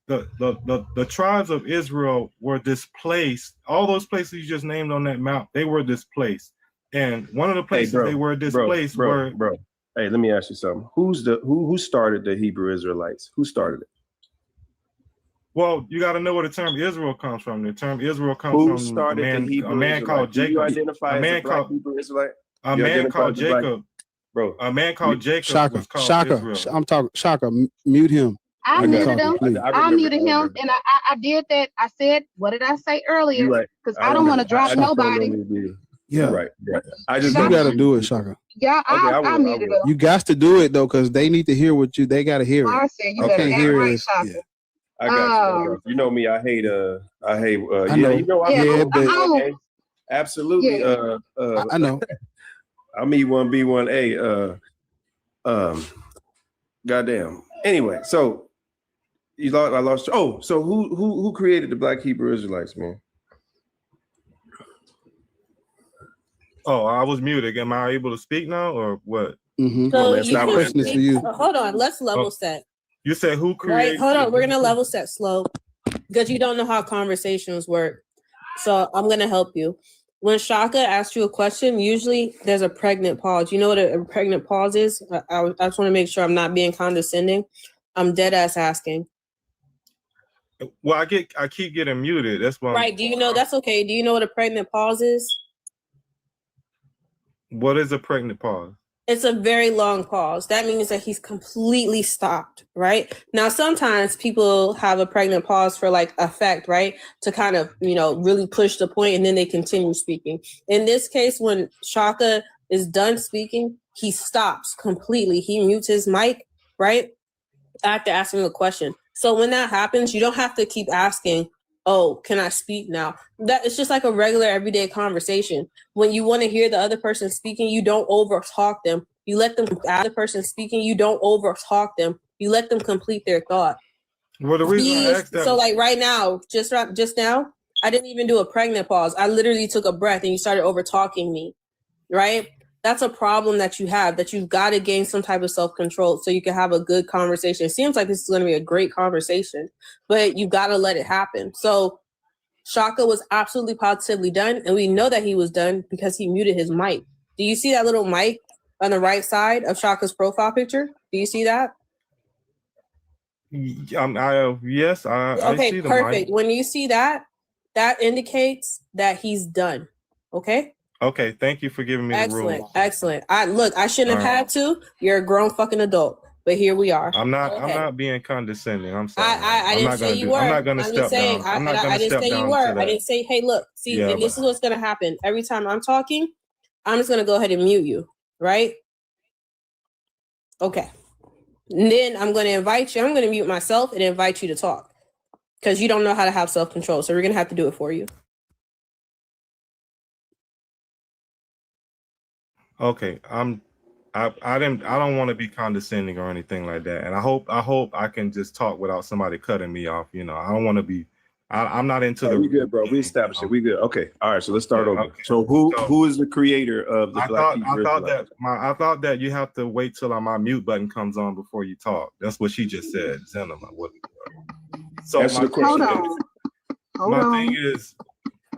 The tribes of Israel were displaced. All those places you just named on that map, they were displaced. And one of the places they were displaced were. Hey, let me ask you something. Who started the Hebrew Israelites? Who started it? Well, you got to know where the term Israel comes from. The term Israel comes from a man called Jacob. You identify as a black Hebrew Israelite? A man called Jacob. Bro, a man called Jacob Shaka, was called Shaka. Israel. I'm talking. Shaka, mute him. I muted him. I muted him, that. and I did that. I said, what did I say earlier? Because I don't want to drop nobody. Yeah, right. You got to do it, Shaka. Yeah, I muted him. You got to do it though, because they need to hear what they got to hear it. I said, you better act right, Shaka. Yeah. I got you. You know me. I hate. I know. Yeah, you know. Yeah, absolutely. Yeah. I know. I'm E1B1A. Goddamn. Anyway, so I lost. Oh, so who created the Black Hebrew Israelites, man? Oh, I was muted. Am I able to speak now, or what? Mm-hmm. So well, you question is for you. Hold on, let's level set. You said who created? Right, hold on. We're gonna level set slow because you don't know how conversations work. So I'm gonna help you. When Shaka asks you a question, usually there's a pregnant pause. You know what a pregnant pause is? I just want to make sure I'm not being condescending. I'm dead ass asking. Well, I keep getting muted. That's why. Right. Do you know? That's okay. Do you know what a pregnant pause is? What is a pregnant pause? It's a very long pause. That means that he's completely stopped, right? Now, sometimes people have a pregnant pause for like effect, right? To kind of, really push the point and then they continue speaking. In this case, when Shaka is done speaking, he stops completely. He mutes his mic, right? After asking a question. So when that happens, you don't have to keep asking, oh, can I speak now? That it's just like a regular everyday conversation. When you want to hear the other person speaking, you don't over talk them. You let them the person speaking, you don't over talk them. You let them complete their thought. Well, the reason I asked that, So like right now, just now, I didn't even do a pregnant pause. I literally took a breath and you started over talking me, right? That's a problem that you have, that you've got to gain some type of self-control so you can have a good conversation. It seems like this is going to be a great conversation, but you got to let it happen. So Shaka was absolutely positively done, and we know that he was done because he muted his mic. Do you see that little mic on the right side of Shaka's profile picture? Do you see that? yes, I Okay, see the perfect. mic. When you see that, that indicates that he's done. Okay? Okay, thank you for giving me the Excellent, rules. excellent. I shouldn't have All right. had to. You're a grown fucking adult, but here we are. I'm not. Okay. I'm not being condescending. I'm sorry. I I'm didn't not say gonna you do. were. I'm not gonna I'm step just saying. down. I'm not gonna I didn't step say you down were. to that. I didn't say, hey, look, see, Yeah, and this is what's gonna happen. Every time I'm talking, I'm just gonna go ahead and mute you, right? Okay. And then I'm gonna invite you. I'm gonna mute myself and invite you to talk because you don't know how to have self-control. So we're gonna have to do it for you. Okay. I don't want to be condescending or anything like that. And I hope I can just talk without somebody cutting me off. You know, I don't want to be. I'm not into the. We good, bro. We established it. We good. Okay. All right. So let's start over. Okay. So who is the creator of the Black Hebrew Israelites? I thought that you have to wait till my mute button comes on before you talk. That's what she just said. So Answer the question. Hold on. thing is,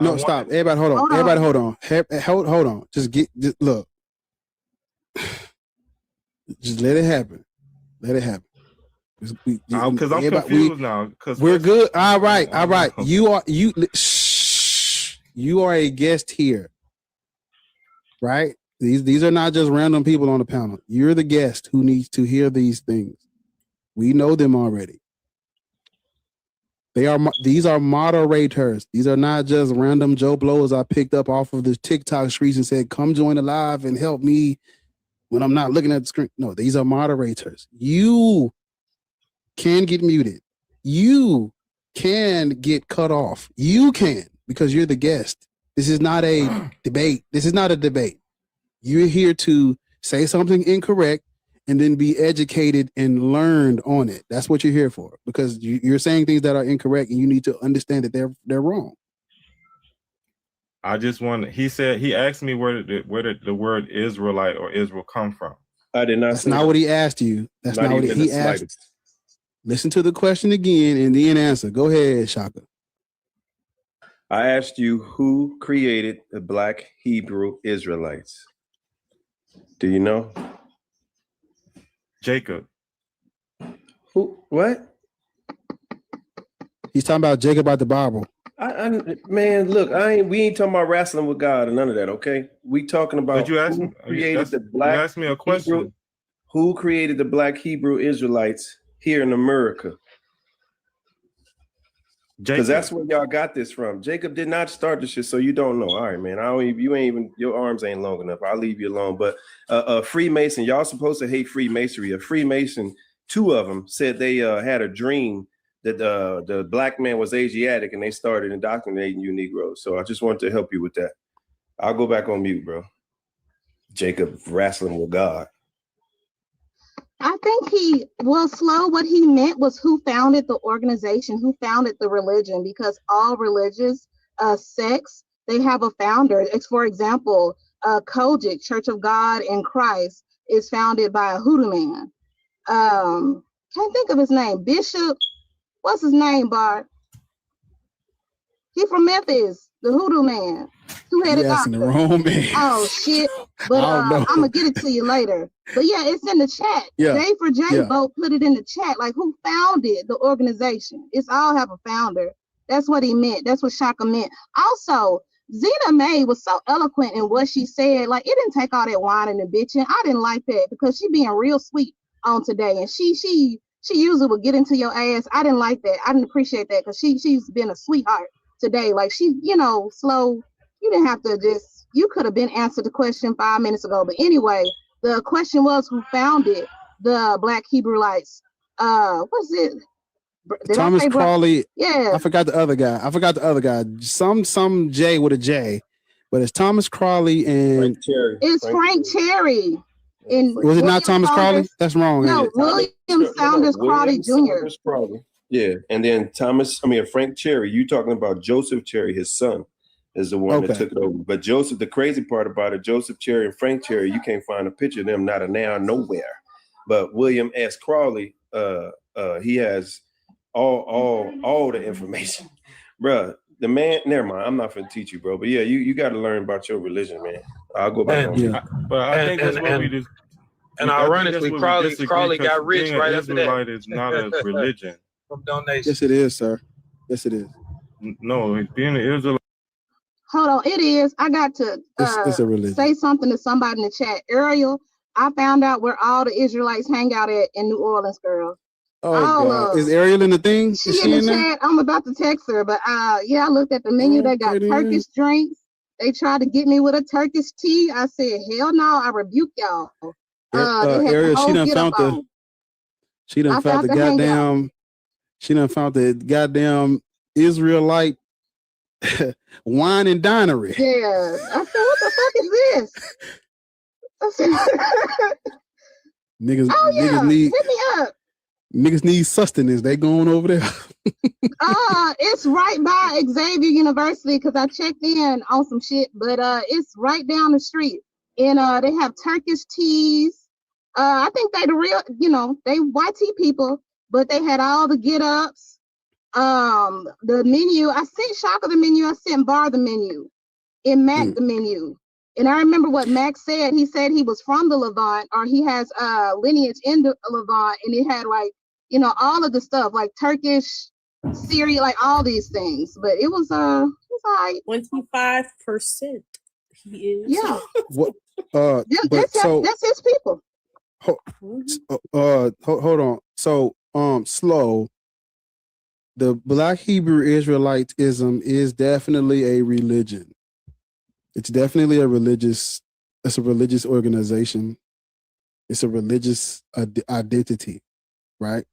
No, stop. Everybody, hold on. Everybody, hold on. Hold on. Just look. Just let it happen. Let it happen. Because I'm confused now. Because we're good. All right. You are a guest here, right? These are not just random people on the panel. You're the guest who needs to hear these things. We know them already. These are moderators. These are not just random Joe Blows I picked up off of the TikTok streets and said, "Come join the live and help me when I'm not looking at the screen." No, these are moderators. You can get muted. You can get cut off. You can, because you're the guest. This is not a debate. This is not a debate. You're here to say something incorrect and then be educated and learned on it. That's what you're here for, because you're saying things that are incorrect and you need to understand that they're wrong. I just want. He asked me where did the word Israelite or Israel come from. I did not. That's not what he asked you. That's not what he asked. Listen to the question again and then answer. Go ahead, Shaka. I asked you who created the Black Hebrew Israelites. Do you know? Jacob. Who? What? He's talking about Jacob out the Bible. Man, look, we ain't talking about wrestling with God or none of that, okay? We talking about But you asked who created the Black. You asked me a question. Hebrew, who created the Black Hebrew Israelites here in America? Because that's where y'all got this from. Jacob did not start this shit, so you don't know. All right, man. Your arms ain't long enough. I'll leave you alone. But Freemason, y'all supposed to hate Freemasonry. A Freemason, 2 of them said they had a dream that the black man was Asiatic and they started indoctrinating you Negroes. So I just wanted to help you with that. I'll go back on mute, bro. Jacob wrestling with God. I think what he meant was who founded the organization, who founded the religion, because all religious sects, they have a founder. It's, for example, Kojic, Church of God in Christ, is founded by a hoodoo man. Can't think of his name. Bishop, what's his name, Bart? He from Memphis, the hoodoo man. Two-headed asking the doctor. wrong man. Oh shit! But I'm gonna get it to you later. But yeah, it's in the chat. Yeah. J for J vote put it in the chat. Like, who founded the organization? It's all have a founder. That's what he meant. That's what Shaka meant. Also, Zena Mae was so eloquent in what she said. Like, it didn't take all that whining and bitching. I didn't like that because she being real sweet on today, and she usually would get into your ass. I didn't like that. I didn't appreciate that because she's been a sweetheart today. Like, she, slow. You didn't have to you could have been answered the question 5 minutes ago. But anyway, The question was who founded the Black Hebrewites. What's it? Did Thomas I say Crawley. Yeah. I forgot the other guy. Some J with a J, but it's Thomas Crawley and It's Frank Cherry. And was it not Thomas Crawley? That's wrong. ain't No, it? William Saunders Crowley Jr. Yeah, and then Frank Cherry. You talking about Joseph Cherry, his son, is the one that took it over. But Joseph, the crazy part about it, Joseph Cherry and Frank Cherry, you can't find a picture of them, not a now, nowhere. But William S. Crawley, he has all the information, bruh. The man, never mind. I'm not gonna teach you, bro. But yeah, you got to learn about your religion, man. I'll go back on you. But I think that's what we just. And ironically, Crawley got rich right after that. Is not a religion. From donations. Yes, it is, sir. Yes, it is. No, being an Israelite. Hold on, it is. I got to It's a religion. say something to somebody in the chat. Ariel, I found out where all the Israelites hang out at in New Orleans, girl. Oh, God. Is Ariel in the thing? She Is in the there? chat. I'm about to text her, but yeah, I looked at the menu. They got Turkish drinks. They tried to get me with a Turkish tea. I said, hell no, I rebuke y'all. They had the Ariel, whole she done get found up on. she done I found the found the hangout. goddamn, she done found the goddamn Israelite wine and dinery. Yeah. I said, what the fuck is this? I said, Niggas, oh yeah, niggas need hit me up. niggas need sustenance. They going over there. It's right by Xavier University because I checked in on some shit, but it's right down the street. And they have Turkish teas. I think they the real, they YT people, but they had all the get ups. The menu, I sent Shaka the menu, I sent Bar the menu, and Mac the menu. And I remember what Max said. He said he was from the Levant, or he has lineage in the Levant, and it had like, all of the stuff like Turkish, Syria, like all these things. But it was all right. 25%. He is. Yeah. What? That's his people. Hold on. So, slow. The Black Hebrew Israelitism is definitely a religion. It's definitely it's a religious organization. It's a religious identity, right?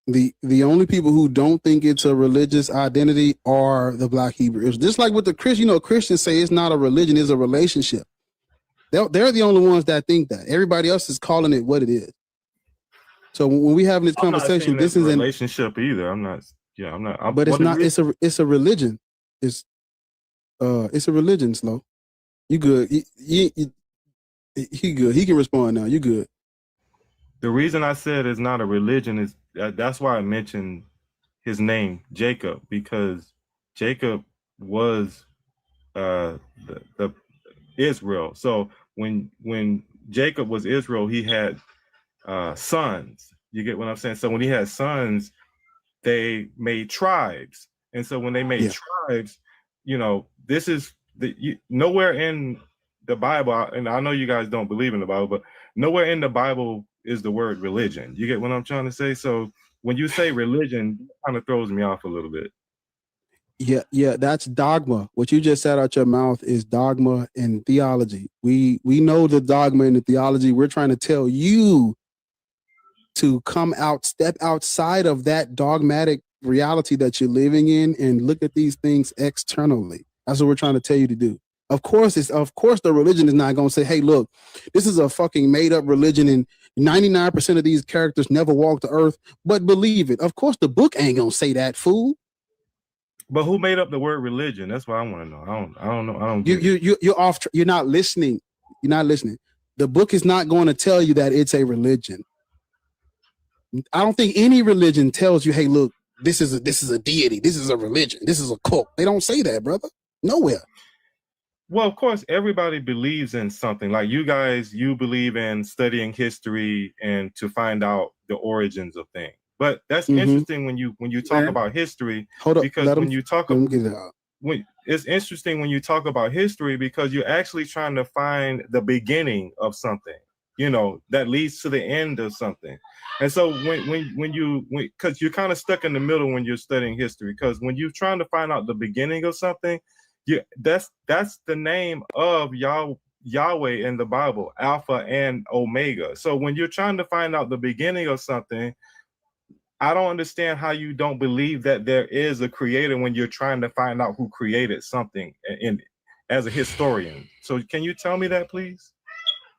The only people who don't think it's a religious identity are the Black Hebrews. Just like with the Christian, Christians say it's not a religion, it's a relationship. They're the only ones that think that. Everybody else is calling it what it is. So when we having this conversation, this is a relationship either. I'm not. But it's not. It's a religion. It's a religion. Slow. You good? He good. He can respond now. You good? The reason I said it's not a religion is that's why I mentioned his name, Jacob, because Jacob was the Israel. So when Jacob was Israel, he had sons. You get what I'm saying? So when he had sons, they made tribes. And so when they made tribes, this is nowhere in the Bible, and I know you guys don't believe in the Bible, but nowhere in the Bible is the word religion. You get what I'm trying to say? So when you say religion, it kind of throws me off a little bit. Yeah, that's dogma. What you just said out your mouth is dogma and theology. We know the dogma and the theology. We're trying to tell you to step outside of that dogmatic reality that you're living in and look at these things externally. That's what we're trying to tell you to do. Of course, the religion is not going to say, hey, look, this is a fucking made up religion and 99% of these characters never walked the earth, but believe it. Of course, the book ain't going to say that, fool. But who made up the word religion? That's what I want to know. I don't know. I don't. You're off. You're not listening. You're not listening. The book is not going to tell you that it's a religion. I don't think any religion tells you, hey, look, this is a deity. This is a religion. This is a cult. They don't say that, brother. Nowhere. Well, of course, everybody believes in something. Like you guys, you believe in studying history and to find out the origins of things. But that's interesting when you talk about history. Because when you talk about it's interesting when you talk about history because you're actually trying to find the beginning of something, that leads to the end of something. And so because you're kind of stuck in the middle when you're studying history, because when you're trying to find out the beginning of something, that's the name of y'all Yahweh in the Bible, Alpha and Omega. So when you're trying to find out the beginning of something, I don't understand how you don't believe that there is a creator when you're trying to find out who created something as a historian. So can you tell me that, please?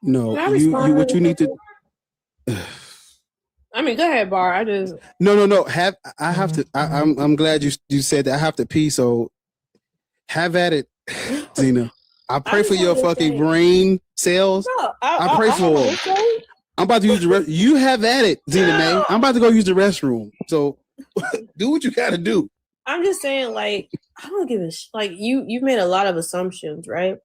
No, Can I you respond what you really need to. I mean, go ahead, Bar. I just No. I'm glad you said that. I have to pee. So have at it, Zena. I pray for your fucking brain cells. No, I pray for them. I'm about to use the rest. You have at it, Zena May. I'm about to go use the restroom. So do what you gotta do. I'm just saying, like, I don't give a like you've made a lot of assumptions, right?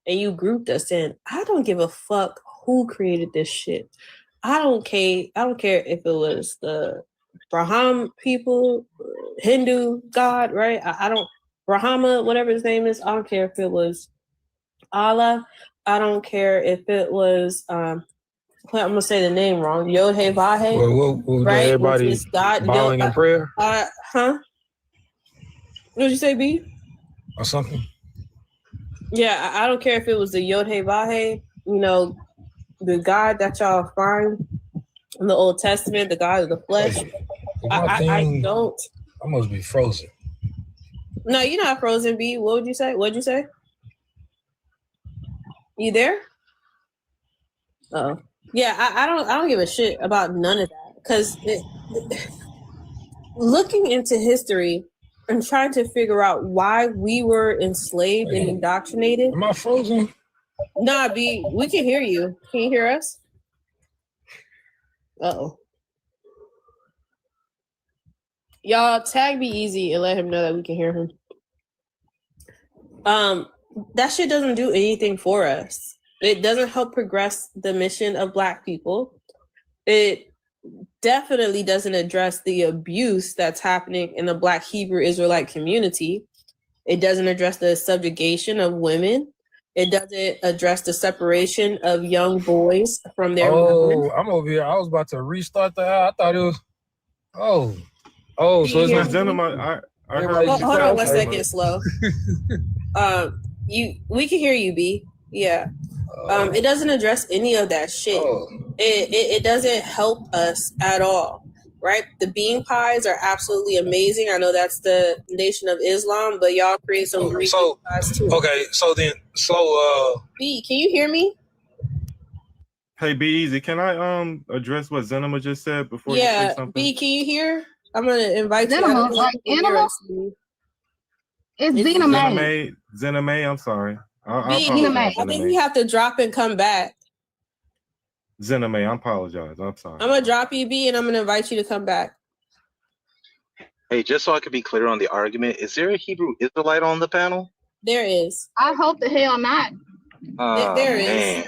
And you grouped us in. I don't give a fuck who created this shit. I don't care if it was the Brahman people, Hindu God, right? I don't Brahma, whatever his name is. I don't care if it was Allah. I don't care if it was I'm gonna say the name wrong. Yod He Vahe. Well, right? everybody Which is God, bowing in prayer Huh? What did you say, B? or something? Yeah, I don't care if it was the Yod He Vahe, the God that y'all find in the Old Testament, the God of the flesh. I don't. I must be frozen. No, you're not frozen, B. What would you say? What'd you say? You there? Oh, yeah. I don't give a shit about none of that because looking into history and trying to figure out why we were enslaved and indoctrinated. Am I frozen? Nah, B. We can hear you. Can you hear us? Uh-oh. Y'all tag Be Easy and let him know that we can hear him. That shit doesn't do anything for us. It doesn't help progress the mission of Black people. It definitely doesn't address the abuse that's happening in the Black Hebrew Israelite community. It doesn't address the subjugation of women. It doesn't address the separation of young boys from their mothers. I'm over here. I was about to restart the I thought it was. So it's not Zenema. I heard. Hold on 1 second, Slow. We can hear you, B. Yeah. It doesn't address any of that shit. It doesn't help us at all, right? The bean pies are absolutely amazing. I know that's the Nation of Islam, but y'all create some Greek bean pies too. Okay, so then Slow. B, can you hear me? Hey, Be Easy. Can I address what Zenema just said before you say something? B, can you hear? I'm gonna invite Zenema, you. like animal? It's Zena May. Zena May, I'm sorry. I think you have to drop and come back. Zena May, I apologize. I'm sorry. I'm gonna drop you, B, and I'm gonna invite you to come back. Hey, just so I can be clear on the argument, is there a Hebrew Israelite on the panel? There is. I hope the hell not. There is.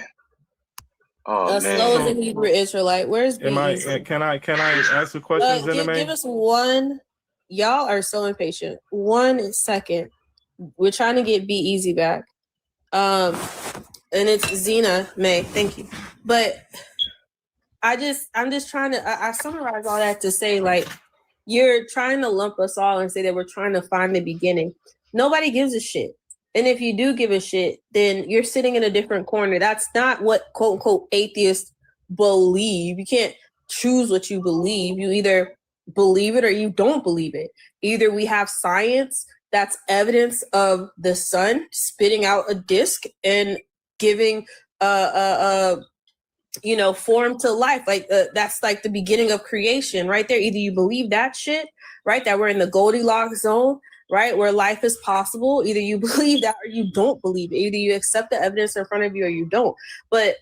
Oh, man. Slow as a Hebrew Israelite. Where's B? Can I ask a question, Zena May? Give us one. Y'all are so impatient. 1 second. We're trying to get Be Easy back. And it's Zena May. Thank you. But I'm just trying to I summarize all that to say, like, you're trying to lump us all and say that we're trying to find the beginning. Nobody gives a shit. And if you do give a shit, then you're sitting in a different corner. That's not what quote unquote atheists believe. You can't choose what you believe. You either believe it or you don't believe it. Either we have science that's evidence of the sun spitting out a disc and giving form to life. Like that's like the beginning of creation right there. Either you believe that shit, right? That we're in the Goldilocks zone, right? Where life is possible. Either you believe that or you don't believe it. Either you accept the evidence in front of you or you don't. But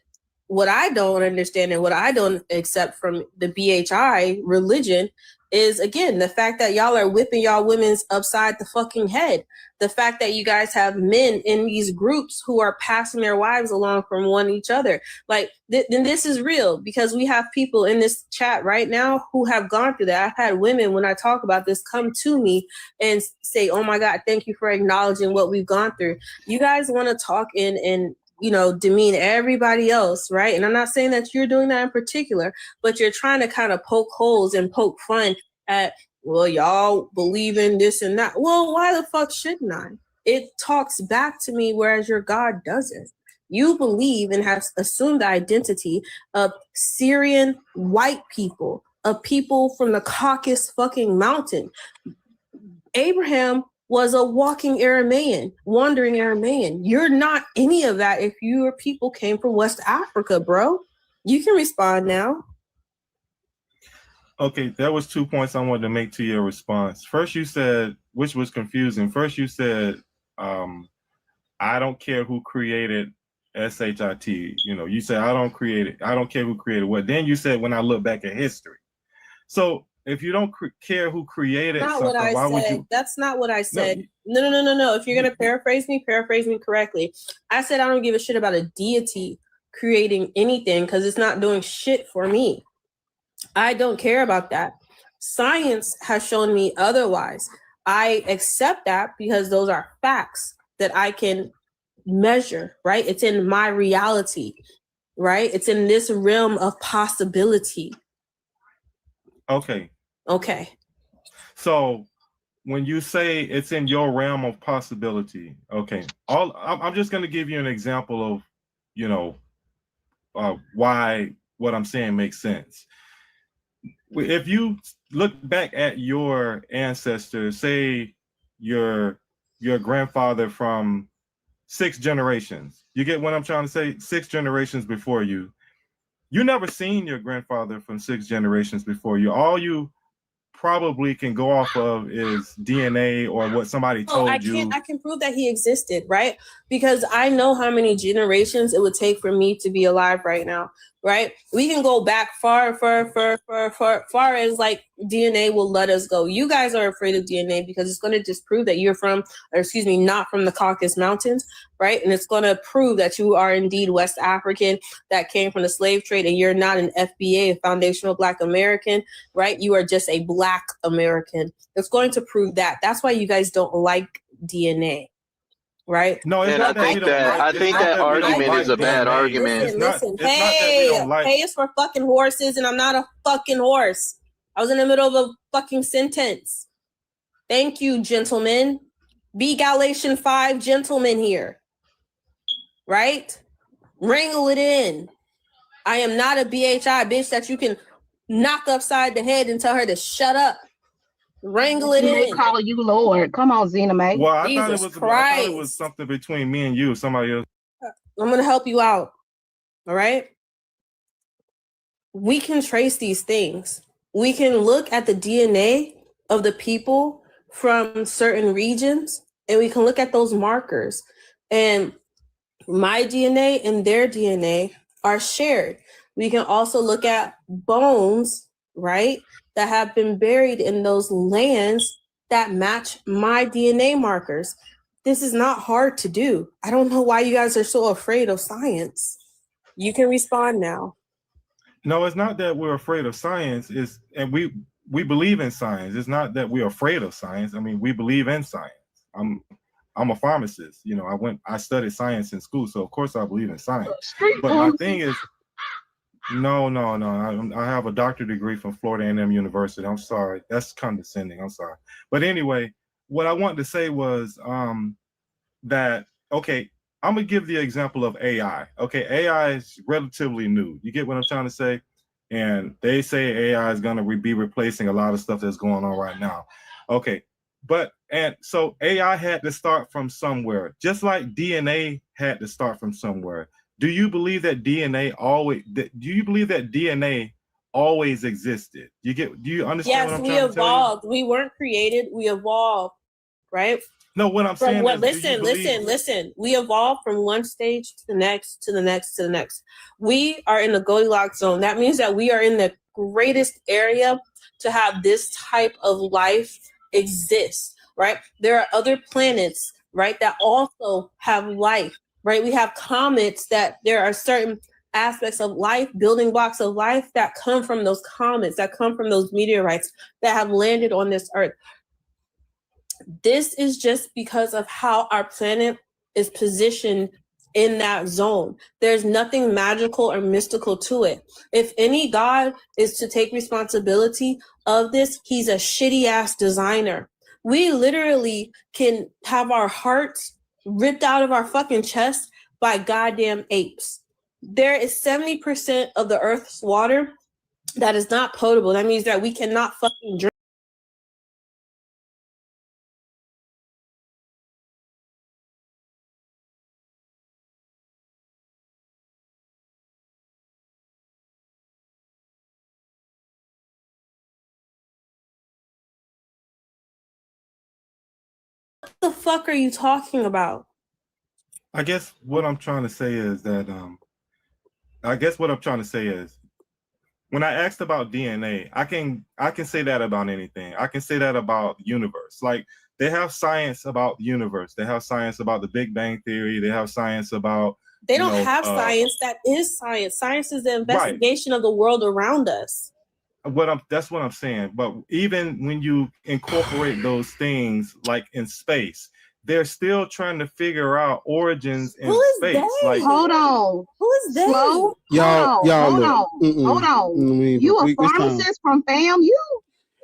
what I don't understand and what I don't accept from the BHI religion is, again, the fact that y'all are whipping y'all women's upside the fucking head. The fact that you guys have men in these groups who are passing their wives along from one each other. Like, then this is real, because we have people in this chat right now who have gone through that. I've had women, when I talk about this, come to me and say, oh my God, thank you for acknowledging what we've gone through. You guys want to talk and demean everybody else, right? And I'm not saying that you're doing that in particular, but you're trying to kind of poke holes and poke fun at, well, y'all believe in this and that. Well, why the fuck shouldn't I? It talks back to me, whereas your God doesn't. You believe and have assumed the identity of Syrian white people, of people from the Caucasus fucking mountain. Abraham was a walking Aramaean, wandering Aramaean. You're not any of that if your people came from West Africa, bro. You can respond now. Okay, there was 2 points I wanted to make to your response. First, you said, which was confusing. First, you said, I don't care who created SHIT. You know, you said, I don't care who created what. Then you said, when I look back at history. So if you don't care who created Not something, what I why said. would you? That's not what I said. No. If you're going to paraphrase me correctly. I said I don't give a shit about a deity creating anything because it's not doing shit for me. I don't care about that. Science has shown me otherwise. I accept that because those are facts that I can measure, right? It's in my reality, right? It's in this realm of possibility. Okay. So when you say it's in your realm of possibility, okay, I'm just going to give you an example of, you know, why what I'm saying makes sense. If you look back at your ancestors, say your grandfather from 6 generations, you get what I'm trying to say? 6 generations before you. You never seen your grandfather from 6 generations before you. All you probably can go off of is DNA or what somebody told you. I can prove that he existed, right? Because I know how many generations it would take for me to be alive right now, right? We can go back far as like DNA will let us go. You guys are afraid of DNA because it's going to just prove that you're not from the Caucasus Mountains, right? And it's going to prove that you are indeed West African that came from the slave trade and you're not an FBA, a foundational Black American, right? You are just a Black American. It's going to prove that. That's why you guys don't like DNA. Right? No, it's not that I think that argument is a bad argument. Listen. Hey, it's for fucking horses, and I'm not a fucking horse. I was in the middle of a fucking sentence. Thank you, gentlemen. Be Galatians 5 gentlemen here. Right? Wrangle it in. I am not a BHI bitch that you can knock upside the head and tell her to shut up. Wrangle it in. Call you Lord. Come on, Zena Mae. Well, I thought it was something between me and you, somebody else. I'm going to help you out. All right? We can trace these things. We can look at the DNA of the people from certain regions, and we can look at those markers. And my DNA and their DNA are shared. We can also look at bones, right, that have been buried in those lands that match my DNA markers. This is not hard to do. I don't know why you guys are so afraid of science. You can respond now. No, it's not that we're afraid of science. And we believe in science. It's not that we're afraid of science. I mean, we believe in science. I'm a pharmacist. You know, I studied science in school, so of course I believe in science. But my thing is, no. I have a doctorate degree from Florida A&M University. I'm sorry. That's condescending. I'm sorry. But anyway, what I wanted to say was that, okay, I'm going to give the example of AI. Okay, AI is relatively new. You get what I'm trying to say? And they say AI is going to be replacing a lot of stuff that's going on right now. Okay, and so AI had to start from somewhere, just like DNA had to start from somewhere. Do you believe that DNA always existed? Do you understand what I'm trying to tell you? Yes, we evolved. We weren't created, we evolved, right? No, what I'm saying is, listen. We evolved from one stage to the next, to the next, to the next. We are in the Goldilocks zone. That means that we are in the greatest area to have this type of life exist, right? There are other planets, right, that also have life, right? We have comets that there are certain aspects of life, building blocks of life that come from those comets, that come from those meteorites that have landed on this earth. This is just because of how our planet is positioned in that zone. There's nothing magical or mystical to it. If any God is to take responsibility of this, he's a shitty ass designer. We literally can have our hearts ripped out of our fucking chest by goddamn apes. There is 70% of the Earth's water that is not potable. That means that we cannot fucking drink. What the fuck are you talking about? I guess what I'm trying to say is that when I asked about DNA, I can say that about anything. I can say that about the universe. Like they have science about the universe. They have science about the Big Bang Theory. They have science about They don't have science. That is science. Science is the investigation of the world around us. That's what I'm saying. But even when you incorporate those things like in space, they're still trying to figure out origins in space. Like, hold on. Who is that? Slow. Hold on. You a pharmacist from FAMU?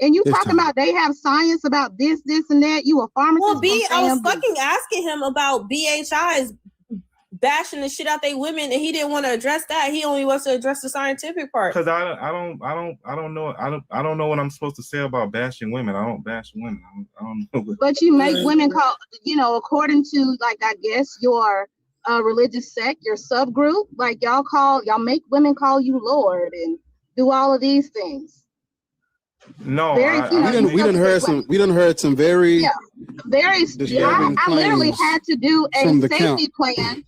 And you talking about they have science about this, and that. You a pharmacist? Well, from I was FAMU. fucking asking him about BHIs bashing the shit out they women, and he didn't want to address that. He only wants to address the scientific part. Because I don't know what I'm supposed to say about bashing women. I don't bash women. I don't know. But you make women call, according to like I guess your religious sect, your subgroup, like y'all make women call you Lord and do all of these things. No, we done heard some very very. I literally had to do a safety plan.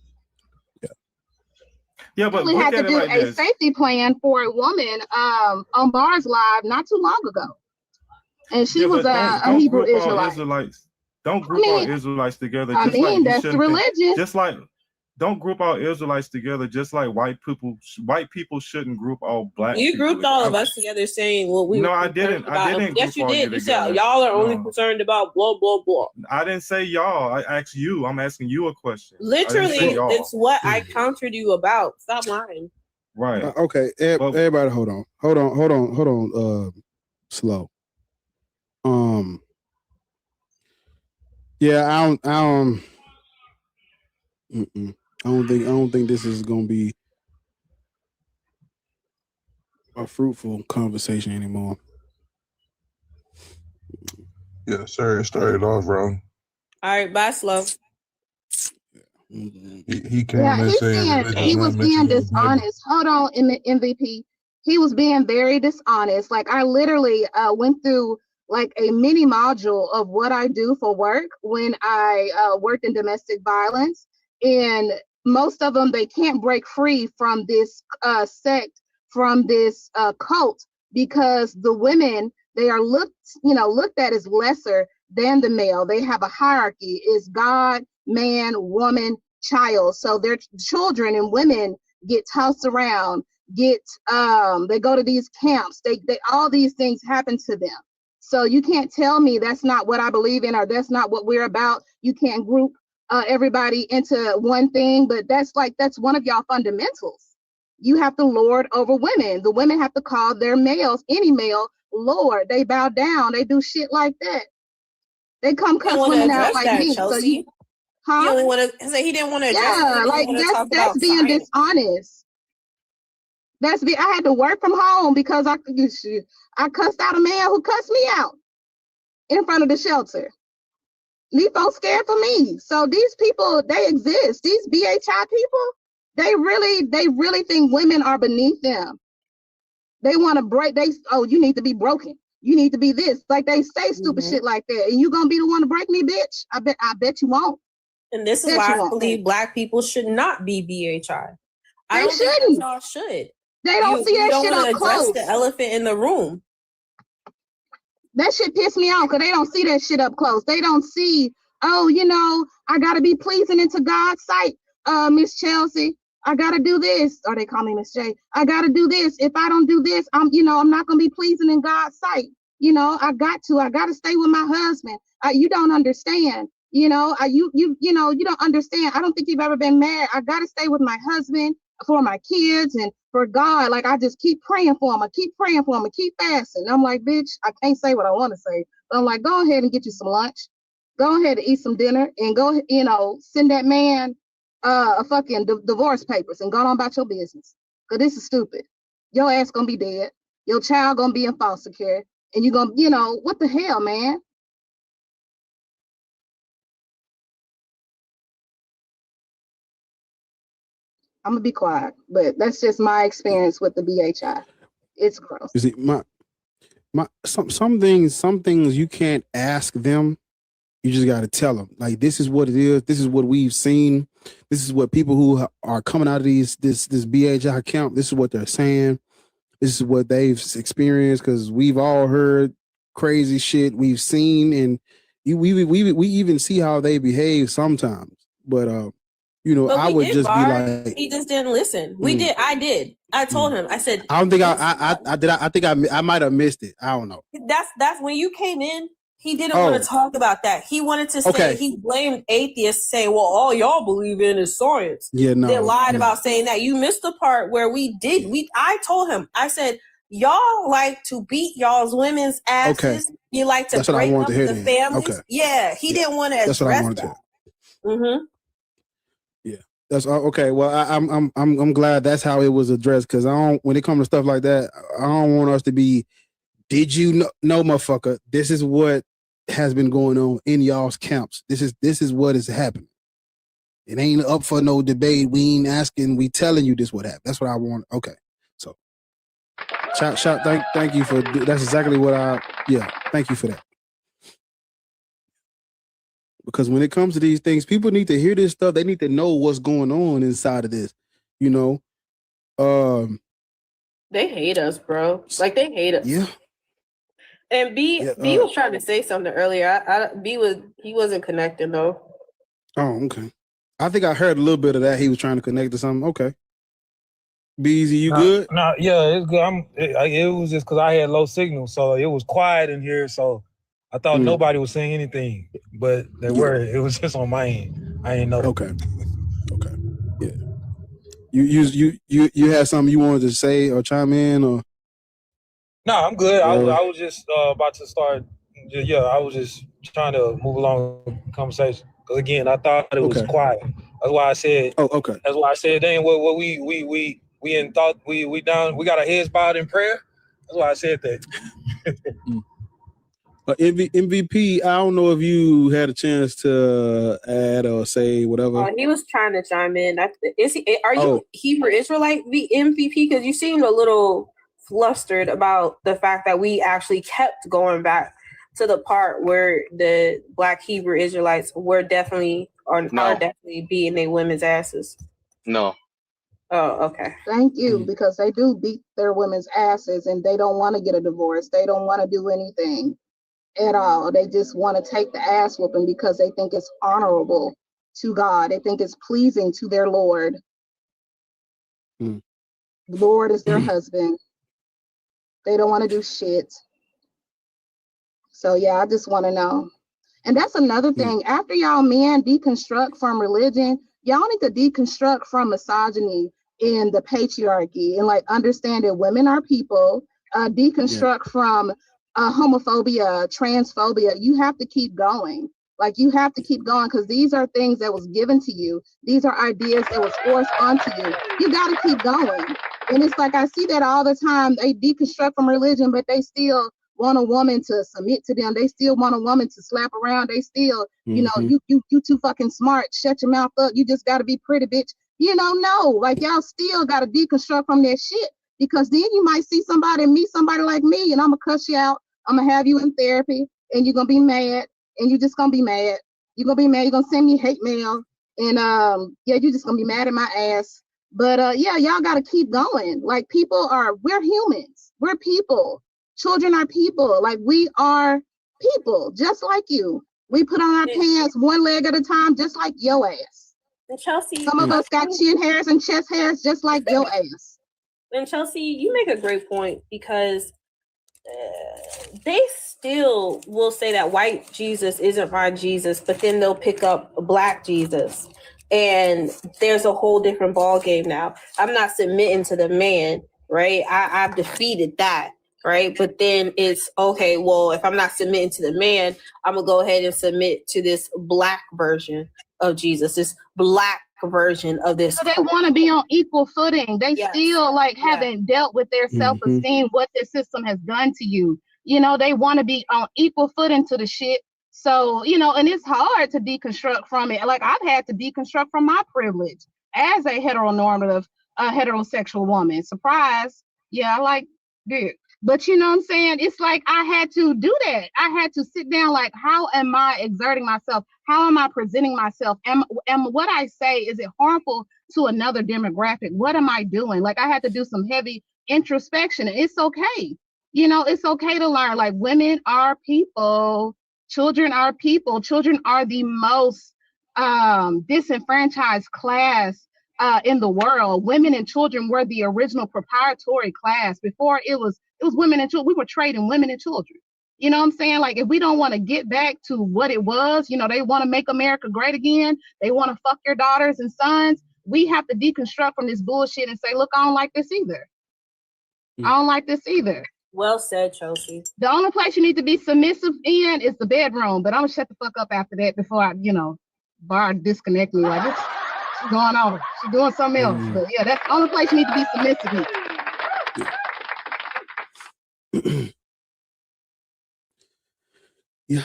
Yeah, but we had to do a safety plan for a woman on Bars Live not too long ago, and she was a Hebrew Israelite. Don't group all Israelites together. I mean, that's the religion. Just like, don't group all Israelites together. Just like white people shouldn't group all black. You grouped all of us together, saying what we. No, I didn't. I didn't. Yes, you did. You said y'all are only concerned about blah blah blah. I didn't say y'all. I asked you. I'm asking you a question. Literally, it's what I countered you about. Stop lying. Right. Okay. Everybody, hold on. Slow. Yeah, I don't think this is gonna be a fruitful conversation anymore. Yeah, sir. It started off wrong. All right, bye, Slow. He came and saying he was being dishonest. Hold on, in the MVP, he was being very dishonest. Like I literally went through like a mini module of what I do for work when I worked in domestic violence, and most of them, they can't break free from this sect, from this cult, because the women, they are looked at as lesser than the male. They have a hierarchy: is God, man, woman, child. So their children and women get tossed around, they go to these camps, they all these things happen to them. So you can't tell me that's not what I believe in, or that's not what we're about. You can't group everybody into one thing, but that's one of y'all fundamentals. You have to lord over women. The women have to call their males, any male, Lord. They bow down. They do shit like that. They come cuss women out like me. Chelsea. So you, huh? He only want to say he didn't want to address. Yeah, like that's being dishonest. I had to work from home because I cussed out a man who cussed me out in front of the shelter. These folks scared for me. So these people, they exist. These BHI people, they really think women are beneath them. They want to break. You need to be broken. You need to be this. Like they say stupid shit like that. And you gonna be the one to break me, bitch? I bet you won't. And this is why I believe Black people should not be BHI. I They don't think shouldn't. y'all should. They don't see that shit up close. The elephant in the room. That shit pissed me off because they don't see that shit up close. They don't see, I gotta be pleasing into God's sight, Miss Chelsea. I gotta do this. Or they call me Miss J. I gotta do this. If I don't do this, I'm not gonna be pleasing in God's sight. I got to stay with my husband. You don't understand. You don't understand. I don't think you've ever been married. I gotta stay with my husband for my kids and for God. Like I just keep praying for him. I keep praying for him. I keep fasting. I'm like, bitch, I can't say what I want to say. But I'm like, go ahead and get you some lunch. Go ahead and eat some dinner and go, send that man fucking divorce papers and gone on about your business. Cause this is stupid. Your ass gonna be dead. Your child gonna be in foster care, and you gonna, what the hell, man? I'm gonna be quiet, but that's just my experience with the BHI. It's gross. You see, some things you can't ask them. You just got to tell them, like, this is what it is. This is what we've seen. This is what people who are coming out of this BHI camp, this is what they're saying. This is what they've experienced, because we've all heard crazy shit we've seen, and we even see how they behave sometimes. But But I would just be like, he just didn't listen. I did. I told him. I said, I don't think I did. I think I might have missed it. I don't know. That's when you came in. He didn't want to talk about that. He wanted to say he blamed atheists, saying, "Well, all y'all believe in is science." Yeah, no. They lied about saying that. You missed the part where I told him. I said, y'all like to beat y'all's women's asses. Okay. You like to break up the families. Okay. Yeah, he didn't want to address that. Mm-hmm. Yeah, that's okay. Well, I'm glad that's how it was addressed, because when it comes to stuff like that, I don't want us to be. Did you know, motherfucker? This is what has been going on in y'all's camps. This is what is happening. It ain't up for no debate. We ain't asking. We telling you this what happened. That's what I want. Okay, so shout. Thank you for. That's exactly what thank you for that. Because when it comes to these things, people need to hear this stuff. They need to know what's going on inside of this. They hate us, bro. Like, they hate us. Yeah. And B was trying to say something earlier. He wasn't connecting though. Oh, okay. I think I heard a little bit of that. He was trying to connect to something. Okay. Beezy, you good? No, yeah, it's good. It was just because I had low signal, so it was quiet in here. So I thought nobody was saying anything, but they were. It was just on my end. I didn't know. Okay. Yeah. You had something you wanted to say or chime in, or? No, I'm good. I was just about to start. I was just trying to move along the conversation, because again, I thought it was quiet. That's why I said. Oh, okay. That's why I said, dang, what we in thought we down. We got our heads bowed in prayer. That's why I said that. MVP, I don't know if you had a chance to add or say whatever. He was trying to chime in. Are you Hebrew Israelite MVP? Because you seemed a little flustered about the fact that we actually kept going back to the part where the Black Hebrew Israelites are definitely beating their women's asses. No. Oh, okay. Thank you, because they do beat their women's asses, and they don't want to get a divorce. They don't want to do anything at all. They just want to take the ass whooping because they think it's honorable to God. They think it's pleasing to their Lord. The Lord is their husband. They don't want to do shit. So yeah, I just want to know. And that's another thing. After y'all men deconstruct from religion, y'all need to deconstruct from misogyny and the patriarchy, and like understand that women are people. Deconstruct from homophobia, transphobia. You have to keep going. Like, you have to keep going, because these are things that was given to you. These are ideas that was forced onto you. You got to keep going. And it's like, I see that all the time. They deconstruct from religion, but they still want a woman to submit to them. They still want a woman to slap around. They still, you too fucking smart. Shut your mouth up. You just got to be pretty, bitch. No, like, y'all still got to deconstruct from that shit, because then you might see meet somebody like me, and I'm going to cuss you out. I'm going to have you in therapy, and you're going to be mad, and you're just going to be mad. You're going to be mad. You're going to send me hate mail, and you're just going to be mad at my ass. But y'all got to keep going. Like, we're humans. We're people. Children are people. Like, we are people, just like you. We put on our pants one leg at a time, just like your ass. And Chelsea, some of us got chin hairs and chest hairs, just like your ass. And Chelsea, you make a great point, because they still will say that white Jesus isn't my Jesus, but then they'll pick up Black Jesus. And there's a whole different ball game now. I'm not submitting to the man, right? I've defeated that, right? But then it's, okay, well, if I'm not submitting to the man, I'm going to go ahead and submit to this Black version of Jesus, this Black version of this. So they want to be on equal footing. They still like haven't dealt with their self-esteem, what the system has done to you. You know, they want to be on equal footing to the shit. So, you know, and it's hard to deconstruct from it. Like I've had to deconstruct from my privilege as a heteronormative, heterosexual woman. Surprise. Yeah, I like dick. But you know what I'm saying? It's like I had to do that. I had to sit down like, how am I exerting myself? How am I presenting myself? Am what I say, is it harmful to another demographic? What am I doing? Like I had to do some heavy introspection. And it's okay. You know, it's okay to learn. Like women are people. Children are people. Children are the most disenfranchised class in the world. Women and children were the original proprietary class. Before it was women and children. We were trading women and children. You know what I'm saying? Like if we don't want to get back to what it was, you know, they want to make America great again. They want to fuck your daughters and sons. We have to deconstruct from this bullshit and say, look, I don't like this either. I don't like this either. Well said, Chelsea. The only place you need to be submissive in is the bedroom, but I'm gonna shut the fuck up after that before I, you know, Bar disconnect me. Like she's going on. She's doing something else. But yeah, that's the only place you need to be submissive in. Yeah.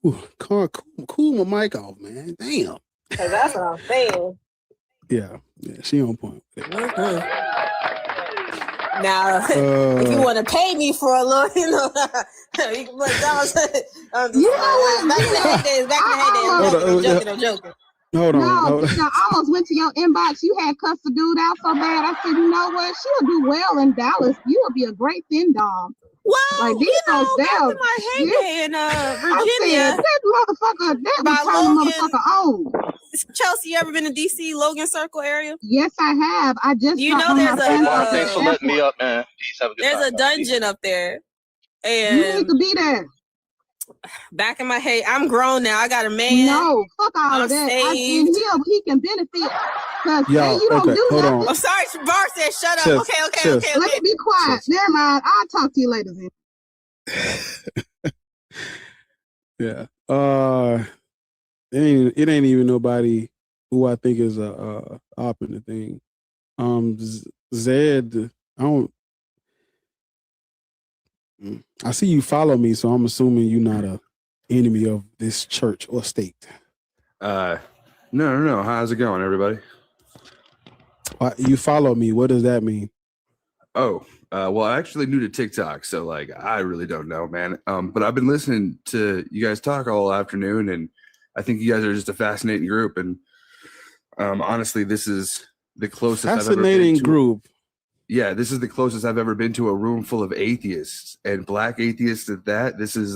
Ooh, cool my mic off, man. Damn. Cause that's what I'm saying. Yeah, she on point. Now, if you want to pay me for a little, you know, you can put down. Back in the heydays. I'm joking. Hold on. I almost went to your inbox. You had cussed the dude out so bad. I said, you know what? She'll do well in Dallas. You will be a great thin dom. Well, like these back down. to my heyday in Virginia. That motherfucker old. Chelsea, you ever been to DC, Logan Circle area? Yes, I have. I just there's thanks for letting me up, man. Peace. Have a good There's time. a dungeon up there. And you need to be there. Back in my head, I'm grown now. I got a man. No, fuck all of that. He can benefit. Cause you don't do nothing. I'm sorry, Bar said shut up. Okay. Let me be quiet. Never mind. I'll talk to you later then. Yeah. It ain't even nobody who I think is a op in the thing. Zed, I see you follow me, so I'm assuming you're not a enemy of this church or state. No. How's it going, everybody? You follow me. What does that mean? Oh, well, I actually new to TikTok, so like I really don't know, man. But I've been listening to you guys talk all afternoon, and I think you guys are just a fascinating group. And honestly, this is the closest fascinating group. Yeah, this is the closest I've ever been to a room full of atheists and black atheists at that. This is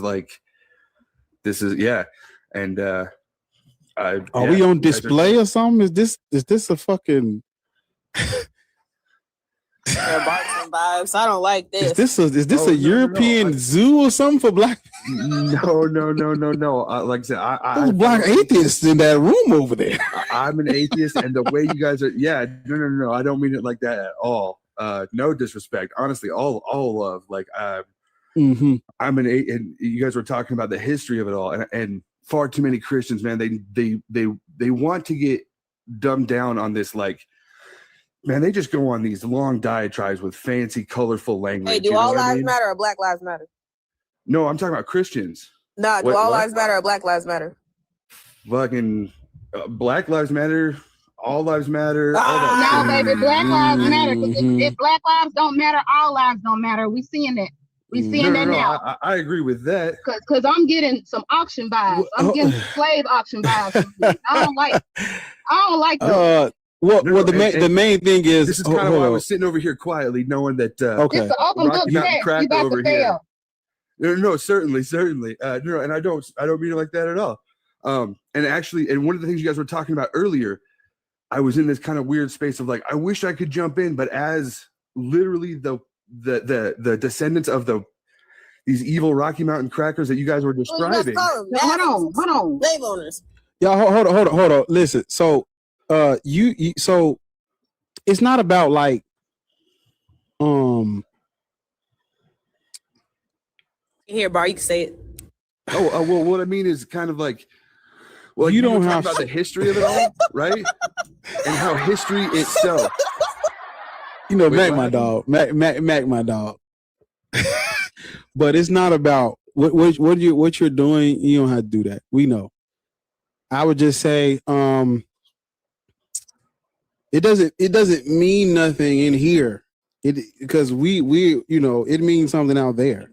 And are we on display or something? Is this a fucking vibes? I don't like this. Is this a European zoo or something for black? No. Like I said, there's black atheists in that room over there. I'm an atheist, and the way you guys are, no. I don't mean it like that at all. No disrespect. Honestly, all love. Like I'm an and you guys were talking about the history of it all, and far too many Christians, man, they want to get dumbed down on this, like, man, they just go on these long diatribes with fancy, colorful language. Hey, do all lives matter or Black Lives Matter? No, I'm talking about Christians. No, do all lives matter or Black Lives Matter? Fucking Black Lives Matter, all lives matter. No, baby, Black Lives matter. If Black lives don't matter, all lives don't matter. We seeing that. We seeing that now. I agree with that. Cause I'm getting some auction vibes. I'm getting slave auction vibes. I don't like that. The main thing is this is kind of why I was sitting over here quietly, knowing that it's an open book test. You about to fail. No, certainly. No, and I don't mean it like that at all. And actually, and one of the things you guys were talking about earlier, I was in this kind of weird space of like, I wish I could jump in, but as literally the descendants of these evil Rocky Mountain crackers that you guys were describing. Hold on. Slave owners. Yeah, hold on. Listen, so so it's not about like Here, Bar, you can say it. Well, what I mean is kind of like Well, You you don't don't have talk about to- the history of it all, right? And how history itself. You know, Wait, Mac, what my happened? dog. Mac, my dog. But it's not about what you're doing. You don't have to do that. We know. I would just say, it doesn't mean nothing in here. Because we you know, it means something out there.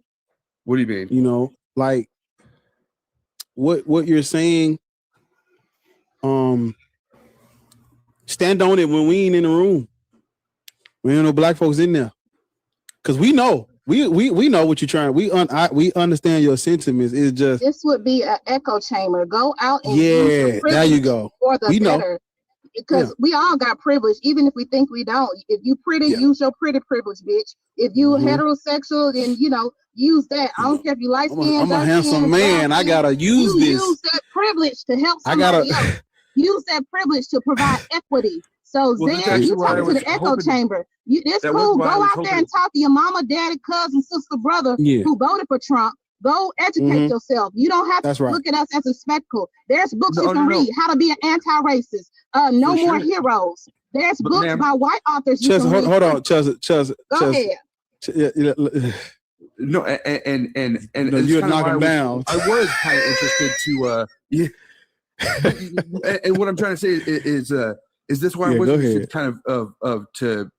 What do you mean? You know, like what you're saying. Stand on it when we ain't in the room. We ain't no black folks in there. Cause we know. We know what you're trying. We understand your sentiments. It's just This would be an echo chamber. Go out and use yeah. your There you privilege go. for the We know. better. Because we all got privilege, even if we think we don't. If you pretty, Yeah. use your pretty privilege, bitch. If you Mhm. heterosexual, then use that. I don't care if you light skin, I'm a handsome man. I gotta use this. Use that privilege to help I gotta- somebody else. Use that privilege to provide equity. So Well, that's Zed, actually you what I talking to was the echo hoping- chamber. It's that was cool. Go why I was out there hoping- and talk to your mama, daddy, cousin, sister, brother Yeah. who voted for Trump. Go educate Mhm. yourself. You don't have That's to right. look at us as a spectacle. There's books No, you can no. read. How to be an anti-racist. No For more sure. heroes. There's But books ma'am- by white authors you Chelsea, can read. hold on, Chelsea. Go ahead. No, and No, it's you'd kinda knock why him down. I was kind of interested to and what I'm trying to say is this why I Yeah, was go interested ahead. kind of to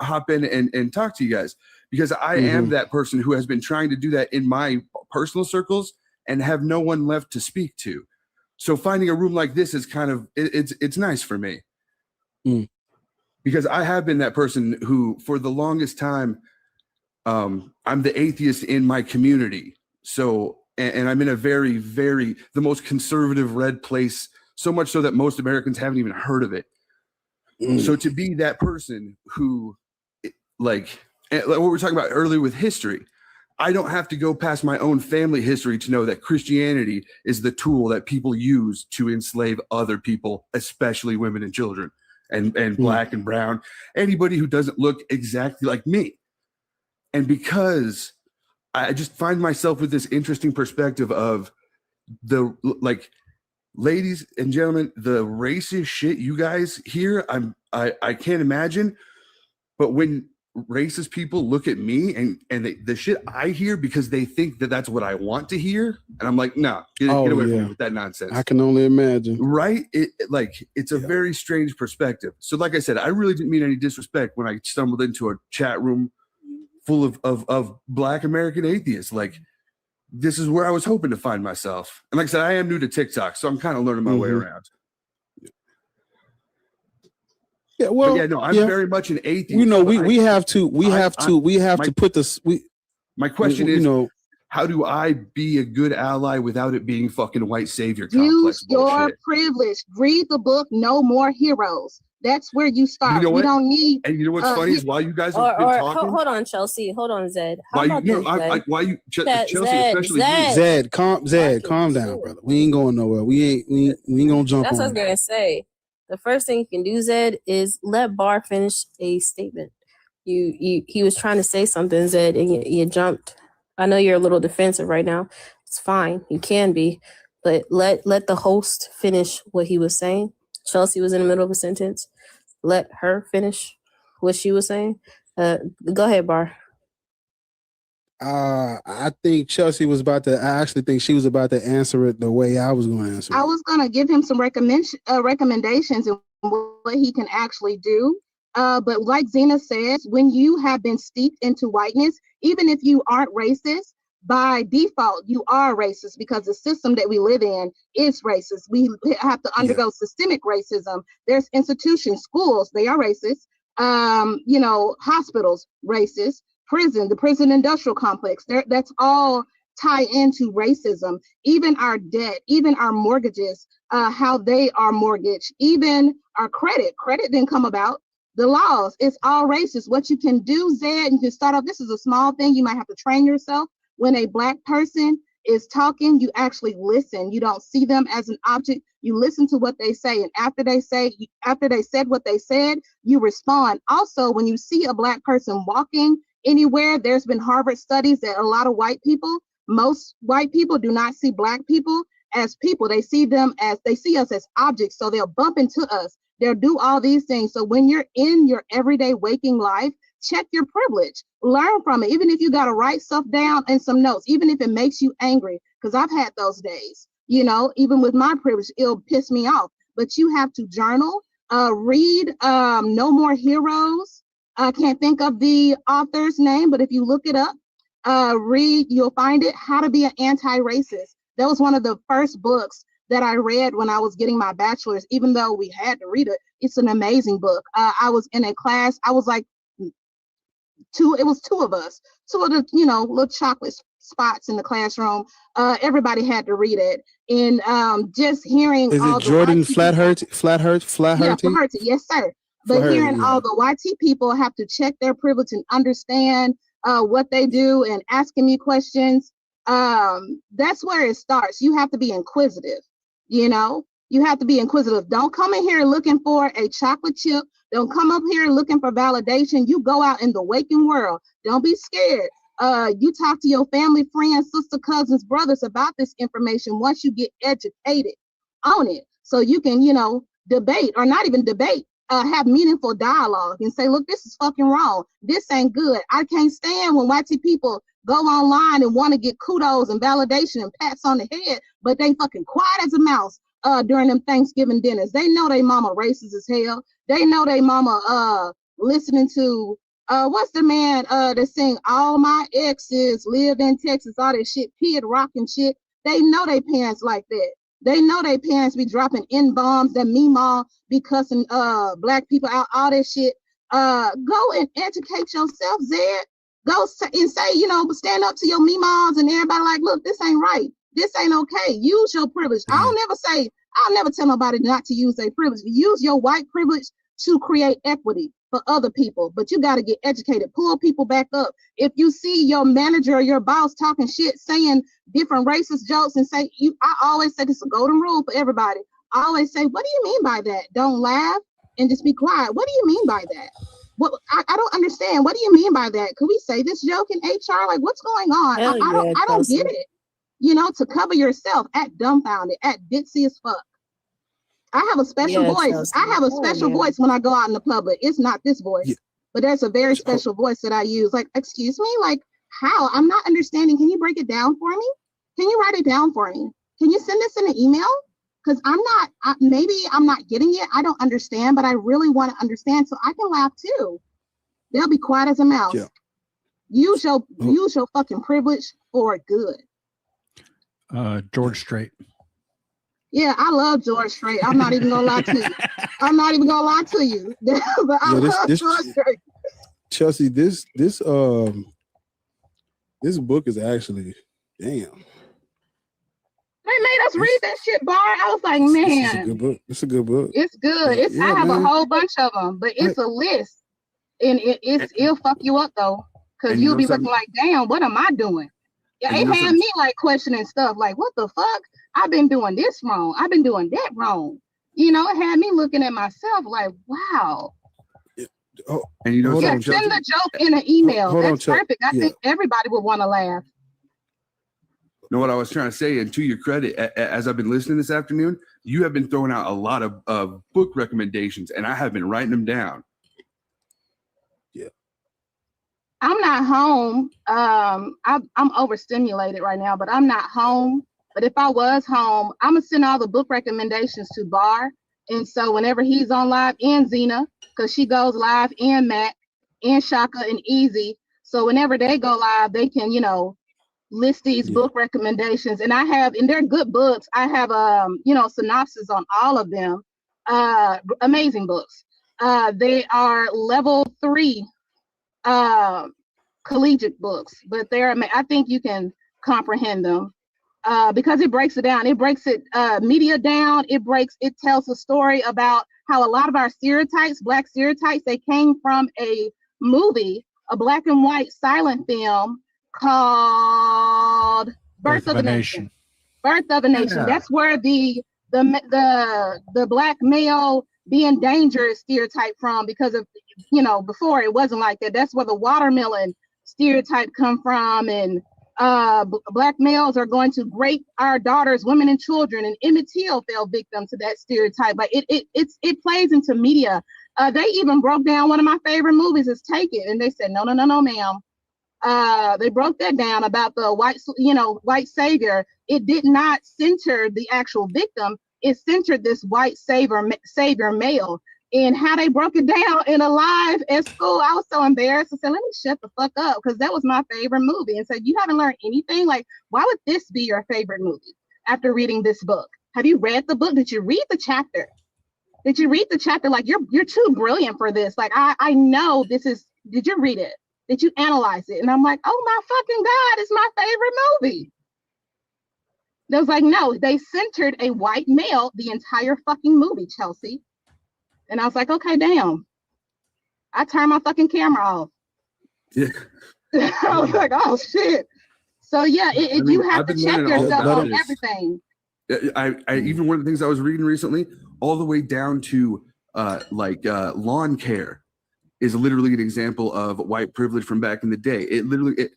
hop in and talk to you guys, because I am Mhm. that person who has been trying to do that in my personal circles and have no one left to speak to. So finding a room like this is kind of it's nice for me. Mm. Because I have been that person who, for the longest time, I'm the atheist in my community. So, and I'm in a very, very, the most conservative red place, so much so that most Americans haven't even heard of it. So to be that person who, like what we were talking about earlier with history, I don't have to go past my own family history to know that Christianity is the tool that people use to enslave other people, especially women and children. And black and brown, anybody who doesn't look exactly like me. And because I just find myself with this interesting perspective of ladies and gentlemen, the racist shit you guys hear, I can't imagine. But when racist people look at me and the shit I hear, because they think that that's what I want to hear, and I'm like, no, get away from me with that nonsense. I can only imagine. Right? It's a very strange perspective. So like I said, I really didn't mean any disrespect when I stumbled into a chat room full of black American atheists. Like, this is where I was hoping to find myself. And like I said, I am new to TikTok, so I'm kind of learning my way around. Yeah, well, But yeah, no, I'm very much an atheist. We know but we have to put this. My question is, you know, how do I be a good ally without it being fucking white savior Use complex your bullshit? privilege. Read the book No More Heroes. That's where you start. You know what? We don't need. And you know what's funny is while you guys have been talking, hold on, Chelsea. Hold on, Zed. How why about you no, this, Zed? why you Zed, Chelsea Zed, especially Zed. Zed, calm down, brother. We ain't going nowhere. We ain't gonna jump That's what I on was gonna say. The first thing you can do, Zed, is let Bar finish a statement. He was trying to say something, Zed, and you jumped. I know you're a little defensive right now. It's fine. You can be, but let the host finish what he was saying. Chelsea was in the middle of a sentence. Let her finish what she was saying. Go ahead, Bar. I think Chelsea was about to. I actually think she was about to answer it the way I was going to answer it. I was going to give him some recommendations and what he can actually do. But like Zena says, when you have been steeped into whiteness, even if you aren't racist, by default, you are racist because the system that we live in is racist. We have to undergo systemic racism. There's institutions, schools, they are racist. Hospitals, racist. Prison, the prison industrial complex, that's all tie into racism. Even our debt, even our mortgages, how they are mortgaged, even our credit didn't come about. The laws, it's all racist. What you can do, Zed, you can start off, this is a small thing, you might have to train yourself. When a black person is talking, you actually listen. You don't see them as an object. You listen to what they say. And after they said what they said, you respond. Also, when you see a black person walking anywhere, there's been Harvard studies that most white people do not see black people as people. They see us as objects. So they'll bump into us. They'll do all these things. So when you're in your everyday waking life, check your privilege, learn from it. Even if you got to write stuff down and some notes, even if it makes you angry, because I've had those days, you know, even with my privilege, it'll piss me off. But you have to journal, read No More Heroes. I can't think of the author's name, but if you look it up, read, you'll find it, How to Be an Anti-Racist. That was one of the first books that I read when I was getting my bachelor's, even though we had to read it. It's an amazing book. I was in a class, I was like it was two of us, two of the, you know, little chocolate spots in the classroom. Everybody had to read it. And just hearing Is all it Jordan Flaherty? Yeah, Flaherty, yes, sir. But Flaherty, hearing all the YT people have to check their privilege and understand what they do and asking me questions, that's where it starts. You have to be inquisitive, you know? You have to be inquisitive. Don't come in here looking for a chocolate chip. Don't come up here looking for validation. You go out in the waking world. Don't be scared. You talk to your family, friends, sister, cousins, brothers about this information once you get educated on it. So you can, you know, debate, or not even debate, have meaningful dialogue and say, look, this is fucking wrong. This ain't good. I can't stand when YT people go online and want to get kudos and validation and pats on the head, but they fucking quiet as a mouse during them Thanksgiving dinners. They know they mama racist as hell. They know they mama listening to what's the man that sing All My Exes Live in Texas, all that shit, Kid Rock and shit. They know they parents like that. They know they parents be dropping N-bombs, that Meemaw be cussing black people out, all that shit. Go and educate yourself, Zed. Go and say, you know, stand up to your Meemaws and everybody like, look, this ain't right. This ain't okay. Use your privilege. I'll never tell nobody not to use their privilege. Use your white privilege to create equity for other people, but you got to get educated, pull people back up. If you see your manager or your boss talking shit, saying different racist jokes, and say, I always say this is a golden rule for everybody. I always say, what do you mean by that? Don't laugh and just be quiet. What do you mean by that? What I don't understand. What do you mean by that? Could we say this joke in HR? Like, what's going on? I don't get it. You know, to cover yourself, act dumbfounded, act ditzy as fuck. I have a special voice. Chelsea. I have a special voice when I go out in the public. It's not this voice, but there's a very special voice that I use. Like, excuse me, like, how? I'm not understanding. Can you break it down for me? Can you write it down for me? Can you send this in an email? Because maybe I'm not getting it. I don't understand, but I really want to understand so I can laugh too. They'll be quiet as a mouse. Yeah. Use your fucking privilege for good. George Strait. Yeah, I love George Strait. I'm not even gonna lie to you. I'm not even gonna lie to you. But I love George Strait. Chelsea, this book is actually, damn. They made us read that shit, Bar. I was like, man, it's a good book. It's a good book. It's good. I have a whole bunch of them, but it's a list, and it'll fuck you up though, because you'll be looking like, damn, what am I doing? Yeah, it had me like questioning stuff, like, what the fuck? I've been doing this wrong. I've been doing that wrong. You know, it had me looking at myself like, wow. And you know, send the joke in an email. That's perfect. I think everybody would want to laugh. You know what I was trying to say, and to your credit, as I've been listening this afternoon, you have been throwing out a lot of book recommendations, and I have been writing them down. Yeah. I'm not home. I'm overstimulated right now, but I'm not home. But if I was home, I'm gonna send all the book recommendations to Bar. And so whenever he's on live, and Zena, because she goes live, and Matt, and Shaka, and Easy. So whenever they go live, they can, you know, list these book recommendations. And they're good books. I have synopsis on all of them. Amazing books. They are level 3 collegiate books, but I think you can comprehend them because it breaks it down. It breaks it media down. It tells a story about how a lot of our stereotypes, Black stereotypes, they came from a movie, a black and white silent film called Birth of a Nation. Birth of a Nation. That's where the black male being dangerous stereotype from, because of, you know, before it wasn't like that. That's where the watermelon stereotype come from, and black males are going to rape our daughters, women, and children. And Emmett Till fell victim to that stereotype. Like it plays into media. They even broke down one of my favorite movies is Take It, and they said no, ma'am. They broke that down about the white savior. It did not center the actual victim. It centered this white savior male. And how they broke it down in a live at school, I was so embarrassed. I said, let me shut the fuck up, because that was my favorite movie. And said, you haven't learned anything? Like, why would this be your favorite movie after reading this book? Have you read the book? Did you read the chapter? Did you read the chapter? Like, you're too brilliant for this. Like, I know this is, did you read it? Did you analyze it? And I'm like, oh my fucking God, it's my favorite movie. They was like, no, they centered a white male the entire fucking movie, Chelsea. And I was like, okay, damn. I turned my fucking camera off. Yeah. I was like, oh shit. So yeah, you have to check yourself on everything. I even one of the things I was reading recently, all the way down to lawn care, is literally an example of white privilege from back in the day.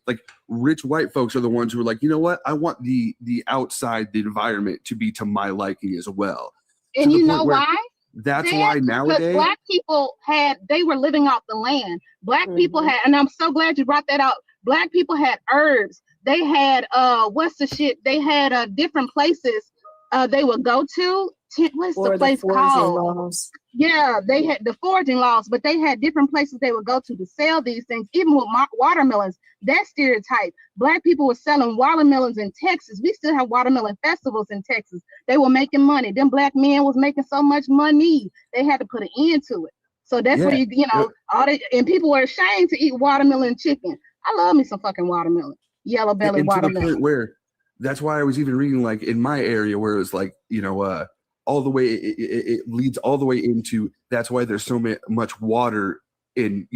Like rich white folks are the ones who are like, you know what? I want the outside, the environment to be to my liking as well. And you know why? That's why nowadays because black people they were living off the land. Black people had, and I'm so glad you brought that up. Black people had herbs. They had they had different places they would go to. What's the place called? Laws. Yeah, they had the foraging laws, but they had different places they would go to sell these things. Even with watermelons, that stereotype. Black people were selling watermelons in Texas. We still have watermelon festivals in Texas. They were making money. Them black men was making so much money, they had to put an end to it. So that's where and people were ashamed to eat watermelon chicken. I love me some fucking watermelon, yellow belly watermelon. To the point where that's why I was even reading like in my area where it was like all the way it leads all the way into that's why there's so much water in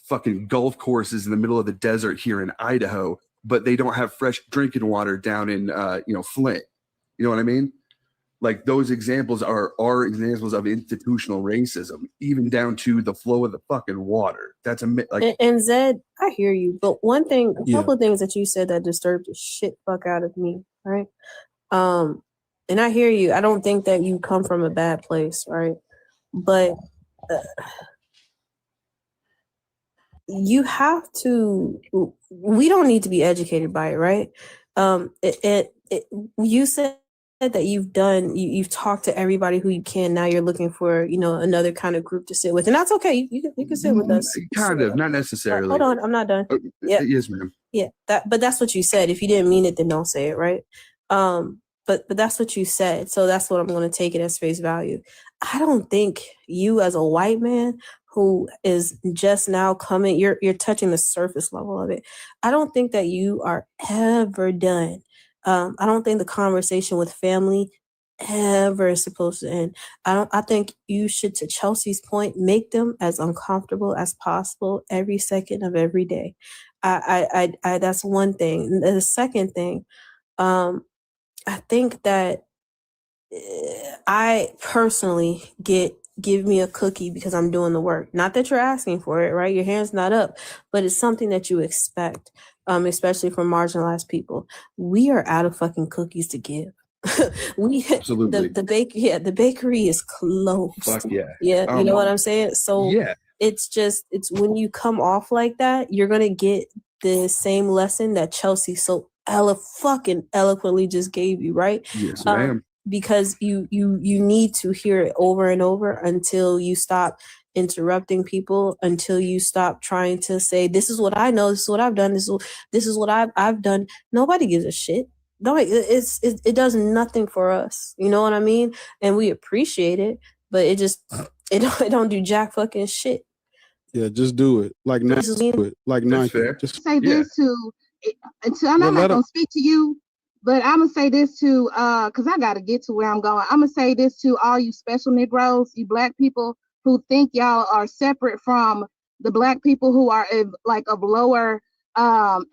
fucking golf courses in the middle of the desert here in Idaho, but they don't have fresh drinking water down in Flint. You know what I mean? Like those examples are examples of institutional racism, even down to the flow of the fucking water. That's and Zed, I hear you, but one thing, a couple of things that you said that disturbed the shit fuck out of me, right? And I hear you. I don't think that you come from a bad place, right? But you have to. We don't need to be educated by it, right? You said that you've talked to everybody who you can. Now you're looking for another kind of group to sit with, and that's okay. You can sit with us. Kind of, not necessarily. Hold on, I'm not done. Yeah, yes, ma'am. Yeah, but that's what you said. If you didn't mean it, then don't say it, right? But that's what you said. So that's what I'm going to take it as face value. I don't think you as a white man who is just now coming, you're touching the surface level of it. I don't think that you are ever done. I don't think the conversation with family ever is supposed to end. I think you should, to Chelsea's point, make them as uncomfortable as possible every second of every day. I that's one thing. The second thing, I think that I personally give me a cookie because I'm doing the work. Not that you're asking for it, right? Your hand's not up, but it's something that you expect, especially from marginalized people. We are out of fucking cookies to give. Absolutely. The bakery is closed. Fuck yeah. Yeah, you know what I'm saying? So yeah. It's when you come off like that, you're gonna get the same lesson that Chelsea so fucking eloquently just gave you, right? Yes, ma'am. Because you need to hear it over and over until you stop interrupting people, until you stop trying to say, this is what I know, this is what I've done, this is what I've done. Nobody gives a shit. No, it does nothing for us. You know what I mean? And we appreciate it, but it don't do jack fucking shit. Yeah, just do it. Like not do it. Like not just say this to. Until I'm not gonna speak to you, but I'm gonna say this to because I gotta get to where I'm going. I'm gonna say this to all you special Negroes, you black people who think y'all are separate from the black people who are of lower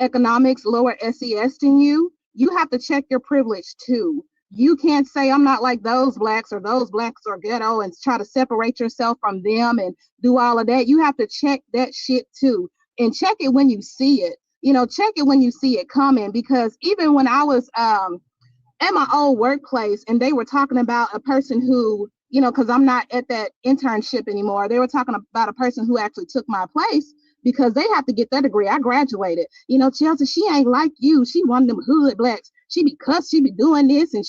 economics, lower SES than you. You have to check your privilege too. You can't say I'm not like those blacks are ghetto and try to separate yourself from them and do all of that. You have to check that shit too, and check it when you see it. check it when you see it coming, because even when I was at my old workplace and they were talking about a person who, because I'm not at that internship anymore, they were talking about a person who actually took my place because they have to get their degree. I graduated. Chelsea, she ain't like you. She one of them hood blacks. She be cussed, she be doing this, and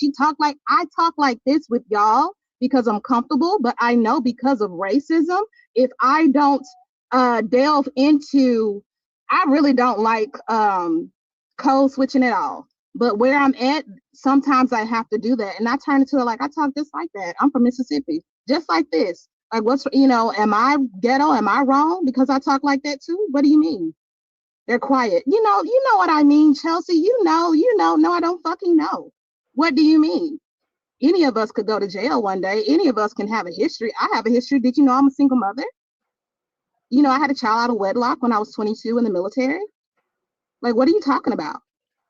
I talk like this with y'all because I'm comfortable, but I know because of racism, if I don't delve into, I really don't like code switching at all. But where I'm at, sometimes I have to do that. And I turn it to like, I talk just like that. I'm from Mississippi, just like this. Like, am I ghetto? Am I wrong because I talk like that too? What do you mean? They're quiet. You know what I mean, Chelsea. No, I don't fucking know. What do you mean? Any of us could go to jail one day. Any of us can have a history. I have a history. Did you know I'm a single mother? I had a child out of wedlock when I was 22 in the military. Like, what are you talking about?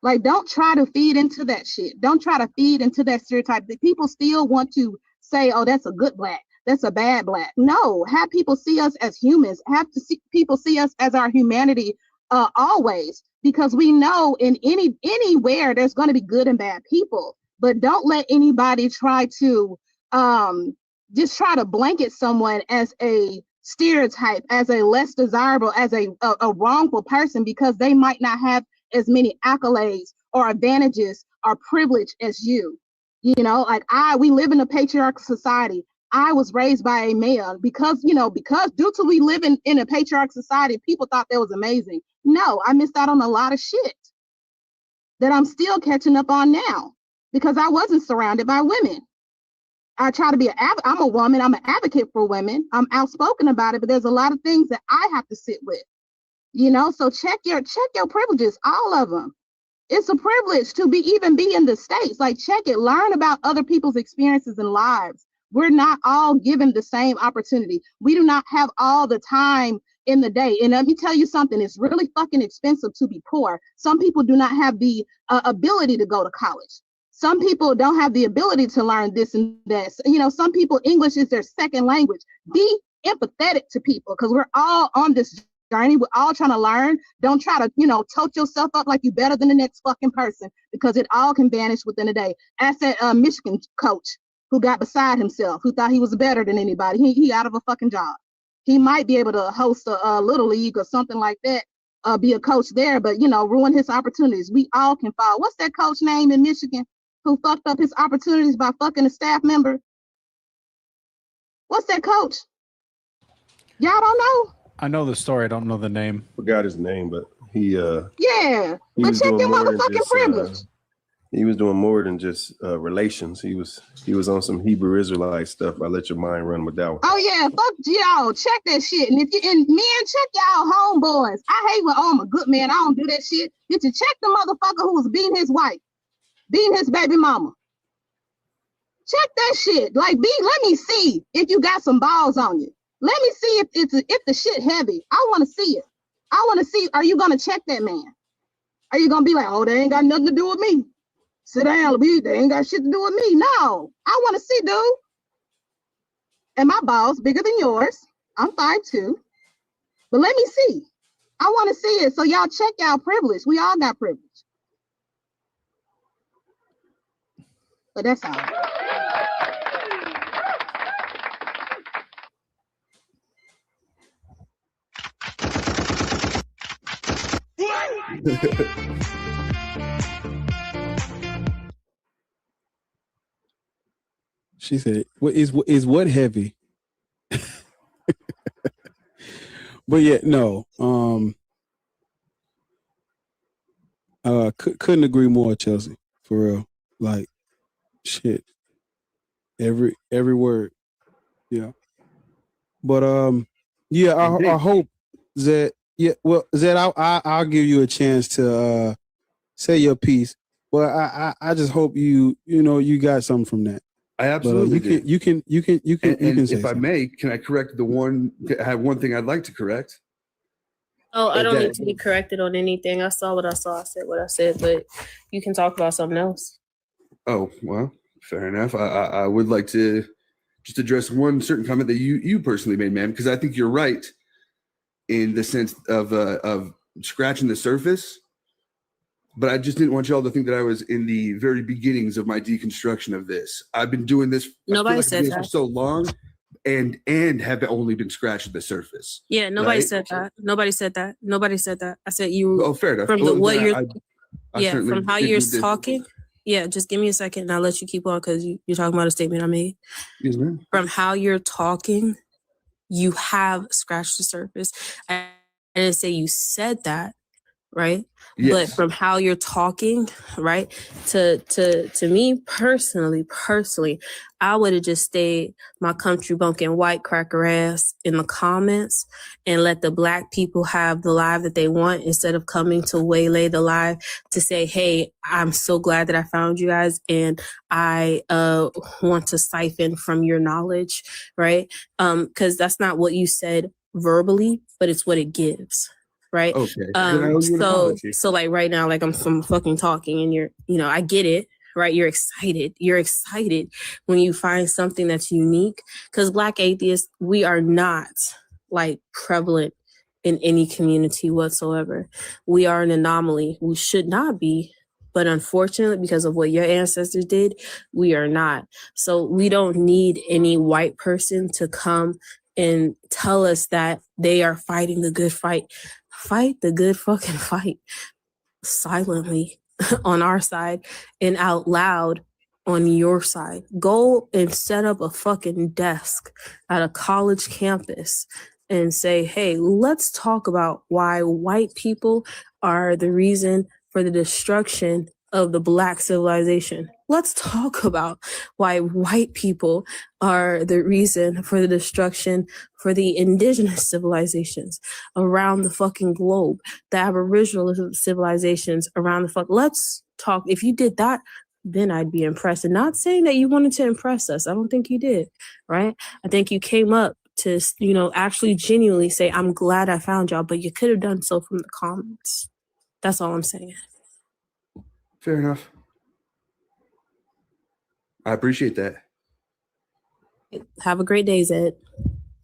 Like, don't try to feed into that shit. Don't try to feed into that stereotype. That people still want to say, oh, that's a good black. That's a bad black. No, have people see us as humans. Have to see people see us as our humanity always, because we know in anywhere there's going to be good and bad people. But don't let anybody try to just try to blanket someone as a stereotype, as a less desirable, as a wrongful person, because they might not have as many accolades or advantages or privilege as you. Like we live in a patriarchal society. I was raised by a male because due to we live in a patriarchal society, people thought that was amazing. No, I missed out on a lot of shit that I'm still catching up on now because I wasn't surrounded by women. I try to be I'm a woman. I'm an advocate for women. I'm outspoken about it, but there's a lot of things that I have to sit with. So check your privileges, all of them. It's a privilege to even be in the States. Like, check it, learn about other people's experiences and lives. We're not all given the same opportunity. We do not have all the time in the day. And let me tell you something, it's really fucking expensive to be poor. Some people do not have the ability to go to college. Some people don't have the ability to learn this and that. Some people, English is their second language. Be empathetic to people because we're all on this journey. We're all trying to learn. Don't try to, tote yourself up like you're better than the next fucking person, because it all can vanish within a day. Ask that Michigan coach who got beside himself, who thought he was better than anybody. He out of a fucking job. He might be able to host a little league or something like that, be a coach there, but ruin his opportunities. We all can fall. What's that coach name in Michigan who fucked up his opportunities by fucking a staff member? What's that coach? Y'all don't know? I know the story. I don't know the name. Forgot his name, but he yeah. But check your motherfucking privilege. He was doing more than just relations. He was on some Hebrew Israelite stuff. I let your mind run with that one. Oh yeah, fuck y'all. Check that shit. And men, check y'all homeboys. I hate when I'm a good man. I don't do that shit. Did you check the motherfucker who was beating his wife, beating his baby mama? Check that shit. Like, let me see if you got some balls on you. Let me see if the shit heavy. I want to see it. I want to see. Are you gonna check that man? Are you gonna be like, oh, they ain't got nothing to do with me? Sit down, they ain't got shit to do with me. No, I want to see, dude. And my balls bigger than yours. I'm 5'2". But let me see. I want to see it. So y'all check y'all privilege. We all got privilege. But that's all. She said, "What is what heavy?" But yeah, no. Couldn't agree more, Chelsea. For real, like, shit. Every word, yeah. But yeah. I hope that Zed, I'll give you a chance to say your piece. But I just hope you got something from that. I absolutely but, you can say if I may, can I correct I have one thing I'd like to correct. Oh, I don't need to be corrected on anything. I saw what I saw. I said what I said, but you can talk about something else. Oh, well, fair enough. I would like to just address one certain comment that you personally made, ma'am, because I think you're right in the sense of scratching the surface, but I just didn't want y'all to think that I was in the very beginnings of my deconstruction of this. I've been doing this. Nobody I feel said like this that. for so long, and have only been scratching the surface. Yeah, nobody right? said that. Nobody said that. Nobody said that. I said you. Oh, fair enough. From Well, the what then you're. I Yeah, certainly from how didn't you're do this. talking. Yeah, just give me a second and I'll let you keep on because you're talking about a statement I made. Yes, ma'am. From how you're talking, you have scratched the surface. I didn't say you said that, right? Yes. But from how you're talking, right? To me personally, I would have just stayed my country bumpkin white cracker ass in the comments and let the Black people have the life that they want instead of coming to waylay the live to say, hey, I'm so glad that I found you guys and I want to siphon from your knowledge, right? Because that's not what you said verbally, but it's what it gives. Right. Okay. Then I owe you an apology. So like right now, like I'm fucking talking and you're, I get it. Right. You're excited. You're excited when you find something that's unique because Black atheists, we are not like prevalent in any community whatsoever. We are an anomaly. We should not be. But unfortunately, because of what your ancestors did, we are not. So we don't need any white person to come and tell us that they are fighting the good fight. Fight the good fucking fight silently on our side and out loud on your side. Go and set up a fucking desk at a college campus and say, hey, let's talk about why white people are the reason for the destruction of the Black civilization. Let's talk about why white people are the reason for the destruction for the indigenous civilizations around the fucking globe, the Aboriginal civilizations around the fuck. Let's talk. If you did that, then I'd be impressed. And not saying that you wanted to impress us. I don't think you did, right? I think you came up to, actually genuinely say, I'm glad I found y'all, but you could have done so from the comments. That's all I'm saying. Fair enough. I appreciate that. Have a great day, Zed.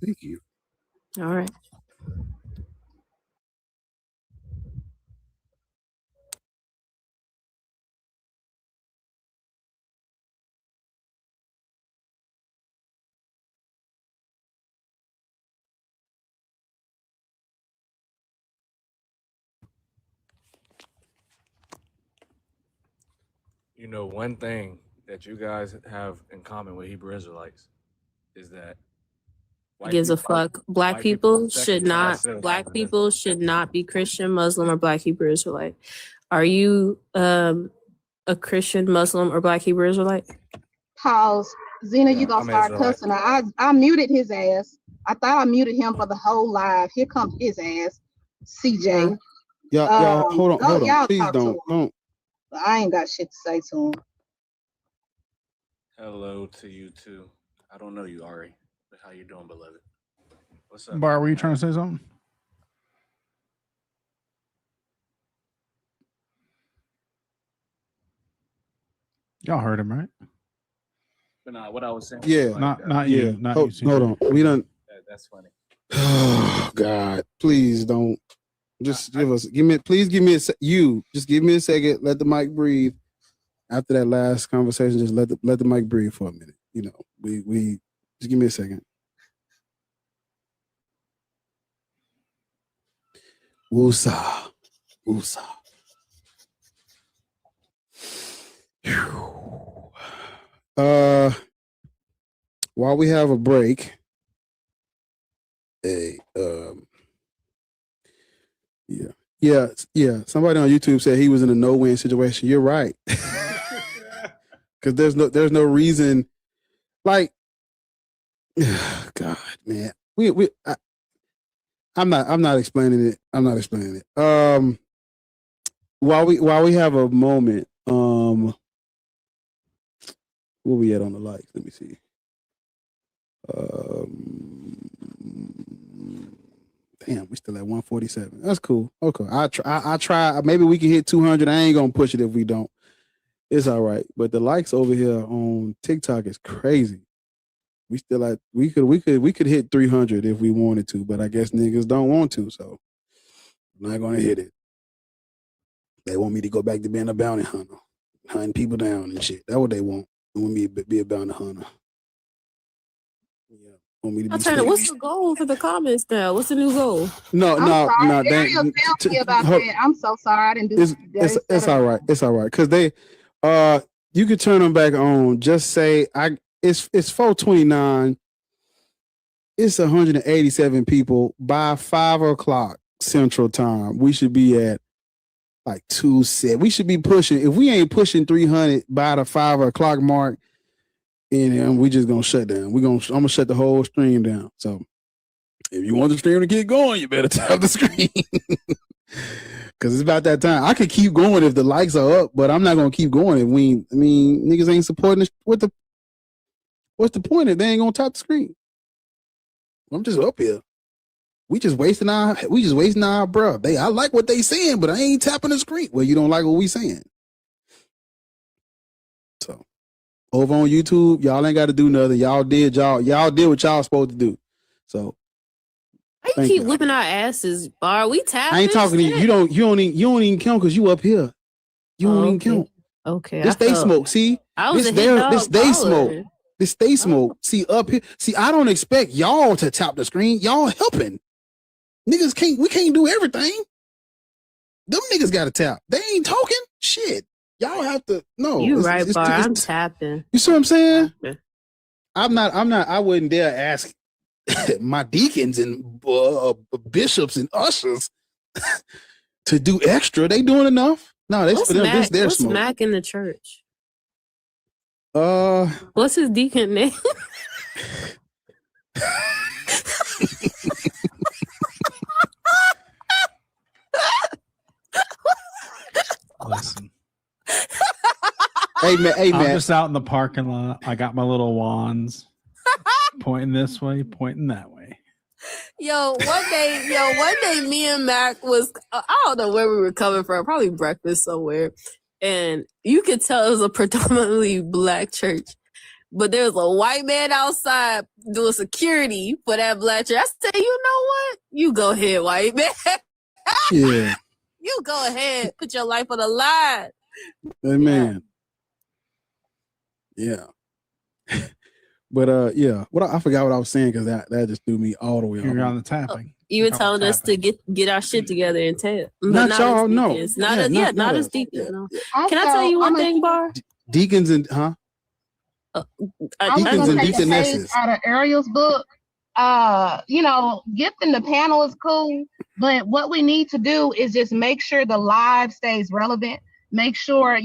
Thank you. All right. One thing that you guys have in common with Hebrew Israelites is that Gives a fuck. Black people should not be Christian, Muslim, or Black Hebrew Israelite. Are you a Christian, Muslim, or Black Hebrew Israelite? Pause. Zena, you gonna I'm start Israelite. cussing. I muted his ass. I thought I muted him for the whole live. Here comes his ass, CJ. Y'all, hold on. Y'all Please talk to don't. him. I ain't got shit to say to him. Hello to you too. I don't know you, Ari, but how you doing, beloved? What's up? Bar, were you trying to say something? Y'all heard him, right? But what I was saying. Yeah, was not you. Not hold, you. hold on. We done. That's funny. Oh God! Please don't. Just please give me just give me a second. Let the mic breathe. After that last conversation, just let the mic breathe for a minute. We just give me a second. Woosah. While we have a break, yeah. Somebody on YouTube said he was in a no-win situation. You're right, because there's no reason. Like, God, man, I'm not explaining it. While we have a moment, where we at on the likes? Let me see. Damn, we still at 147. That's cool. Okay, I try. Maybe we can hit 200. I ain't gonna push it if we don't. It's all right. But the likes over here on TikTok is crazy. We still at we could hit 300 if we wanted to, but I guess niggas don't want to. So Not gonna hit it. They want me to go back to being a bounty hunter, hunting people down and shit. That's what they want. They want me to be a bounty hunter. Yeah. Want me to be What's the goal for the comments now? What's the new goal? No. Ariel, tell me about that. I'm so sorry. I didn't do that. It's all right. It's all right. Cause they you could turn them back on. Just say it's 4:29. It's 187 people. By 5 o'clock Central Time, we should be at like 270. We should be pushing. If we ain't pushing 300 by the 5 o'clock mark, and we just gonna shut down. I'm gonna shut the whole stream down. So if you want the stream to get going, you better tap the screen. Cause it's about that time. I could keep going if the likes are up, but I'm not gonna keep going if niggas ain't supporting what's the point if they ain't gonna tap the screen? I'm just up here. We just wasting our breath. I like what they saying, but I ain't tapping the screen. Well, you don't like what we saying. So over on YouTube, y'all ain't got to do nothing. Y'all did what y'all supposed to do. So I keep whipping our asses, Bar. We tapping. I ain't talking to you. You don't even count because you up here. You don't even count. Okay. This they smoke. See, this they smoke. This they smoke. See up here. See, I don't expect y'all to tap the screen. Y'all helping. Niggas we can't do everything. Them niggas got to tap. They ain't talking. Shit. Y'all have to. No. You right, Bar. I'm tapping. You see what I'm saying? I'm not. I wouldn't dare ask my deacons and bishops and ushers to do extra. They doing enough. No, that's for them. This their what's smoke. Mac in the church? What's his deacon name? Listen. Hey man, I'm just out in the parking lot. I got my little wands, pointing this way, pointing that way. One day, me and Mac was, I don't know where we were coming from, probably breakfast somewhere. And you could tell it was a predominantly black church. But there was a white man outside doing security for that black church. I said, you know what? You go ahead, white man. Yeah. You go ahead. Put your life on the line. Amen. Yeah. But yeah. I forgot what I was saying because that just threw me all the way off. You're on the tapping. You were telling us to get our shit together and tap. Not y'all, no. Not as deacons. No. Can I tell you one thing, Bar? Deacons and deacons and deaconesses. Out of Ariel's book, gifting the panel is cool, but what we need to do is just make sure the live stays relevant. Make sure,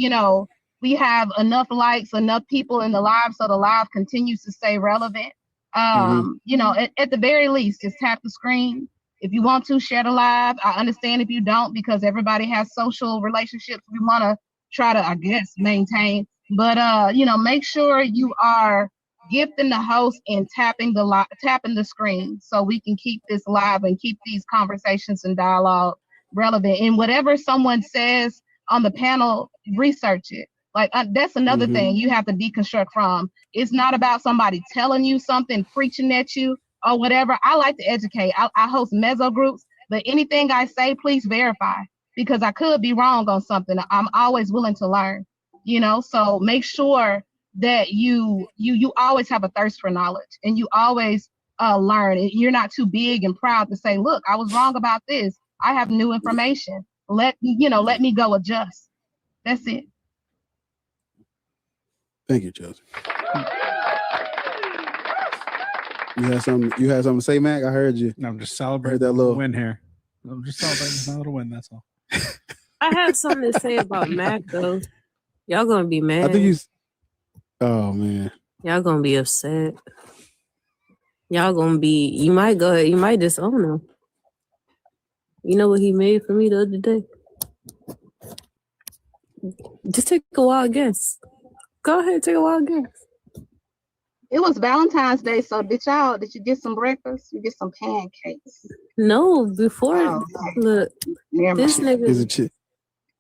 we have enough likes, enough people in the live so the live continues to stay relevant. At the very least, just tap the screen. If you want to share the live, I understand if you don't, because everybody has social relationships we want to try to, I guess, maintain. But make sure you are gifting the host and tapping the screen so we can keep this live and keep these conversations and dialogue relevant. And whatever someone says on the panel, research it. Like that's another thing you have to deconstruct from. It's not about somebody telling you something, preaching at you or whatever. I like to educate. I host meso groups, but anything I say, please verify, because I could be wrong on something. I'm always willing to learn, so make sure that you always have a thirst for knowledge and you always learn. And you're not too big and proud to say, look, I was wrong about this. I have new information. Let me go adjust. That's it. Thank you, Chelsea. You had something to say, Mac? I heard you. I'm just celebrating that little win here. I'm just celebrating my little win, that's all. I have something to say about Mac though. Y'all gonna be mad. I think oh man. Y'all gonna be upset. Y'all gonna be, you might disown him. You know what he made for me the other day? Just take a wild guess. Go ahead, take a wild guess. It was Valentine's Day, so did you get some breakfast? You get some pancakes? No, before look, this nigga is it chicken?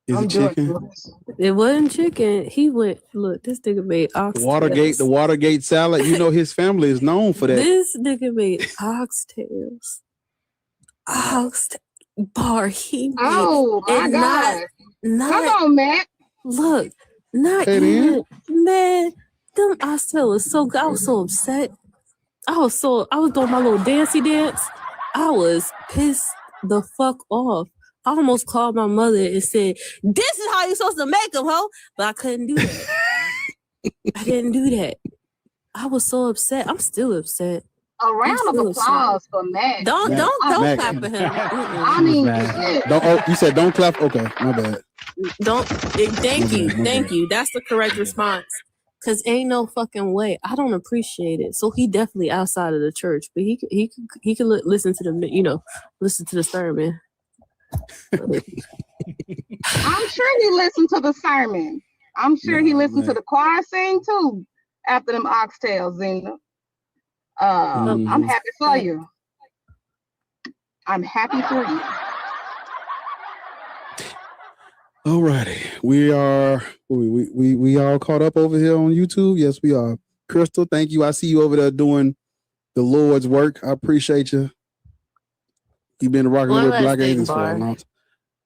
It wasn't chicken. He went, look, this nigga made oxtails. The Watergate salad. His family is known for that. This nigga made oxtails. Bar, he Oh my and God. not Come on, Matt. look, not Hey, even, man. Them I still was so I was so upset. I was doing my little dancey dance. I was pissed the fuck off. I almost called my mother and said, "This is how you're supposed to make them, ho." But I couldn't do that. I didn't do that. I was so upset. I'm still upset. A round of applause for Matt. Don't Matt. clap for him. I mean, shit. You said don't clap. Okay, my bad. Thank you. That's the correct response. Cause ain't no fucking way. I don't appreciate it. So he definitely outside of the church, but he could listen to listen to the sermon. I'm sure he listened to the sermon. I'm sure he listened to the choir sing too after them oxtails. And I'm happy for you. I'm happy for you. All righty. We are we all caught up over here on YouTube. Yes, we are. Crystal, thank you. I see you over there doing the Lord's work. I appreciate you. You've been rocking with Black Atheists for a long time.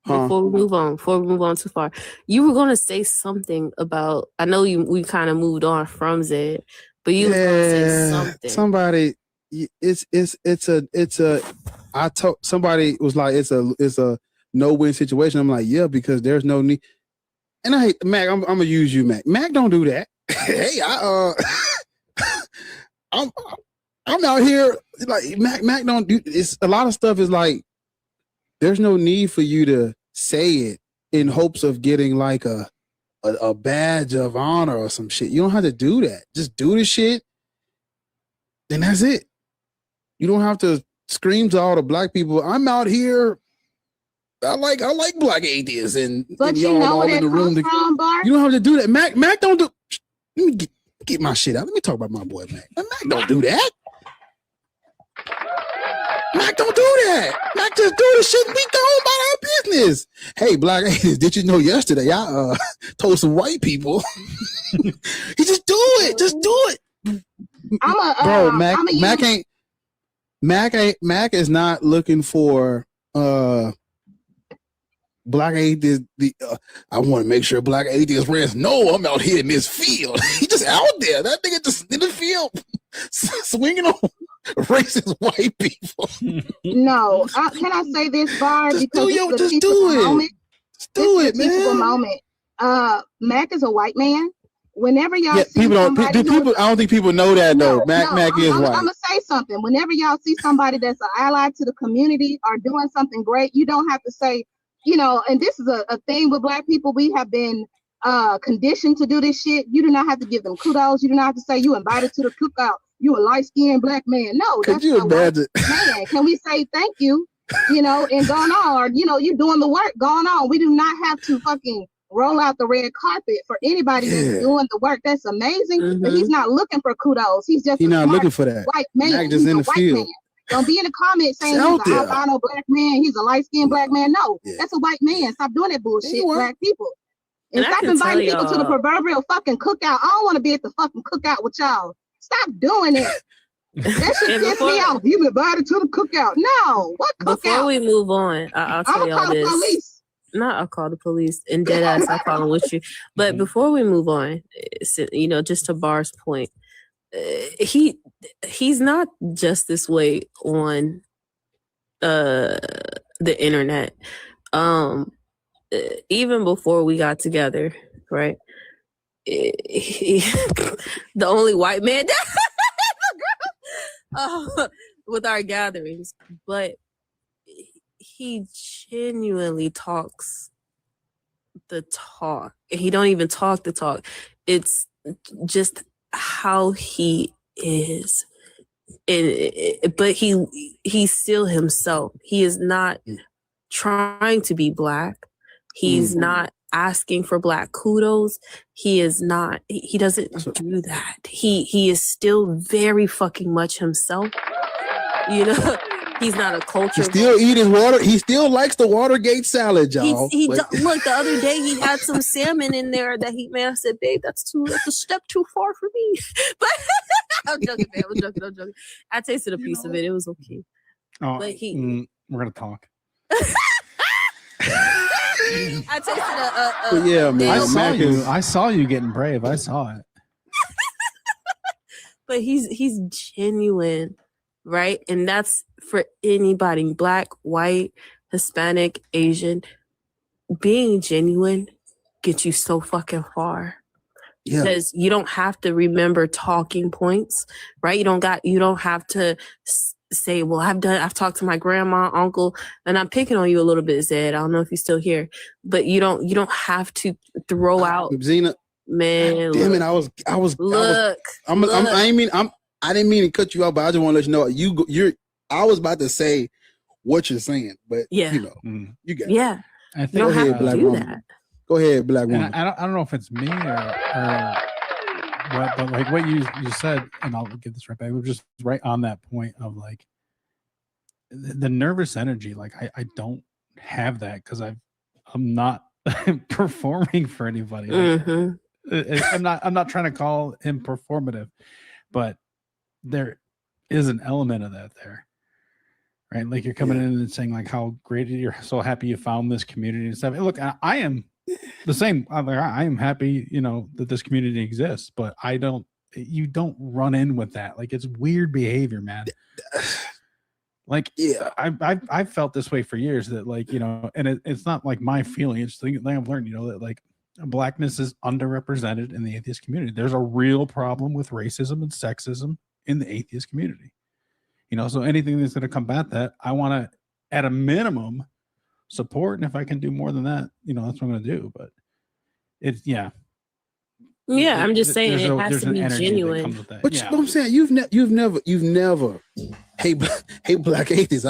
Before we move on too far, you were gonna say something about. I know we kind of moved on from Zed, but you were gonna say something. Somebody, I told somebody was like it's a no-win situation. I'm like, yeah, because there's no need. And I hate Mac. I'm gonna use you, Mac. Mac, don't do that. Hey, I'm out here like Mac don't do. It's a lot of stuff is like. There's no need for you to say it in hopes of getting like a badge of honor or some shit. You don't have to do that. Just do the shit. Then that's it. You don't have to scream to all the black people. I'm out here. I like Black Atheists and you know all in the room. You don't have to do that. Mac don't do. Let me get my shit out. Let me talk about my boy Mac. Mac don't do that. Mac don't do that. Mac just do the shit. We go about our business. Hey, Black Atheists, did you know yesterday I told some white people? He just do it. Just do it. Mac is not looking for Black Atheists. I want to make sure Black Atheists friends know I'm out here in this field. He just out there. That nigga just in the field swinging on racist white people. No, can I say this, Bar? Just because do this is a it. teachable moment. Just do it, man. Teachable moment. Mac is a white man. Whenever y'all see people don't. somebody People, I don't think people know that though. Mac is white. I'm gonna say something. Whenever y'all see somebody that's an ally to the community or doing something great, you don't have to say, and this is a thing with Black people. We have been conditioned to do this shit. You do not have to give them kudos. You do not have to say you invited to the cookout. You a light-skinned Black man. No, Could that's you imagine? man. Can we say thank you? And going on, or you doing the work going on. We do not have to fucking roll out the red carpet for anybody that's doing the work. That's amazing. But he's not looking for kudos. He's not looking for that. White man. Mac just in the field. Man. Don't be in the comments saying he's an albino Black man. He's a light-skinned Black man. No, that's a white man. Stop doing that bullshit, Black people. And stop inviting people to the proverbial fucking cookout. I don't want to be at the fucking cookout with y'all. Stop doing it. That shit piss me off. You been invited to the cookout. No, what cookout? Before we move on, I'll tell y'all this. Police. Not I'll call the police and dead ass I'll call them with you. But before we move on, just to Bar's point, he's not just this way on the internet. Even before we got together, right? The only white man with our gatherings, but he genuinely talks the talk. He don't even talk the talk. It's just how he is, but he's still himself. He is not trying to be Black. He's not asking for Black kudos. He doesn't do that. He is still very fucking much himself. He's not a culture. He still eat his water. He still likes the Watergate salad, y'all. Look, the other day he had some salmon in there that I said, babe, that's a step too far for me. But I'm joking, man. I'm joking. I tasted a piece of it. It was okay. Oh, but we're gonna talk. I tasted But yeah, man. I saw you getting brave. I saw it. But he's genuine, right? And that's for anybody, Black, white, Hispanic, Asian. Being genuine gets you so fucking far. Yeah. Because you don't have to remember talking points, right? You don't have to say, well, I've talked to my grandma, uncle, and I'm picking on you a little bit, Zed. I don't know if you're still here, but you don't have to throw out Zena. Man, damn look. it! I was. Look, I didn't mean to cut you off, but I just want to let you know you're. I was about to say what you're saying, but yeah, you know, you got yeah. I think go ahead, Black woman. Go ahead, Black woman. I don't know if it's me or what, but like what you said, and I'll get this right back. We're just right on that point of like the nervous energy. Like I don't have that because I'm not performing for anybody. Like, I'm not trying to call him performative, but there is an element of that there, right? Like you're coming in and saying like how great you're so happy you found this community and stuff. And look, I am the same. I am happy, that this community exists, but you don't run in with that. Like it's weird behavior, man. Like, yeah, I've felt this way for years that like, and it's not like my feeling. It's the thing I've learned, that like Blackness is underrepresented in the atheist community. There's a real problem with racism and sexism in the atheist community. So anything that's going to combat that, I want to, at a minimum, support. And if I can do more than that, that's what I'm going to do. But it's, yeah. Yeah, I'm just saying it has to be genuine. But I'm saying you've never, hey Black atheists.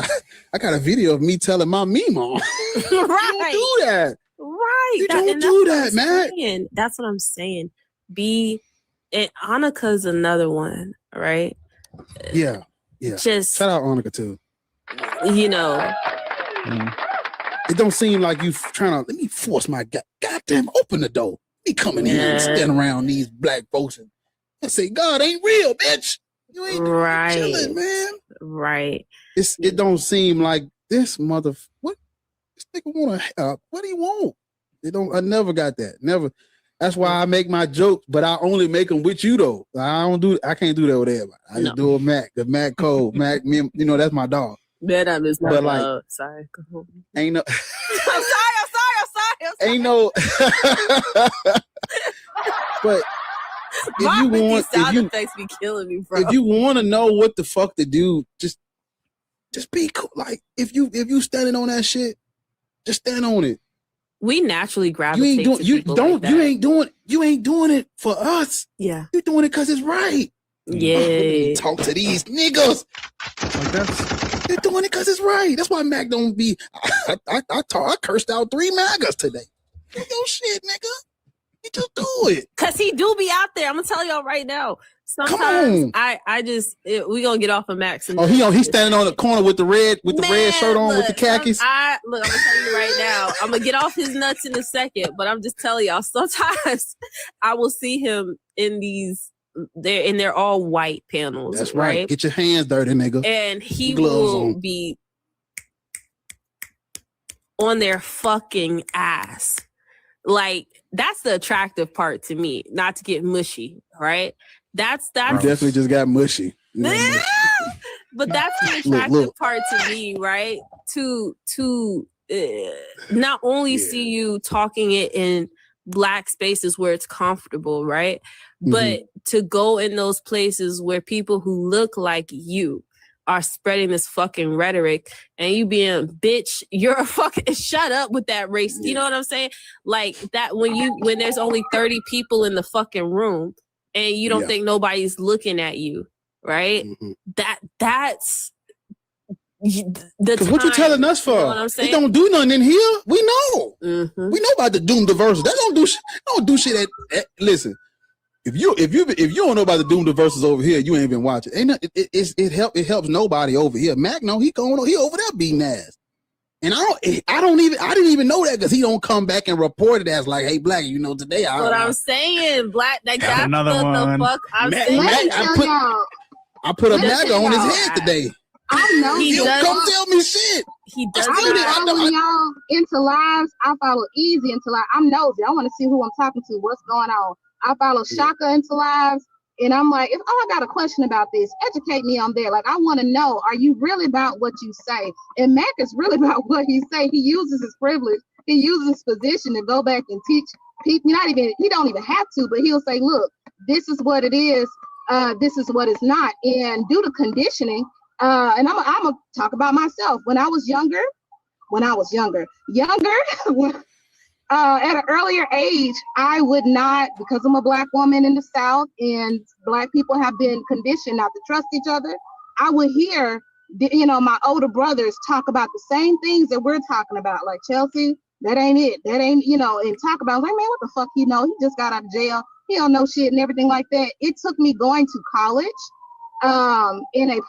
I got a video of me telling my meme on. Right. You don't do that. Right. You don't do that, man. That's what I'm saying. And Annika's another one, right? Yeah. Just shout out Annika too. It don't seem like you trying to let me force my goddamn open the door. Me coming in and stand around these Black folks and say God ain't real, bitch. You ain't chilling, man. Right. It don't seem like this what this nigga want to what do you want? I never got that. Never. That's why I make my jokes, but I only make them with you though. I can't do that with everybody. I just do a Mac, the Mac code, Mac. That's my dog. That is my but dog. Like, sorry. Ain't no. I'm sorry. Ain't no. But sound effects be killing me, bro. If you want to know what the fuck to do, just be cool. Like if you standing on that shit, just stand on it. We naturally gravitate to people like that. You ain't doing it for us. Yeah. You're doing it because it's right. Yeah. Talk to these niggas. They're doing it because it's right. That's why Mac don't be. I cursed out 3 MAGAs today. Yo, shit, nigga. You just do it. Cause he do be out there. I'm gonna tell y'all right now. Sometimes we gonna get off of Max. He's standing on the corner with the red shirt on with the khakis. I'm gonna tell you right now. I'm gonna get off his nuts in a second, but I'm just telling y'all. Sometimes I will see him in they're all white panels. That's right. Get your hands dirty, nigga. And he will be on their fucking ass. Like that's the attractive part to me. Not to get mushy, right? That's You definitely just got mushy. But that's the attractive part to me, right? To not only see you talking it in Black spaces where it's comfortable, right? But to go in those places where people who look like you are spreading this fucking rhetoric and you being, bitch, you're a fucking, shut up with that race. You know what I'm saying? Like that when there's only 30 people in the fucking room and you don't think nobody's looking at you, right? That's because what you telling us for? You know what I'm saying? They don't do nothing in here. We know. We know about the doom diverses. They don't do shit. Listen, if you don't know about the doom diverses over here, you ain't been watching. It helps nobody over here. Mac, no, he over there beating ass. And I didn't even know that because he don't come back and report it as like, hey, Black, today I'm saying, Black, that's another one. The fuck I'm saying. I put a MAGA on his head today. I know he come tell me shit. he does I be following y'all into lives. I follow Easy into lives. I'm nosy. I want to see who I'm talking to, what's going on. I follow Shaka into lives. And I'm like, I got a question about this, educate me on there. Like, I want to know, are you really about what you say? And Mac is really about what he say. He uses his privilege. He uses his position to go back and teach people. He don't even have to, but he'll say, look, this is what it is. This is what it's not. And due to conditioning, and I'm gonna talk about myself. When I was younger, at an earlier age, I would not, because I'm a Black woman in the South and Black people have been conditioned not to trust each other. I would hear, my older brothers talk about the same things that we're talking about, like, Chelsea, that ain't it. That ain't, and talk about, like, man, what the fuck, he just got out of jail. He don't know shit and everything like that. It took me going to college. In a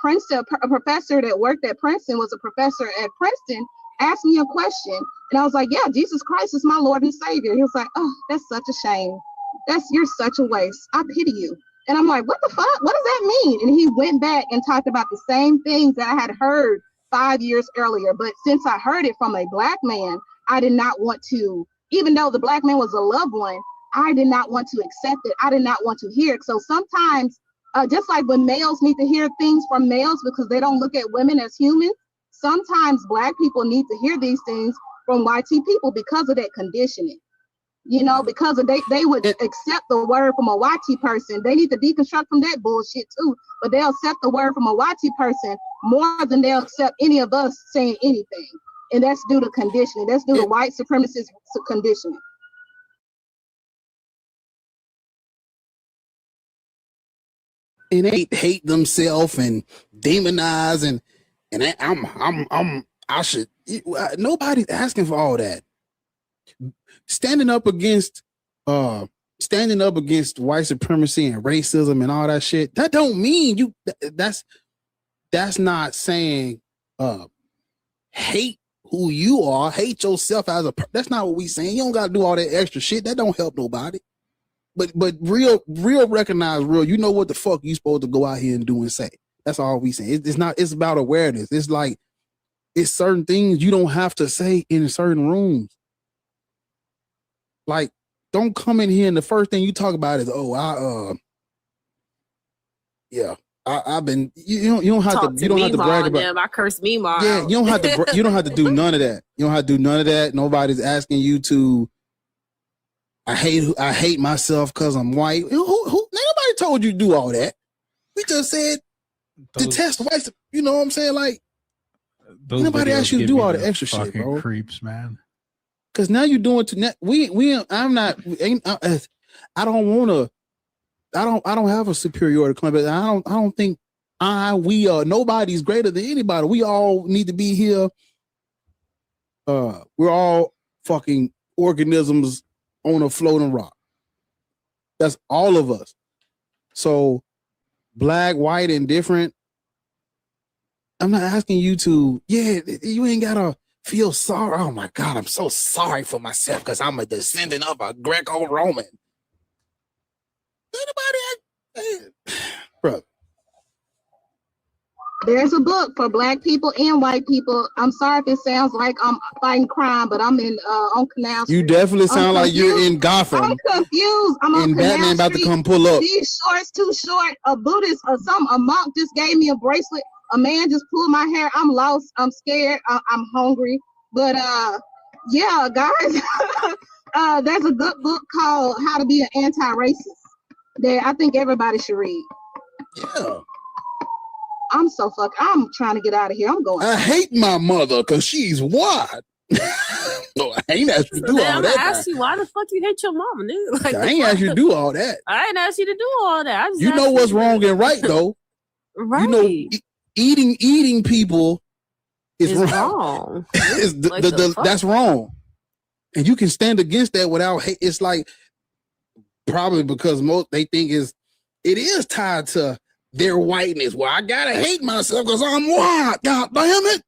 professor that worked at Princeton was a professor at Princeton, asked me a question. And I was like, yeah, Jesus Christ is my Lord and Savior. He was like, oh, that's such a shame. You're such a waste. I pity you. And I'm like, what the fuck? What does that mean? And he went back and talked about the same things that I had heard 5 years earlier. But since I heard it from a Black man, I did not want to, even though the Black man was a loved one, I did not want to accept it. I did not want to hear it. So sometimes, just like when males need to hear things from males because they don't look at women as humans, sometimes Black people need to hear these things from YT people because of that conditioning. Because of they would accept the word from a YT person. They need to deconstruct from that bullshit too, but they'll accept the word from a YT person more than they'll accept any of us saying anything. And that's due to conditioning. That's due to white supremacist conditioning. And they hate themselves and demonize and nobody's asking for all that. Standing up against white supremacy and racism and all that shit, that don't mean that's not saying hate who you are, hate yourself as a that's not what we saying. You don't gotta do all that extra shit. That don't help nobody. But real recognize real, you know what the fuck you supposed to go out here and do and say. That's all we saying. It's about awareness. It's like it's certain things you don't have to say in certain rooms. Like, don't come in here and the first thing you talk about is, I've been you don't have to brag about them. I curse me mom. Yeah, you don't have to you don't have to do none of that. You don't have to do none of that. Nobody's asking you to I hate myself because I'm white. Nobody told you to do all that. We just said detest white. You know what I'm saying? Like, nobody asked you to do all the extra shit, bro. Creeps, man. Because now you're doing to net. I don't have a superiority claim, but I don't think we are. Nobody's greater than anybody. We all need to be here. We're all fucking organisms on a floating rock. That's all of us. So black, white, and different. I'm not asking you to, you ain't gotta feel sorry. Oh my God, I'm so sorry for myself because I'm a descendant of a Greco-Roman. Bro. There's a book for black people and white people. I'm sorry if it sounds like I'm fighting crime, but I'm in on Canal Street. You definitely sound like you're in Gotham. I'm confused. I'm on and Canal Batman about Street. to come pull up. These shorts too short. A Buddhist or a monk just gave me a bracelet. A man just pulled my hair. I'm lost. I'm scared. I'm hungry. But yeah, guys, there's a good book called How to Be an Anti-Racist that I think everybody should read. Yeah. I'm trying to get out of here. I'm going. I hate my mother because she's white. No, I ain't asked you to do all I'm that. gonna ask you why the fuck you hate your mama, nigga. Like, I ain't asked you to do all that. I ain't asked you to do all that. I just You know what's wrong and right though. Right. You know, eating people is wrong. That's wrong. And you can stand against that without hate. It's like probably because they think it is tied to their whiteness. Well, I gotta hate myself because I'm white. God damn it.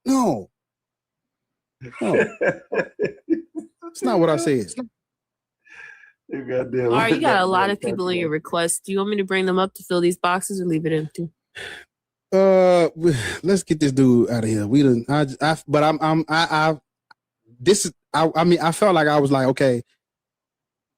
No. It's not what I said. All right, you got a lot of people in your request. Do you want me to bring them up to fill these boxes or leave it empty? Let's get this dude out of here. We done. I mean, I felt like I was like, okay,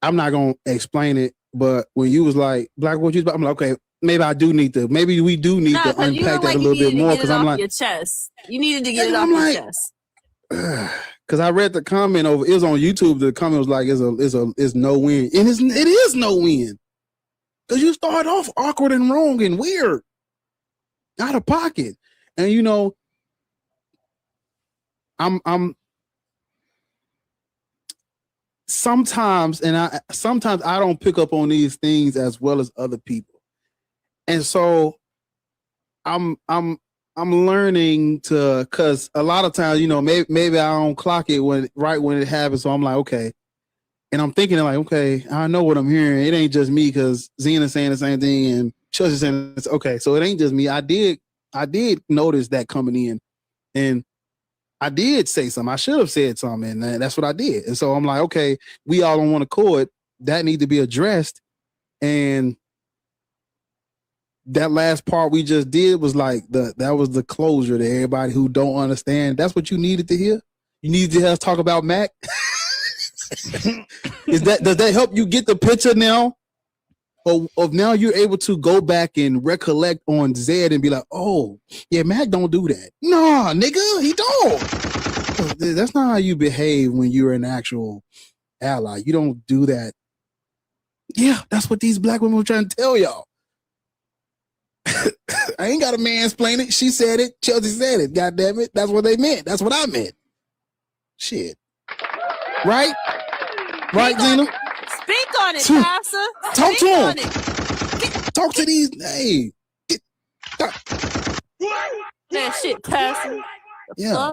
I'm not gonna explain it. But when you was like, Black, what you? I'm like, okay, maybe I do need to. Maybe we do need to unpack that a little bit more because I'm like, your chest. You needed to get it off your chest. Because I read the comment over. It was on YouTube. The comment was like, "It's no win," and it is no win because you start off awkward and wrong and weird, out of pocket, and you know, I'm sometimes I don't pick up on these things as well as other people, and so I'm learning to, because a lot of times, you know, maybe I don't clock it when it happens. So I'm like, okay. And I'm thinking like, okay, I know what I'm hearing. It ain't just me because Zena's saying the same thing and Church is saying it's okay. So it ain't just me. I did notice that coming in, and I did say something. I should have said something, and that's what I did. And so I'm like, okay, we all on one accord. That need to be addressed. And that last part we just did was like that was the closure to everybody who don't understand. That's what you needed to hear. You needed to hear us talk about Mac. Does that help you get the picture now? Of now you're able to go back and recollect on Zed and be like, oh yeah, Mac don't do that. Nah, nigga, he don't. That's not how you behave when you're an actual ally. You don't do that. Yeah, that's what these black women were trying to tell y'all. I ain't got a mansplain it. She said it. Chelsea said it. God damn it. That's what they meant. That's what I meant. Shit. Right? Right, Zena? Speak on it, Pastor. Talk to him. Talk to these. Hey. That shit, Pastor. Yeah.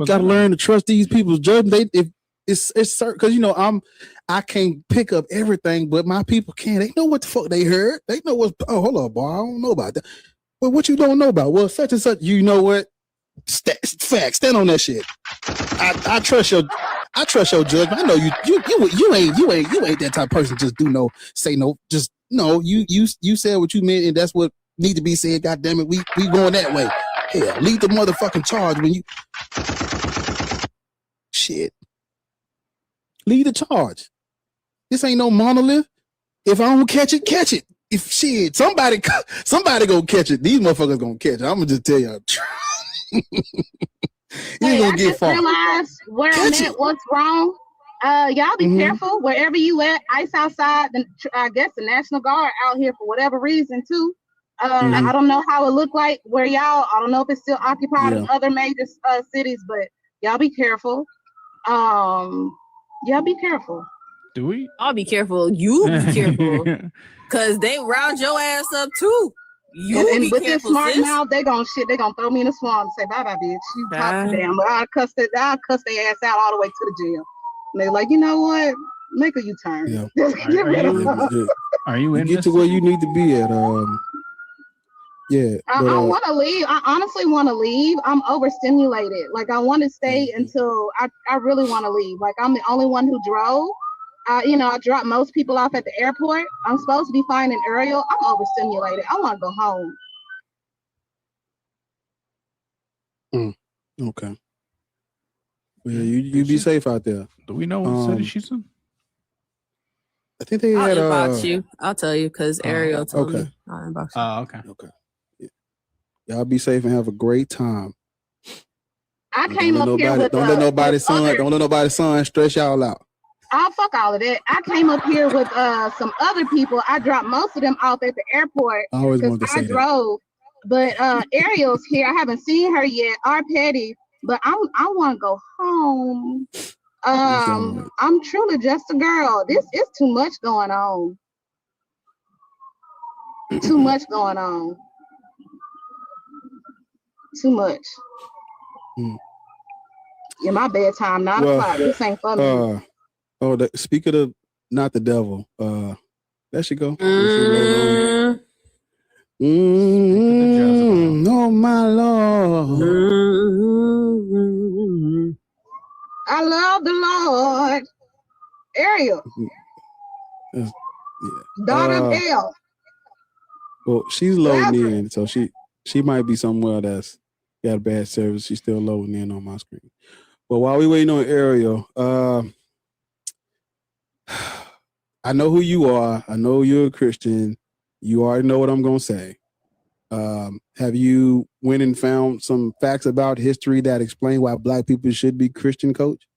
Gotta learn to trust these people's judgment. If it's certain, because you know I can't pick up everything, but my people can. They know what the fuck they heard. They know what's. Oh, hold on, boy. I don't know about that. But what you don't know about? Well, such and such. You know what? Fact. Stand on that shit. I trust your. I trust your judgment. I know you ain't that type of person. Just do no, say no. Just no. You said what you meant, and that's what need to be said. God damn it, we going that way. Hell, lead the motherfucking charge when you. Shit. Lead the charge. This ain't no monolith. If I don't catch it, catch it. If shit, somebody gonna catch it. These motherfuckers gonna catch it. I'm gonna just tell y'all. I just realized where I'm at, what's wrong. Y'all be careful wherever you at. Ice outside. I guess the National Guard out here for whatever reason too. I don't know how it looked like where y'all. I don't know if it's still occupied in other major cities, but y'all be careful. Y'all be careful. Do we? I'll be careful. You be careful, cause they round your ass up too. You and be with careful, this smart sis. mouth, they gonna throw me in the swamp and say bye bye, bitch. You talk damn, but I'll cuss their ass out all the way to the jail. And they're like, you know what? Make a U-turn. Yeah. Get rid of them. Are you in? Get to where you need to be at. Yeah. I want to leave. I honestly want to leave. I'm overstimulated. Like I want to stay until I really want to leave. Like I'm the only one who drove. I dropped most people off at the airport. I'm supposed to be finding Ariel. I'm overstimulated. I want to go home. Okay. Yeah, you be safe out there. Do we know what city she's in? I think they I'll had inbox you. I'll tell you because Ariel told me. I'll inbox you. Oh, okay. Okay. Y'all be safe and have a great time. I came up here with don't let nobody's son stress y'all out. Oh, fuck all of that. I came up here with some other people. I dropped most of them off at the airport because I drove. But Ariel's here. I haven't seen her yet. Our Petty, but I want to go home. I'm truly just a girl. This is too much going on. Too much going on. Too much. Yeah, my bedtime 9 o'clock. This ain't for me. Speak of the not the devil. That should go. Oh my Lord. I love the Lord. Ariel. Yeah. Daughter of El. Well, she's loading in, so she might be somewhere that's got a bad service. She's still loading in on my screen. But while we waiting on Ariel, I know who you are. I know you're a Christian. You already know what I'm gonna say. Have you went and found some facts about history that explain why Black people should be Christian, Coach?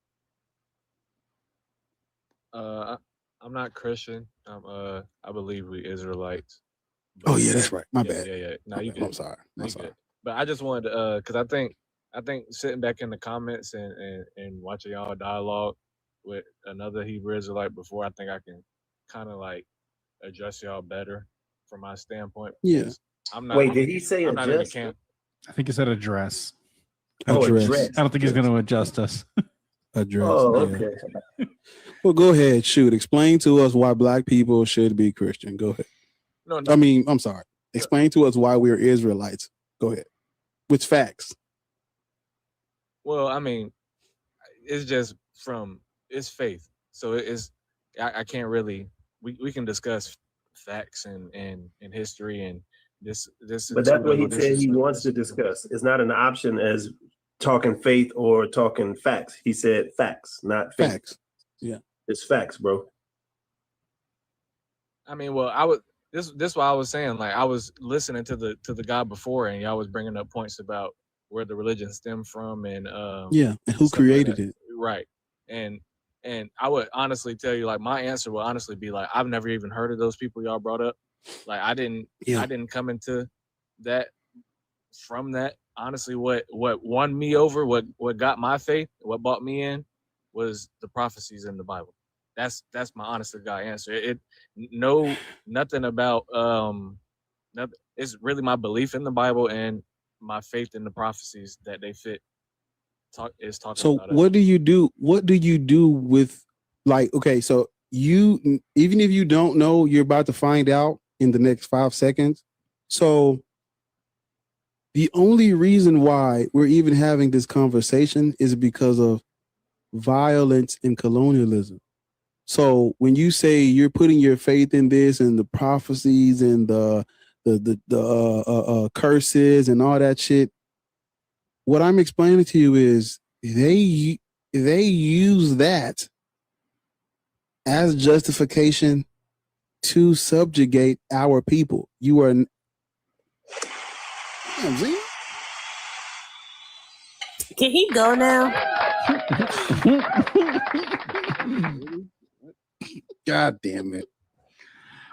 I'm not Christian. I believe we Israelites. Oh yeah, that's right. My bad. Yeah. No, you I'm good. sorry. No, you good. But I just wanted to, because I think sitting back in the comments and watching y'all dialogue with another Hebrew Israelite before, I think I can kind of like address y'all better from my standpoint. Yeah. I'm not. Wait, did he say I'm not in the adjust? camp. I think he said address. Oh, Address. address. I don't think he's going to adjust us. Address. Oh, yeah. okay. Well, go ahead. Shoot. Explain to us why Black people should be Christian. Go ahead. No. I mean, I'm sorry. Explain to us why we're Israelites. Go ahead. With facts. Well, I mean, it's just it's faith. So I can't really, we can discuss facts and history and this. But that's what he said he wants to discuss. It's not an option as talking faith or talking facts. He said facts, not faith. Facts. Yeah. It's facts, bro. I mean, well, this what I was saying. Like, I was listening to the guy before, and y'all was bringing up points about where the religion stemmed from, and and who created it, right? And I would honestly tell you, like, my answer would honestly be like, I've never even heard of those people y'all brought up. Like, I didn't come into that from that. Honestly, what won me over, what got my faith, what brought me in, was the prophecies in the Bible. That's my honest to God answer. Nothing about nothing. It's really my belief in the Bible and my faith in the prophecies that they fit. So what do you do? What do you do with, like, okay, so you, even if you don't know, you're about to find out in the next 5 seconds. So the only reason why we're even having this conversation is because of violence and colonialism. So when you say you're putting your faith in this and the prophecies and the curses and all that shit, what I'm explaining to you is they use that as justification to subjugate our people. You are. Can he go now? God damn it.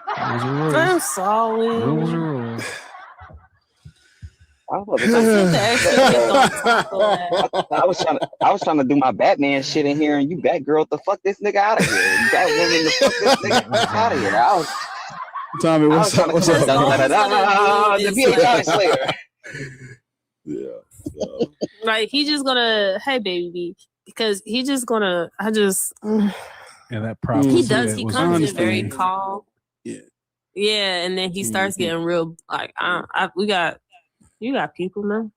I'm sorry. Rules are rules. I was trying to do my Batman shit in here, and you Batgirl the fuck this nigga out of here. You Batwoman the fuck this nigga out of here. Tommy, what's up? What's up? The BHI Slayer. Yeah. Like, he just gonna, hey baby, because he just gonna, Yeah, that prophecy. he does. He was comes in very understated. calm. Yeah, and then he starts getting real. Like, you got people, man.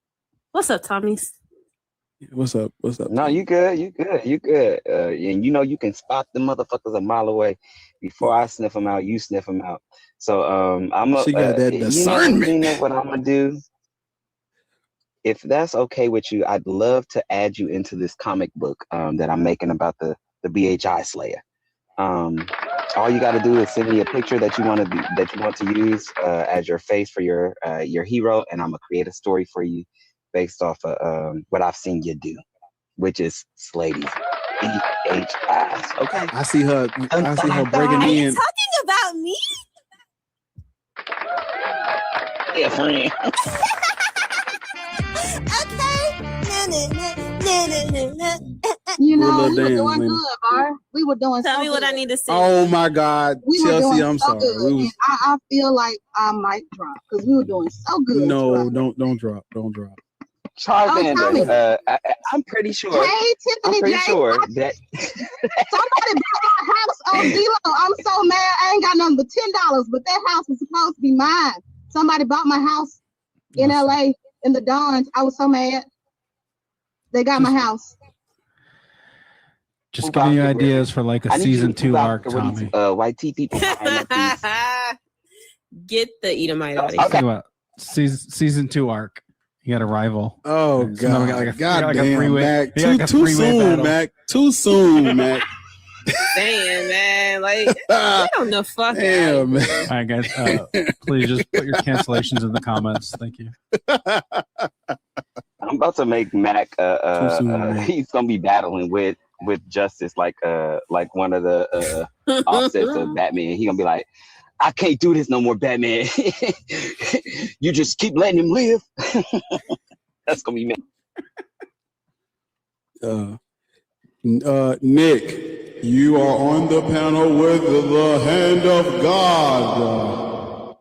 What's up, Tommy? What's up? What's up? No, you good. And you know you can spot the motherfuckers a mile away. Before I sniff them out, you sniff them out. So I'm. She got that discernment. You know what I'm gonna do? If that's okay with you, I'd love to add you into this comic book that I'm making about the BHI Slayer. All you got to do is send me a picture that you want to use as your face for your hero, and I'm gonna create a story for you based off of what I've seen you do, which is Slady. BHIs. Okay. I see her breaking Are you in. talking about me? Yeah, friend. You Good know, little we were dance, doing lady. good, Bar. We were doing Tell so me what good. I need to say. Oh my God, We were Chelsea, doing I'm so sorry. good. We was, And I feel like I might drop because we were doing so good. no, don't drop. Charmander, I'm pretty sure. Hey, Tiffany J. That Somebody bought my house on Zillow. I'm so mad. I ain't got nothing but $10, but that house was supposed to be mine. Somebody bought my house in LA in the Dons. I was so mad. They got my house. Just give me ideas for like a season 2 arc, Tommy. White tea people. Get the Edomite out of Think here. about season 2 arc. You got a rival. Oh So now we got God! like a, God like a damn, three-way- Mac. we got like a Too three-way soon, battle. Mac. Too soon, Mac. Damn, man. Like, get on the fuck Damn, out. man. All right, guys. Please just put your cancellations in the comments. Thank you. I'm about to make Mac. Mac. He's gonna be battling with Justice, like one of the offsets of Batman. He gonna be like, I can't do this no more, Batman. You just keep letting him live. That's gonna be Mac. Nick, you are on the panel with the hand of God.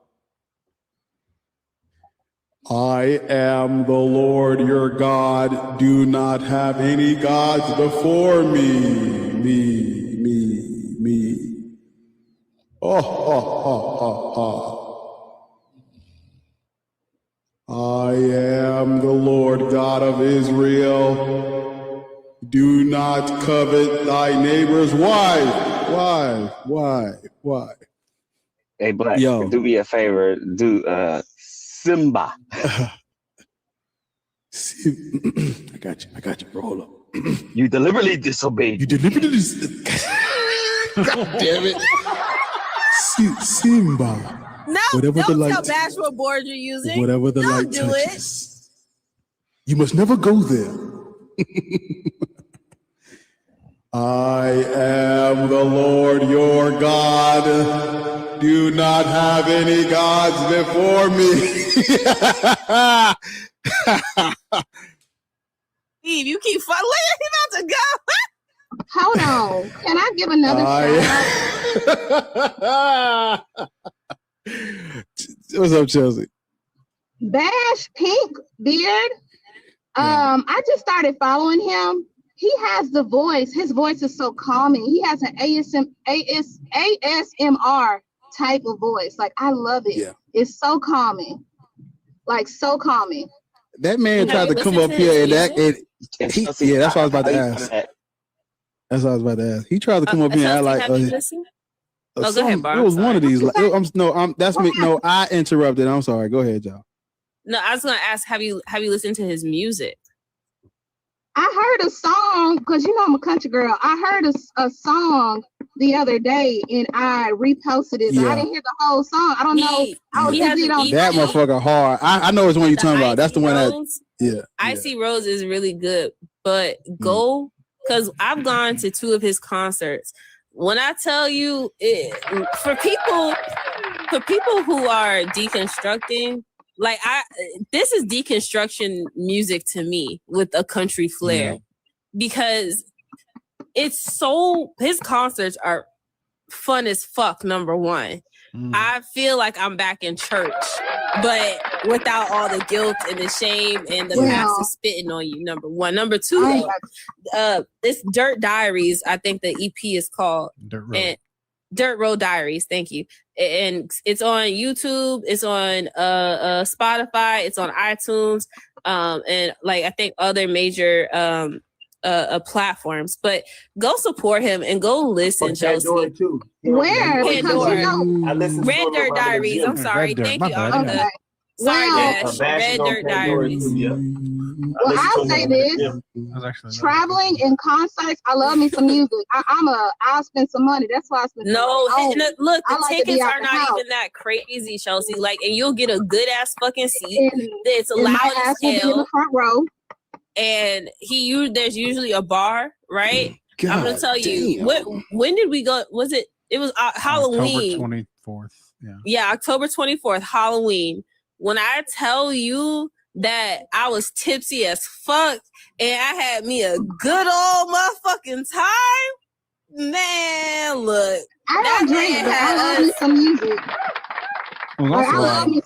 I am the Lord your God. Do not have any gods before me. Me. I am the Lord God of Israel. Do not covet thy neighbor's wife. Why? Hey, Black, Yo. do me a favor. Do Simba. I got you, bro. Hold up. You deliberately disobeyed. You deliberately God damn it. Simba. No, Whatever the don't light tell Bash what board you're using. Whatever the Don't light do touches. You must never go there. I am the Lord your God. Do not have any gods before me. Steve, you keep fucking. He's about to go. Hold on. Can I give another shout out? What's up, Chelsea? Bash Pink Beard. I just started following him. He has the voice. His voice is so calming. He has an ASMR type of voice. Like, I love it. Yeah. It's so calming. Like, so calming. That man tried to come up here and act. That's what I was about to ask. That's what I was about to ask. He tried to come up here and act like. Have you listened? Go ahead, Bar. It was one of these. That's me. No, I interrupted. I'm sorry. Go ahead, y'all. No, I was gonna ask. Have you listened to his music? I heard a song because you know I'm a country girl. I heard a song the other day and I reposted it. But I didn't hear the whole song. I don't know. I was busy on That motherfucker hard. I know it's one you're talking about. That's the one that. Yeah. Icy Rose is really good, but go because I've gone to 2 of his concerts. When I tell you, for people who are deconstructing, like this is deconstruction music to me with a country flair, because it's so, his concerts are fun as fuck. Number one, I feel like I'm back in church, but without all the guilt and the shame and the pastor spitting on you. Number one. Number two, this Dirt Diaries, I think the EP is called Dirt Road Diaries. Thank you. And it's on YouTube, it's on Spotify, it's on iTunes, and like I think other major platforms. But go support him and go listen, Chelsea. Where? Red Dirt Diaries. I'm sorry. Thank you. Okay. Sorry, Well, Red Dirt Diaries. Well, I'll say this: traveling and concerts. I love me some music. I'll spend some money. That's why I spend. No, money. look, the like tickets are not even that crazy, Chelsea. Like, and you'll get a good ass fucking seat. It's loud as hell. In the front row. And there's usually a bar, right? I'm gonna tell you. When did we go? Was it? It was Halloween. October 24th. Yeah, October 24th, Halloween. When I tell you that I was tipsy as fuck and I had me a good old motherfucking time, man, look. I don't drink, but I love me some music. It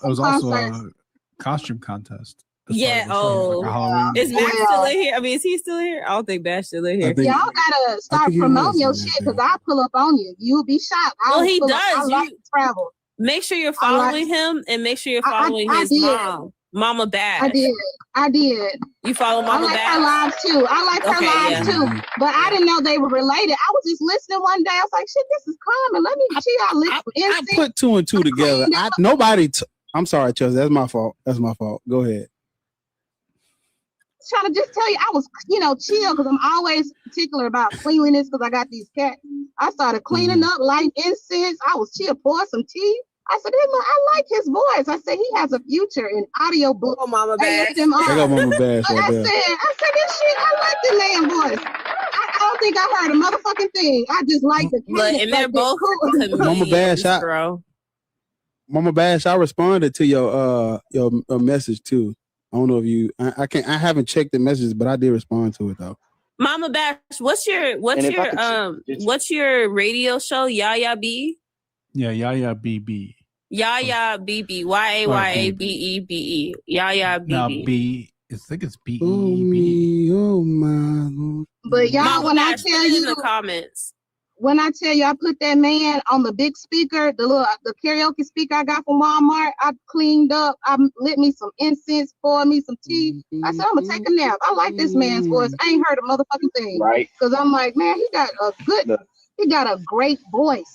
was also a costume contest. Yeah, Halloween. Is Max still in here? I mean, is he still here? I don't think Bash still in here. Y'all gotta start promoting your shit because I'll pull up on you. You'll be shocked. Well, he does. I like to travel. Make sure you're following him and make sure you're following his mom. Mama Bash. I did. You follow Mama I like Bash? her lives too. I like her lives too. But I didn't know they were related. I was just listening one day. I was like, shit, this is common. Let me chill. I put two and two together. I'm sorry, Chelsea. That's my fault. Go ahead. Trying to just tell you, I was, chill because I'm always particular about cleanliness because I got these cats. I started cleaning up, lighting incense. I was chill, pour some tea. I said, hey, look, I like his voice. I said, he has a future in audio books. Oh, Mama Bash. There go Mama Bash right I there. said, this shit, I like the man voice. I don't think I heard a motherfucking thing. I just like the cat. And they're both Mama Bash, Mama Bash, I responded to your message too. I don't know if you, I haven't checked the messages, but I did respond to it though. Mama Bash, what's your radio show? Yaya B? Yeah, Yaya BB. Yaya BB. YAYABEBE. Yaya BB. No, B. I think it's BEB. Oh my. But y'all, Mama when Bash, I tell put it you in the comments. When I tell you I put that man on the big speaker, the karaoke speaker I got from Walmart, I cleaned up, I lit me some incense, poured me some tea. I said, I'm gonna take a nap. I like this man's voice. I ain't heard a motherfucking thing. Right. Because I'm like, man, he got a great voice.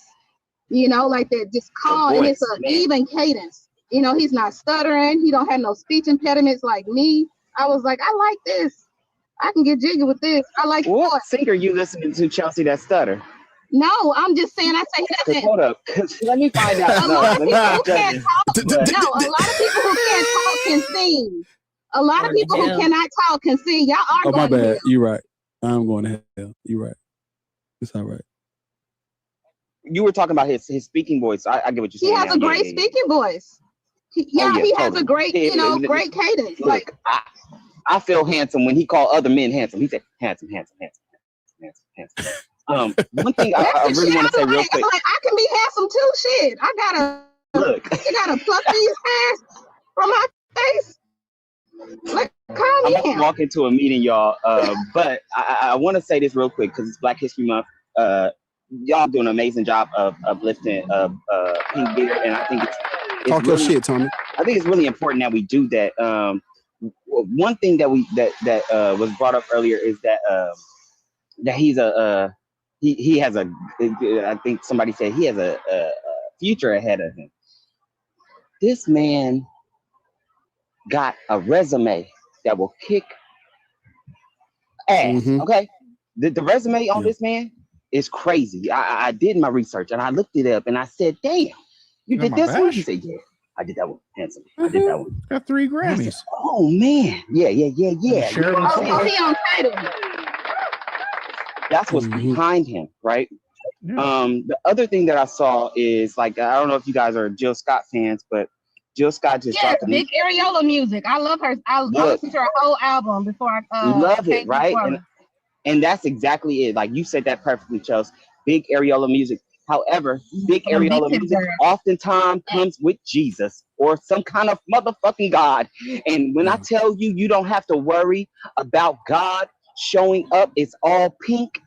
Like that, just calm, and it's an even cadence. He's not stuttering. He don't have no speech impediments like me. I was like, I like this. I can get jiggy with this. I like what singer you listening to, Chelsea, that stutter? No, I'm just saying. I say he doesn't. Hold up, let me find out. A lot of people who can't talk. No, a lot of people who can't talk can sing. A lot of people who cannot talk can sing. Y'all are Oh, going my to bad. hell. You're right. I'm going to hell. You're right. It's all right. You were talking about his speaking voice. I get what you're saying. He has a great speaking voice. He has a great, great cadence. Look, like I feel handsome when he called other men handsome. He said handsome. One thing I really want to say real quick. I can be handsome too. Shit, I gotta pluck these hairs from my face. I'm about to walk into a meeting, y'all. But I want to say this real quick because it's Black History Month. Y'all do an amazing job of uplifting Pink Beard, and I think it's talk your shit, Tommy. I think it's really important that we do that. One thing that was brought up earlier is that he's he has a, I think somebody said he has a future ahead of him. This man got a resume that will kick ass. Okay, the resume on this man is crazy. I did my research and I looked it up and I said, "Damn, you did this one?" He said, "Yeah, I did that one. Handsome. I did that one. Got 3 Grammys." Said, oh man, yeah. He on title. That's what's behind him, right? Yeah. The other thing that I saw is like, I don't know if you guys are Jill Scott fans, but Jill Scott just dropped big Areola music. I love her. I listened to her whole album before I love it, right? And that's exactly it. Like you said that perfectly, Chelsea. Big Areola music. However, big Areola music oftentimes comes with Jesus or some kind of motherfucking God. And when I tell you, you don't have to worry about God showing up. It's all pink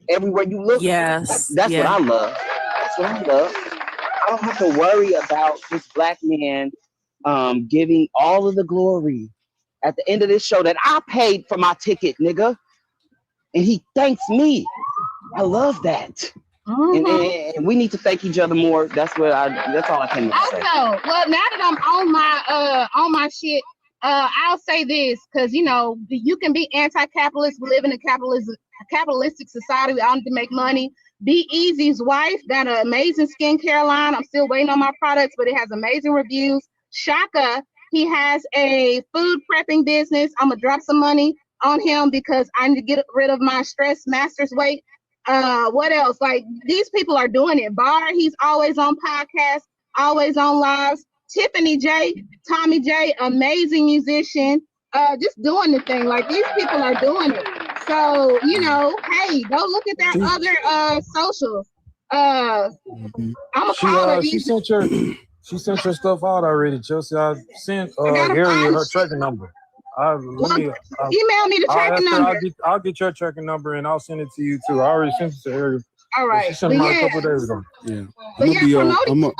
everywhere you look. Yes, that's what I love. That's what I love. I don't have to worry about this black man giving all of the glory at the end of this show that I paid for my ticket, nigga. And he thanks me. I love that. And we need to thank each other more. That's all I can say. Also, well, now that I'm on my shit, I'll say this because you can be anti-capitalist, but live in a capitalistic society. We all need to make money. Be Easy's wife got an amazing skincare line. I'm still waiting on my products, but it has amazing reviews. Shaka, he has a food prepping business. I'm gonna drop some money on him because I need to get rid of my stress master's weight. What else? Like these people are doing it. Bar, he's always on podcasts, always on lives. Tiffany J, Tommy J, amazing musician, just doing the thing. Like these people are doing it. So, hey, go look at their other socials. I'm she sent your stuff out already, Chelsea. I sent Harriet her tracking number. Email me the tracking number. I'll get your tracking number and I'll send it to you too. I already sent it to Harriet. All right. She sent it a couple days ago. Yeah. But promoting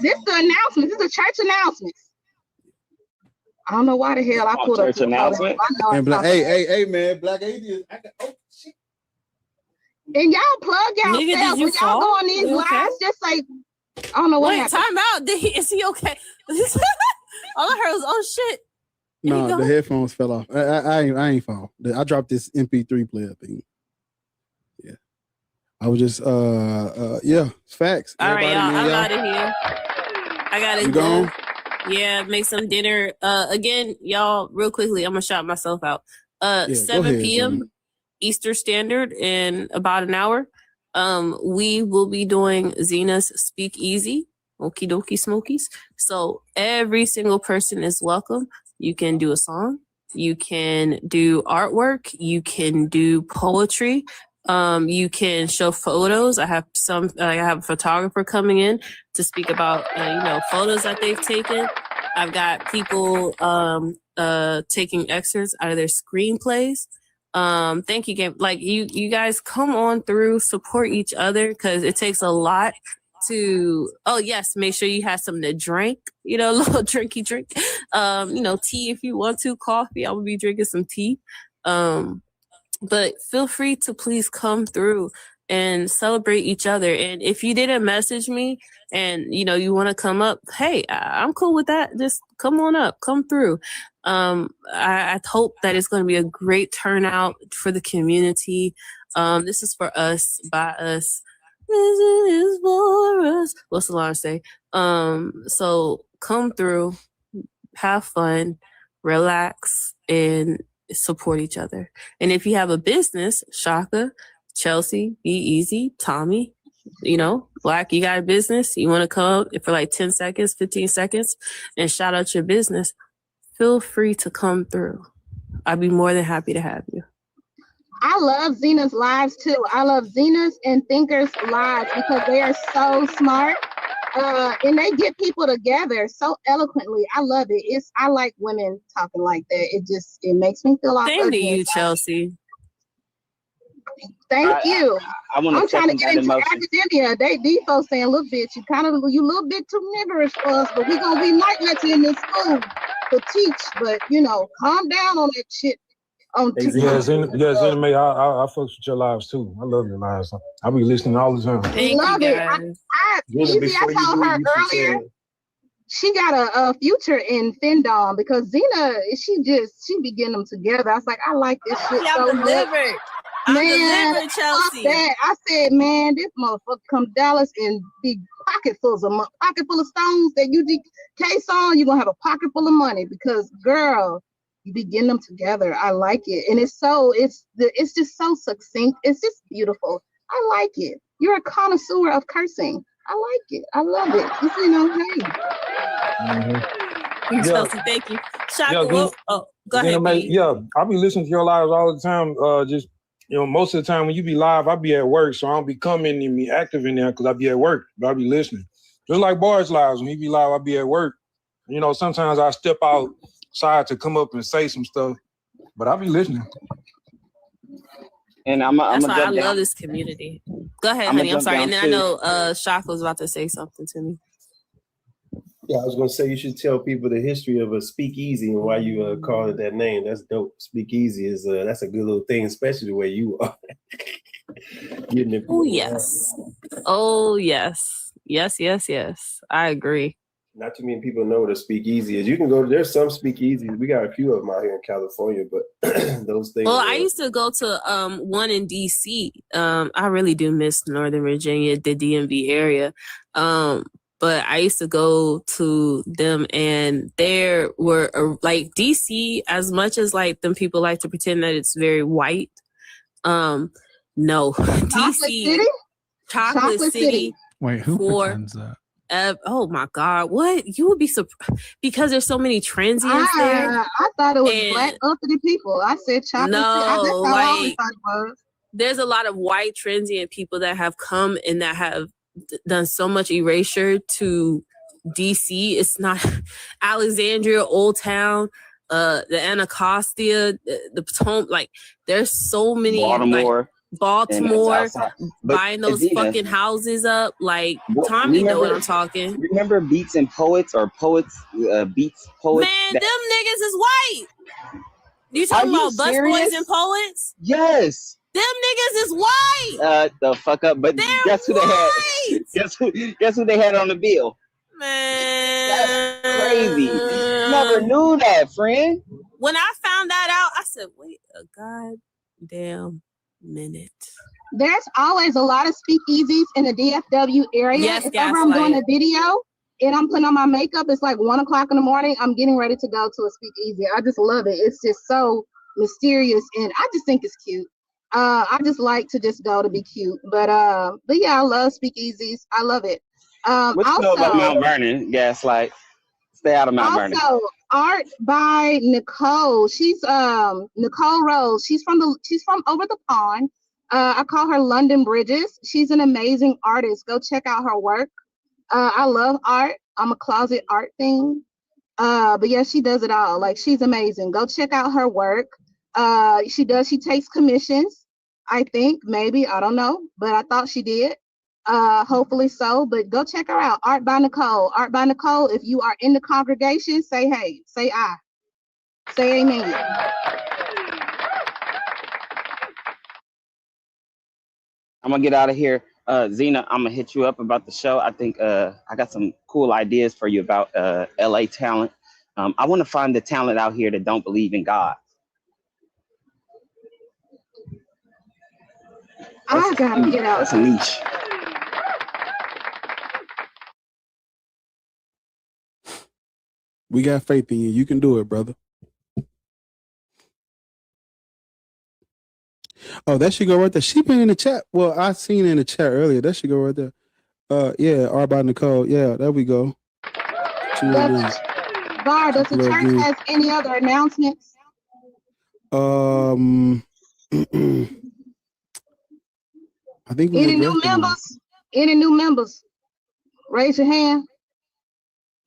this is the announcement. This is a church announcement. I don't know why the hell I pulled up church to the podium. announcement. I know And I saw that. hey, man, black atheist. And y'all plug Nigga, yourself did you when y'all go fall? on these You okay? lives. Just like I don't know what Wait, happened. time out. Is he okay? All I heard was, oh shit. No, the headphones fell off. I ain't fall. I dropped this MP3 player thing. Yeah. I was just yeah, it's facts. All right, Everybody, y'all. man, I'm out of here. I gotta You go. gone? Yeah, make some dinner. Again, y'all, real quickly, I'm gonna shout myself out. go 7 ahead, p.m. Zena. Eastern Standard in about an hour. We will be doing Zena's Speakeasy. Okie dokie smokies. So every single person is welcome. You can do a song. You can do artwork. You can do poetry. You can show photos. I have a photographer coming in to speak about photos that they've taken. I've got people taking excerpts out of their screenplays. Thank you, game. Like you guys come on through, support each other because it takes a lot to. Oh yes, make sure you have something to drink. A little drinky drink. Tea if you want to. Coffee. I will be drinking some tea. But feel free to please come through and celebrate each other. And if you didn't message me and you want to come up, hey, I'm cool with that. Just come on up, come through. I hope that it's going to be a great turnout for the community. This is for us, by us. This is for us. What's the line say? So come through, have fun, relax, and support each other. And if you have a business, Shaka, Chelsea, Be Easy, Tommy, Black, you got a business, you want to come up for like 10 seconds, 15 seconds and shout out your business, feel free to come through. I'd be more than happy to have you. I love Zena's lives too. I love Zena's and Thinkers lives because they are so smart. And they get people together so eloquently. I love it. I like women talking like that. It makes me feel like same to you, Chelsea. Thank you. I'm trying to get into academia. These folks saying, look, bitch, you a little bit too niggerish for us, but we're gonna be night lecturing in this school to teach. But calm down on that shit. Yes, May, I fucks with your lives too. I love your lives. I'll be listening all the time. Love it. I told her earlier she got a future in Findom because Zena, she be getting them together. I was like, I like this shit so much. I'm Man, delivered, Chelsea. I said, man, this motherfucker come to Dallas and be pocket full of stones that UGK song. You're gonna have a pocket full of money because, girl, you be getting them together. I like it, and it's just so succinct. It's just beautiful. I like it. You're a connoisseur of cursing. I like it. I love it. Hey. Chelsea, thank you. Shaka, go ahead. I'll be listening to your lives all the time. Just most of the time when you be live, I'll be at work, so I don't be coming and be active in there because I be at work, but I'll be listening. Just like Bar's lives, when he be live, I'll be at work. Sometimes I step outside to come up and say some stuff, but I'll be listening. And that's why I love this community. Go ahead, honey. I'm sorry. And then I know Shaka was about to say something to me. Yeah, I was gonna say you should tell people the history of a speakeasy and why you call it that name. That's dope. Speakeasy is that's a good little thing, especially the way you are. Oh yes. Oh yes. Yes. I agree. Not too many people know what a speakeasy is. You can go. There's some speakeasies. We got a few of them out here in California, but those things. Well, I used to go to one in DC. I really do miss Northern Virginia, the DMV area. But I used to go to them, and there were like DC. As much as like them people like to pretend that it's very white. No, DC, Chocolate City. Wait, who pretends that? Oh my God! What you would be surprised because there's so many transients there. I thought it was black uppity people. I said chocolate. No, there's a lot of white transient people that have come and that have done so much erasure to DC. It's not Alexandria, Old Town, the Anacostia, the Potomac. Like there's so many. Baltimore. Baltimore, outside. But buying those Adina, fucking houses up. Like, Tommy know what I'm talking. Remember Beats and Poets or Poets, Beats, Poets? Man, them niggas is white. You talking about bus boys and poets? Yes. Them niggas is white. The fuck up. But guess who they had? Guess who they had on the bill? Man, that's crazy. Never knew that, friend. When I found that out, I said, wait a goddamn minute. There's always a lot of speakeasies in the DFW area. Yes, if ever I'm doing a video and I'm putting on my makeup, it's like 1 o'clock in the morning, I'm getting ready to go to a speakeasy. I just love it. It's just so mysterious and I just think it's cute. I just like to just go to be cute. But yeah, I love speakeasies. I love it. What you know about Mount Vernon? Gaslight. Stay out of Mount Vernon. Also, art by Nicole. She's Nicole Rose. She's from over the pond. I call her London Bridges. She's an amazing artist. Go check out her work. I love art. I'm a closet art thing. But yeah, she does it all. Like, she's amazing. Go check out her work. She takes commissions, I think, maybe, I don't know, but I thought she did. Hopefully so, but go check her out. Art by Nicole. Art by Nicole. If you are in the congregation, say hey, say I, say amen. I'm gonna get out of here. Zena, I'm gonna hit you up about the show. I think I got some cool ideas for you about LA talent. I want to find the talent out here that don't believe in God. I gotta get out. That's a niche. We got faith in you. You can do it, brother. Oh, that should go right there. She been in the chat. Well, I seen in the chat earlier. That should go right there. Yeah, Art by Nicole. Yeah, there we go. Bar, does the church has any other announcements? I think any new members? Any new members? Raise your hand.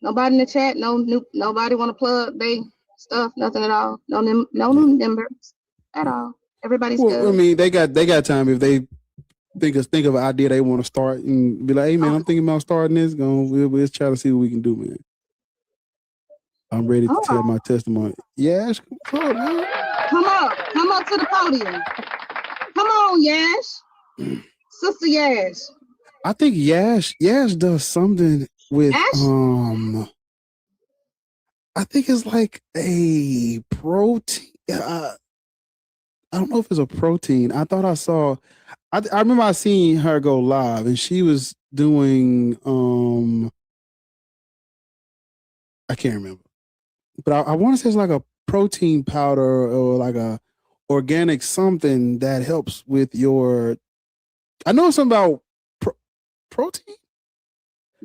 Nobody in the chat. Nobody want to plug they stuff. Nothing at all. No new members at all. Everybody's good. I mean, they got time if they think of an idea they want to start and be like, hey man, I'm thinking about starting this. We'll try to see what we can do, man. I'm ready to tell my testimony. Yash, come on, man. Come up to the podium. Come on, Yash. Sister Yash. I think Yash does something with I think it's like a protein. I don't know if it's a protein. I thought I saw. I remember I seen her go live, and she was doing. I can't remember, but I want to say it's like a protein powder or like a organic something that helps with your. I know something about protein.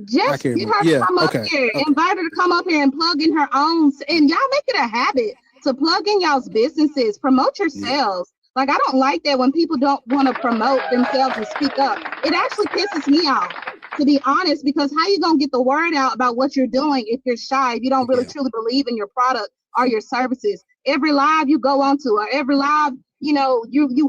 Just get her to come up here. Invite her to come up here and plug in her own. And y'all make it a habit to plug in y'all's businesses. Promote yourselves. Like, I don't like that when people don't want to promote themselves and speak up. It actually pisses me off, to be honest, because how you going to get the word out about what you're doing if you're shy, if you don't really truly believe in your product or your services? Every live you go onto or every live, you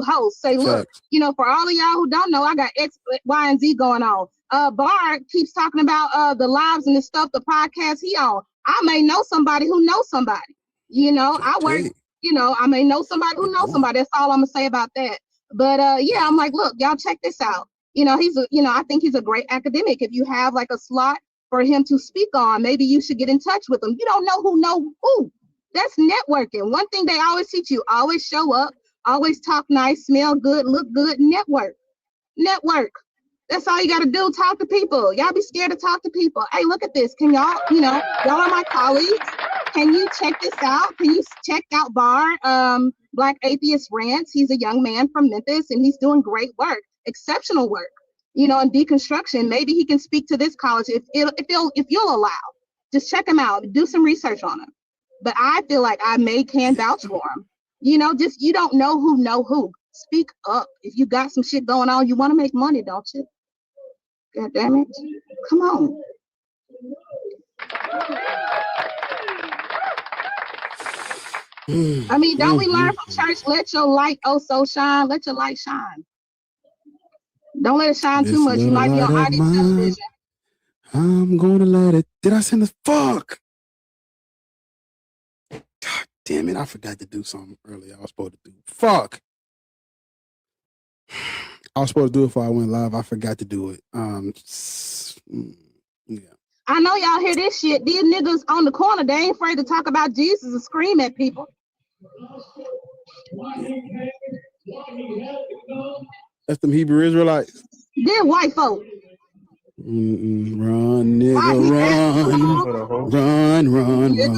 host, say, look, for all of y'all who don't know, I got X, Y, and Z going on. Bart keeps talking about the lives and the stuff, the podcast he on. I may know somebody who knows somebody. I work, I may know somebody who knows somebody. That's all I'm gonna say about that. But yeah, I'm like, look, y'all check this out. I think he's a great academic. If you have like a slot for him to speak on, maybe you should get in touch with him. You don't know who know who. That's networking. One thing they always teach you, always show up, always talk nice, smell good, look good, network. That's all you got to do. Talk to people. Y'all be scared to talk to people. Hey, look at this. Can y'all, y'all are my colleagues. Can you check this out? Can you check out Bar, Black Atheist Rants? He's a young man from Memphis and he's doing great work, exceptional work, in deconstruction. Maybe he can speak to this college if you'll allow. Just check him out. Do some research on him. But I feel like I can vouch for him. You don't know who. Speak up. If you got some shit going on, you want to make money, don't you? God damn it. Come on. I mean, don't we learn from church? Let your light so shine. Let your light shine. Don't let it shine too This much. You little might be on light of ID mine, television. I'm gonna let it. Did I send the fuck? God damn it! I forgot to do something earlier. I was supposed to do. Fuck. I was supposed to do it before I went live. I forgot to do it. Yeah. I know y'all hear this shit. These niggas on the corner, they ain't afraid to talk about Jesus and scream at people. That's them Hebrew Israelites. They're white folk. Run, nigga, run, nigga,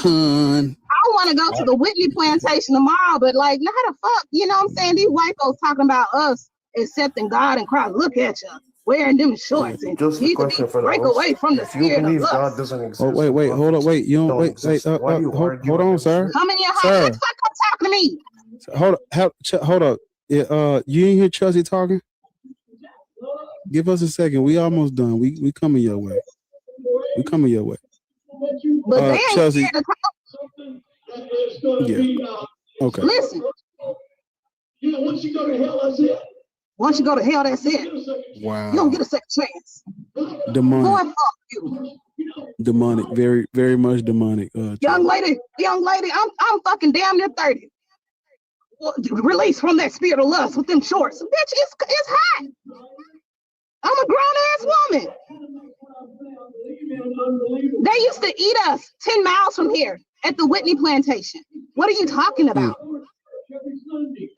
run. I want to go to the Whitney plantation tomorrow, but like, how the fuck, you know what I'm saying? These white folks talking about us accepting God and Christ. Look at you, wearing them shorts and just a question for the break host. away from the If you spirit of believe lust. God doesn't exist, Oh, wait, hold on, wait. You don't wait. Hold on, sir. Come in your house. What the fuck come talking to me? Hold up. Yeah, you ain't hear Chelsea talking? Give us a second. We almost done. We coming your way. We coming your way. But they ain't Chelsea. scared to talk. Yeah. Okay. Listen. Once you go to hell, that's it. Once you go to hell, that's it. Wow. You don't get a second chance. Demonic. Boy, fuck you. Demonic. Very, very much demonic. Young lady, I'm fucking damn near 30. Released from that spirit of lust with them shorts. Bitch, it's hot. I'm a grown-ass woman. They used to eat us 10 miles from here at the Whitney plantation. What are you talking about?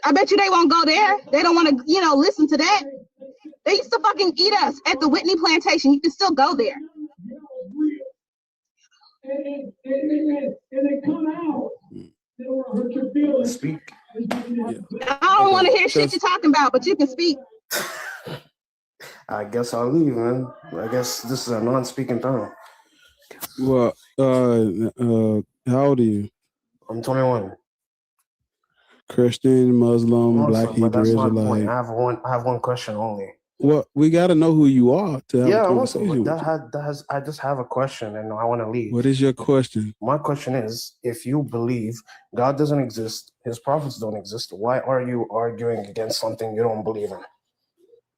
I bet you they won't go there. They don't want to, listen to that. They used to fucking eat us at the Whitney plantation. You can still go there. And they come out. Speak. I don't want to hear shit you're talking about, but you can speak. I guess I'll leave, man. I guess this is a non-speaking tongue. Well, how old are you? I'm 21. Christian, Muslim, Black, Muslim, but Hebrew, that's not the point. Israelite. I have one question only. Well, we got to know who you are to have a conversation with you. I just have a question and I want to leave. What is your question? My question is, if you believe God doesn't exist, his prophets don't exist, why are you arguing against something you don't believe in?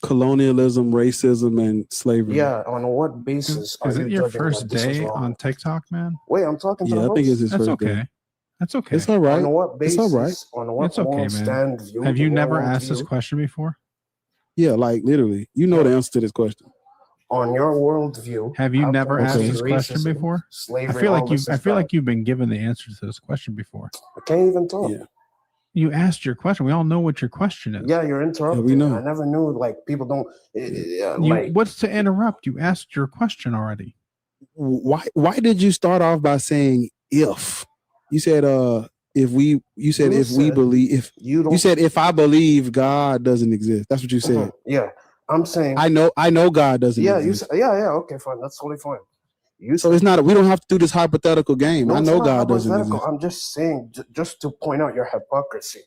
Colonialism, racism, and slavery. Yeah, on what basis is it your first day on TikTok, man? Wait, I'm talking to the I think it's his That's first okay. day. That's okay. It's all right. On what basis? It's all right. On what It's okay, man. stand view? Have you never asked this question before? Yeah, like literally. You know the answer to this question. On your worldview, have you never asked this question racism, before? Slavery, I feel like you've been given the answer to this question before. I can't even talk. Yeah. You asked your question. We all know what your question is. Yeah, you're interrupting. Yeah, we know. I never knew like people don't. What's to interrupt? You asked your question already. Why did you start off by saying if? You said if we if I believe God doesn't exist. That's what you said. Yeah. I'm saying I know God doesn't exist. You said, yeah, okay, fine. That's totally fine. So it's not we don't have to do this hypothetical game. No, I know God doesn't exist. I'm just saying just to point out your hypocrisy.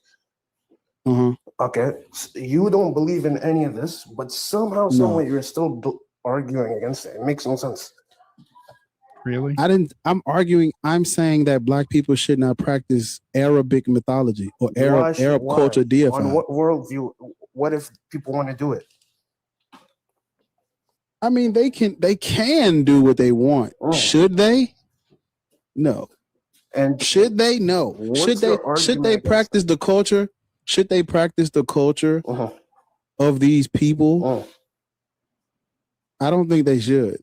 Uh-huh. Okay. You don't believe in any of this, but somehow, some way you're still arguing against it. It makes no sense. Really? I'm arguing. I'm saying that Black people should not practice Arabic mythology or Arab culture deified. On what worldview? What if people want to do it? I mean, they can do what they want. Should they? No. And should they? No. Should they practice the culture? Should they practice the culture of these people? I don't think they should.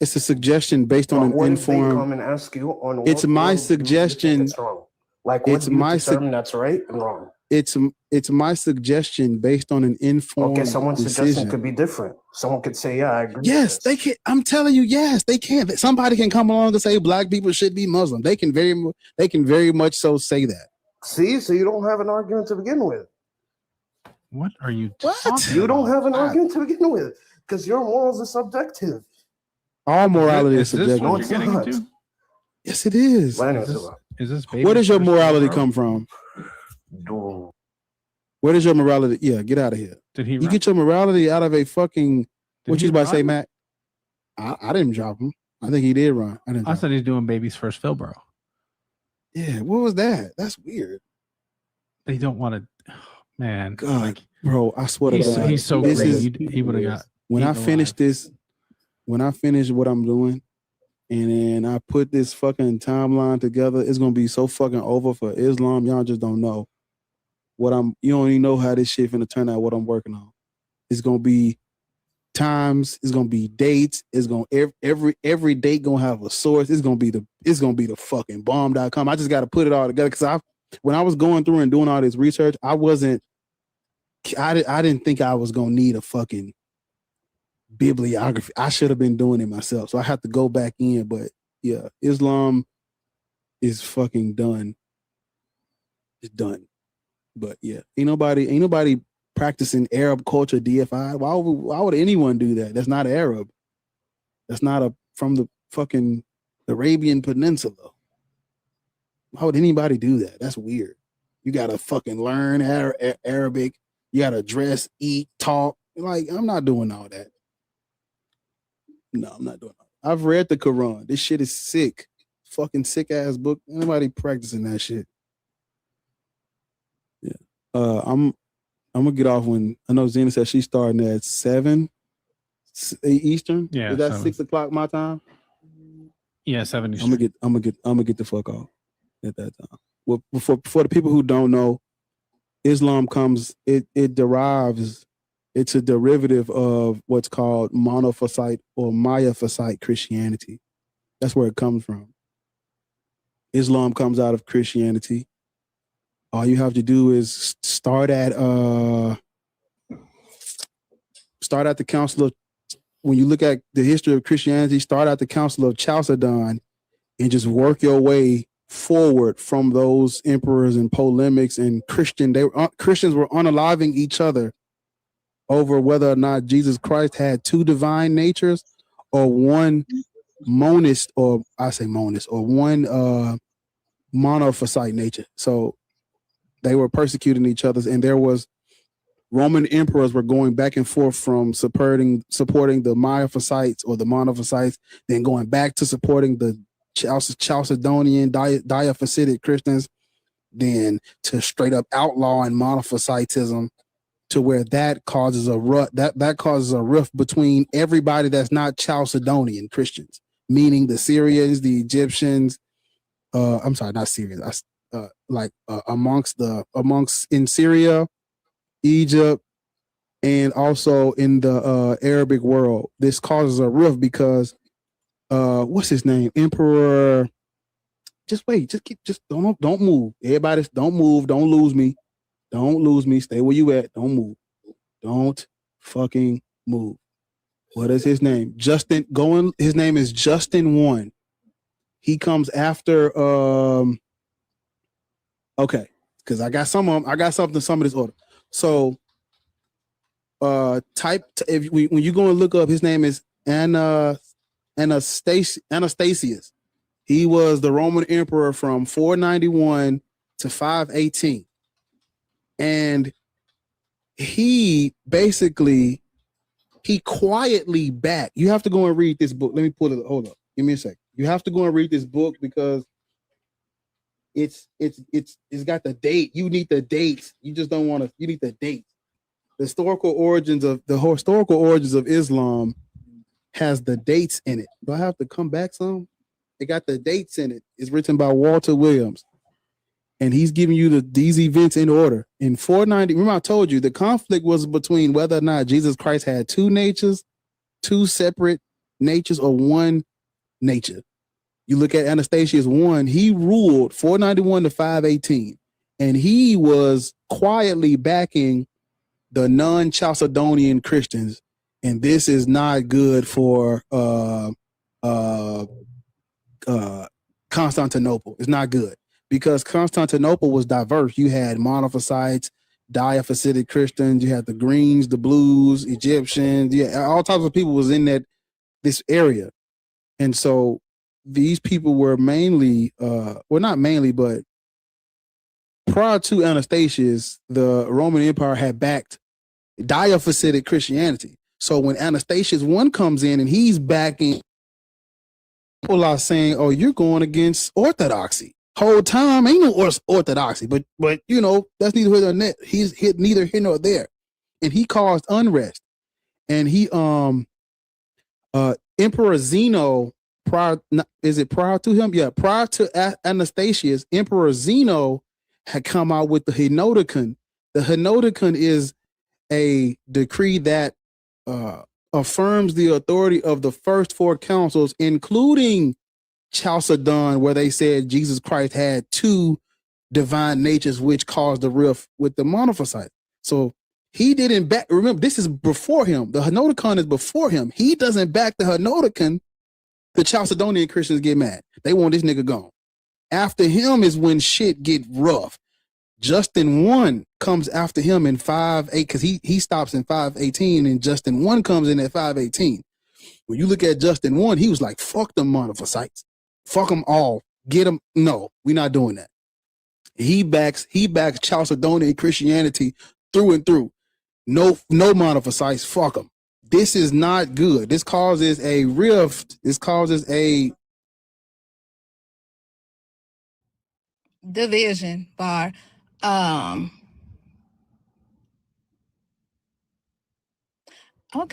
It's a suggestion based on an informed. They come and ask you on it's my suggestion. It's wrong. Like what do you determine that's right and wrong? It's my suggestion based on an informed. Okay, someone's decision. suggestion could be different. Someone could say, "Yeah, I agree." Yes, they can. I'm telling you, yes, they can. Somebody can come along and say Black people should be Muslim. They can very much so say that. See, so you don't have an argument to begin with. What are you talking You don't have an argument to begin with because your morals are subjective. All morality is this subjective. what you're getting into? Yes, it is. Is this Where does your morality come from? Where does your morality? Yeah, get out of here. Did he? You get your morality out of a fucking. What you about to say, Matt? I didn't drop him. I think he did run. I said he's doing baby's first fill, bro. Yeah, what was that? That's weird. They don't want to. Man, God, Bro, I swear to God, He's so this green. is He would have got when I eaten finish alive. this, when I finish what I'm doing, and then I put this fucking timeline together, it's gonna be so fucking over for Islam. Y'all just don't know what I'm. You don't even know how this shit finna turn out. What I'm working on. It's gonna be times. It's gonna be dates. It's gonna every date gonna have a source. It's gonna be the fucking bomb.com. I just got to put it all together because when I was going through and doing all this research, I didn't think I was gonna need a fucking bibliography. I should have been doing it myself. So I have to go back in. But yeah, Islam is fucking done. It's done. But yeah, ain't nobody practicing Arab culture DFI. Why would anyone do that? That's not Arab. That's not from the fucking Arabian Peninsula. Why would anybody do that? That's weird. You gotta fucking learn Arabic. You gotta dress, eat, talk. Like, I'm not doing all that. No, I'm not doing that. I've read the Quran. This shit is sick. Fucking sick ass book. Anybody practicing that shit? Yeah. I'm gonna get off when I know Zena said she's starting at 7 Eastern. Yeah, Is that 7. 6 o'clock my time? Yeah, 7 I'm gonna get the fuck off at that time. Well, for the people who don't know, Islam comes. It derives. It's a derivative of what's called monophysite or Miaphysite Christianity. That's where it comes from. Islam comes out of Christianity. All you have to do is start at the Council of. When you look at the history of Christianity, start at the Council of Chalcedon and just work your way forward from those emperors and polemics and Christians were unaliving each other over whether or not Jesus Christ had two divine natures or one monist, or I say monist, or one monophysite nature. So they were persecuting each other, and there was Roman emperors were going back and forth from supporting the Miaphysites or the monophysites, then going back to supporting the Chalcedonian Diaphysitic Christians, then to straight up outlawing monophysitism, to where that causes a rift between everybody that's not Chalcedonian Christians, meaning the Syrians, the Egyptians. I'm sorry, not Syrians. Amongst in Syria, Egypt, and also in the Arabic world. This causes a rift because what's his name? Emperor. Just wait. Just don't move. Everybody, don't move. Don't lose me. Don't lose me. Stay where you at. Don't move. Don't fucking move. What is his name? Justin. His name is Justin I. He comes after. Okay, because I got some of them. I got some of this order. So, when you go and look up, his name is Anastasius. He was the Roman emperor from 491 to 518. And he quietly backed. You have to go and read this book. Let me pull it. Hold up. Give me a sec. You have to go and read this book because it's got the date. You need the dates. You just don't want to. You need the dates. The historical origins of Islam has the dates in it. Do I have to come back some? It got the dates in it. It's written by Walter Williams. And he's giving you these events in order. In 490, remember I told you the conflict was between whether or not Jesus Christ had two natures, two separate natures, or one nature. You look at Anastasius I, he ruled 491 to 518, and he was quietly backing the non-Chalcedonian Christians, and this is not good for Constantinople. It's not good. Because Constantinople was diverse. You had monophysites, Diaphysitic Christians, you had the Greens, the Blues, Egyptians, all types of people was in this area. And so these people were mainly, not mainly, but prior to Anastasius, the Roman Empire had backed Diaphysitic Christianity. So when Anastasius I comes in and he's backing, people are saying, oh, you're going against orthodoxy. Whole time ain't no orthodoxy, but that's neither here nor there. He's hit neither here nor there. and he caused unrest. And he Emperor Zeno, prior to him? Yeah, prior to Anastasius, Emperor Zeno had come out with the Henoticon. The Henoticon is a decree that affirms the authority of the first four councils, including Chalcedon, where they said Jesus Christ had two divine natures, which caused the rift with the monophysites. So he didn't back. Remember, this is before him. The Henoticon is before him. He doesn't back the Henoticon. The Chalcedonian Christians get mad. They want this nigga gone. After him is when shit get rough. Justin I comes after him in 5-8 because he stops in 518, and Justin I comes in at 518. When you look at Justin I, he was like, fuck them monophysites. Fuck them all. Get them. No, we're not doing that. He backs Chalcedonian Christianity through and through. No monophysites. Fuck them. This is not good. This causes a rift. This causes a division, Bar. Okay,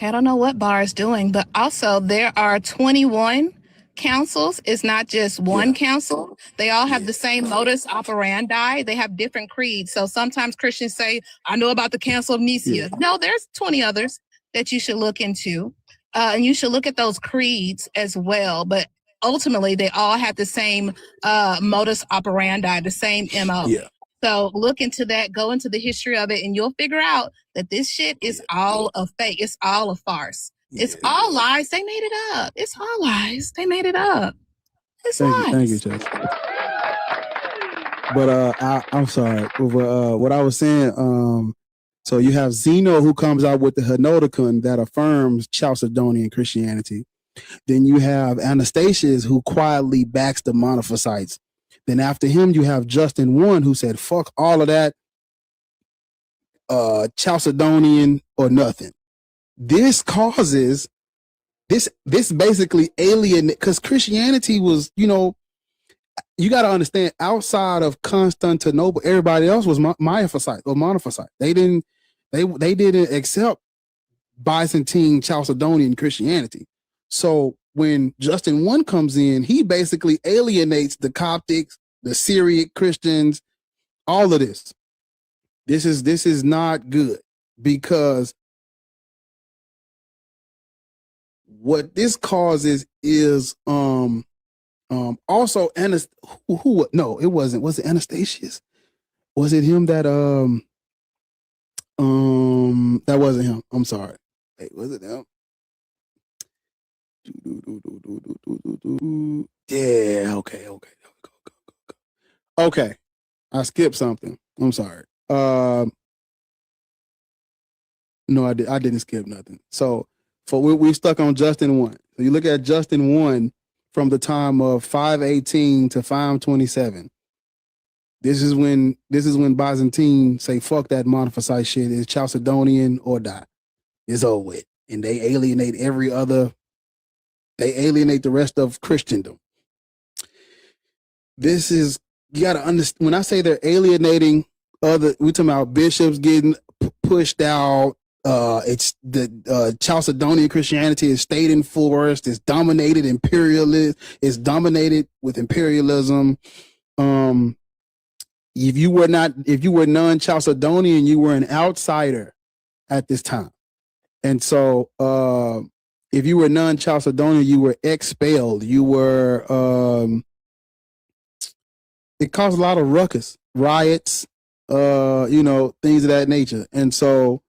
I don't know what Bar is doing, but also there are 21 councils. It's not just one council. They all have the same modus operandi. They have different creeds. So sometimes Christians say, I know about the Council of Nicaea. No, there's 20 others that you should look into. And you should look at those creeds as well. But ultimately, they all have the same modus operandi, the same MO. Yeah. So look into that, go into the history of it, and you'll figure out that this shit is all a fake. It's all a farce. It's all lies. They made it up. It's all lies. They made it up. It's lies. Thank you, Chase. But I'm sorry. What I was saying, so you have Zeno who comes out with the Henoticon that affirms Chalcedonian Christianity. Then you have Anastasius who quietly backs the monophysites. Then after him, you have Justin I who said, fuck all of that, Chalcedonian or nothing. This causes, this basically alienate, because Christianity was, you got to understand, outside of Constantinople, everybody else was Miaphysite or monophysite. They didn't accept Byzantine Chalcedonian Christianity. So when Justin I comes in, he basically alienates the Coptics, the Syriac Christians, all of this. This is not good, because what this causes is also it wasn't. Was it Anastasius? Was it him that that wasn't him? I'm sorry. Hey, was it him? Yeah, okay. I skipped something. I'm sorry. No, I didn't skip nothing. So we stuck on Justin I. So you look at Justin I from the time of 518 to 527. This is when Byzantine say fuck that monophysite shit. It's Chalcedonian or die. It's over with. And they alienate the rest of Christendom. This is, you got to understand, when I say they're alienating we're talking about bishops getting pushed out. It's the Chalcedonian Christianity is state enforced. It's dominated imperialist. It's dominated with imperialism. If you were non-Chalcedonian, you were an outsider at this time. And so, if you were non-Chalcedonian, you were expelled. You were, it caused a lot of ruckus, riots, things of that nature. And so,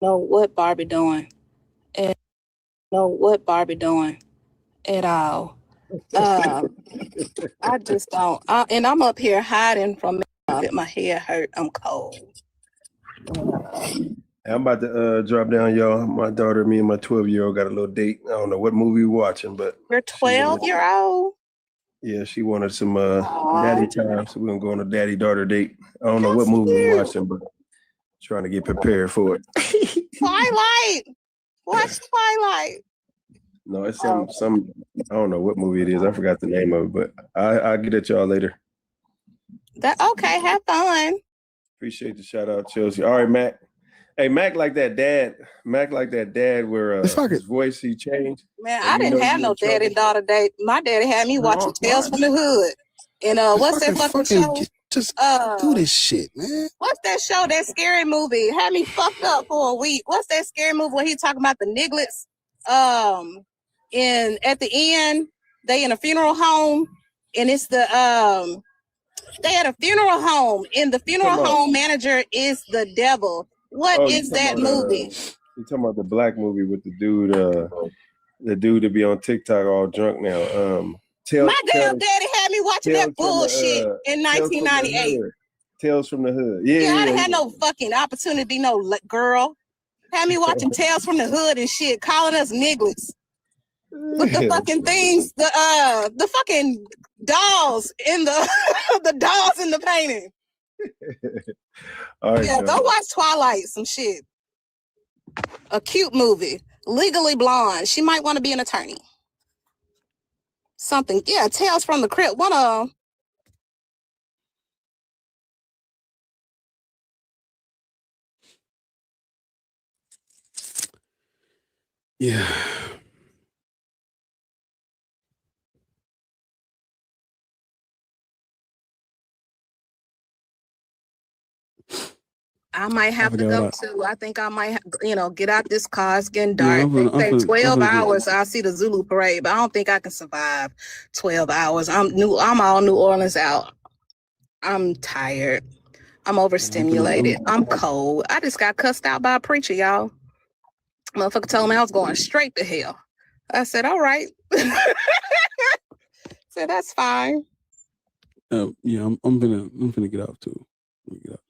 Know what Barbie doing at all. I just don't. And I'm up here hiding from it. My head hurt. I'm cold. I'm about to drop down, y'all. My daughter, me and my 12-year-old got a little date. I don't know what movie we're watching, but Your 12-year-old? Yeah, she wanted some daddy time, so we're gonna go on a daddy-daughter date. I don't know what movie we're watching, but trying to get prepared for it. Twilight. Watch Twilight. No, it's some I don't know what movie it is. I forgot the name of it, but I'll get at y'all later. That okay, have fun. Appreciate the shout out, Chelsea. All right, Mac. Hey, Mac like that dad. Mac like that dad where his voice he changed. Man, I didn't have no daddy and daughter date. My daddy had me watching Tales from the Hood. And what's that fucking show? Just do this shit, man. What's that show? That scary movie had me fucked up for a week. What's that scary movie where he talking about the nigglets? And at the end, they in a funeral home, and it's the they at a funeral home, and the funeral home manager is the devil. What is that movie? You talking about the black movie with the dude that be on TikTok all drunk now? My damn daddy had me watching that bullshit in 1998. Tales from the Hood. Yeah, I didn't have no fucking opportunity to be no girl. Had me watching Tales from the Hood and shit, calling us nigglets. With the fucking things, the fucking dolls in the the dolls in the painting. All right, yeah, go watch Twilight, some shit. A cute movie. Legally Blonde. She might want to be an attorney. Something. Yeah, Tales from the Crypt. One of Yeah. I might have to go too. I think I might, get out this car. It's getting dark. They say 12 hours. I'll see the Zulu parade, but I don't think I can survive 12 hours. I'm all New Orleans out. I'm tired. I'm overstimulated. I'm cold. I just got cussed out by a preacher, y'all. Motherfucker told me I was going straight to hell. I said, all right. Said, that's fine. Yeah, I'm gonna get off too. Get off.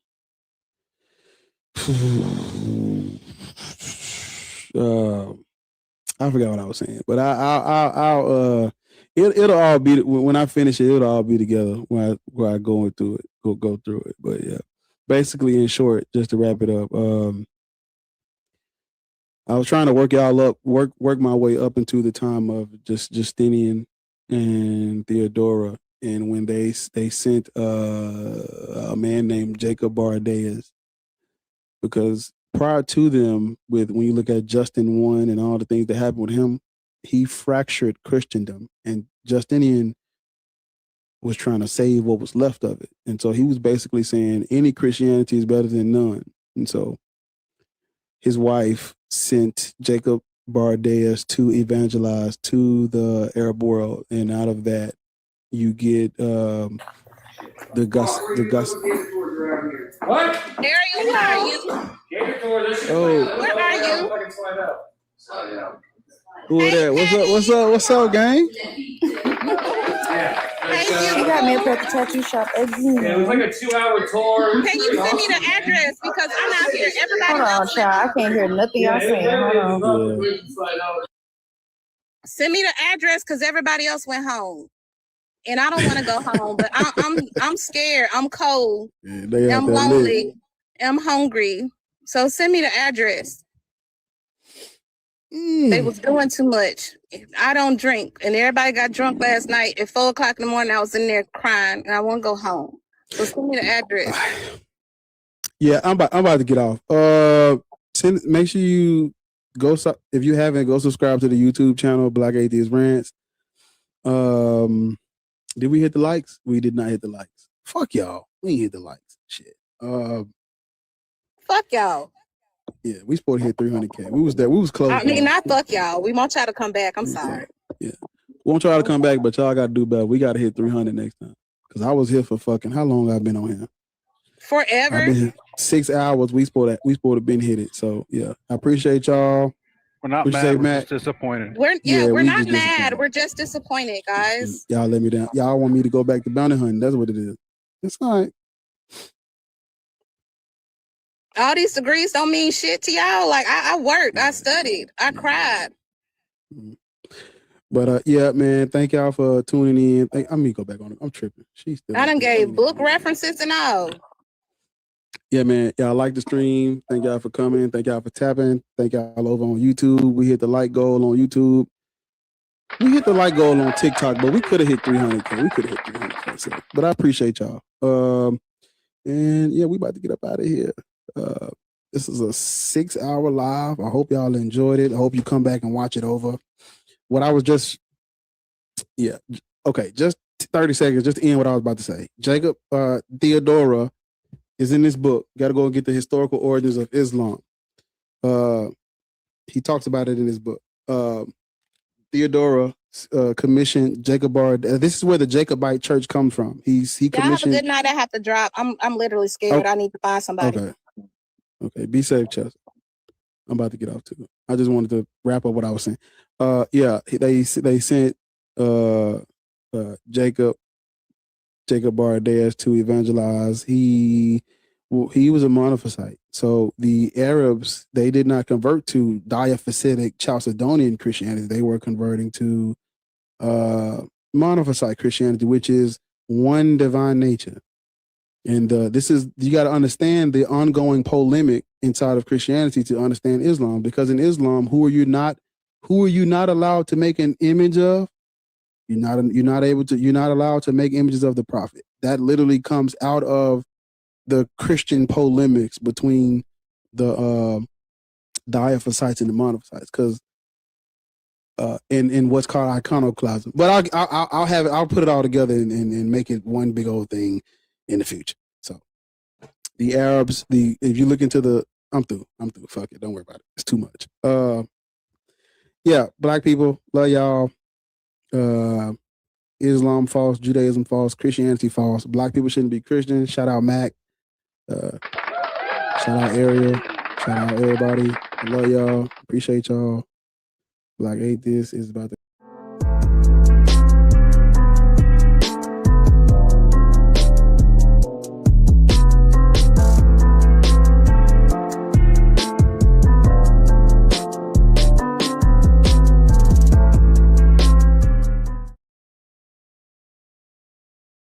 I forgot what I was saying, but it'll all be when I finish it. It'll all be together when I go through it. Go through it. But yeah, basically, in short, just to wrap it up, I was trying to work y'all up, work my way up into the time of Justinian and Theodora, and when they sent a man named Jacob Bardaeus. Because prior to them, when you look at Justin I and all the things that happened with him, he fractured Christendom, and Justinian was trying to save what was left of it. And so he was basically saying any Christianity is better than none. And so his wife sent Jacob Bardaeus to evangelize to the Arab world, and out of that, you get the Gus. What? Ariel, where are you? Where are you? Who is that? What's up, gang? She got me up at the tattoo shop again. Yeah, it was like a 2-hour tour. Can you send me the address? Because I'm out here. Everybody Hold on, child. I can't hear nothing y'all saying. Hold on. Send me the address because everybody else went home. And I don't want to go home, but I'm scared. I'm cold. Yeah, I'm lonely. I'm hungry. So send me the address. They was doing too much. I don't drink, and everybody got drunk last night at 4:00 in the morning. I was in there crying, and I want to go home. So send me the address. Yeah, I'm about to get off. Make sure you go. If you haven't, go subscribe to the YouTube channel Black Atheist Rants. Did we hit the likes? We did not hit the likes. Fuck y'all. We ain't hit the likes. Shit. Fuck y'all. Yeah, we supposed to hit 300K. We was there. We was close. I mean, not fuck y'all. We want y'all to come back. I'm sorry. Yeah. We want y'all to come back, but y'all got to do better. We got to hit 300 next time. Because I was here for fucking, how long I've been on here? Forever. I've been here 6 hours. We supposed to have been hit it. So, yeah. I appreciate y'all. We're not mad. We're just disappointed. We're not mad. We're just disappointed, guys. Y'all let me down. Y'all want me to go back to bounty hunting. That's what it is. It's all right. All these degrees don't mean shit to y'all. Like, I worked. I studied. I cried. But, yeah, man, thank y'all for tuning in. I'm going to go back on it. I'm tripping. She's still. I done gave book references and all. Yeah, man. Y'all like the stream. Thank y'all for coming. Thank y'all for tapping. Thank y'all over on YouTube. We hit the like goal on YouTube. We hit the like goal on TikTok, but we could have hit 300K. We could have hit 300K. So, but I appreciate y'all. And yeah, we about to get up out of here. This is a 6-hour live. I hope y'all enjoyed it. I hope you come back and watch it over. What I was just, yeah, okay, just 30 seconds, just to end what I was about to say. Jacob Theodora is in this book. Got to go and get the historical origins of Islam. He talks about it in his book. Theodora commissioned Jacob Bar. This is where the Jacobite church comes from. He Y'all have a commissioned. good night. I have to drop. I'm literally scared. Oh, I need to find somebody. Okay. Be safe, Chess. I'm about to get off too. I just wanted to wrap up what I was saying. Yeah, they sent Jacob Bardaeus to evangelize. He was a monophysite. So the Arabs, they did not convert to diaphysitic Chalcedonian Christianity. They were converting to monophysite Christianity, which is one divine nature. And this is, you got to understand the ongoing polemic inside of Christianity to understand Islam, because in Islam, who are you not allowed to make an image of? You're not allowed to make images of the prophet. That literally comes out of the Christian polemics between the diaphysites and the monophysites, because in what's called iconoclasm. But I'll put it all together and make it one big old thing in the future. So the Arabs, if you look into I'm through. Fuck it. Don't worry about it. It's too much. Yeah, black people, love y'all. Islam false, Judaism false, Christianity false. Black people shouldn't be Christian. Shout out Mac. Shout out Ariel. Shout out everybody. I love y'all. Appreciate y'all. Black Atheist is about to